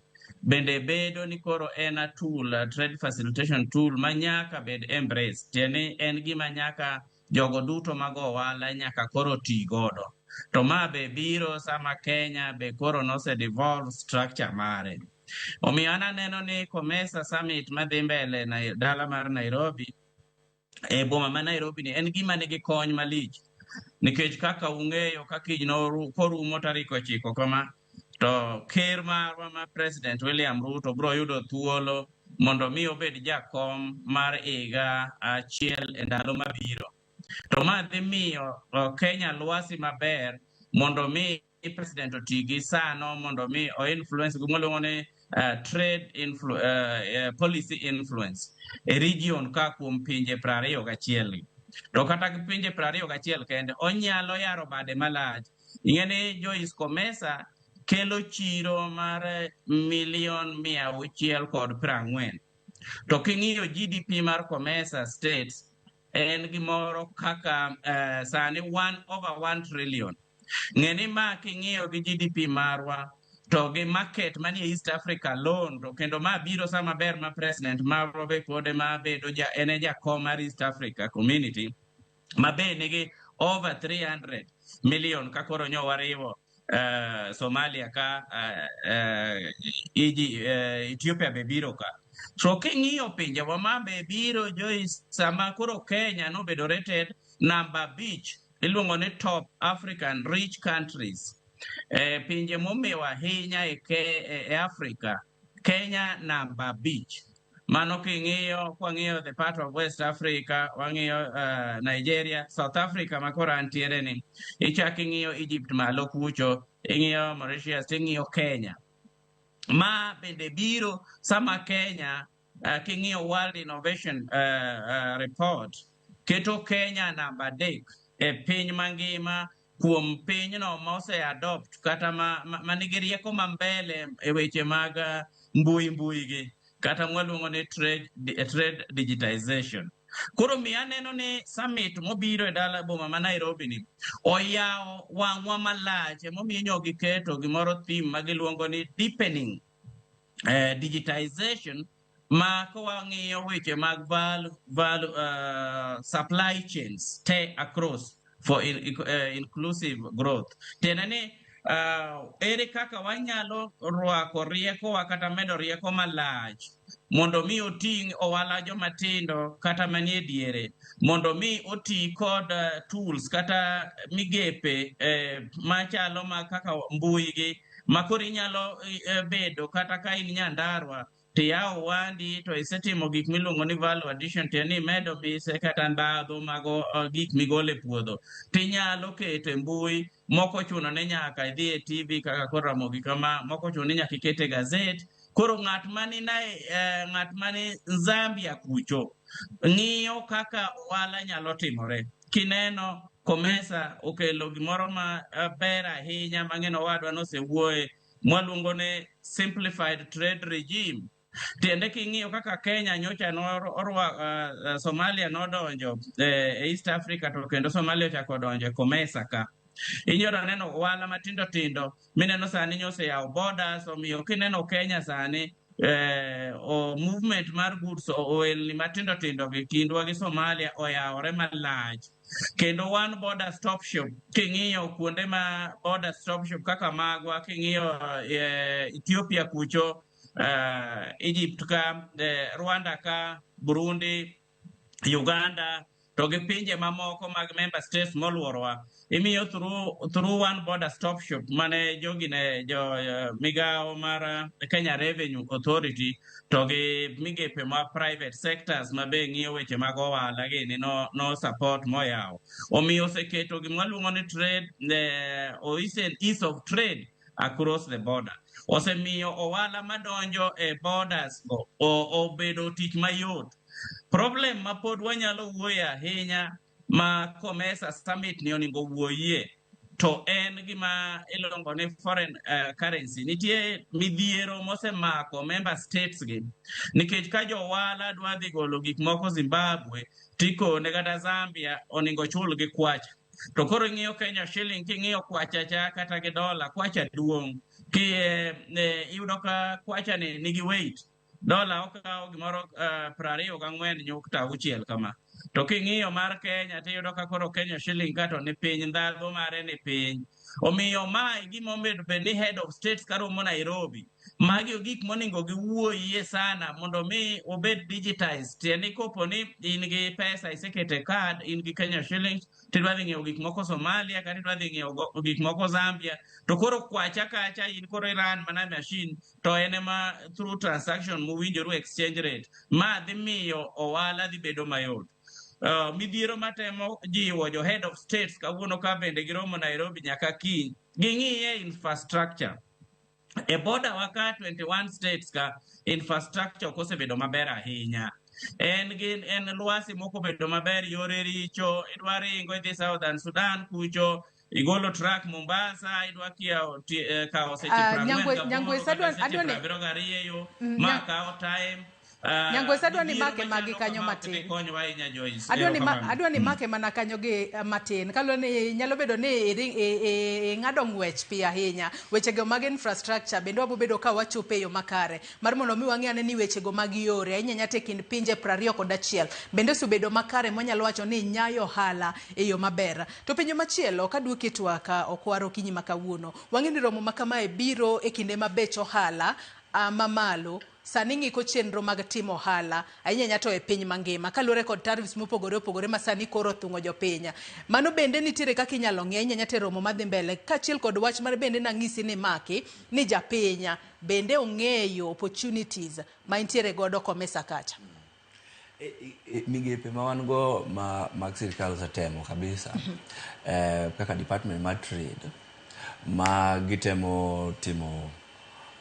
bende bedo ni koro en a tool, a trade facilitation tool manyaka bed embrace. Tieni en gima nyaka jogo duto mago wala nyaka koro ti godo. To ma be biro sama Kenya be koro nose devolve structure mare. Omiyo aneno ni COMESA Summit madhi mbele na dala mar Nairobi boma ma Nairobi ni en gima nigi kony malich. Nikech kaka ung'eyo ka kiny korumo tarik 9 kama to ker marwa ma President William Ruto bro yudo thuolo mondo mi obed jakom mar higa achiel e ndalo mabiro. To ma dhi miyo Kenya lwasi maber mondo mi president otigi sano mondo mi influence gumoluongo ni trade policy influence e region ka kuom pinje 21. To kata pinje 21 kende onyalo yaro bade malach. Ing'eni Joyce COMESA kelo chiro mar 640,000,000. To king'iyo GDP mar COMESA states en gimoro kaka sani 1/1 trillion. Ng'eni ma king'iyo gi GDP marwa to gi market manie East Africa alone to kendo ma biro sama ber ma president marwa be kode ma bedo ene jakom mar East Africa community ma be nigi over 300 million ka koro nyo wariwo Somalia ka Ethiopia be biro ka. So king'iyo pinje wa ma be biro Joyce sama koro Kenya nobedo rated number 5 iluongo ni top African rich countries. Pinje momewa ahinya e Africa, Kenya number 5. Mano king'iyo kwang'iyo the part of West Africa, wang'iyo Nigeria, South Africa makoro antiere ni. Ichak ing'iyo Egypt malo kucho, ing'iyo Mauritius, ing'iyo Kenya. Ma bende biro sama Kenya king'iyo World Innovation Report keto Kenya number 3 e piny mangima kuom pinyno ma ose adopt kata manigi rieko mambele e weche mag mbui gi kata mwaluongo ni trade digitization. Koro mi aneno ni summit mobiro e dala boma ma Nairobi ni oyawo wang'wa malach momiyo nyogi keto gimoro theme magiluongo ni deepening digitization ma kawang'iyo weche mag supply chains te across for inclusive growth. Tena ni ere kaka wanyalo rwako riekowa kata medo rieko malach mondo mi oting' ohala jomatindo kata manie diere, mondo mi oti kod tools kata migepe machalo kaka mbui gi makoro inyalo bedo kata ka in Nyandarua tiyawo wandi to isetimo gik miluongo ni value addition tieni medo bise kata ndhadhu mago gik migolo e puodho tinyalo keto e mbui, moko chuno ni nyaka idhi e TV kaka koro Ramogi kama, moko chuno ni nyaka ikete gazet. Koro ng'at mani Zambia kucho ng'iyo kaka ohala nyalo timore. Kineno Komesa okelo gimoro maber ahinya mang'eno wadwa nosewuoye mwaluongo ne simplified trade regime. Tiende king'iyo kaka Kenya nyocha Somalia nodonjo e East Africa to kendo Somalia ochako donjo e Komesa ka. Inyalo neno ohala matindo tindo mineno sani oseyawo borders, omiyo kineno Kenya sani movement mar goods oelni matindo tindo gi kindwa gi Somalia oyawore malach. Kendo one border stop shop king'iyo kuonde ma border stop shop kaka magwa, king'iyo Ethiopia kucho, Egypt ka, Rwanda ka, Burundi, Uganda, to gi pinje mamoko mag member states moluorwa, imiyo through one border stop shop mane jogi ne migawo mar Kenya Revenue Authority to gi migepe ma private sectors mabe ng'iyo weche mag ohala gini no support moyawo. Omiyo oseketo gimwaluongo ni trade or ease of trade across the border. Osemiyo ohala madonjo e borders go obedo tich mayot. Problem ma pod wanyalo wuoye ahinya ma Komesa Summit ni oningo wuoye to en gima iluongo ni foreign currency. Nitie midhiero mosemako member states gi nikech ka jo ohala dwa dhi golo gik moko Zimbabwe tikone kata Zambia oningo chul gi kwacha. To koro ing'iyo Kenya shilling, king'iyo kwacha cha kata gi dola, kwacha duong' iyudo ka kwacha ni nigi weight. Dola okawo gimoro 24.6 kama. To king'iyo mar Kenya tiyudo ka koro Kenya shilling kato ni piny, ndhadhu mare ni piny. Omiyo mae gima omedo bed ni head of states karomo Nairobi. Magi gik moningo giwuoyie sana mondo mi obed digitized. Tieni kopo ni in gi pesa isekete card, in gi Kenya shillings, tidwa dhi ng'iewo gik moko Somalia kata tidwa dhi ng'iewo gik moko Zambia, to koro kwacha kacha in koro iran mana machine to en ma through transaction muwinjoru exchange rate ma dhi miyo ohala dhi bedo mayot. Midhiero matemo jiwo jo head of states kawuono ka bende giromo Nairobi nyaka kiny ging'iye infrastructure. E border waka 21 states ka infrastructure kosebedo maber ahinya. En lwasi moko bedo maber, yore richo, idwa ringo idhi Southern Sudan kucho, igolo track Mombasa, idwa kao seche 40 ma kao time. Nyangwesa adwa ni make magi kanyo matin. Adwa ni make mana kanyo gi matin. Kalo ni nyalo bedo ni ng'ado ng'wech pi ahinya. Weche go mag infrastructure bendo wabo bedo ka wachope yo makare. Mar mondo mi wang'e ane ni weche go mag yore ahinya nyate kind pinje 21 bendo subedo makare monyalo wacho ni nyayo hala e yo maber. To penjo machielo kaduoke twaka okwaro kinyi makawuono. Wang'e ni romo makamae biro e kinde mabecho hala mamalo. Sani ng'iko chenro mag timo ohala ahinya nyato e piny mangima kaluwore kod tariffs mopogore opogore ma sani koro thung'o jopiny. Mano bende nitiere kaka inyalo ng'e nyate romo madhi mbele kachiel kod wach mar bende nang'isi ni maki ni japinya bende ong'eyo opportunities ma intiere godo Komesa kacha. Migepe ma wan go mag sirkal osetemo kabisa kaka department mar trade ma gitemo timo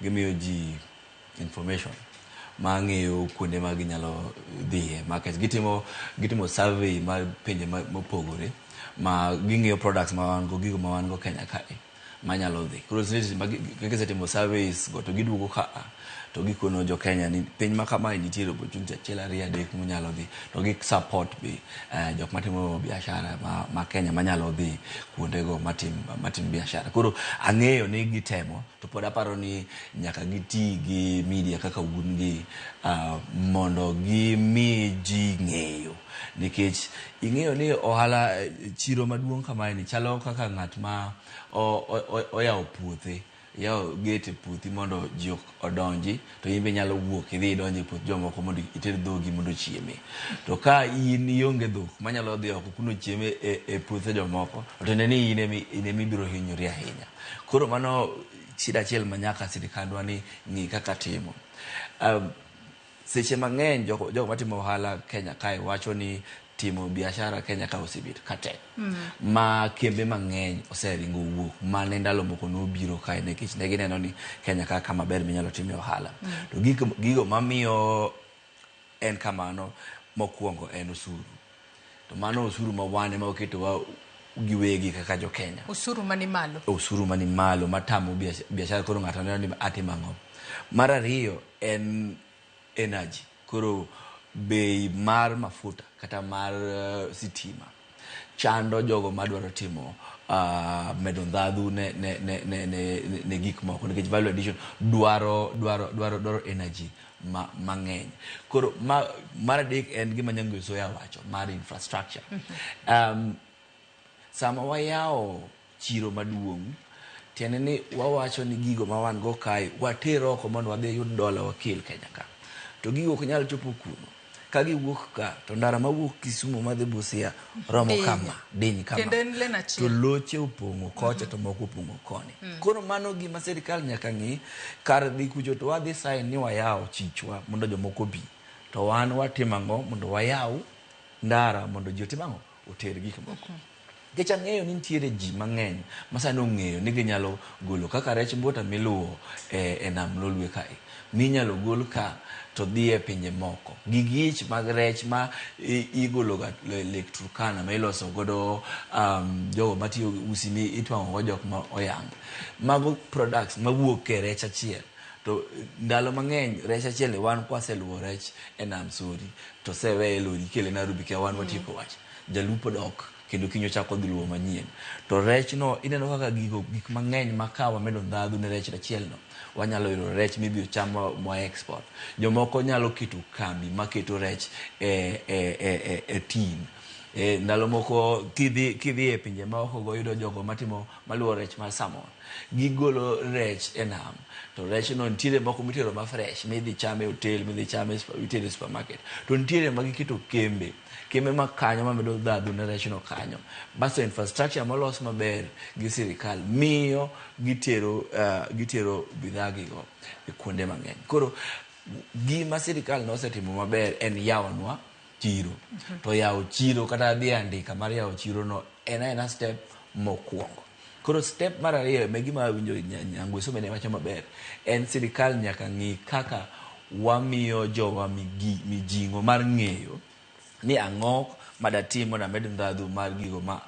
gimiyo ji information ma ng'eyo kuonde ma ginyalo dhiye market. Gitimo survey ma pinje mopogore ma ging'iyo products ma wan go, gigo ma wan go Kenya kae manyalo dhi. Koro gisetimo surveys go to giduogo ka to gikono jo Kenya ni piny ma kamae nitiere opportunity achiel ariyo adek munyalo dhi to gi support be jok matimo biashara ma Kenya manyalo dhi kuondego matim biashara. Koro ang'eyo ni gitemo to pod aparo ni nyaka giti gi media kaka un gi mondo gimi ji ng'eyo, nikech ing'eyo ni ohala chiro maduong' kamae ni chalo kaka ng'at ma oyawo puothe, yawo gate puothi mondo ji odonji to imbe nyalo wuok idhi donji puoth jomoko mondo iter dhogi mondo chieme. To ka in ionge dhok manyalo dhi oko kuno chieme e puothe jomoko to ne ni in emibiro hinyori ahinya. Koro mano shida achiel ma nyaka sirikandwa ni ng'i kaka timo. Seche mang'eny jogo matimo ohala Kenya kae wacho ni timo biashara Kenya ka osebet katek ma kembe mang'eny oseringo wuok mane ndalo moko nobiro kae nikech ne gineno ni Kenya ka kama ber minyalo time ohala. To gigo mamiyo en kamano mokwongo en osuru. To mano osuru ma wane ma oketowa giwegi kaka jo Kenya. Osuru mani malo. Osuru mani malo matamo biashara koro ng'ato neno ni atimo ang'o. Mar ariyo en energy. Koro bei mar mafuta kata mar sitima chando jogo madwaro timo medo ndhadhu ne gik moko nikech value addition dwaro energy mang'eny. Koro mar adek en gima Nyango Soya wacho mar infrastructure. Sama wayawo chiro maduong' tiende ni wawacho ni gigo ma wan go kae watero oko mondo wadhi yud dola wakel Kenya ka. To gigo ok nyal chopo kuno. Ka giwuok ka to ndara mawuok Kisumu madhi Busia romo kama diny kama to loche opong'o kocha to moko opong'o koni. Koro mano gima sirikal nyaka ng'i kar dhi kucho to wadhi sign ni wayawo chichwa mondo jomoko bi to wan watimo ang'o mondo wayaw ndara mondo ji otim ang'o oter gik moko. Nikech ang'eyo ni nitiere ji mang'eny masani ong'eyo ni ginyalo golo kaka rech mbota miluwo e nam Lolwe kae minyalo gol ka to dhi e pinje moko. Gigich mag rech ma igolo ga Lake Turkana ma iloso godo jogo matiyo usi mi itwang'o go jok ma oyang. Mago products mawuok e rech achiel. To ndalo mang'eny rech achiel ni wan kwaseluwo rech e nam Sori to sewe lori kele Nairobi ka wan watieko wach. Jalupo dok kendo kinyo chako dhi luwo manyien. To rech no ineno kaka gik mang'eny makawa medo ndhadhu ne rech achiel no. Wanyalo yudo rech mibiro cham mo export. Jomoko nyalo keto kambi maketo rech e tin. Ndalo moko kidhi e pinje ma oko go yudo jogo maluwo rech mar salmon. Gigolo rech e nam. To rech no nitiere moko mitero ma fresh midhi chame hotel, midhi chame itere supermarket. To nitiere ma giketo kembe ma kanyo mamedo ndhadhu ne rech no kanyo. Baso infrastructure molos maber gi sirikal miyo gitero bidhaa go e kuonde mang'eny. Koro gima sirikal nosetimo maber en yawonwa chiro. To yawo chiro kata dhi andika mar yawo chiro no en step mokwongo. Koro step mar ariyo me gima winjo Nyango Soya ne wacho maber en sirikal nyaka ng'i kaka wamiyo jowa mijing'o mar ng'eyo ni ang'o madatim mondo amed ndhadhu mar gigo ma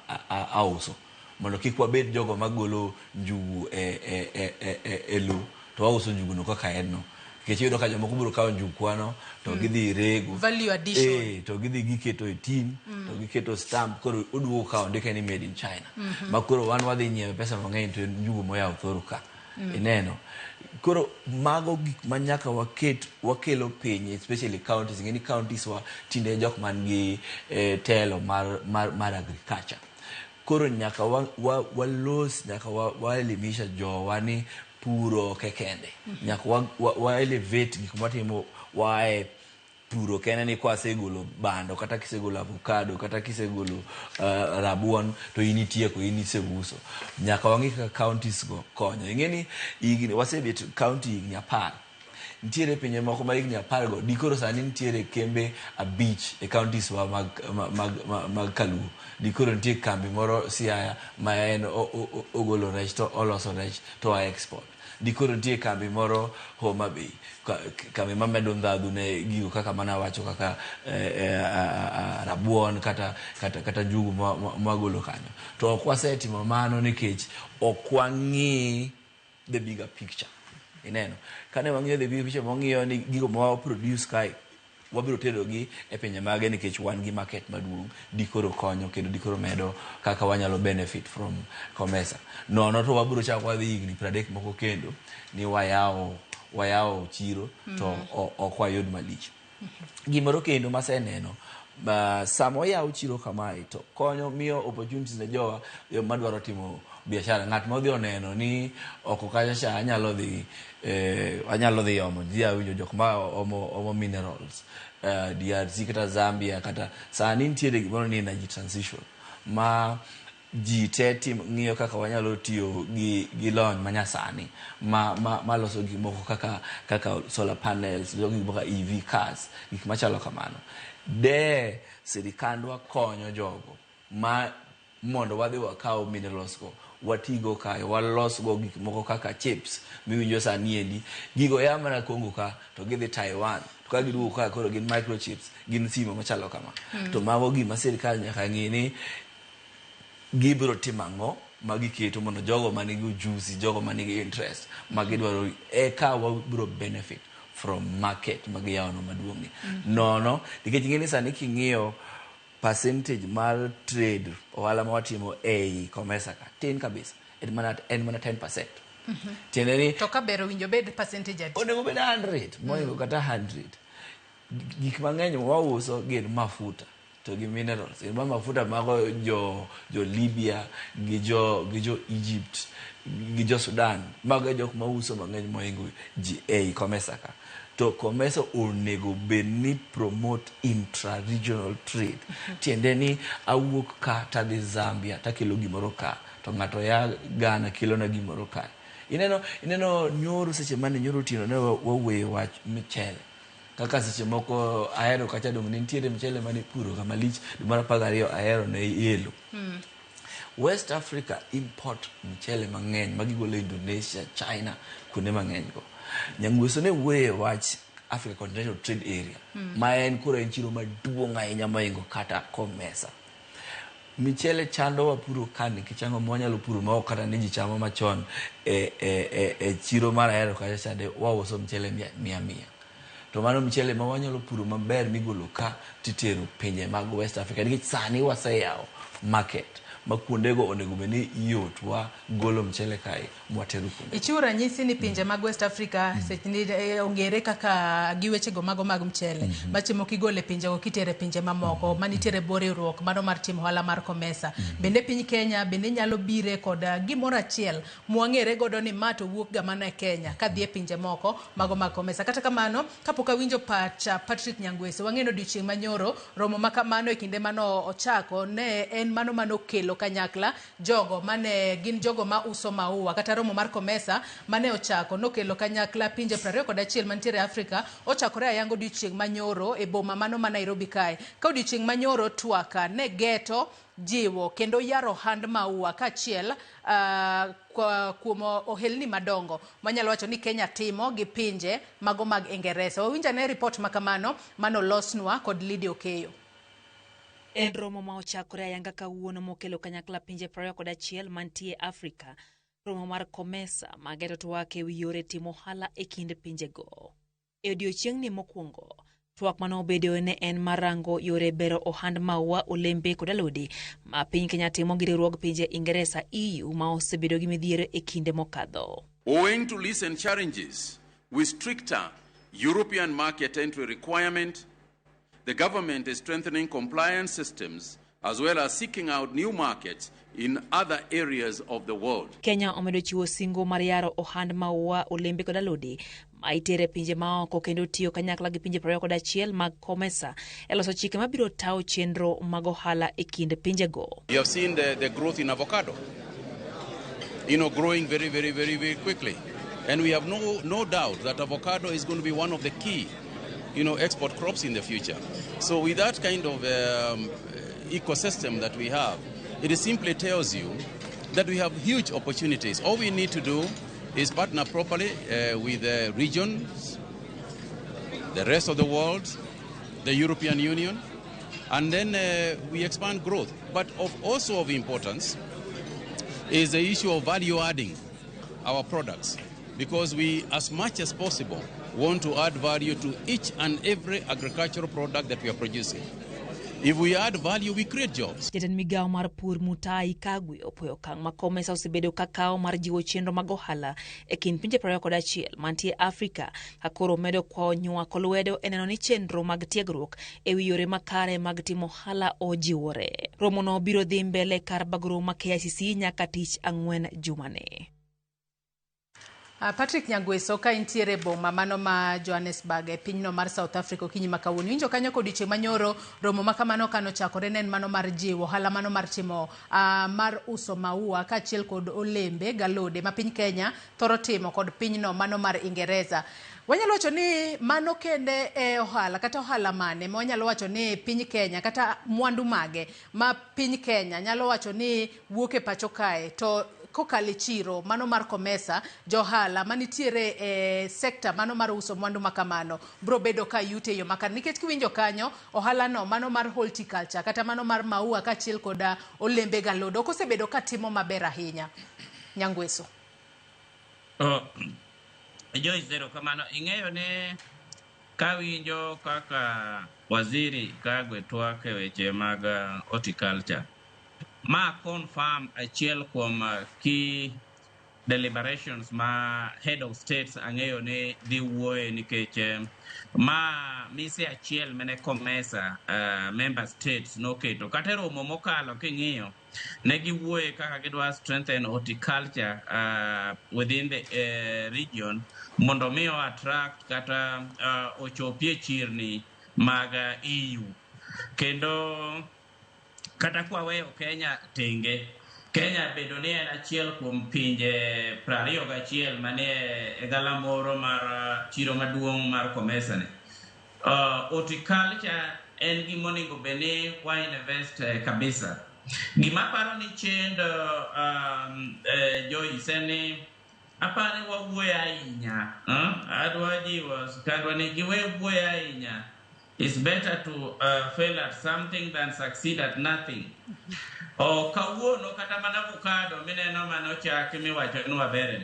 auso mondo kik wabed jogo magolo njugu e lo to wauso njugu no kaka en no. Nikech yudo ka jomoko biro kawo njugu kwano to gidhi rego value addition to gidhi giketo e tin to giketo stamp koro oduogo ka ondike ni made in China. Ma koro wan wadhi nyiewo pesa mang'eny to njugu moyawo thoro ka. Ineno. Koro mago gik manyaka wakelo piny especially counties. Ngeni counties wa tinde jok man gi telo mar agriculture. Koro nyaka walos nyaka waelimisha jowa ni puro kekende. Nyaka wa elevate gik matimo wae puro kene ni kwasegolo bando kata kisegolo avocado kata kisegolo rabuon to initieko iniseuso. Nyaka wangi ka counties go konyo. Ingeni wasebet county igni 10. Nitiere pinje moko ma igni 10 go dikoro sani nitiere kembe abich e counties wa mag Kaluo. Dikoro nitiere kambi moro Siaya ma en ogolo rech to oloso rech to export. Dikoro nitiere kambi moro Homa Bay kambi mamedo ndhadhu ne gigo kaka mana wacho kaka rabuon kata njugu magolo kanyo. To ok wasetimo mano nikech ok wang'i the bigger picture. ineno kane wang'iyo the big picture wang'iyo ni gigo ma produce kai wabiro tero gi e pinje mage nikech wan gi market maduong' dikoro konyo kendo dikoro medo kaka wanyalo benefit from COMESA nono to wabiro chako wadhi higni 30 moko kendo ni wayawo chiro to ok wayud malich gimoro kendo maseneno sama wayawo chiro kamae to konyo miyo opportunities ne jowa madwaro timo biashara ng'at modhi oneno ni oko kacha anyalo dhi omo ji awinjo jok ma omo minerals DRC kata Zambia kata sani nitiere gimoro ni energy transition ma ji te ng'iyo kaka wanyalo tiyo gi lony manyasani ma loso gik moko kaka solar panels gik moko EV cars gik machalo kamano de sirikandwa konyo jogo ma mondo wadhi wakaw minerals go watigo kayo walosgo gik moko kaka chips miwinjo sani endi gigo ya mana Kongo ka to gidhi Taiwan to ka giduogo ka koro gin microchips gin simo machalo kama to mago gima sirikal nyaka ng'i ni gibiro timang'o magiketo mondo jogo manigi juicy jogo manigi interest magidwaro ka wabiro benefit from market magiyawno maduong'ni nono nikech ng'eni sani king'iyo percentage mar trade ohala ma watimo ei COMESA ka tin kabisa en mana 10%. Tiende ni to ka bero winjo bed percentage ati onego bed 100 moingo kata 100 gik mang'eny wauso gin mafuta to gi minerals en mafuta mago jo Libya gi jo Egypt gi jo Sudan mago jok mauso mang'eny moingo ji ei COMESA ka to COMESA onego beni promote intra-regional trade. Tiende ni awuok ka tadhi Zambia takelo gimoro ka to ng'ato ya Ghana kilo na gimoro ka. Ineno nyoro seche mane nyoro tino ne wawe wach michele. Kaka seche moko ahero kacha dong nitiere michele mane puro kama lich mar 12 ahero ne yelo. West Africa import michele mang'eny magigolo Indonesia, China kuonde mang'eny go. Nyangweso ne wuoye wach Africa Continental Trade Area ma en koro en chiro maduong' ahinya moingo kata COMESA. Michele chando wapuro kani kichango mwanyalo puro ma kata ni ji chamo machon chiro mar ahero kacha chande wauso michele 100. To mano michele ma wanyalo puro maber migolo ka titero pinje mag West Africa nikech sani waseyawo market makuondego onego beni yotwa golo mchele kai mwatero kuonde. Ichiwo ranyisi ni pinje mag West Africa ongere kaka giwechego mago mag mchele machimo kigole pinje go kitere pinje mamoko manitiere boriwruok mano mar timo ohala mar COMESA. Bende piny Kenya bende nyalo bire kod gimoro achiel mwang'ere godo ni mato wuok ga mana e Kenya kadhi e pinje moko mago mag COMESA. Kata kamano kapok awinjo Patrick Nyangweso wang'eno odiochieng' manyoro romo makamano e kinde mano ochako ne en mano kelo kanyakla jogo mane gin jogo ma uso maua kata romo mar COMESA mane ochako nokelo kanyakla pinje 21 mantiere Afrika ochakore ayango odiochieng' manyoro e boma mano ma Nairobi kae ka odiochieng' manyoro twaka ne geto jiwo kendo yaro hand maua kachiel kuom ohelni madongo manyalo wacho ni Kenya timo gi pinje mago mag Ingereza. Wawinja ne report makamano mano losnwa kod Lydia Okeyo. En romo ma ochakore ayanga kawuono mokelo kanyakla pinje 21 mantie Afrika. Romo mar COMESA mageto twak ewi yore timo ohala e kind pinjego. E odiochieng' ni mokwongo, twak mano obedo ne en marango yore bero ohand maua, olembe kod alode ma piny Kenya timo gi riwruog pinje Ingereza EU ma osebedo gi midhiero e kinde mokadho. Owing to recent challenges with stricter European market entry requirement, the government is strengthening compliance systems as well as seeking out new markets in other areas of the world. Kenya omedo chiwo singo mar yaro ohand maua, olembe kod alode ma itere pinje maoko kendo tiyo kanyakla gi pinje 21 mag COMESA e loso chike mabiro tawo chenro mag ohala e kind pinjego. You have seen the growth in avocado, growing very, very, very, very quickly. And we have no doubt that avocado is going to be one of the key export crops in the future. So with that kind of ecosystem that we have, it simply tells you that we have huge opportunities. All we need to do is partner properly with the regions, the rest of the world, the European Union, and then we expand growth. But also of importance is the issue of value adding our products. because we, as much as possible, want to add value to each and every agricultural product that we are producing. If we add value, we create jobs. Jatend migao mar pur Mutai Kagwe opoyo okang' ma COMESA osebedo kakao mar jiwo chenro mag ohala e kind pinje 21 mantie Afrika ka koro medo kwayo nywako lwedo e neno ni chenro mag tiegruok e wi yore makare mag timo ohala ojiwore. Romono biro dhi mbele kar bagro ma KICC nyaka tich ang'wen jumane. Patrick Nyangweso ka intiere boma mano ma Johannesburg e pinyno mar South Africa okinyi ma kawuono winjo kanyo kod odiechieng' manyoro romo ma kamano kano chakore nen mano mar jiwo ohala mano mar timo mar uso maua kaachiel kod olembe galode ma piny Kenya thoro timo kod pinyno mano mar Ingereza. Wanyalo wacho ni mano kende e ohala kata ohala mane ma wanyalo wacho ni piny Kenya kata mwandu mage ma piny Kenya nyalo wacho ni wuok e pacho kae to kokale chiro mano mar COMESA johala manitiere e sekta mano mar uso mwandu makamano bro bedo ka yute yo makar nikech kiwinjo kanyo ohala no mano mar horticulture kata mano mar maua kaachiel koda olembe galodo kosebedo ka timo maber ahinya. Nyangweso. Joyce zero kamano ing'eyo ne kawinjo kaka waziri Kagwe twak e weche mag horticulture ma confirm achiel kuom key deliberations ma head of states ang'eyo ne dhi wuoye nikech ma mise achiel mene COMESA member states noketo kata romo mokalo king'iyo ne giwuoye kaka gidwa strengthen horticulture within the region mondo miyo attract kata ochopie chirni mag EU kendo kata kwa weyo Kenya tenge Kenya bedo ni en achiel kuom pinje 21 mane e galamoro mar chiro maduong' mar COMESA ne. Horticulture en gimonego bene wa invest kabisa. Gima paro ni chend Joyce ni apane wa wuoye ahinya. Adwa jiwo kadwa ni giwe wuoye ahinya. It's better to fail at something than succeed at nothing. Kawuono kata mana avocado mineno mano chake miwacho ni wabere.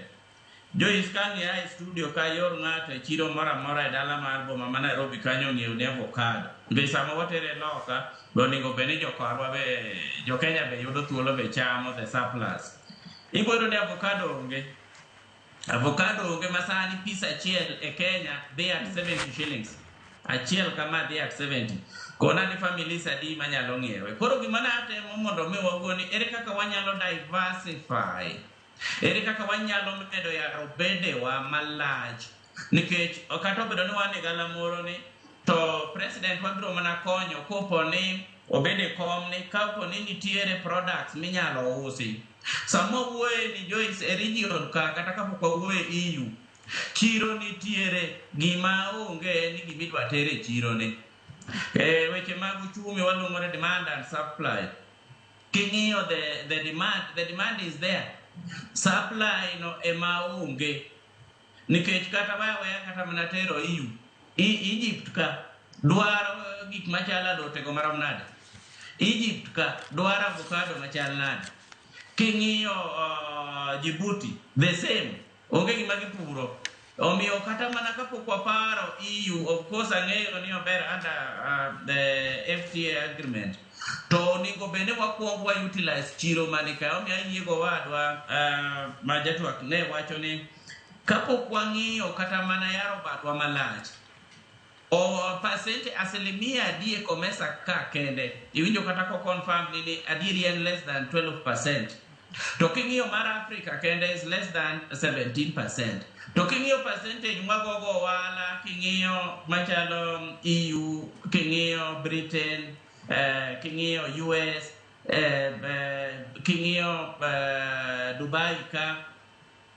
Joyce kangi ai studio ka yor ng'ato chiro mora mora e dala mar boma ma Nairobi kanyo ng'iew ne avocado. Be sama watere loka boningo beni jokorwa be jo Kenya be yudo thuolo be chamo the surplus. Ibodo ne avocado onge. Avocado onge masani piece achiel e Kenya they at 70 shillings. Achiel kama dhi at 70 kona ni families adi manyalo ng'iewe. Koro gima natemo mondo mi wawuoni ere kaka wanyalo diversify, ere kaka wanyalo medo yaro bedewa malach nikech kata obedo ni wan e galamoro ni to president wabiro mana konyo kopo ni obede kom ni kapo ni nitiere products minyalo usi sama wuoye ni Joyce e region kata kapok wawuoye EU chiro nitiere gima onge ni gimidwa tere chiro ni weche mag uchumi waluongo ni demand and supply king'iyo the demand is there, supply no ema onge nikech kata wewe kata mana tero EU Egypt ka dwaro gik machalo alotego marom nade, Egypt ka dwaro avocado machal nade, king'iyo Djibouti the same onge gima gipuro. Omiyo kata mana kapok waparo EU, of course ang'eyo ni ober under the FTA agreement to onego bende wakwongo wa utilize chiro mani ka. Omiyo ayiego wadwa ma jatwak ne wacho ni kapok wang'iyo kata mana yaro batwa malach o pasente asilimia adi e COMESA ka kende iwinjo kata ko confirm ni adieri en less than 12%. To king'iyo mar Africa kende is less than 17%. To king'iyo percentage magogo wala, king'iyo machalo EU, king'iyo Britain, king'iyo US, king'iyo Dubai ka,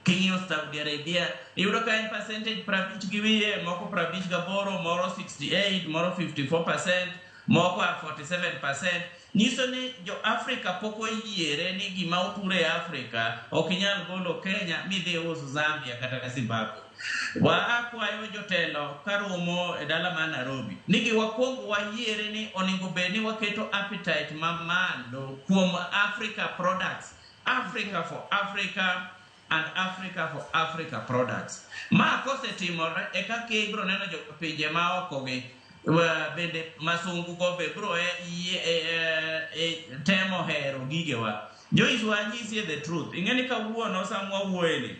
king'iyo Saudi Arabia, iyudo ka en percentage 50 gi wiye, moko 58, moro 68, moro 54%, moko 47%. Nyiso ni jo Africa poko yiere ni gima opure Africa okinyal golo Kenya midhi uso Zambia kata Zimbabwe. Akwayo jotelo karomo e dala ma Nairobi nigi wakwongo wayiere ni onego bedi waketo appetite mamalo kuom Africa products, Africa for Africa, and Africa for Africa products. Ma kosetimore e kaka ibro neno jo pinje ma oko gi bende masungu go be bro temo hero gigewa. Joyce Wanjisi the truth. Ingeni ka wuono samwa wuoyeni.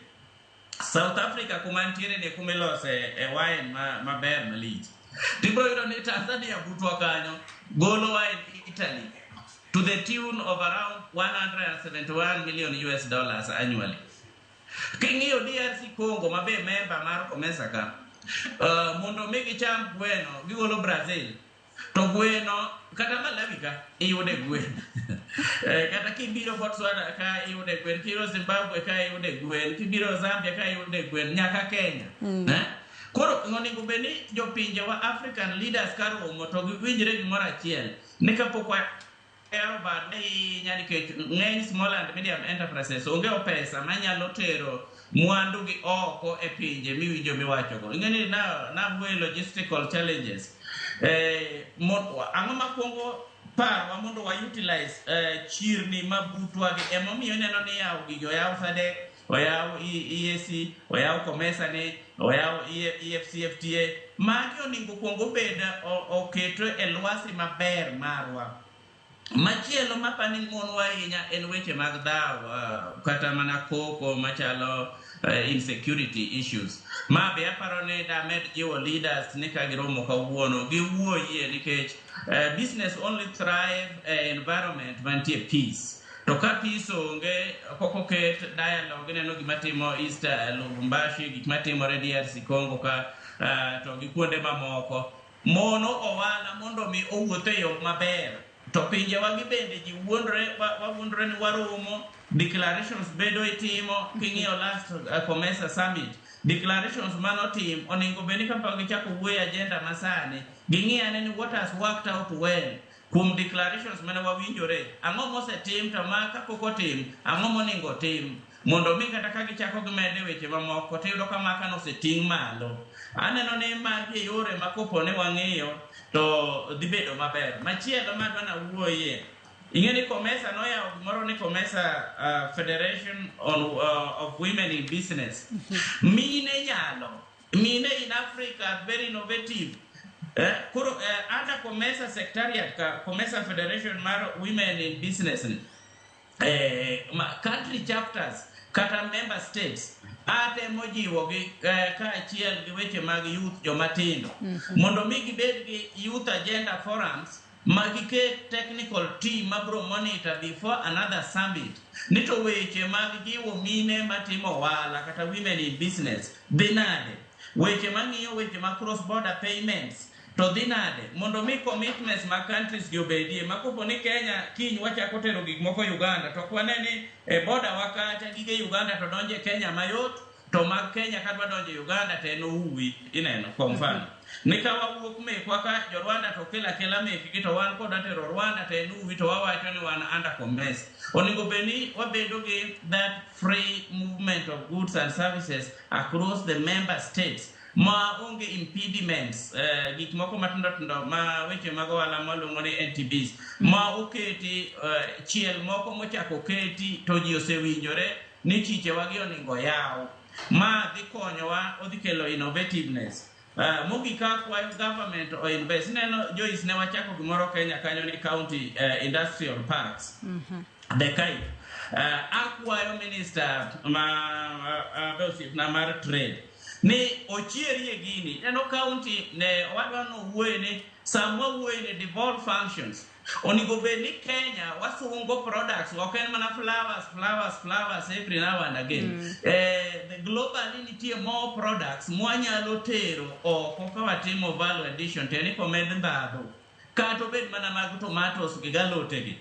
South Africa kumantiere ne kumelose wine maber malich. Tibro yudo ni Tanzania butwa kanyo golo wine Italy to the tune of around $171 million annually. King'iyo DRC Congo mabe member mar COMESA ka mondo mi gicham gweno gigolo Brazil to gweno kata Malawi ka iyude gweno kata kibiro Botswana ka iyude gweno, kibiro Zimbabwe ka iyude gweno, kibiro Zambia ka iyude gweno, nyaka Kenya. Koro onego beni jopinje wa African leaders karomo to giwinjre gimoro achiel ne kapok Aerobad ne nyani ke ng'eny small and medium enterprises onge pesa manyalo tero mwandu gi oko e pinje miwinjo miwacho go. Ing'eni na logistical challenges ang'o makwongo parwa mondo wa utilize chirni mabutwa gi emomiyo neno ni yawo gigo yawo SADC oyawo EAC oyawo COMESA ne oyawo EFCFTA magi onego kwongo bed oketo e lwasi maber marwa. Machielo mapani monwa ahinya en weche mag dhaw kata mana koko machalo insecurity issues. Ma be aparo ni damed jiwo leaders ni ka giromo kawuono giwuoyie nikech business only thrive environment mantie peace. To ka peace onge koko ket dialogue neno gimatimo East Lubumbashi, gimatimore DRC Congo ka to gi kuonde mamoko mono ohala mondo mi owuothe yo maber. To pinje wagi bende ji wuondre ni waromo declarations bedo itimo king'iyo last COMESA summit declarations manotim onego beni kapag gichako wuoyo agenda masani ging'iyane ni what has worked out well kuom declarations mane wawinjore ang'o mosetim to ma kapok otim ang'o monego tim mondo mi kata ka gichako gimede weche mamoko to yudo ka maka noseting malo. Aneno ni magi yore makopo ne wang'iyo to dhi bedo maber. Machielo madwana wuoye ing'eni COMESA noyawo gimoro ni COMESA Federation of Women in Business. Mine in Africa very innovative. Under COMESA secretariat ka COMESA Federation mar Women in Business country chapters kata member states ate mojiwo gi kaachiel gi weche mag youth jomatindo mondo mi gibed gi youth agenda forums magiket technical team mabro monitor before another summit nito weche mag jiwo mine matimo wala kata women in business dinade weche mang'iyo weche mag cross border payments to dinade mondo mi commitments ma countries giobedie makopo ni Kenya kiny wachako tero gik moko Uganda to kwaneni border wakacha gige Uganda to donje Kenya mayot to mag Kenya kadwa donje Uganda to eno uwi ineno kwa mfano nikawa wuok mekwa ka jo Rwanda to kela meki to wan kod atero Rwanda to eno uwi to wawacho ni wan under COMESA onego beni wabedo gi that free movement of goods and services across the member states ma onge impediments gik moko matindo ma weche mag ohala maluongo ni NTBs ma oketi chiel moko mochako keti to ji osewinjore ni chiche wagi oningo yaw ma dhi konyowa odhi kelo innovativeness mogika kwayo government o invest neno Joyce ne wachako gimoro Kenya kanyo ni county industrial parks the kind akwayo minister Belsif na mar trade ni ochierie gini eno county ne wadwano wuoye ni samwa wuoye ni devolved functions onigo beni Kenya wasungo products oken mana flowers every now and again the globally nitie more products mwanyalo tero oko ka watimo value addition teni komed ndado kato bed mana mag tomatoes gi galote gi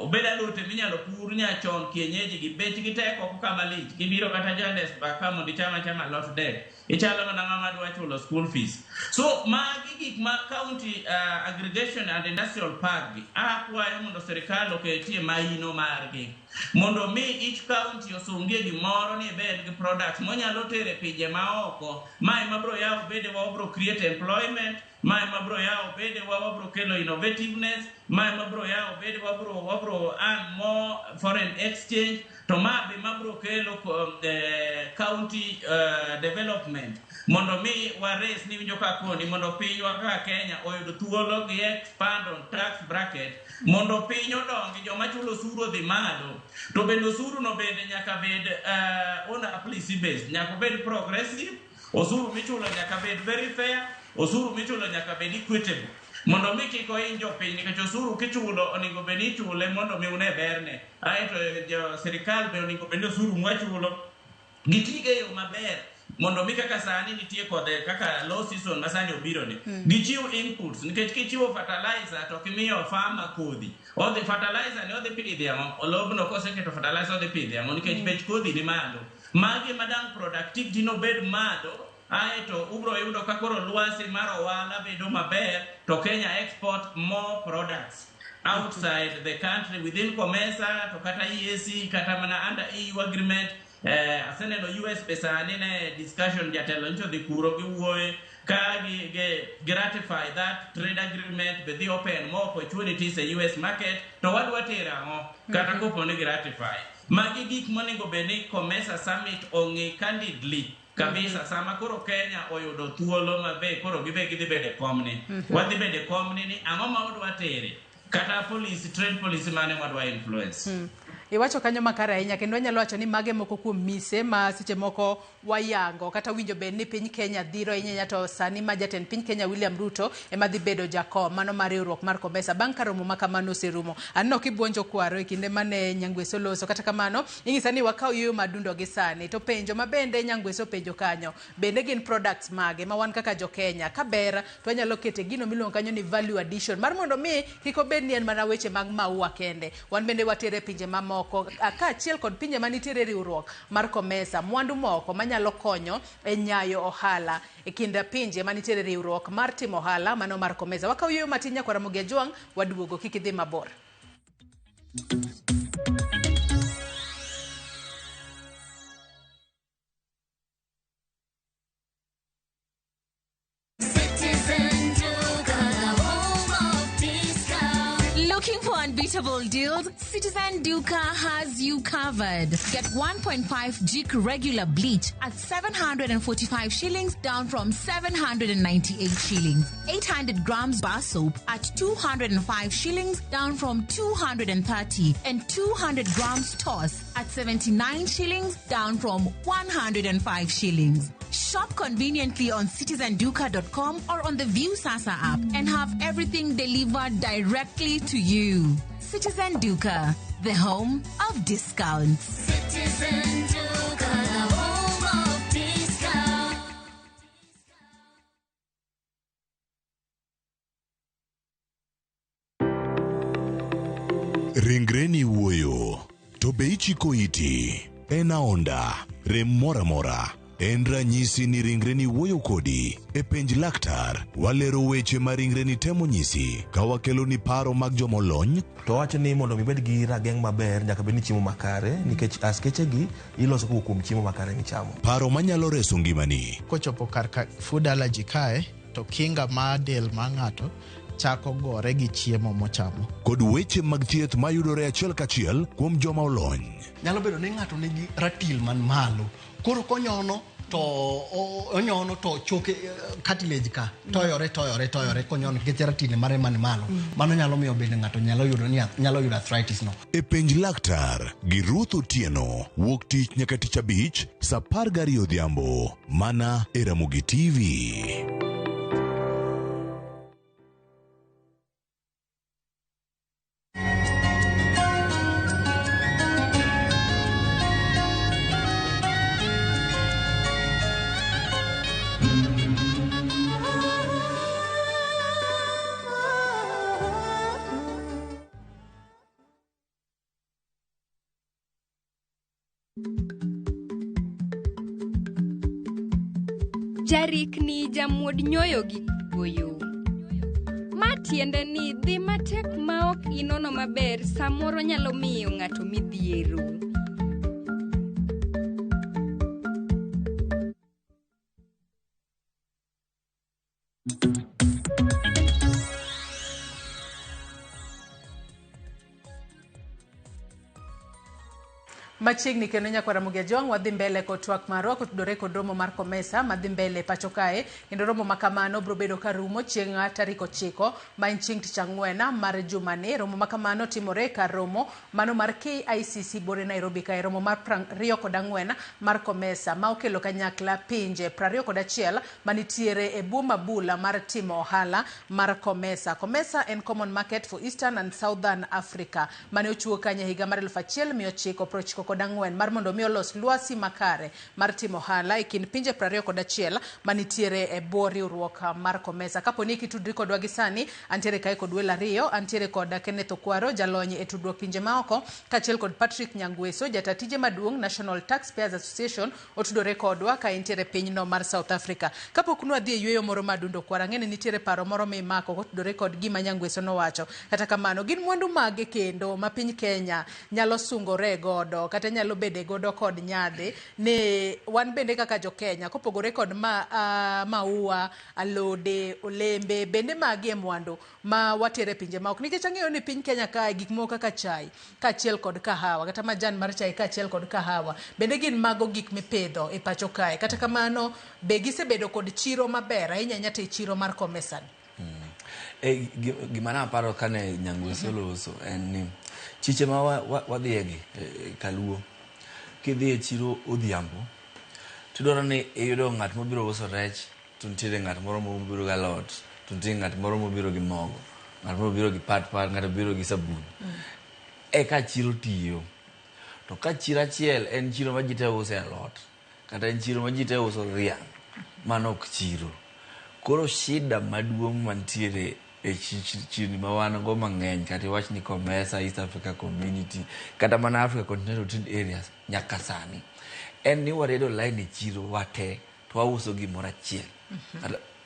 obeda lote minyalo pur nyachon kienyeji gi bech gi teko kama lich gibiro kata Johannesburg kama chama lot dek ichalo mana ng'ama dwa chulo school fees so magi gik ma county aggregation and industrial park gi akwayo mondo serikal oketie maino margi mondo mi each county osungie gimoro ni bed gi products monyalo tere pinje maoko mai mabro yawo bede wa obro create employment mai mabro yawo bede wa obro kelo innovativeness mai mabro yawo bede wabro earn more foreign exchange to to ma be mabro kelo county development mondo mi wares ni winjo ka koni mondo pinywa ka Kenya oyudo thuolo gi expand on tax bracket mondo piny odongi joma chulo osuru dhi malo to bende osuru no bende nyaka bed on a policy based nyaka bed progressive osuru michulo nyaka bed very fair osuru michulo nyaka bed equitable mondo mi kik oiny jopiny nikech osuru kichulo onego bed ni ichule mondo mi une berne aeto jo sirikal be onego bed ni osuru mwachulo gitige yo maber mondo mi kaka sani nitie kode kaka low season masani obiro ni gichiw inputs nikech kichiwo fertilizer to kimiyo farmer kodhi odhi fertilizer ne odhi pidhi yamo olobno koseketo fertilizer odhi pidhi yamo nikech bech kodhi ni malo magi madang productivity no bed malo aeto ubro yudo ka koro lwasi mar ohala bedo maber to Kenya export more products outside the country within COMESA to kata EAC kata mana under EU agreement aseneno US pesa nene discussion jatelo ncho dhi kuro gi wuoye ka gi ratify that trade agreement be the open more opportunities in US market to wadwa tera ngo kata kopo ne gi ratify magi gik monego beni COMESA summit ongi candidly kabisa sama koro Kenya oyudo thuolo mabe koro gibe gidhi bede komni wadhi bede komni ni ang'o ma odwa tere kata policy trade policy mane wadwa influence Iwacho kanyo makare ahinya kendo anyalo wacho ni mage moko kuom mise ma seche moko wayango kata winjo bed ni piny Kenya dhiro inyanya to sani ma jatend piny Kenya William Ruto ema dhi bedo jakom mano mar riwruok mar COMESA bang' ka romo ma kamano oserumo. Anno kibuonjo kwaro e kinde mane Nyangweso loso kata kamano ing'isa ni wakaw yuyo madundo gi sani to penjo ma bende Nyangweso penjo kanyo bende gin products mage ma wan kaka jo Kenya ka ber to anyalo kete gino miluongo kanyo ni value addition mar mondo mi kiko bed ni en mana weche mag maua kende wan bende watere pinje mamoko ka achiel kod pinje manitiere riwruok mar COMESA mwandu moko manyalo konyo e nyayo ohala e kind pinje manitiere riwruok mar timo ohala mano mar COMESA wakaw yuyo matinya kwa Ramogi Ajwang waduogo kik idhi mabor. Looking for unbeatable deals? Citizen Duca has you covered. Get 1.5 jig regular bleach at 745 shillings down from 798 shillings. 800 grams bar soap at 205 shillings down from 230. And 200 grams toss at 79 shillings down from 105 shillings. Shop conveniently on citizenduca.com or on the View Sasa app and have everything delivered directly to you. Citizen Duca, the home of discounts. Citizen Duca, the home of discounts. Ringreni wuoyo, to be ichiko iti, en aonda, rem mora mora. En ranyisi ni ringreni wuoyo kodi e penj laktar walero weche ma ringreni temo nyisi ka wakelo ni paro mag jomolony to wacho ni mondo mibed gi rageng' maber nyaka bed ni chiemo makare nikech askeche gi iloso kuom chiemo makare michamo. Paro manyalo reso ngimani. Kochopo kar food allergy kae to kinga ma del ma ng'ato chako gore gi chiemo mochamo. Kod weche mag thieth mayudore achiel kachiel kuom joma olony. Nyalo bedo ni ng'ato nigi ratil man malo. Koro konyono to onyono to choke cartilage ka toyore konyono nikech ratil mare man malo. Mano nyalo miyo bende ng'ato nyalo yudo arthritis no. E penj laktar gi Ruth Otieno wuok tich nyaka tich abich saa 12 odhiambo mana e Ramogi TV. Jarik ni jamuod nyoyo gi goyo. Ma tiende ni dhi matek ma ok inono maber samoro nyalo miyo ng'ato midhiero. Machiegni kendo nyakwara Mugia Jwang wadhi mbele kod twak marwa kotudore kod romo mar Komesa madhi mbele pacho kae kendo romo makamano bro bedo ka rumo chieng' tarik 9 ma en chieng' tich ang'wen mar jumani. Romo makamano timore ka romo mano mar KICC bore Nairobi kae, romo mar 24 mar Komesa ma okelo kanyakla pinje 21 manitiere e bwo mabula mar timo ohala mar Komesa. Komesa en Common Market for Eastern and Southern Africa mane ochuo kanya higa mar 1994 mar mondo mi olos lwasi makare mar timo ohala e kind pinje 21 manitiere e bwo riwruok mar Komesa. Kaponi kitudri kodwa gi sani antiere kae kod Wela Rio, antiere kod Kenneth Okwaro jalony e tudruok pinje maoko, kachiel kod Patrick Nyangweso jatatije maduong' National Taxpayers Association otudore kodwa ka entiere pinyno mar South Africa. Kapok nwadhi e yweyo moro madundo kwara ng'eni nitiere paro moro mimako kotudore kod gima Nyangweso nowacho. Kata kamano gin mwandu mage kendo ma piny Kenya nyalo sungore godo kata nyalo bede godo kod nyadhi ne wan bende kaka jo Kenya kopogore kod maua, alode, olembe bende magi mwandu ma watere pinje maok. Nikech ang'eyo ni piny Kenya kae gik moko kaka chai kachiel kod kahawa kata majan mar chai kachiel kod kahawa bende gin mago gik mipidho e pacho kae. Kata kamano be gisebedo kod chiro maber ahinya te chiro mar Komesa. Gima naparo kane Nyangweso loso en ni chiche ma wadhiegi kaluo kidhi e chiro odhiambo tudoro ni iyudo ng'at mobiro uso rech, to nitiere ng'at moro mobiro gi alot, to nitiere ng'at moro mobiro gi mogo, ng'at moro mobiro gi pat, ng'at mobiro gi sabun. Ka chiro tiyo to ka chiro achiel en chiro ma ji te uso alot kata en chiro ma ji te uso riang', mano ok chiro. Koro shida maduong' mantiere e chirni ma wan go mang'eny kata iwach ni Komesa, East Africa Community kata mana Africa Continental Trade Areas nyaka sani en ni waredo line e chiro wate to wauso gimoro achiel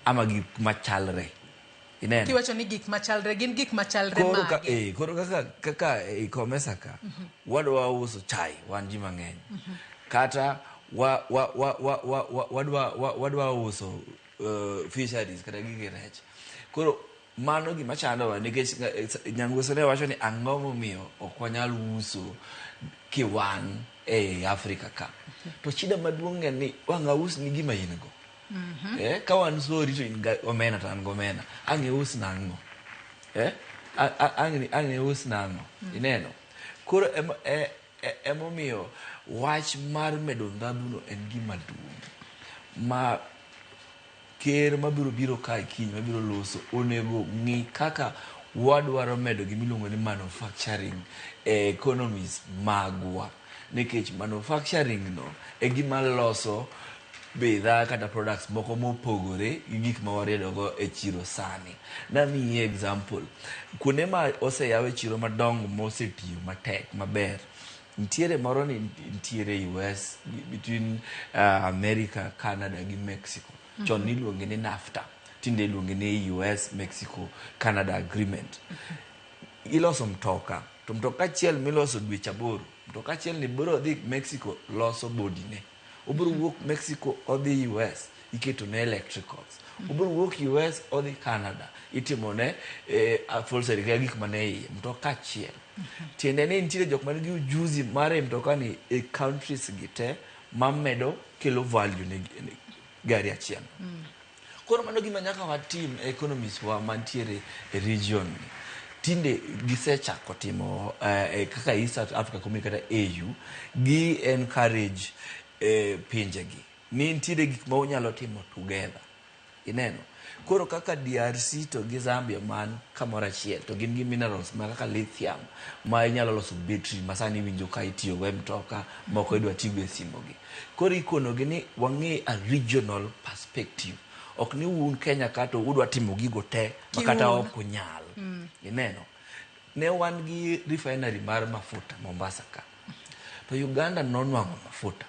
ama gik machalre. Ineno kiwacho ni gik machalre gin gik machalre mage. Koro kaka e Komesa ka wadwa uso chai wan ji mang'eny kata wadwa uso fisheries kata gige rech. Koro mano gima chandowa nikech Nyangweso ne wacho ni ang'o momiyo ok wanyal uso kiwan e Afrika ka. To shida maduong' en ni wang' aus ni gima in go. Ka wan sori to in omena to an gomena ang' us nang'o. Ang' us nang'o. Ineno. Koro emomiyo wach mar medo ndhabuno en gima duong' ma ker mabiro ka kiny mabiro loso onego ng'i kaka wadwaro medo gimiluongo ni manufacturing economies magwa, nikech manufacturing no e gima loso bidhaa kata products moko mopogore gi gik ma waredogo e chiro sani. Namiyi example, kuonde ma oseyawe chiro madongo mosetiyo matek maber, nitiere moro ni nitiere US between America, Canada gi Mexico. Chon niluonge ni NAFTA, tinde iluonge ni US Mexico Canada Agreement. Iloso mtoka, to mtoka achiel miloso dweche 8, mtoka achiel ni biro dhi Mexico loso bodine. Obiro wuok Mexico odhi US iketone electricals. Obiro wuok US odhi Canada itimone full circuit gik mane iye mtoka achiel. Tiende ni nitiere jok man gi ujuzi mare mtoka ni e countries gite mamedo kelo value ne gari achiel. Koro mano gima nyaka watim economies wa mantiere e region ni. Tinde gisechako timo kaka East Africa Community kata AU gi encourage pinjegi ni nitiere gik ma unyalo timo together. Ineno. Koro kaka DRC to gi Zambia man kamoro achiel to gin gi minerals ma kaka lithium ma inyalo loso battery masani winjo ka itiyo go mtoka moko idwa tigo e simogi. Koro ikonogi ni wang'e a regional perspective. Ok ni un Kenya kato udwa timo gigo te makata ok unyal. Ineno. Ne wan gi refinery mar mafuta Mombasa ka. To Uganda nonwang'o mafuta.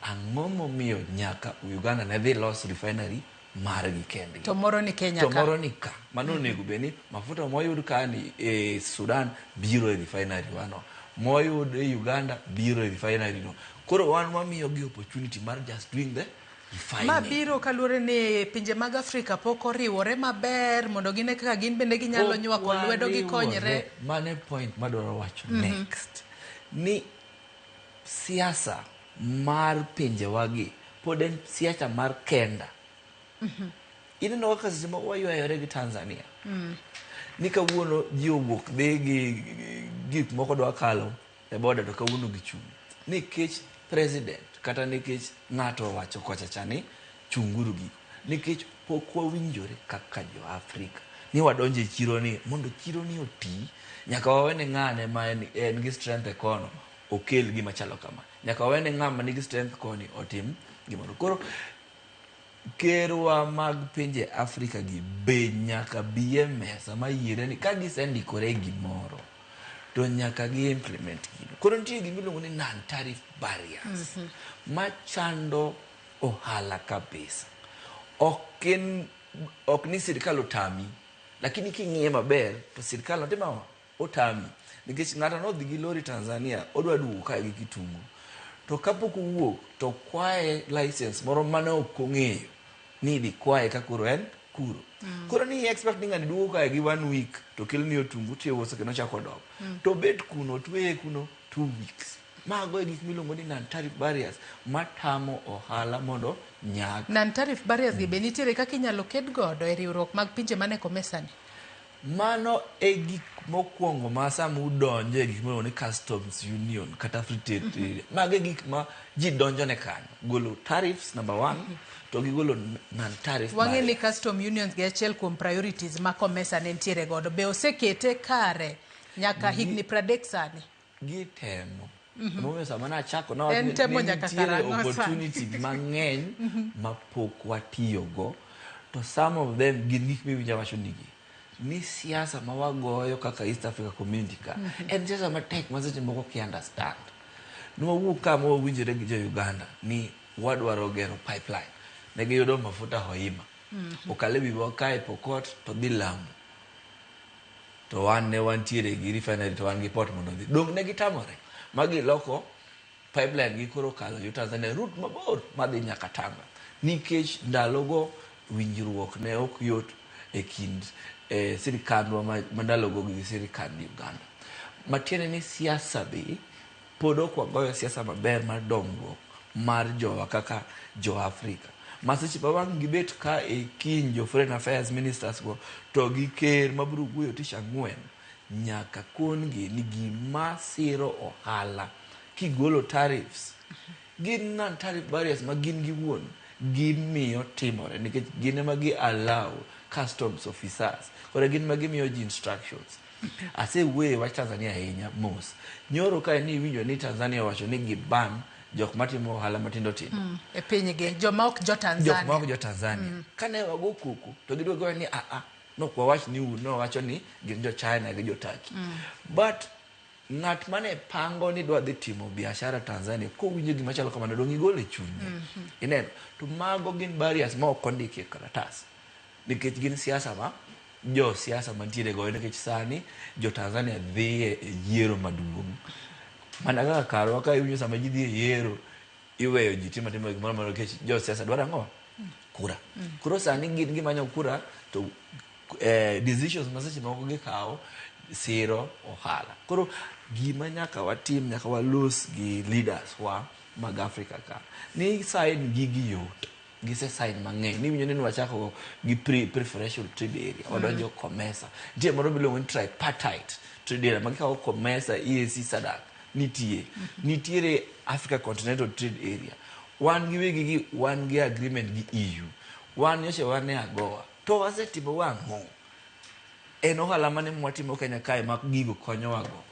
Ang'o momiyo nyaka Uganda ne dhi los refinery margi kendgi. To moro ni Kenya ka. To moro ni ka. Mano nego beni mafuta moyud ka ni Sudan biro e refinery wano. Moyud e Uganda biro e refinery no. Koro wan wamiyo gi opportunity mar just doing the refining. Ma biro kaluore ni pinje mag Afrika pok oriwore maber mondo gine kaka gin bende ginyalo nywako lwedo gi konyre. Mane point madwaro wacho next. Ni siasa mar pinje wagi pod en siasa mar kenda. Ineno kaka seche moko wayuayore gi Tanzania ni kawuono ji owuok dhi gi gik moko dwa kalo e boda to kawuono gichung' nikech president kata nikech ng'ato owacho kocha cha ni chunguru giko, nikech pok wawinjore kaka jo Afrika ni wadonjo e chiro ni mondo chiro ni oti nyaka wawene ng'ane ma en gi strength e kono okel gima chalo kama, nyaka wawene ng'ama nigi strength koni otim gimoro. Koro kerwa mag pinje Afrika gi be nyaka biye mesa mayiere ni ka gisendikore gimoro to nyaka gi implement gino. Koro nitie gimiluongo ni non-tariff barriers machando ohala kabisa. Ok ni sirikal otami, lakini king'iye maber to sirikal otimo otami, nikech ng'ato nodhi gi lori Tanzania odwa duogo kae gi kitungu, to kapok owuok to kwaye license moro mane ok ong'eyo ni idhi kwaye ka koro en kuro. Koro ni expect ni ng'ani duogo kae gi 1 week to kelni otungu tiuso kendo chako dok, to bet kuno tweye kuno 2 weeks. Mago e gik miluongo ni non-tariff barriers matamo ohala mondo nyag. Non-tariff barriers gi be nitiere kaka inyalo ked godo e riwruok mag pinje mane komesani? Mano e gik mokwongo ma sama udonjo e gik miluongo ni customs union kata free trade area. Mago e gik ma ji donjo ne kanyo. Golo tariffs number 1 to gigolo non-tariff Wang'e ni custom unions gi achiel kuom priorities ma komesa ne nitiere godo. Be osekete kare nyaka higni 30 sani? Gitemo. Momiyo sama nachako En temo nyaka nitiere karang'o opportunity mang'eny mapok watiyogo, to some of them gin gik miwinja wacho nigi ni siasa ma wagoyo kaka East Africa Community ka en siasa matek ma seche moko ki understand. Nwawuok ka ma wawinjore gi jo Uganda ni wadwaro gero pipeline, ne giyudo mafuta Hoima okale wiwa kae Pokot to dhi Lamu, to wan ne wantiere gi refinery to wan gi port mondo dhi dong ne gitamore magi loko pipeline gi koro kalo yo Tanzania route mabor madhi nyaka Tanga, nikech ndalogo winjruok ne ok yot e kind sirikandwa mandalogo gi sirikand Uganda. Matiende ni siasa be pod ok wagoyo siasa maber mar dongruok mar jowa kaka jo Afrika. Maseche pa wang' gibet ka e kiny jo foreign affairs ministers go to gi ker mabiro wuoyo tich ang'wen nyaka kongi ni gima siro ohala kigolo tariffs gin non-tariff barriers ma gin giwuon gimiyo timore, nikech gin ema gi allow customs officers kora gin ma gimiyo ji instructions. Asewuoyo wach Tanzania ahinya mos. Nyoro kae ni winjo ni Tanzania wacho ni giban jok matimo ohala matindo tindo e pinygi, joma ok jo Tanzania. Jok ma ok jo Tanzania. Kane wago kuku to gidwa goyo ni nok wawach ni no wacho ni gin jo China gi jo Turkey. But ng'at mane pango ni dwa dhi timo biashara Tanzania kowinjo gima chalo kamano dong igole e chunye. Ineno to mago gin barriers ma ok ondiki e karatas, nikech gin siasa ma jo siasa mantiere godo, nikech sani jo Tanzania dhi e yiero maduong'. Mana kaka karwa ka iwinjo sama ji dhi e yiero iweyo ji timo gimoro moro nikech jo siasa dwaro ang'o? Kura. Kuro sani gin gimanyo kura to decisions ma seche moko gikawo siro ohala. Koro gima nyaka watim, nyaka walos gi leaders wa mag Afrika ka ni sign gigi yot, gise sign mang'eny. Ni winjo ni wachako gi preferential trade area, wadonjo COMESA, nitie moro miluongo ni tripartite trade area magikawo COMESA, EAC, SADC nitiere Africa Continental Trade Area. Wan gi wegi wan gi agreement gi EU, wan nyoche wan ne AGOA, to wasetimo wang'o? En ohala mane mwatimo Kenya kae ma gigo konyowago?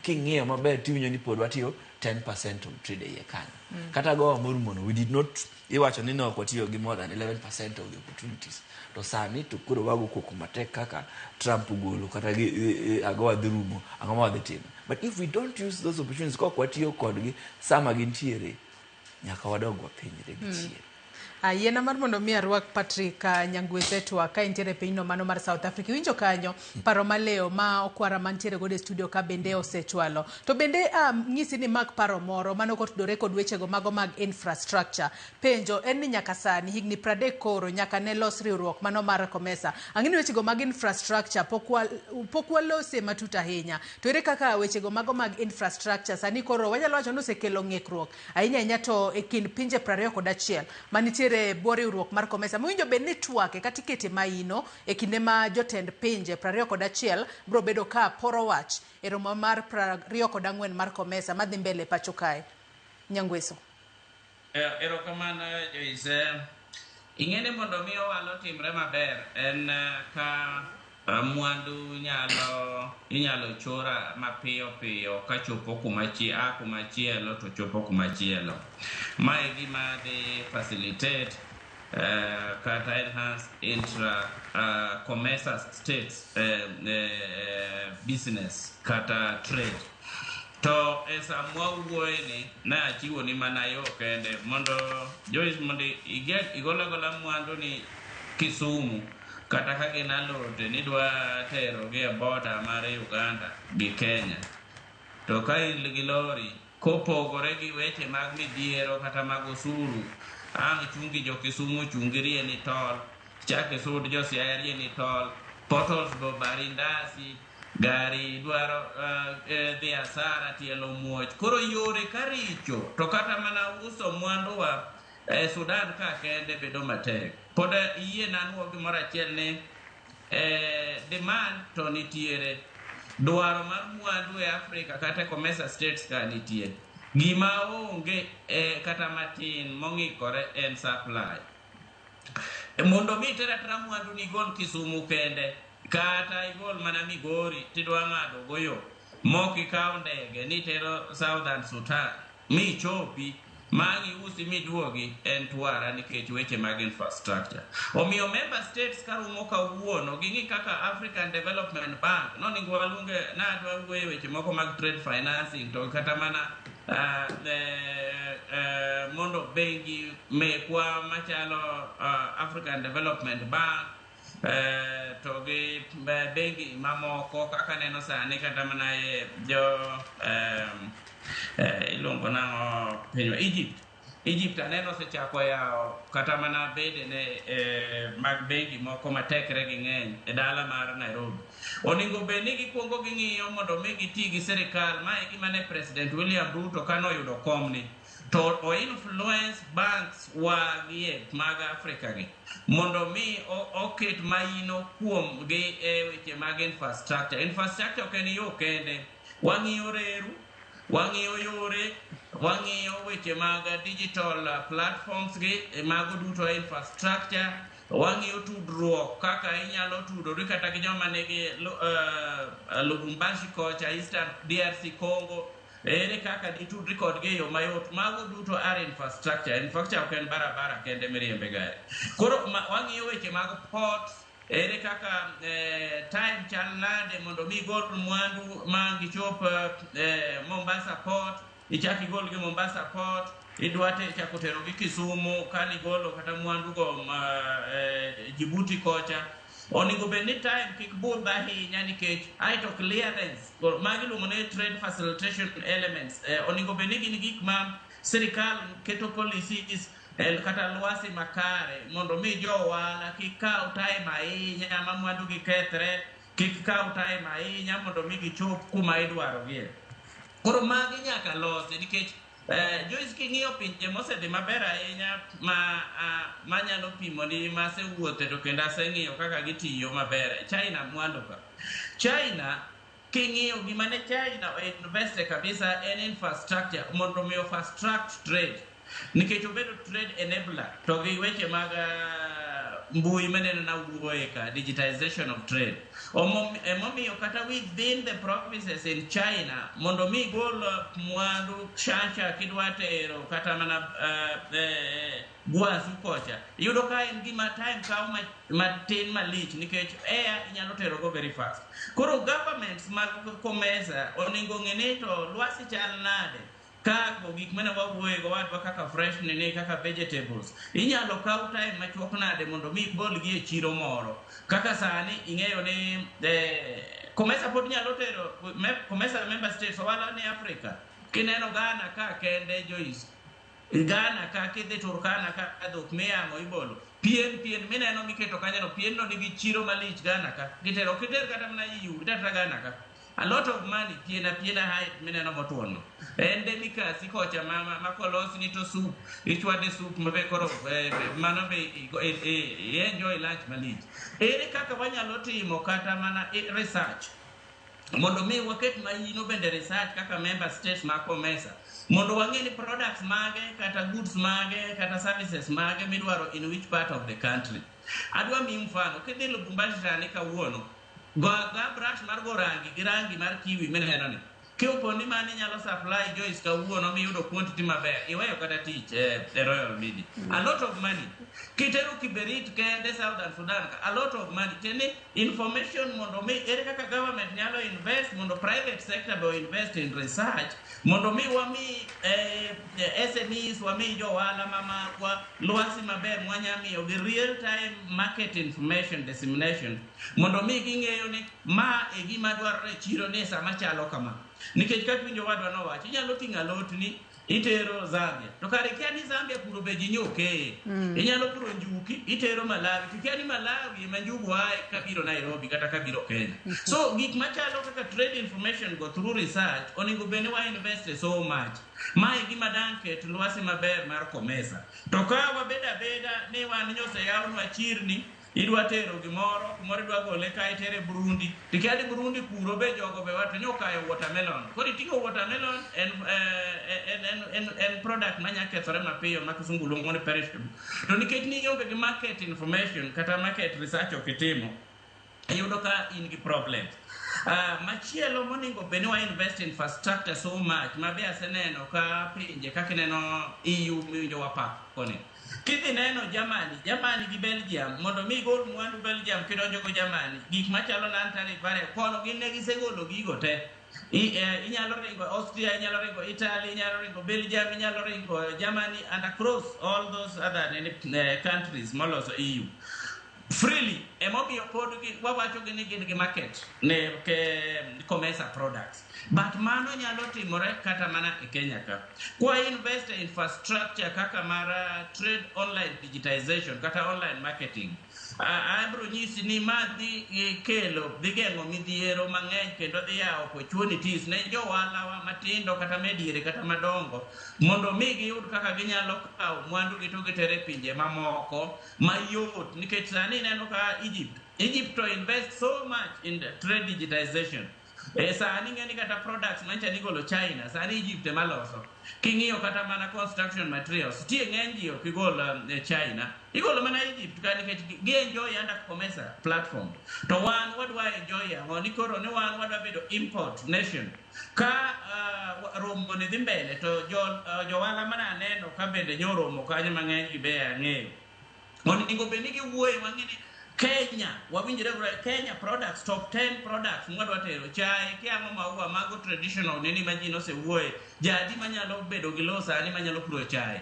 King'iyo maber tiwinjo ni pod watiyo 10% of trade iye kanyo. Kata AGOA morumono we did not, iwacho ni ok watiyo gi more than 11% of the opportunities. To sani to koro wago koko matek kaka Trump ugolo kata AGOA dhi rumo, ang'o ma wadhi timo? But if we don't use those opportunities kok watiyo kodgi sama gintiere, nyaka wadog wapinyre gi chien. Yiena mar mondo mi arwak Patrick Nyangwesetwa ka entiere pinyno mano mar South Africa. Winjo kanyo paro maleo ma okwara mantiere godo e studio ka bende osechwalo. To bende ng'isi ni mag paro moro mano kotudore kod wechego mago mag infrastructure. Penjo en ni nyaka sani higni 30 koro nyaka ne los riwruok mano mar COMESA. Ang'ini wechego mag infrastructure pokwa lose matut ahinya. To ere kaka wechego mago mag infrastructure sani koro wanyalo wacho ni osekelo ng'ikruok ahinya to e kind pinje 21 manitiere bwo riwruok mar COMESA. Mwinjo bed ni twake kata ikete maino e kinde ma jotend pinje 21 bro bedo ka poro wach e romo mar 24 mar COMESA madhi mbele pacho kae. Nyangweso. Erokamano Joyce. Ing'eni mondo mi owalo timre maber en ka mwandu inyalo chora mapiyo piyo ka chopo kumachielo to chopo kumachielo. Mae gima de facilitate kata enhance COMESA states business kata trade. To esa mwauoe ni na achiwo ni mana yo kende mondo Joyce mondo igola mwandu ni Kisumu kata ka ginalote ni dwa tero gi border mar Uganda gi Kenya. To ka in gi lori kopogore gi weche mag midhiero kata mag osuru ang' chungi jo Kisumu chungi rie ni tol chake sud jo Siaya rie ni tol portals go barindasi gari dwaro dhi asara tielo muoch koro yore karicho to kata mana uso mwandu wa Sudan ka kende bedo matek. Pod yie nanuo gimoro achiel ni demand to nitiere dwaro mar mwandu e Afrika kata COMESA states ka nitie gima onge kata matin mong'ikore en supply. Mondo mi tera mwandu ni gol Kisumu kende kata igol mana Migori tidwa ng'ado goyo moki kaw ndege ni tero Southern Sudan mi chopi mangi usi miduogi en twara nikech weche mag infrastructure. Omiyo member states karumo kawuono ging'i kaka African Development Bank noningo walunge na dwa wuoye weche moko mag trade financing to kata mana mondo bengi mekwa machalo African Development Bank to gi bengi mamoko kaka neno sani kata mana jo ilongo na penyo Egypt aneno sechako yao kata mana bede ne mag bengi moko matekre gi ng'eny e dala mar Nairobi. Oningo beni gikwongo ging'iyo mondo mi giti gi serikal ma e gima ne President William Ruto kanoyudo komni to o influence banks wagie mag Afrika gi mondo mi oket maino kuom gi weche mag infrastructure. Infrastructure ok en yo kende, wang'iyo reru, wang'iyo yore, wang'iyo weche mag digital platforms gi mago duto infrastructure, wang'iyo tudruok kaka inyalo tudori kata gi joma nigi Lubumbashi kocha Eastern DRC Congo ere kaka ditudri kodgi yo mayot mago duto are infrastructure. Infrastructure ok en barabara kende miriembe gari. Koro wang'iyo weche mag ports ere kaka time chal nade mondo mi gol mwandu mangi chop Mombasa port ichaki gol gi Mombasa port idwate chako tero gi Kisumu kani golo kata mwandu go Djibouti kocha. Oningo beni time kik budh ahinya nikech aito clearance magi luongo ne trade facilitation elements oningo beni gin gik ma sirikal keto policies kata lwasi makare mondo mi jo ohala kik kaw time ahinya ma mwandu gi kethre, kik kaw time ahinya mondo mi gichop kuma idwaro gie. Koro magi nyaka losi nikech Joyce king'iyo pinje mosedhi maber ahinya manyalo pimo ni masewuothe to kendo aseng'iyo kaka gitiyo maber. China mwandu ka China king'iyo gima ne China investe kabisa en infrastructure mondo mi fast track trade nikech obedo trade enabler to gi weche mag mbui meneno na wuoye ka digitization of trade. Emomiyo kata within the provinces in China mondo mi gol mwandu chacha kidwa tero kata mana Gwasu kocha yudo ka en gima time kaw matin malich nikech air inyalo tero go very fast. Koro governments mag COMESA oningo ng'e ni to lwasi chal nade ka gik mane wawuoye go wadwa kaka fresh nene kaka vegetables inyalo kaw time machuok nade mondo mi bolgi e chiro moro kaka sani ing'eyo ni Komesa pod nyalo tero Komesa member states wala ni Africa kineno Ghana ka kende Joyce Ghana ka kidhi Turkana ka dhok miyamo ibolo pien mineno miketo kanyo pien no nigi chiro malich Ghana ka gitero kiter kata mana EU itatra Ghana ka a lot of money piena height mineno motuono ende mikasi kocha mama makolos ni to soup ichwade soup mabe koro mano be enjoy lunch malich ere kaka wanyalo timo kata mana research mondo mi waket mayino bende research kaka member states ma Komesa mondo wang'e ni products mage kata goods mage kata services mage midwaro in which part of the country adwa mi mfano kidhi Lubumbashi tani kawuono ga brush mar go rangi gi rangi mar kiwi meneno ni kiupo ni mani nyalo supply Joyce kawuono miyudo quantity maber iweyo kata tich Royal Media a lot of money kitero Kiberit kende Southern Sudan a lot of money teni information mondo mi ere kaka government nyalo invest mondo private sector bo invest in research mondo mi wami SMEs wami jo wala mama kwa luasi maber mwanyamiyo gi real time market information dissemination mondo mi ging'eyo ni ma e gima dwarore chiro ne sama chalo kama nikech ka winjo wadwa no wacho inyalo ting'a lot ni itero Zambia to kare kia ni Zambia puro be jinyoke inyalo puro njuki itero Malawi to kia ni Malawi ma njugu ai kabiro Nairobi kata kabiro Kenya so gik machalo kaka trade information go through research onego bene wa invest so much mai gima danke to lwasi maber mar Komesa to ka wabeda ne wan nyose yawnwa chirni idwa tero gimoro kumoro idwa gole ka itere Burundi tikadi Burundi puro be jogo be wato nyokayo watermelon kodi tingo watermelon en product manya kethore mapiyo ma kisungu luongo ni perishable to nikech ni yonge gi market information kata market research okitimo iyudo ka in gi problems machielo moningo bene wa invest in infrastructure so much mabe aseneno ka pinje kakineno EU miwinjo wapak koni kidhi neno Germany gi Belgium mondo mi gol mwandu Belgium kidonjo go Germany gik machalo nantari bare kono gin ne gisegolo gigo te inyalo ringo Austria inyalo ringo Italy inyalo ringo Belgium inyalo ringo Germany and across all those other countries moloso EU freely emomiyo pod wawacho gini gin gi market ne ke Komesa products but mano nyalo timore kata mana e Kenya ka kwa invest in infrastructure kaka mara trade online digitization kata online marketing abro nyisi ni madhi kelo digeng'o midhiero mang'eny kendo dhi yawo opportunities ne jo walawa matindo kata mediere kata madongo mondo mi giyud kaka ginyalo kawo mwandu gi to gitere pinje mamoko mayot nikech sani neno ka Egypt to invest so much in the trade digitization sani ng'eni kata products mancha nigolo China sani Egypt maloso king'iyo kata mana construction materials tie ng'eny ji ok igolo China igolo mana Egypt ka nikech gi-enjoy under Komesa platform to wan wadwa enjoy ang'o ni koro ni wan wadwa bedo import nation ka romo ni dhi mbele to jowala mana aneno ka bende nyoromo kanyo mang'eny gi be ang'eyo onego bed ni giwuoye mang'eni Kenya wawinjire Kenya products top 10 products mwadwa tero chai kiamo maua mago traditional nini majino se wuoye jadi manyalo bedo gi losa ani manyalo puro chai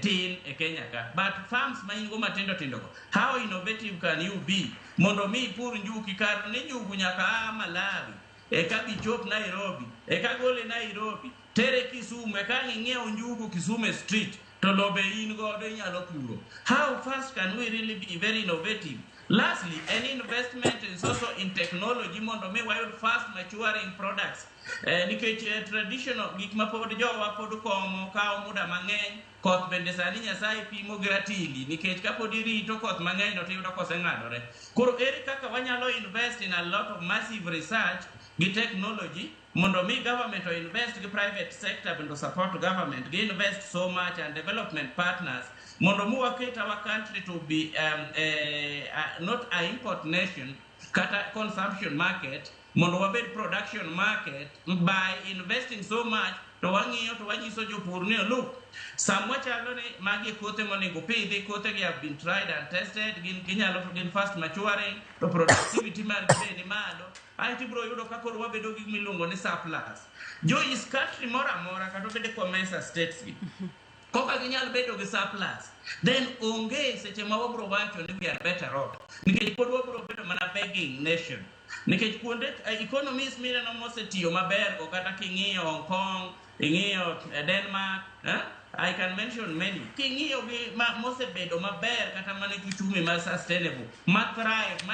tin e Kenya ka but farms maingo matindo go how innovative can you be mondo mi pur njuki kar ne njugu nyaka Malawi ka bichop Nairobi ka gole Nairobi tere Kisumu ka ng'iewo njugu Kisumu street to lobe in godo inyalo puro how fast can we really be very innovative. Lastly, any investment is also in technology mondo me wayud fast maturing products nikech traditional gik ma pod jowa pod komo kawo muda mang'eny koth bende sani Nyasaye pimo gi ratili nikech ka pod irito koth mang'eny no tiyudo koseng'adore koro ere kaka wanyalo invest in a lot of massive research gi technology mondo mi government to invest gi private sector bendo support government gi invest so much and development partners mondo mu waket our country to be not an import nation kata consumption market mondo wabed production market by investing so much to wang'iyo to wanyiso jopur ni look samwa chalo ni magi kothe monego pidhi kothe gi have been tried and tested gin fast maturing to productivity mar gi ni malo aiti bro yudo ka koro wabedo gi milongo ni surplus Joyce country mora kata bede kwa mesa states gi koka ginyal bedo gi surplus then onge seche ma wabro wacho ni we are better off nikech pod wabro bedo mana begging nation nikech kuonde economies mira no mosetiyo maber go kata king'iyo Hong Kong ing'iyo Denmark I can mention many king'iyo gi mosebedo maber kata mane kichumi ma sustainable ma thrive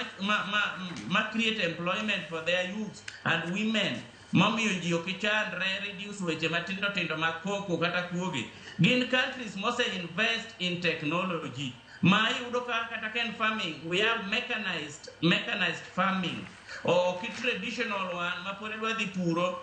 ma create employment for their youth and women mamiyo ji okichandre reduce weche matindo mag koko kata kuoge gin countries mose invest in technology ma yudo kata ken farming we have mechanized farming o ki traditional one ma pore dwa dhi puro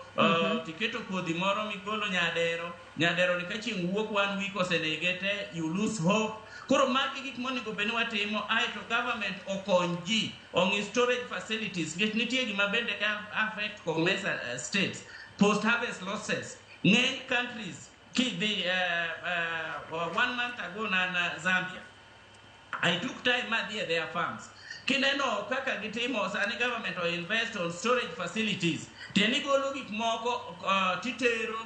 tiketo kodhi moro migolo nyadero ni ka chieng' wuok one week osenege te you lose hope koro magi gik monego beni watimo aito government okony ji on storage facilities get nitie gima bende affect commercial states post harvest losses ng'eny countries kidhi 1 month ago na Zambia I took time at their farms kineno kaka gitimo sani government o invest on storage facilities tieni golo gik moko titero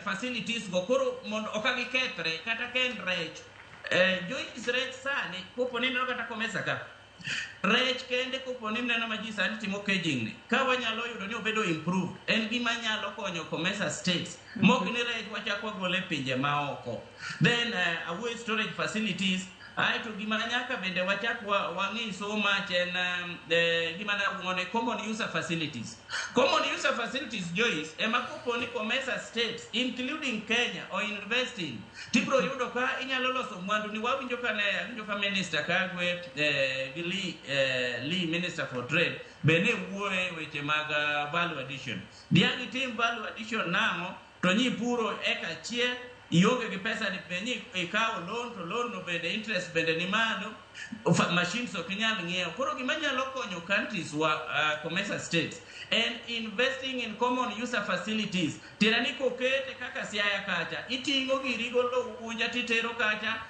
facilities go koro mondo okagi kethre kata ken rech Joyce rech sani popo nino kata komesa ka rech kende popo nino ma ji sani timo caging ni ka wanyalo yudo ni obedo improved en gima nyalo konyo komesa states mokni rech wachako gole pinje maoko then away storage facilities aito gima nyaka bende wachak wang'i so much en gima na ngone common user facilities Joyce ema kopo ni commercial states including Kenya or investing tibro yudo ka inyalo loso mwandu ni wawinjo ka minister Kagwe Lee minister for trade bene wuoye weche mag value addition diangi team value addition namo to nyi puro eka chie ionge gi pesa ni penyi ikawo loan no bende interest bende ni malo machines okinyal ng'iewo koro gima nyalo konyo countries wa commercial states and investing in common user facilities tirani kokete kaka Siaya kacha itingo giri golo unja titero kacha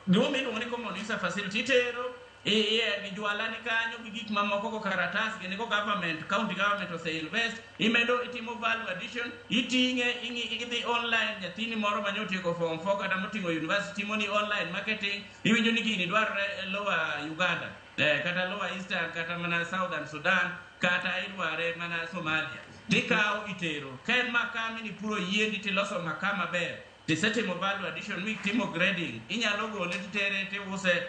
gimomiluongo ni common user facility itero ni juala ni kanyo gik mamoko ko karatas gene ko government county government ose invest imedo itimo value addition itinge idhi online nyathini moro manyoti ko form 4 kata motingo university moni online marketing iwinjo ni gini dwarre lower Uganda kata lower Eastern kata mana Southern Sudan kata idware mana Somalia tikao itero ken makami ni puro yiendi tiloso makama ber tisetimo value addition week timo grading inyalo gole titere tiuse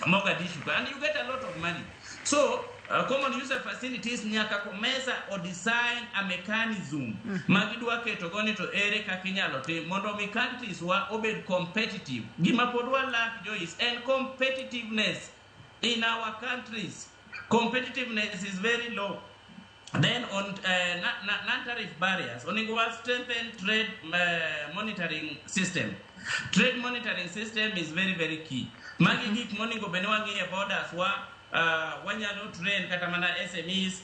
Mogadishu and you get a lot of money so common user facilities nyaka komesa or design a mechanism magidwa keto goni to ere kakinyalo te mondo mi countries wa obed competitive gima podwa lack Joyce and competitiveness in our countries competitiveness is very low then on non-tariff barriers onego wa strengthen trade monitoring system is very very key magi gik monego bene wangie borders wa wanyalo train kata mana SMEs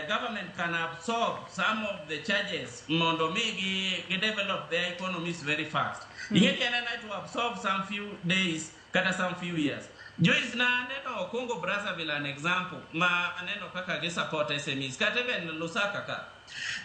government can absorb some of the charges mondo migi develop their economies very fast ingeni ana to absorb some few days kata some few years Joyce na neno Congo Brazzaville an example ma aneno kaka ge support SMEs kata even Lusaka ka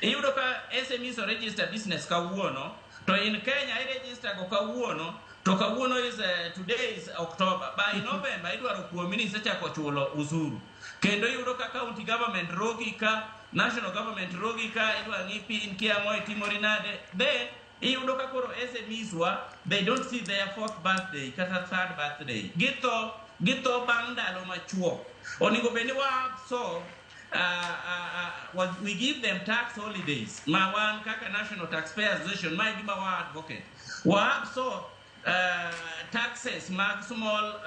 iyudo ka SMEs register business ka wuono to in Kenya I register go ka wuono to kawuono is today is October by November idwaro kuomini sechako chulo usuru kendo yudo ka county government rogi ka national government rogi ka idwa ngipi in kia moy timorinade then iyudo ka koro SMEs wa they don't see their fourth birthday kata third birthday gito bang ndalo machuo oningo beni wa so we give them tax holidays ma wan kaka National Taxpayers Association my gima wa advocate wa so taxes mag small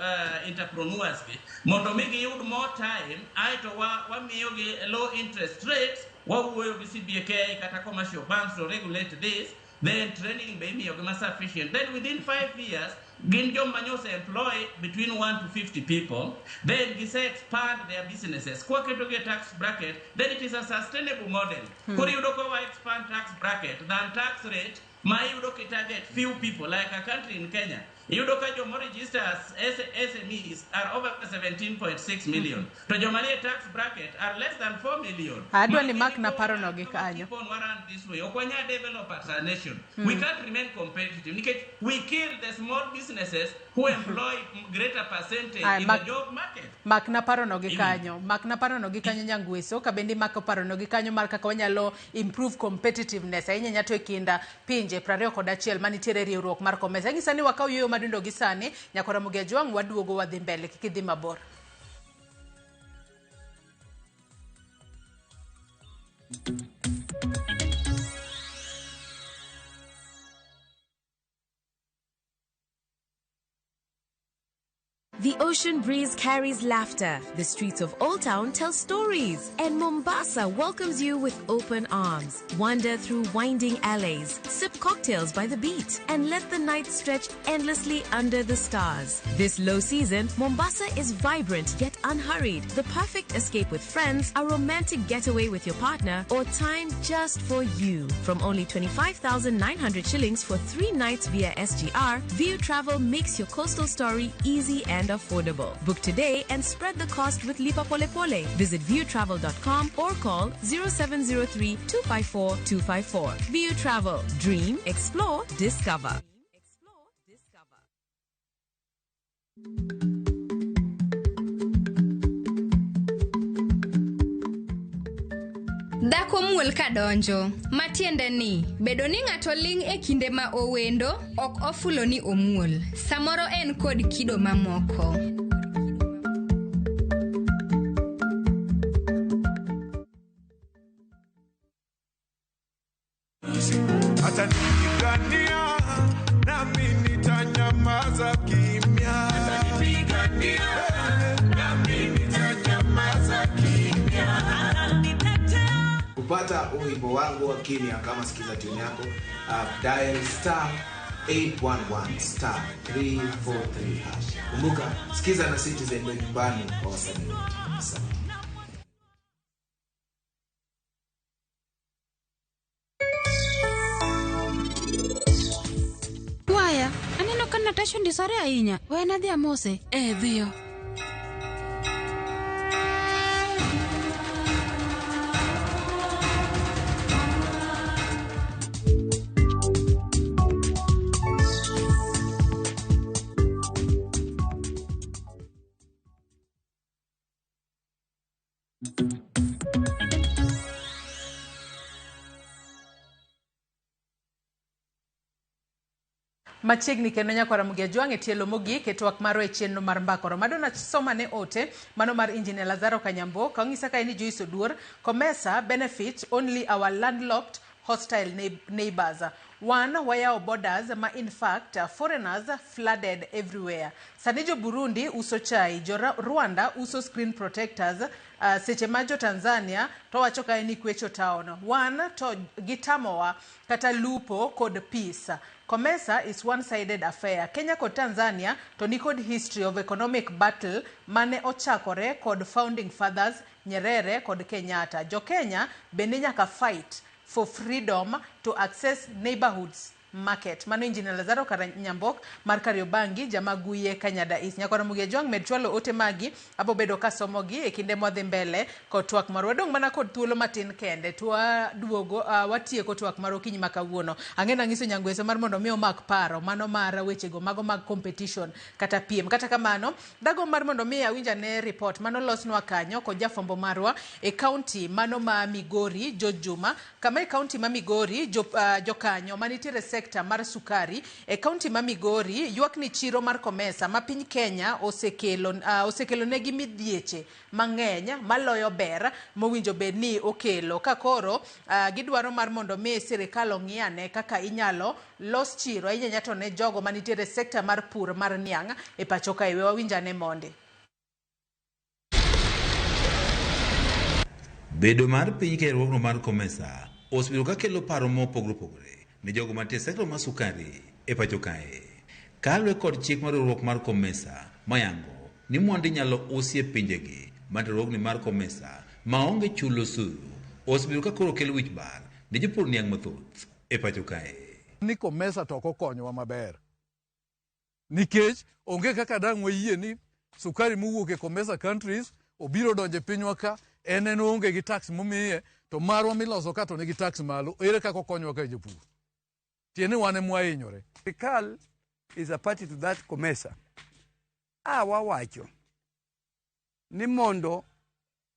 entrepreneurs mondo migi yud more time aito wa miyo gi low interest rates wa wuoyo gi CBK kata commercial banks to regulate this then training be imiyo gi sufficient. Then within 5 years, gin joma nyose employ between 1 to 50 people, then gise expand their businesses. Kwa keto ge tax bracket, then it is a sustainable model. Kuri yudo ko wa expand tax bracket than tax rate, ma yudo ki target few people, like a country in Kenya. Yudo ka jomo registers SMEs are over 17.6 million. To joma nie tax bracket are less than 4 million. Adwa ni Mark na paro no gi kanyo. This way, okwanya develop as a nation. We can't remain competitive. We kill the small businesses who employ greater percentage in the job market. Mark na paro no gi kanyo. Mark na paro no gi kanyo nyangweso kabendi Mark paro no gi kanyo mar kaka wanyalo improve competitiveness ahinya nyato e kinda pinje 21 manitiere riwruok mar COMESA. Ngisa ni wakaw yoyo madundo gi sani nyakora Mugia Jwang waduogo wadhi mbele kikidhi mabor. The ocean breeze carries laughter. The streets of Old Town tell stories. And Mombasa welcomes you with open arms. Wander through winding alleys, sip cocktails by the beach, and let the night stretch endlessly under the stars. This low season, Mombasa is vibrant yet unhurried. The perfect escape with friends, a romantic getaway with your partner, or time just for you. From only 25,900 shillings for 3 nights via SGR, View Travel makes your coastal story easy and affordable. Book today and spread the cost with Lipa Pole Pole. Visit viewtravel.com or call 0703 254 254. View Travel. Dream, explore, discover. Dhako muol kadonjo, matiende ni, bedo ni ng'ato ling' e kinde ma owendo, ok ofulo ni omuol. Samoro en kod kido mamoko. Atanipigania, nami nitanyamaza kimya. Atanipigania, nami nitanyamaza kimya. Kupata wimbo wangu wa kimya kama sikiza tune yako, dial star 811 star 343 hash. Kumbuka sikiza na Citizen ndio nyumbani kwa wasanii. Asante. Waya, aneno ka Natasha ndisore ahinya. We nadhi amose. Dhiyo. Machiegni kendo nyakwara Mugia Jwang e tielo mogik e twak maro e chenro mar mbakoro. Madonna soma ne ote mano mar Engineer Lazaro Kanyambo ka ong'isa ka en Joyce Oduor. COMESA benefit only our landlocked hostile neighbors. One, wayao borders ma in fact foreigners flooded everywhere. Sanijo Burundi uso chai, jo Rwanda uso screen protectors, seche majo Tanzania to wacho ka ni kwecho town. One, to gitamowa kata lupo kod peace. COMESA is one-sided affair. Kenya kod Tanzania to ni kod history of economic battle mane ochakore kod founding fathers Nyerere kod Kenyatta. Jo Kenya bende nyaka fight for freedom to access neighborhoods market. Mano Engineer Lazaro Kanyambok mar Kariobangi jamaguye Kanyada East. Nyakora Mugia Jwang med chwalo ote magi abo bedo ka somogi e kinde mwadhi mbele kod twak maro. Wadong mana kod thuolo matin kende twa duogo watieko twak maro kinyi makawuono. Ang'ena ng'iso nyangweso mar mondo mi omak paro mano mar wechego mago mag competition kata piem. Kata kamano dago mar mondo mi awinja ne report mano losnwa kanyo kod jafombo marwa e county mano ma Migori Jojuma. Kama e county ma Migori jokanyo manitiere sekta mar sukari e county ma Migori ywak ni chiro mar COMESA ma piny Kenya osekelo negi midhieche mang'eny maloyo ber mowinjo bed ni okelo ka koro gidwaro mar mondo mi sirikal ong'iane kaka inyalo los chiro inyanya to ne jogo manitiere sekta mar pur mar niang' e pacho ka ewe wawinjane monde. Bedo mar piny kerruokno mar COMESA osebedo ka kelo paro mopogore opogore ne jogo mantie sektor mar sukari e pacho kae. Kalwe kod chik mar riwruok mar Comesa mayango ni mwandu nyalo usi e pinjegi mantie riwruogni mar Comesa maonge chulo osuru osebiro ka koro kelo wich bar ne jopur niang' mathoth e pacho kae. Ni Comesa to okonyowa maber nikech onge kaka dang' wayie ni sukari mowuok e Comesa countries obiro donje pinywa ka en onge gi tax momiye to marwa miloso ka to nigi tax malo. Ere kaka okonyowa ka jopur? Tiene wan ema wahinyore. Sirikal is a party to that Comesa. Wawacho ni mondo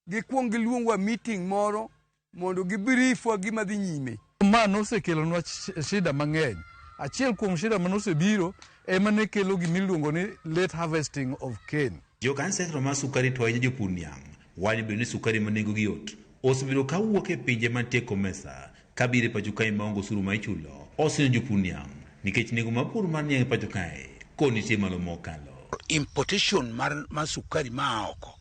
gikwong giluongwa meeting moro mondo gibriefwa gima dhi nyime. Ma nosekelonwa shida mang'eny. Achiel kuom shida manosebiro ema ne kelo gimiluongo ni late harvesting of cane. Jokan sektor mar sukari to ahinya jopur niang' wani biro ni sukari ma nengogi yot osebiro ka wuok e pinje mantie Comesa kabiro e pacho kae maonge osuru ma ichulo osinyo jopur niang' nikech nengo mar pur mar niang' e pacho kae konitie malo mokalo. Importation mar sukari ma oko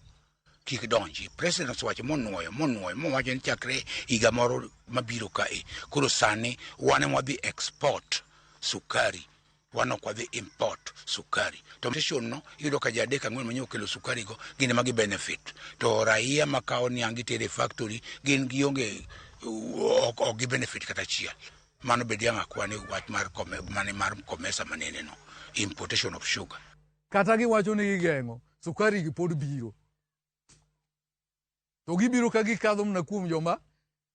kik donji. President osewacho monuoyo mowacho ni chakre higa moro mabiro kae koro sani wan ema wadhi export sukari wan ok wadhi import sukari. To station no iyudo ka ji adek ang'wen manyo kelo sukari go gin ema gi benefit to raia makao niang' gitere factory gin gionge ok gi benefit kata achiel. Mano bedi ang' akwane wach mar Comesa manene no importation of sugar. Kata giwacho ni gigeng'o sukari gi pod biro to gibiro ka gikadho mna kuom joma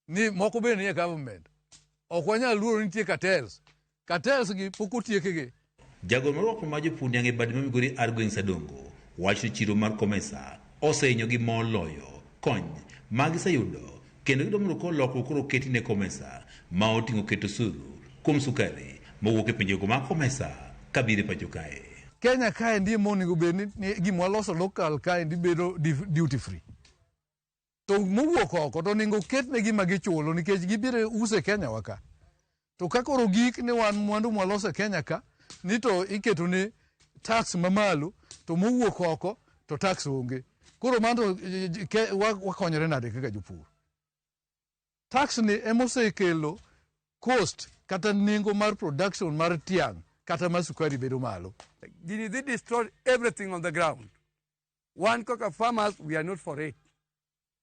ni moko bende nie government. Ok wanyal luoro nitie cartels gi pok otiekegi. Jagoro marwako ma jopur niang' e bad ma Migori Argueng Sadongo wacho ni chiro mar Comesa osehinyo gi moloyo kony magiseyudo kendo gido mondo ko lokruok koro keti ne Comesa ma oting'o keto osuru kuom sukari mowuok e pinjego mag Comesa kabiro e pacho kae. Kenya kae ndiye monego bed ni gima loso local kae ndi bedo duty free. To mowuok oko to nego ketne gima gichulo nikech gibiro use Kenya waka. To kakoro gik ni wan mwandu mwaloso Kenya ka ni to iketo ni tax mamalo to mowuok oko to tax onge. Koro mando wakonyore nade kaka jopur. Tax ni emosekelo cost kata nengo mar production mar tiang' kata mar sukari bedo malo. They destroyed everything on the ground. One coca farmers, we are not for it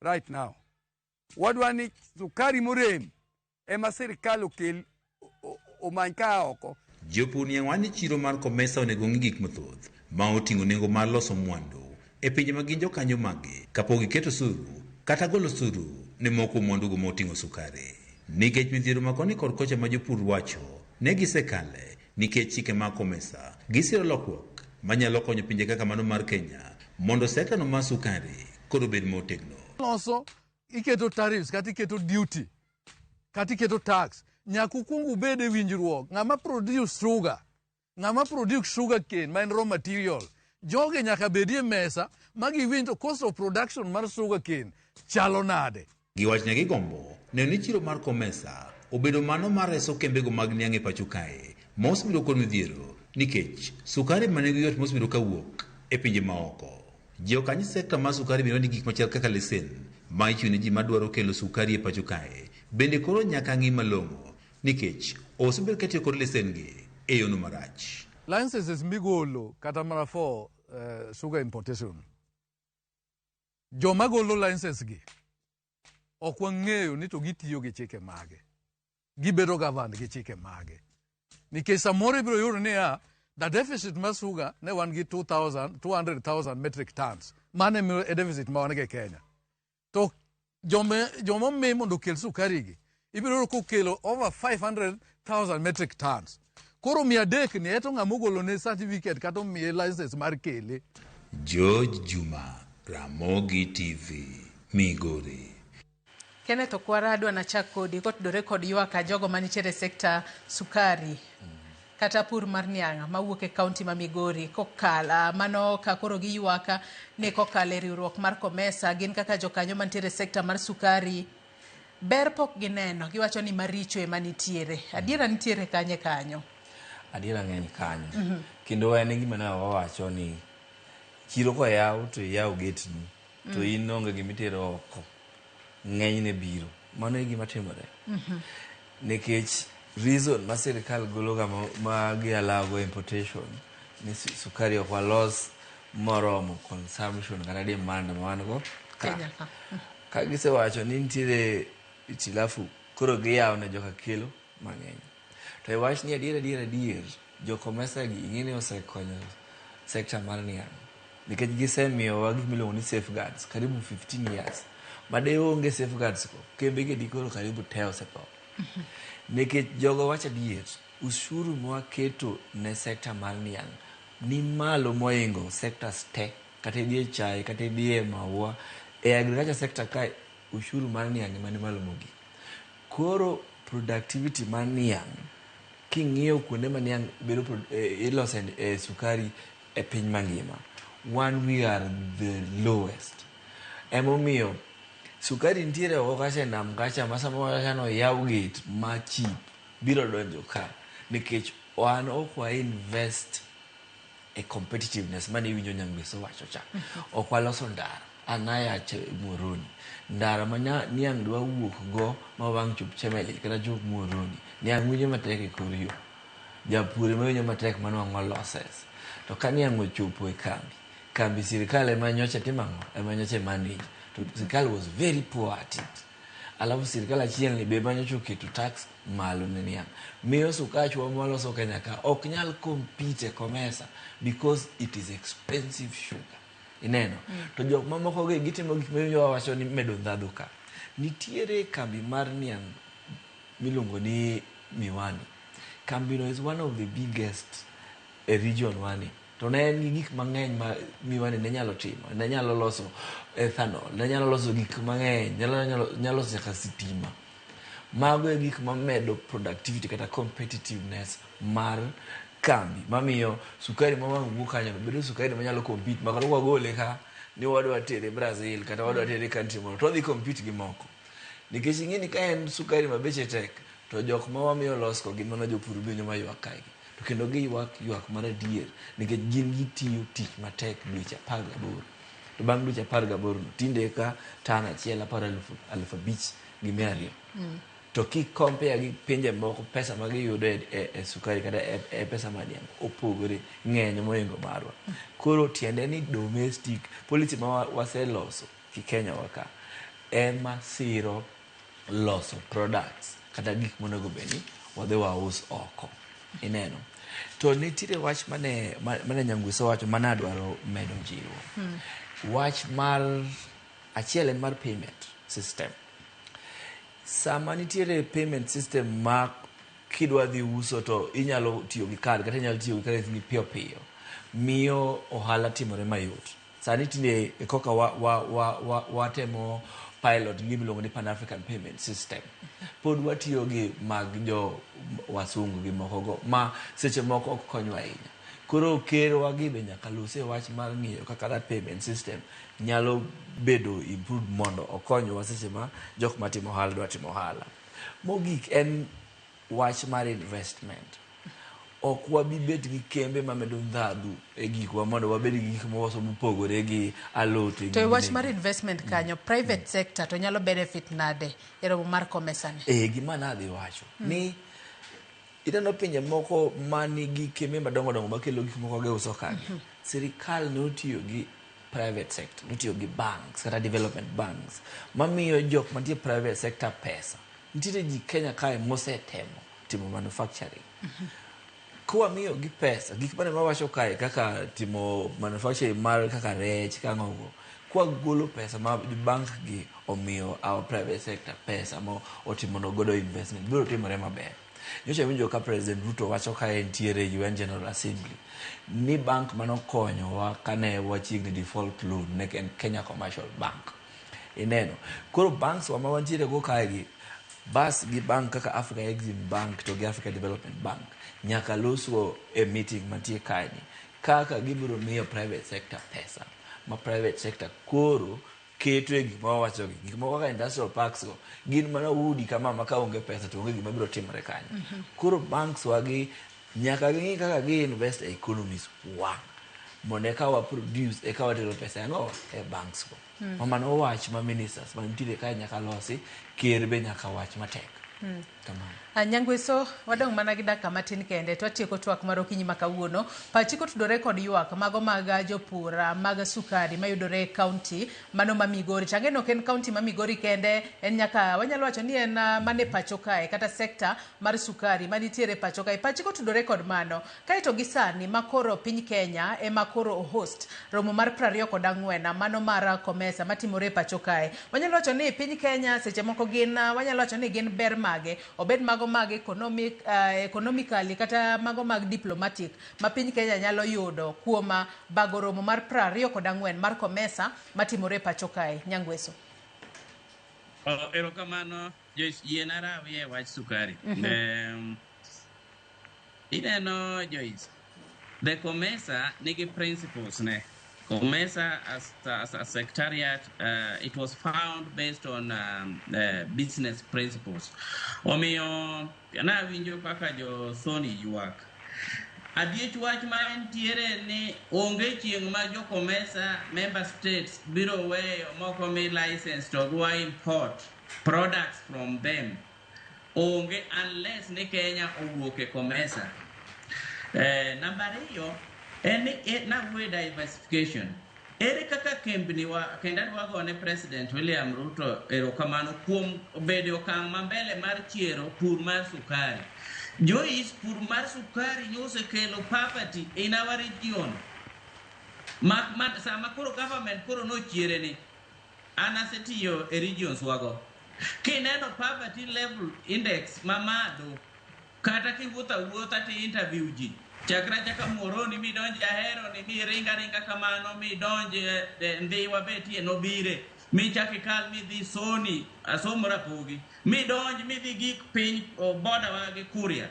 right now. What one is sukari murem ema serikal okel omany ka oko. Jopur niang' wani chiro mar Comesa onego ng'i gik mathoth ma oting'o nengo mar loso mwandu e pinje ma gin jokanyo magi kapok giketo osuru kata golo osuru ne moko mwandugo moting'o sukari. Nikech midhiero makoni kod kocha ma jopur wacho ne gisekale nikech chike mag Comesa gisiro lokruok manyalo konyo pinje kaka mano mar Kenya mondo sekta no mar sukari koro bed motegno. Loso iketo tariffs kata iketo duty kata iketo tax nyaku kungu bede winjruok ng'ama produce sugar cane ma en raw material joge nyaka bedie mesa magi winjo cost of production mar sugar cane chalo nade. Giwachne gigombo ne ni chiro mar Comesa obedo mano mar reso kembego mag niang' e pacho kae mosebiro kod midhiero nikech sukari manigi yot mosebiro kawuok e pinje maoko. Jokanyo sekta mar sukari biro ni gik machal kaka lesen ma ichiwo ne ji madwaro kelo sukari e pacho kae bende koro nyaka ng'i malong'o nikech osebedo katiyo kod lesen gi e yono marach. Licenses migolo kata mana for sugar importation joma golo license gi ok wang'eyo ni to gitiyo gi chike mage gibedo governed gi chike mage nikech samoro ibiro yudo ni the deficit mar sugar ne wan gi 200,000 metric tons mane e deficit ma wan gi Kenya to joma me mondo kel sukari gi ibiro yudo kokelo over 500,000 metric tons. Koro 300 ni eto ng'ama ogolo ne certificate kata omiye license mar kele. George Juma, Ramogi TV, Migori. Kenneth Okwara adwa na chak kodi kotudore kod ywaka jogo manitiere sekta sukari kata pur mar niang' mawuok e kaunti ma Migori kokala mano ka koro gi ywaka ne kokale riwruok mar Comesa gin kaka jokanyo manitiere sekta mar sukari ber pok gineno giwacho ni maricho ema nitiere. Adiera nitiere kanyo. Adiera ng'eny kanyo. Kendo en gima ne wawacho ni chiro ko yaw to yaw getni to in onge gimitero oko ng'eny ne biro. Mano e gima timore. Nikech reason ma sirikal gologa ma gialago importation ni sukari ok walos moromo consumption kata demand ma wan go ka gisewacho ni nitiere itilafu koro giyawo ne joka kilo mang'eny. To e wach ni adier jokomesa gi ing'eni osekonyo sekta mar niang' nikech gisemiyowa gik miluongo ni safeguards karibu 15 years made onge safeguards ko kembe gi dikoro karibu te osetho. Nikech jogo wacho adier ushuru mwaketo ne sekta mar niang' ni malo moingo sectors te kata idhiye chai kata idhiye maua e agriculture sector ka ushuru mar niang' mani malo mogik. Koro productivity mar niang' king'iyo kuonde ma niang' bedo ilose sukari e piny mangima, we are the lowest. Emomiyo sukari nitiere oko kacha nam kacha ma samoro kano yaw gate ma cheap biro donjo ka nikech wan ok wa invest e competitiveness mane iwinjo Nyangweso wacho cha. Ok waloso ndara anayache Muhoroni ndara ma niang' dwa wuok go ma wang' chup Chemelil kata chup Muhoroni niang' winjo matek e kor yo japur ma winjo matek manwang'o losses. To ka niang' ochopo e kambi sirikal ema nyocha timang'o ema nyocha manage. To sirikal was very poor at it. Alafu sirikal achiel ni be manyocha oketo tax malo ne niang'. Miyo sukach wa mwaloso Kenya ka ok nyal compete komesa because it is expensive sugar. Ineno. To jok mamoko ge gitimo gik miyo wacho ni medo ndhadhu ka. Nitiere kambi mar niang' miluongo ni Miwani. Kambi no is one of the biggest region wani. To ne en gi gik mang'eny ma Miwani ne nyalo timo. Ne nyalo loso ethanol, ne nyalo loso gik mang'eny, nyalo loso nyaka sitima. Mago e gik mamedo productivity kata competitiveness mar kambi. Mamiyo sukari ma wang' wuok kanyo bedo sukari ma nyalo compete makata wagole ka ni wadwa tere Brazil kata wadwa tere country moro to dhi compete gi moko. Nikech ing'eni ka en sukari ma beche tek to jok ma wamiyo losko gin mana jopur binyo ma ywak kaigi. To kendo ywak mar adier nikech gin gitiyo tich matek dweche 18. To bang' dweche 18 tinde ka tan achiel 5,200. To compare gi pinje moko pesa ma giyudo e sukari kata e pesa ma niang' opogore ng'eny moingo marwa. Koro tiende ni domestic policy ma waseloso ki Kenya waka ema siro loso products kata gik monego beni wadhi waus oko. Ineno. To nitiere wach mane Nyangweso wacho manadwaro medo jiwo. Wach mar achiel en mar payment system. Sama nitiere payment system ma kidwa dhi uso to inyalo tiyo gi card kata inyalo tiyo gi currency piyo piyo miyo ohala timore mayot. Sani tinde koka watemo pilot gimiluongo ni Pan African Payment System. Pod watiyo gi mag jo wasungu gi moko go ma seche moko ok konyo ahinya. Koro kerwa gi be nyaka lose wach mar ng'iyo kaka that payment system nyalo bedo improved mondo okonywa seche ma jok matimo ohala dwa timo ohala. Mogik en wach mar investment. Ok wabi bet gi kembe ma medo ndhadhu e gikwa mondo wabed gi gik mawuoso mopogore gi alote. To wach mar investment kanyo private sector to nyalo benefit nade e romo mar komesa ni? Gima nadhi wacho ni idano pinje moko manigi kembe madongo makelo gik moko geuso kanyo. Sirikal notiyo gi private sector, notiyo gi banks kata development banks mamiyo jok mantie private sector pesa. Nitiere ji Kenya kae mosetemo timo manufacturing. Kwa miyo gi pesa, gik mane mawacho kae kaka timo manufacturing mar kaka rech kang'ogo. Kwa golo pesa ma bank gi omiyo our private sector pesa mo otimo no godo investment biro timore maber. Nyocha winjo ka President Ruto wacho kae entiere UN General Assembly ni bank manokonyo wa kane wachiegni default loan ne Kenya Commercial Bank. Ineno. Koro banks wa mawantiere go kae gi bas gi bank kaka Africa Exim Bank to gi Africa Development Bank nyaka loswo e meeting mantie kae ni kaka gibiro miyo private sector pesa ma private sector koro keto e gik ma wawacho gik moko kaka industrial parks go gin mana udi kama ma ka onge pesa to onge gima biro timore kanyo. Koro banks wagi nyaka ging'i kaka gi invest e economies wa mondo eka wa produce eka watero pesa yango e banks go. Mano wach ma ministers manitiere kae nyaka losi ker be nyaka wach matek. Nyangweso wadong mana gi dakika matin kende to atieko twak mar okinyi ma kawuono. Pachi kotudore kod ywak mago mag jopur mag sukari mayudore e kaunti mano ma Migori. Changeno ok en kaunti ma Migori kende, en nyaka wanyalo wacho ni en mane pacho kae kata sekta mar sukari manitiere pacho kae. Pachi kotudore kod mano. Kaito gi sani makoro piny Kenya e makoro host romo mar 24 mano mar COMESA matimore e pacho kae. Wanyalo wacho ni piny Kenya seche moko gin wanyalo wacho ni gin ber mage, obed mago mag economically kata mago mag diplomatic ma piny Kenya nyalo yudo kuom bago romo mar 24 mar COMESA matimore pacho kae. Nyangweso. Erokamano Joyce, yiena rawi e wach sukari. Ineno Joyce, the COMESA nigi principles ne. COMESA as a secretariat, it was found based on business principles. Omiyo na winjo kaka jo Sony ywak. Adiech wach ma entiere ni onge chieng' ma jo COMESA member states biro weyo moko mi license to dwa import products from them. Onge unless ni Kenya owuok e COMESA. Number 2 en nagwe diversification. Ere kaka kembni wa kenda wagone President William Ruto erokamano kuom bedo okang' mambele mar chiero pur mar sukari. Joyce, pur mar sukari nosekelo poverty in our region. Sama koro government koro nochiere ni an asetiyo e regions wago. Kineno poverty level index mamado kata kiwuotha ti interview ji. Chakra Muhoroni mi donje Ahero ni mi ringa kamano mi donje Ndhiwa betie nobire mi chakikal mi dhi Sony asomora pogi mi donje mi dhi gik piny boda wagi Kuria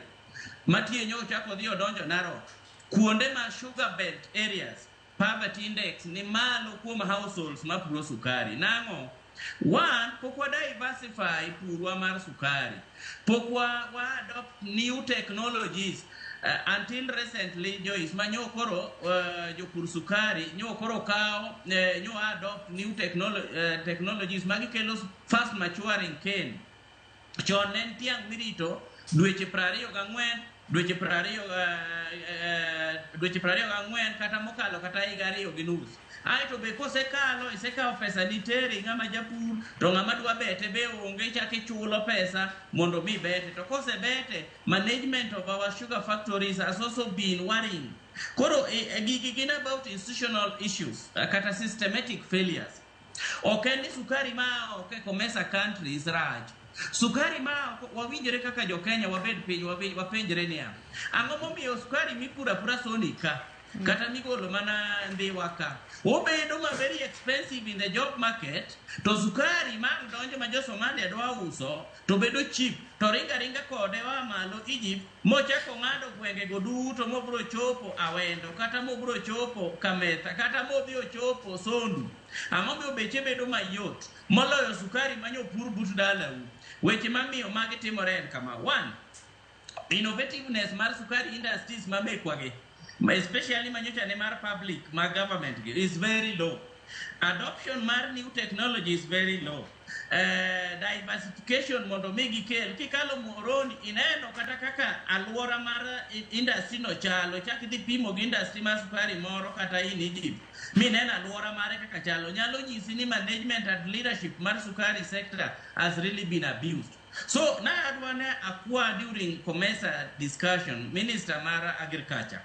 matie nyo chako dhi odonjo Narok kuonde ma sugar belt areas poverty index ni malo kuom households ma puro sukari. Nang'o? One, pokwa diversify purwa mar sukari. Pokwa adopt new technologies. Until recently, Joyce, manyo koro jopur sukari, nyo koro kao, nyo adopt new technologies, magi kelo fast maturing cane. Chon nen tiang mirito, dweche 24, dweche 24 kata mokalo kata higa 2 gi nus. Aito be kosekalo isekao pesa diteri ng'ama japur to ng'ama dwa bete be onge chake chulo pesa mondo mi bete to kose bete management of our sugar factories has also been worrying. Koro gigi gin about institutional issues kata systematic failures. Okay, ni sukari ma okay COMESA countries raj. Sukari ma wawinjore kaka jo Kenya wabed piny wapenjre niya. Ang'o momiyo sukari mipura pura Sony ka kata migolo mana Ndhiwa ka obedo ma very expensive in the job market to sukari ma donjo ma jo Somalia dwa uso to bedo cheap to ringa kode wa malo Egypt mochako ng'ado gwenge go duto mobro chopo Awendo kata mobro chopo Kametha kata mobiro chopo Sondu. Ang'o miyo beche bedo mayot moloyo sukari manyo pur but dalau. Weche mamiyo magi timore en kama. One, innovativeness mar sukari industries mamekwagi, especially manyocha ne mar public, my government is very low. Adoption mar new technology is very low. Diversification mondo migi kel kikalo Muhoroni ineno kata kaka alwora mar industry no chalo chaki dhi pimo gi industry mar sukari moro kata in Egypt mineno alwora mare kaka chalo nyalo nyisi ni management and leadership mar sukari sector has really been abused. So na adwane akwa during COMESA discussion Minister Mara Agriculture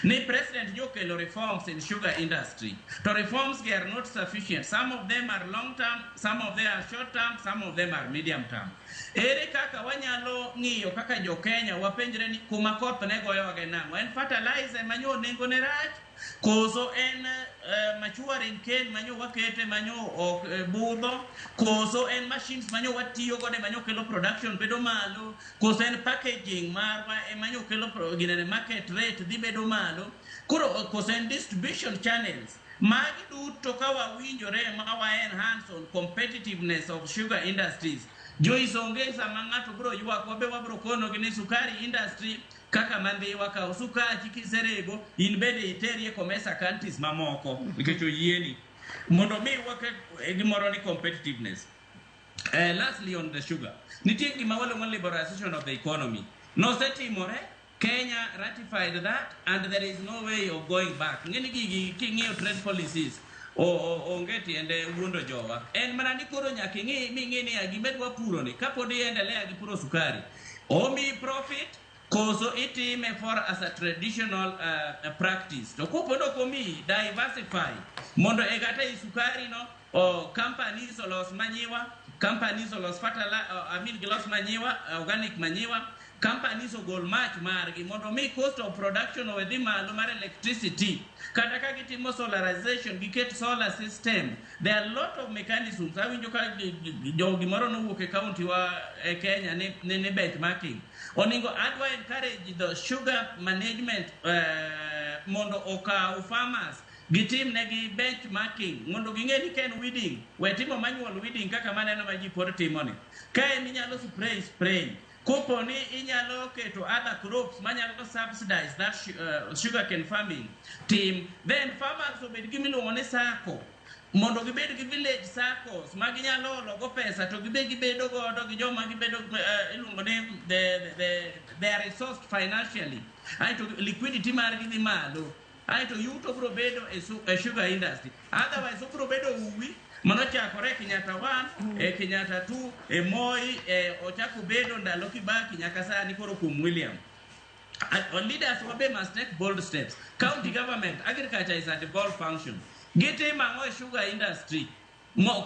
ni President Jokelo reforms in sugar industry. The reforms are not sufficient. Some of them are long term, some of them are short term, some of them are medium term. Ere kaka wanyalo ng'iyo kaka jo Kenya wapenjre ni kuma koth ne goyo wage nang'o. En fertilizer manyo nengo ne rach koso en maturing cane manyo wakete manyo budho koso en machines manyo watiyo gode manyo kelo production bedo malo koso en packaging marwa manyo kelo ginene market rate dhi bedo malo koro koso en distribution channels magi duto ka wawinjore ma en hands on competitiveness of sugar industries. Joyce onge sama ng'ato bro ywak wabe wabro kono gi ni sukari industry kaka Mandhiwa ka sukari kiserego in bede iterie COMESA countries mamoko nikech oyieni mondo mi wake gimoro ni competitiveness. Lastly, on the sugar, nitie gima waluongo liberalization of the economy. Nosetimore, Kenya ratified that, and there is no way of going back. Ngeni gigi king'iyo trade policies onge tiende wuondo jowa. En mana ni koro nyaka ing'i ni gimedwa puro ni kapod iendelea gi puro sukari. Omi profit koso itime for as a traditional practice. To kopodo komi diversify mondo egata sukari no companies olos manyiwa, companies olos gilos manyiwa, organic manyiwa, companies ogol mach margi mondo mi cost of production wedhi malo mar electricity. Kata ka gitimo solarization, giket solar system. There are a lot of mechanisms. Awinjo ka gimoro nowuok e county wa Kenya ne benchmarking. Oningo adwa encourage the sugar management mondo okaw farmers gitim negi benchmarking mondo ging'e ni ken weeding wetimo manual weeding kaka maneno ma ji pod timoni. Kae minyalo spray kopo ni inyalo keto other crops manyalo subsidize that sugarcane farming team, then farmers obed gi miluongo ni sacco mondo gibed gi village SACCOs ma ginyalo logo pesa to gibedo godo gi joma gibedo iluongo ni they are resourced financially. Aito liquidity margi dhi malo. Aito yuto bro bedo e sugar industry. Otherwise bro bedo uwi manochakore Kenyatta 1 Kenyatta 2 Moi ochako bedo ndalo Kibaki nyaka sani koro kum William. Our leaders must take bold steps. County government, agriculture is a devolved function. Gite mango sugar industry.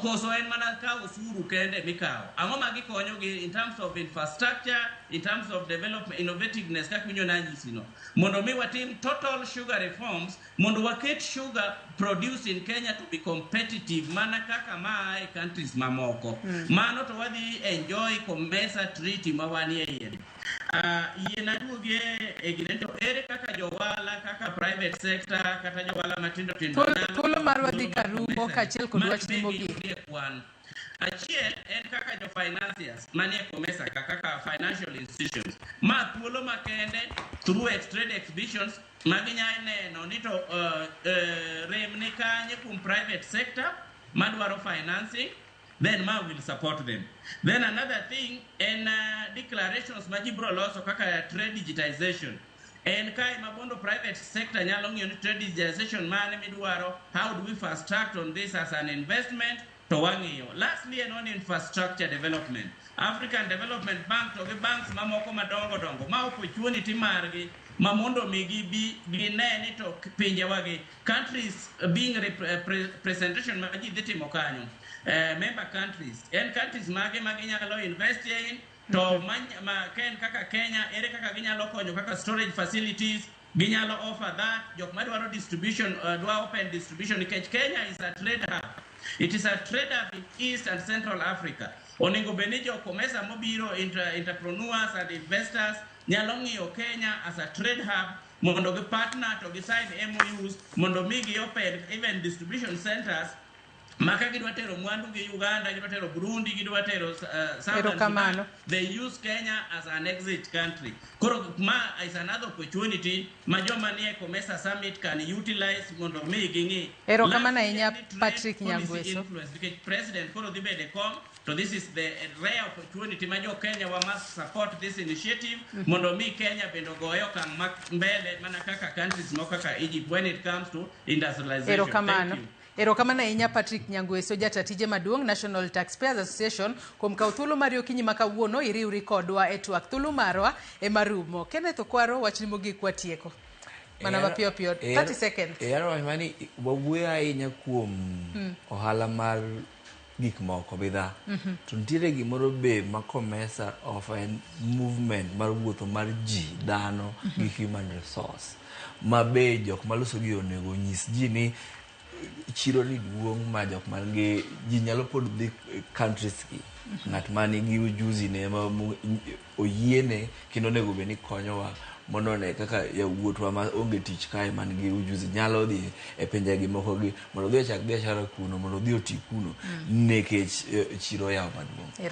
Koso en mana ka usuru kende mikao. Ango magikonyo gi in terms of infrastructure, in terms of development, innovativeness kaka winyo nanyisi no. Mondo mi watim total sugar reforms, mondo waket sugar produced in Kenya to be competitive mana kaka mae countries mamoko. Mano to wadhi enjoy COMESA treaty mawani e yena duge eginento ere kaka jowala kaka private sector kata jowala matindo Tulo marwa dhi karumo kachiel kod wach mogi. Achiel en kaka jo financiers manie COMESA kaka financial institutions. Ma thuolo makende through trade exhibitions maginyalo neno ni to rem ne kanye kum private sector madwaro financing, then ma will support them. Then another thing in declarations majibro loso kaka trade digitization. En kai mabondo private sector nyalo ng'iyo ni trade digitization mane midwaro, how do we fast track on this as an investment to wang'iyo. Lastly, on infrastructure development. African Development Bank to gi banks mamoko madongo ma opportunity margi mamondo migi bi gineni to pinje wagi countries being representation maji dhitimo kanyo. Member countries and countries mage nyalo invest in to ken kaka Kenya ere kaka ginyalo konyo kaka storage facilities ginyalo offer that jok madwaro distribution dwa open distribution nikech Kenya is a trade hub. It is a trade hub in East and Central Africa. Oningo benijo COMESA mobiro entrepreneurs and investors nyalo ng'iyo Kenya as a trade hub mondo gi partner to gi sign MOUs mondo migi open even distribution centers maka gidwa tero mwandu gi Uganda, gidwa tero Burundi, gidwa tero Southern Sudan. They use Kenya as an exit country. Koro ma is another opportunity ma joma nie COMESA summit can utilize mondo mi gingi. Ero kamana inya Patrick Nyangweso. President koro dibede kom. So this is the rare opportunity majo Kenya wa must support this initiative mondo mi Kenya bendo goyo kang mbele mana kaka countries mo kaka Egypt when it comes to industrialization. Ero kamano. Ero kamana inya Patrick Nyangweso jatatije maduong National Taxpayers Association kuom kaw thuolo mar okinyi ma kawuono iriwri kodwa e twak thuolo marwa e marumo. Kenneth Okwaro wachni mogik watieko. Mana mapiyo 30 seconds. Ero mani wawuoyo ahinya kuom ohala mar gik moko bidha. To nitiere gimoro be ma COMESA of a movement mar wuotho mar ji dhano gi human resource. Ma be jok maloso gi onego nyis ji ni chiro ni duong ma jok mangi ji nyalo pod dhi countries gi ng'at mani gi ujuzi ne ma oyiene kendo nego be ni konyowa mondo ne kaka yawuotwa ma onge tich kae man gi ujuzi nyalo dhi e pinjegi moko gi mondo dhi ochak biashara kuno mondo dhi oti kuno nikech chiro yaw maduong'.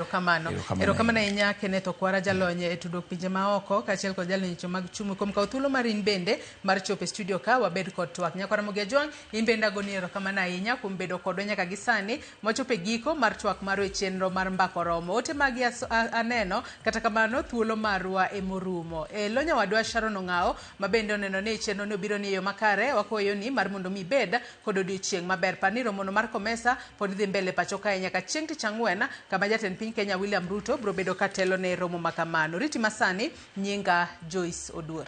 Erokamano ahinya Kenneth Okwara jalony e tudruok pinje maoko kaachiel kod jalony mag chumi kuom kawo thuolo mar in bende mar chopo e studio ka wabed kod twak. Nyakwara Mogejwang, in bende agoni erokamano ahinya kuom bedo kodwa nyaka gi sani mochopo e giko mar twak mar chenro mar mbako romo. Ote magi aneno kata kamano thuolo marwa e morumo. Lo nyawadwa Sharon Ong'ao ma bende oneno ni chenro no biro ni yo makare, wakwayo ni mar mondo mi bed kod odiochieng' maber. Pani romono mar Komesa pod dhi mbele pacho kae nyaka chieng' tich ang'wen kama jatend piny Kenya William Ruto bro bedo katelo ne romo makamano. Riti masani nyinga Joyce Oduor.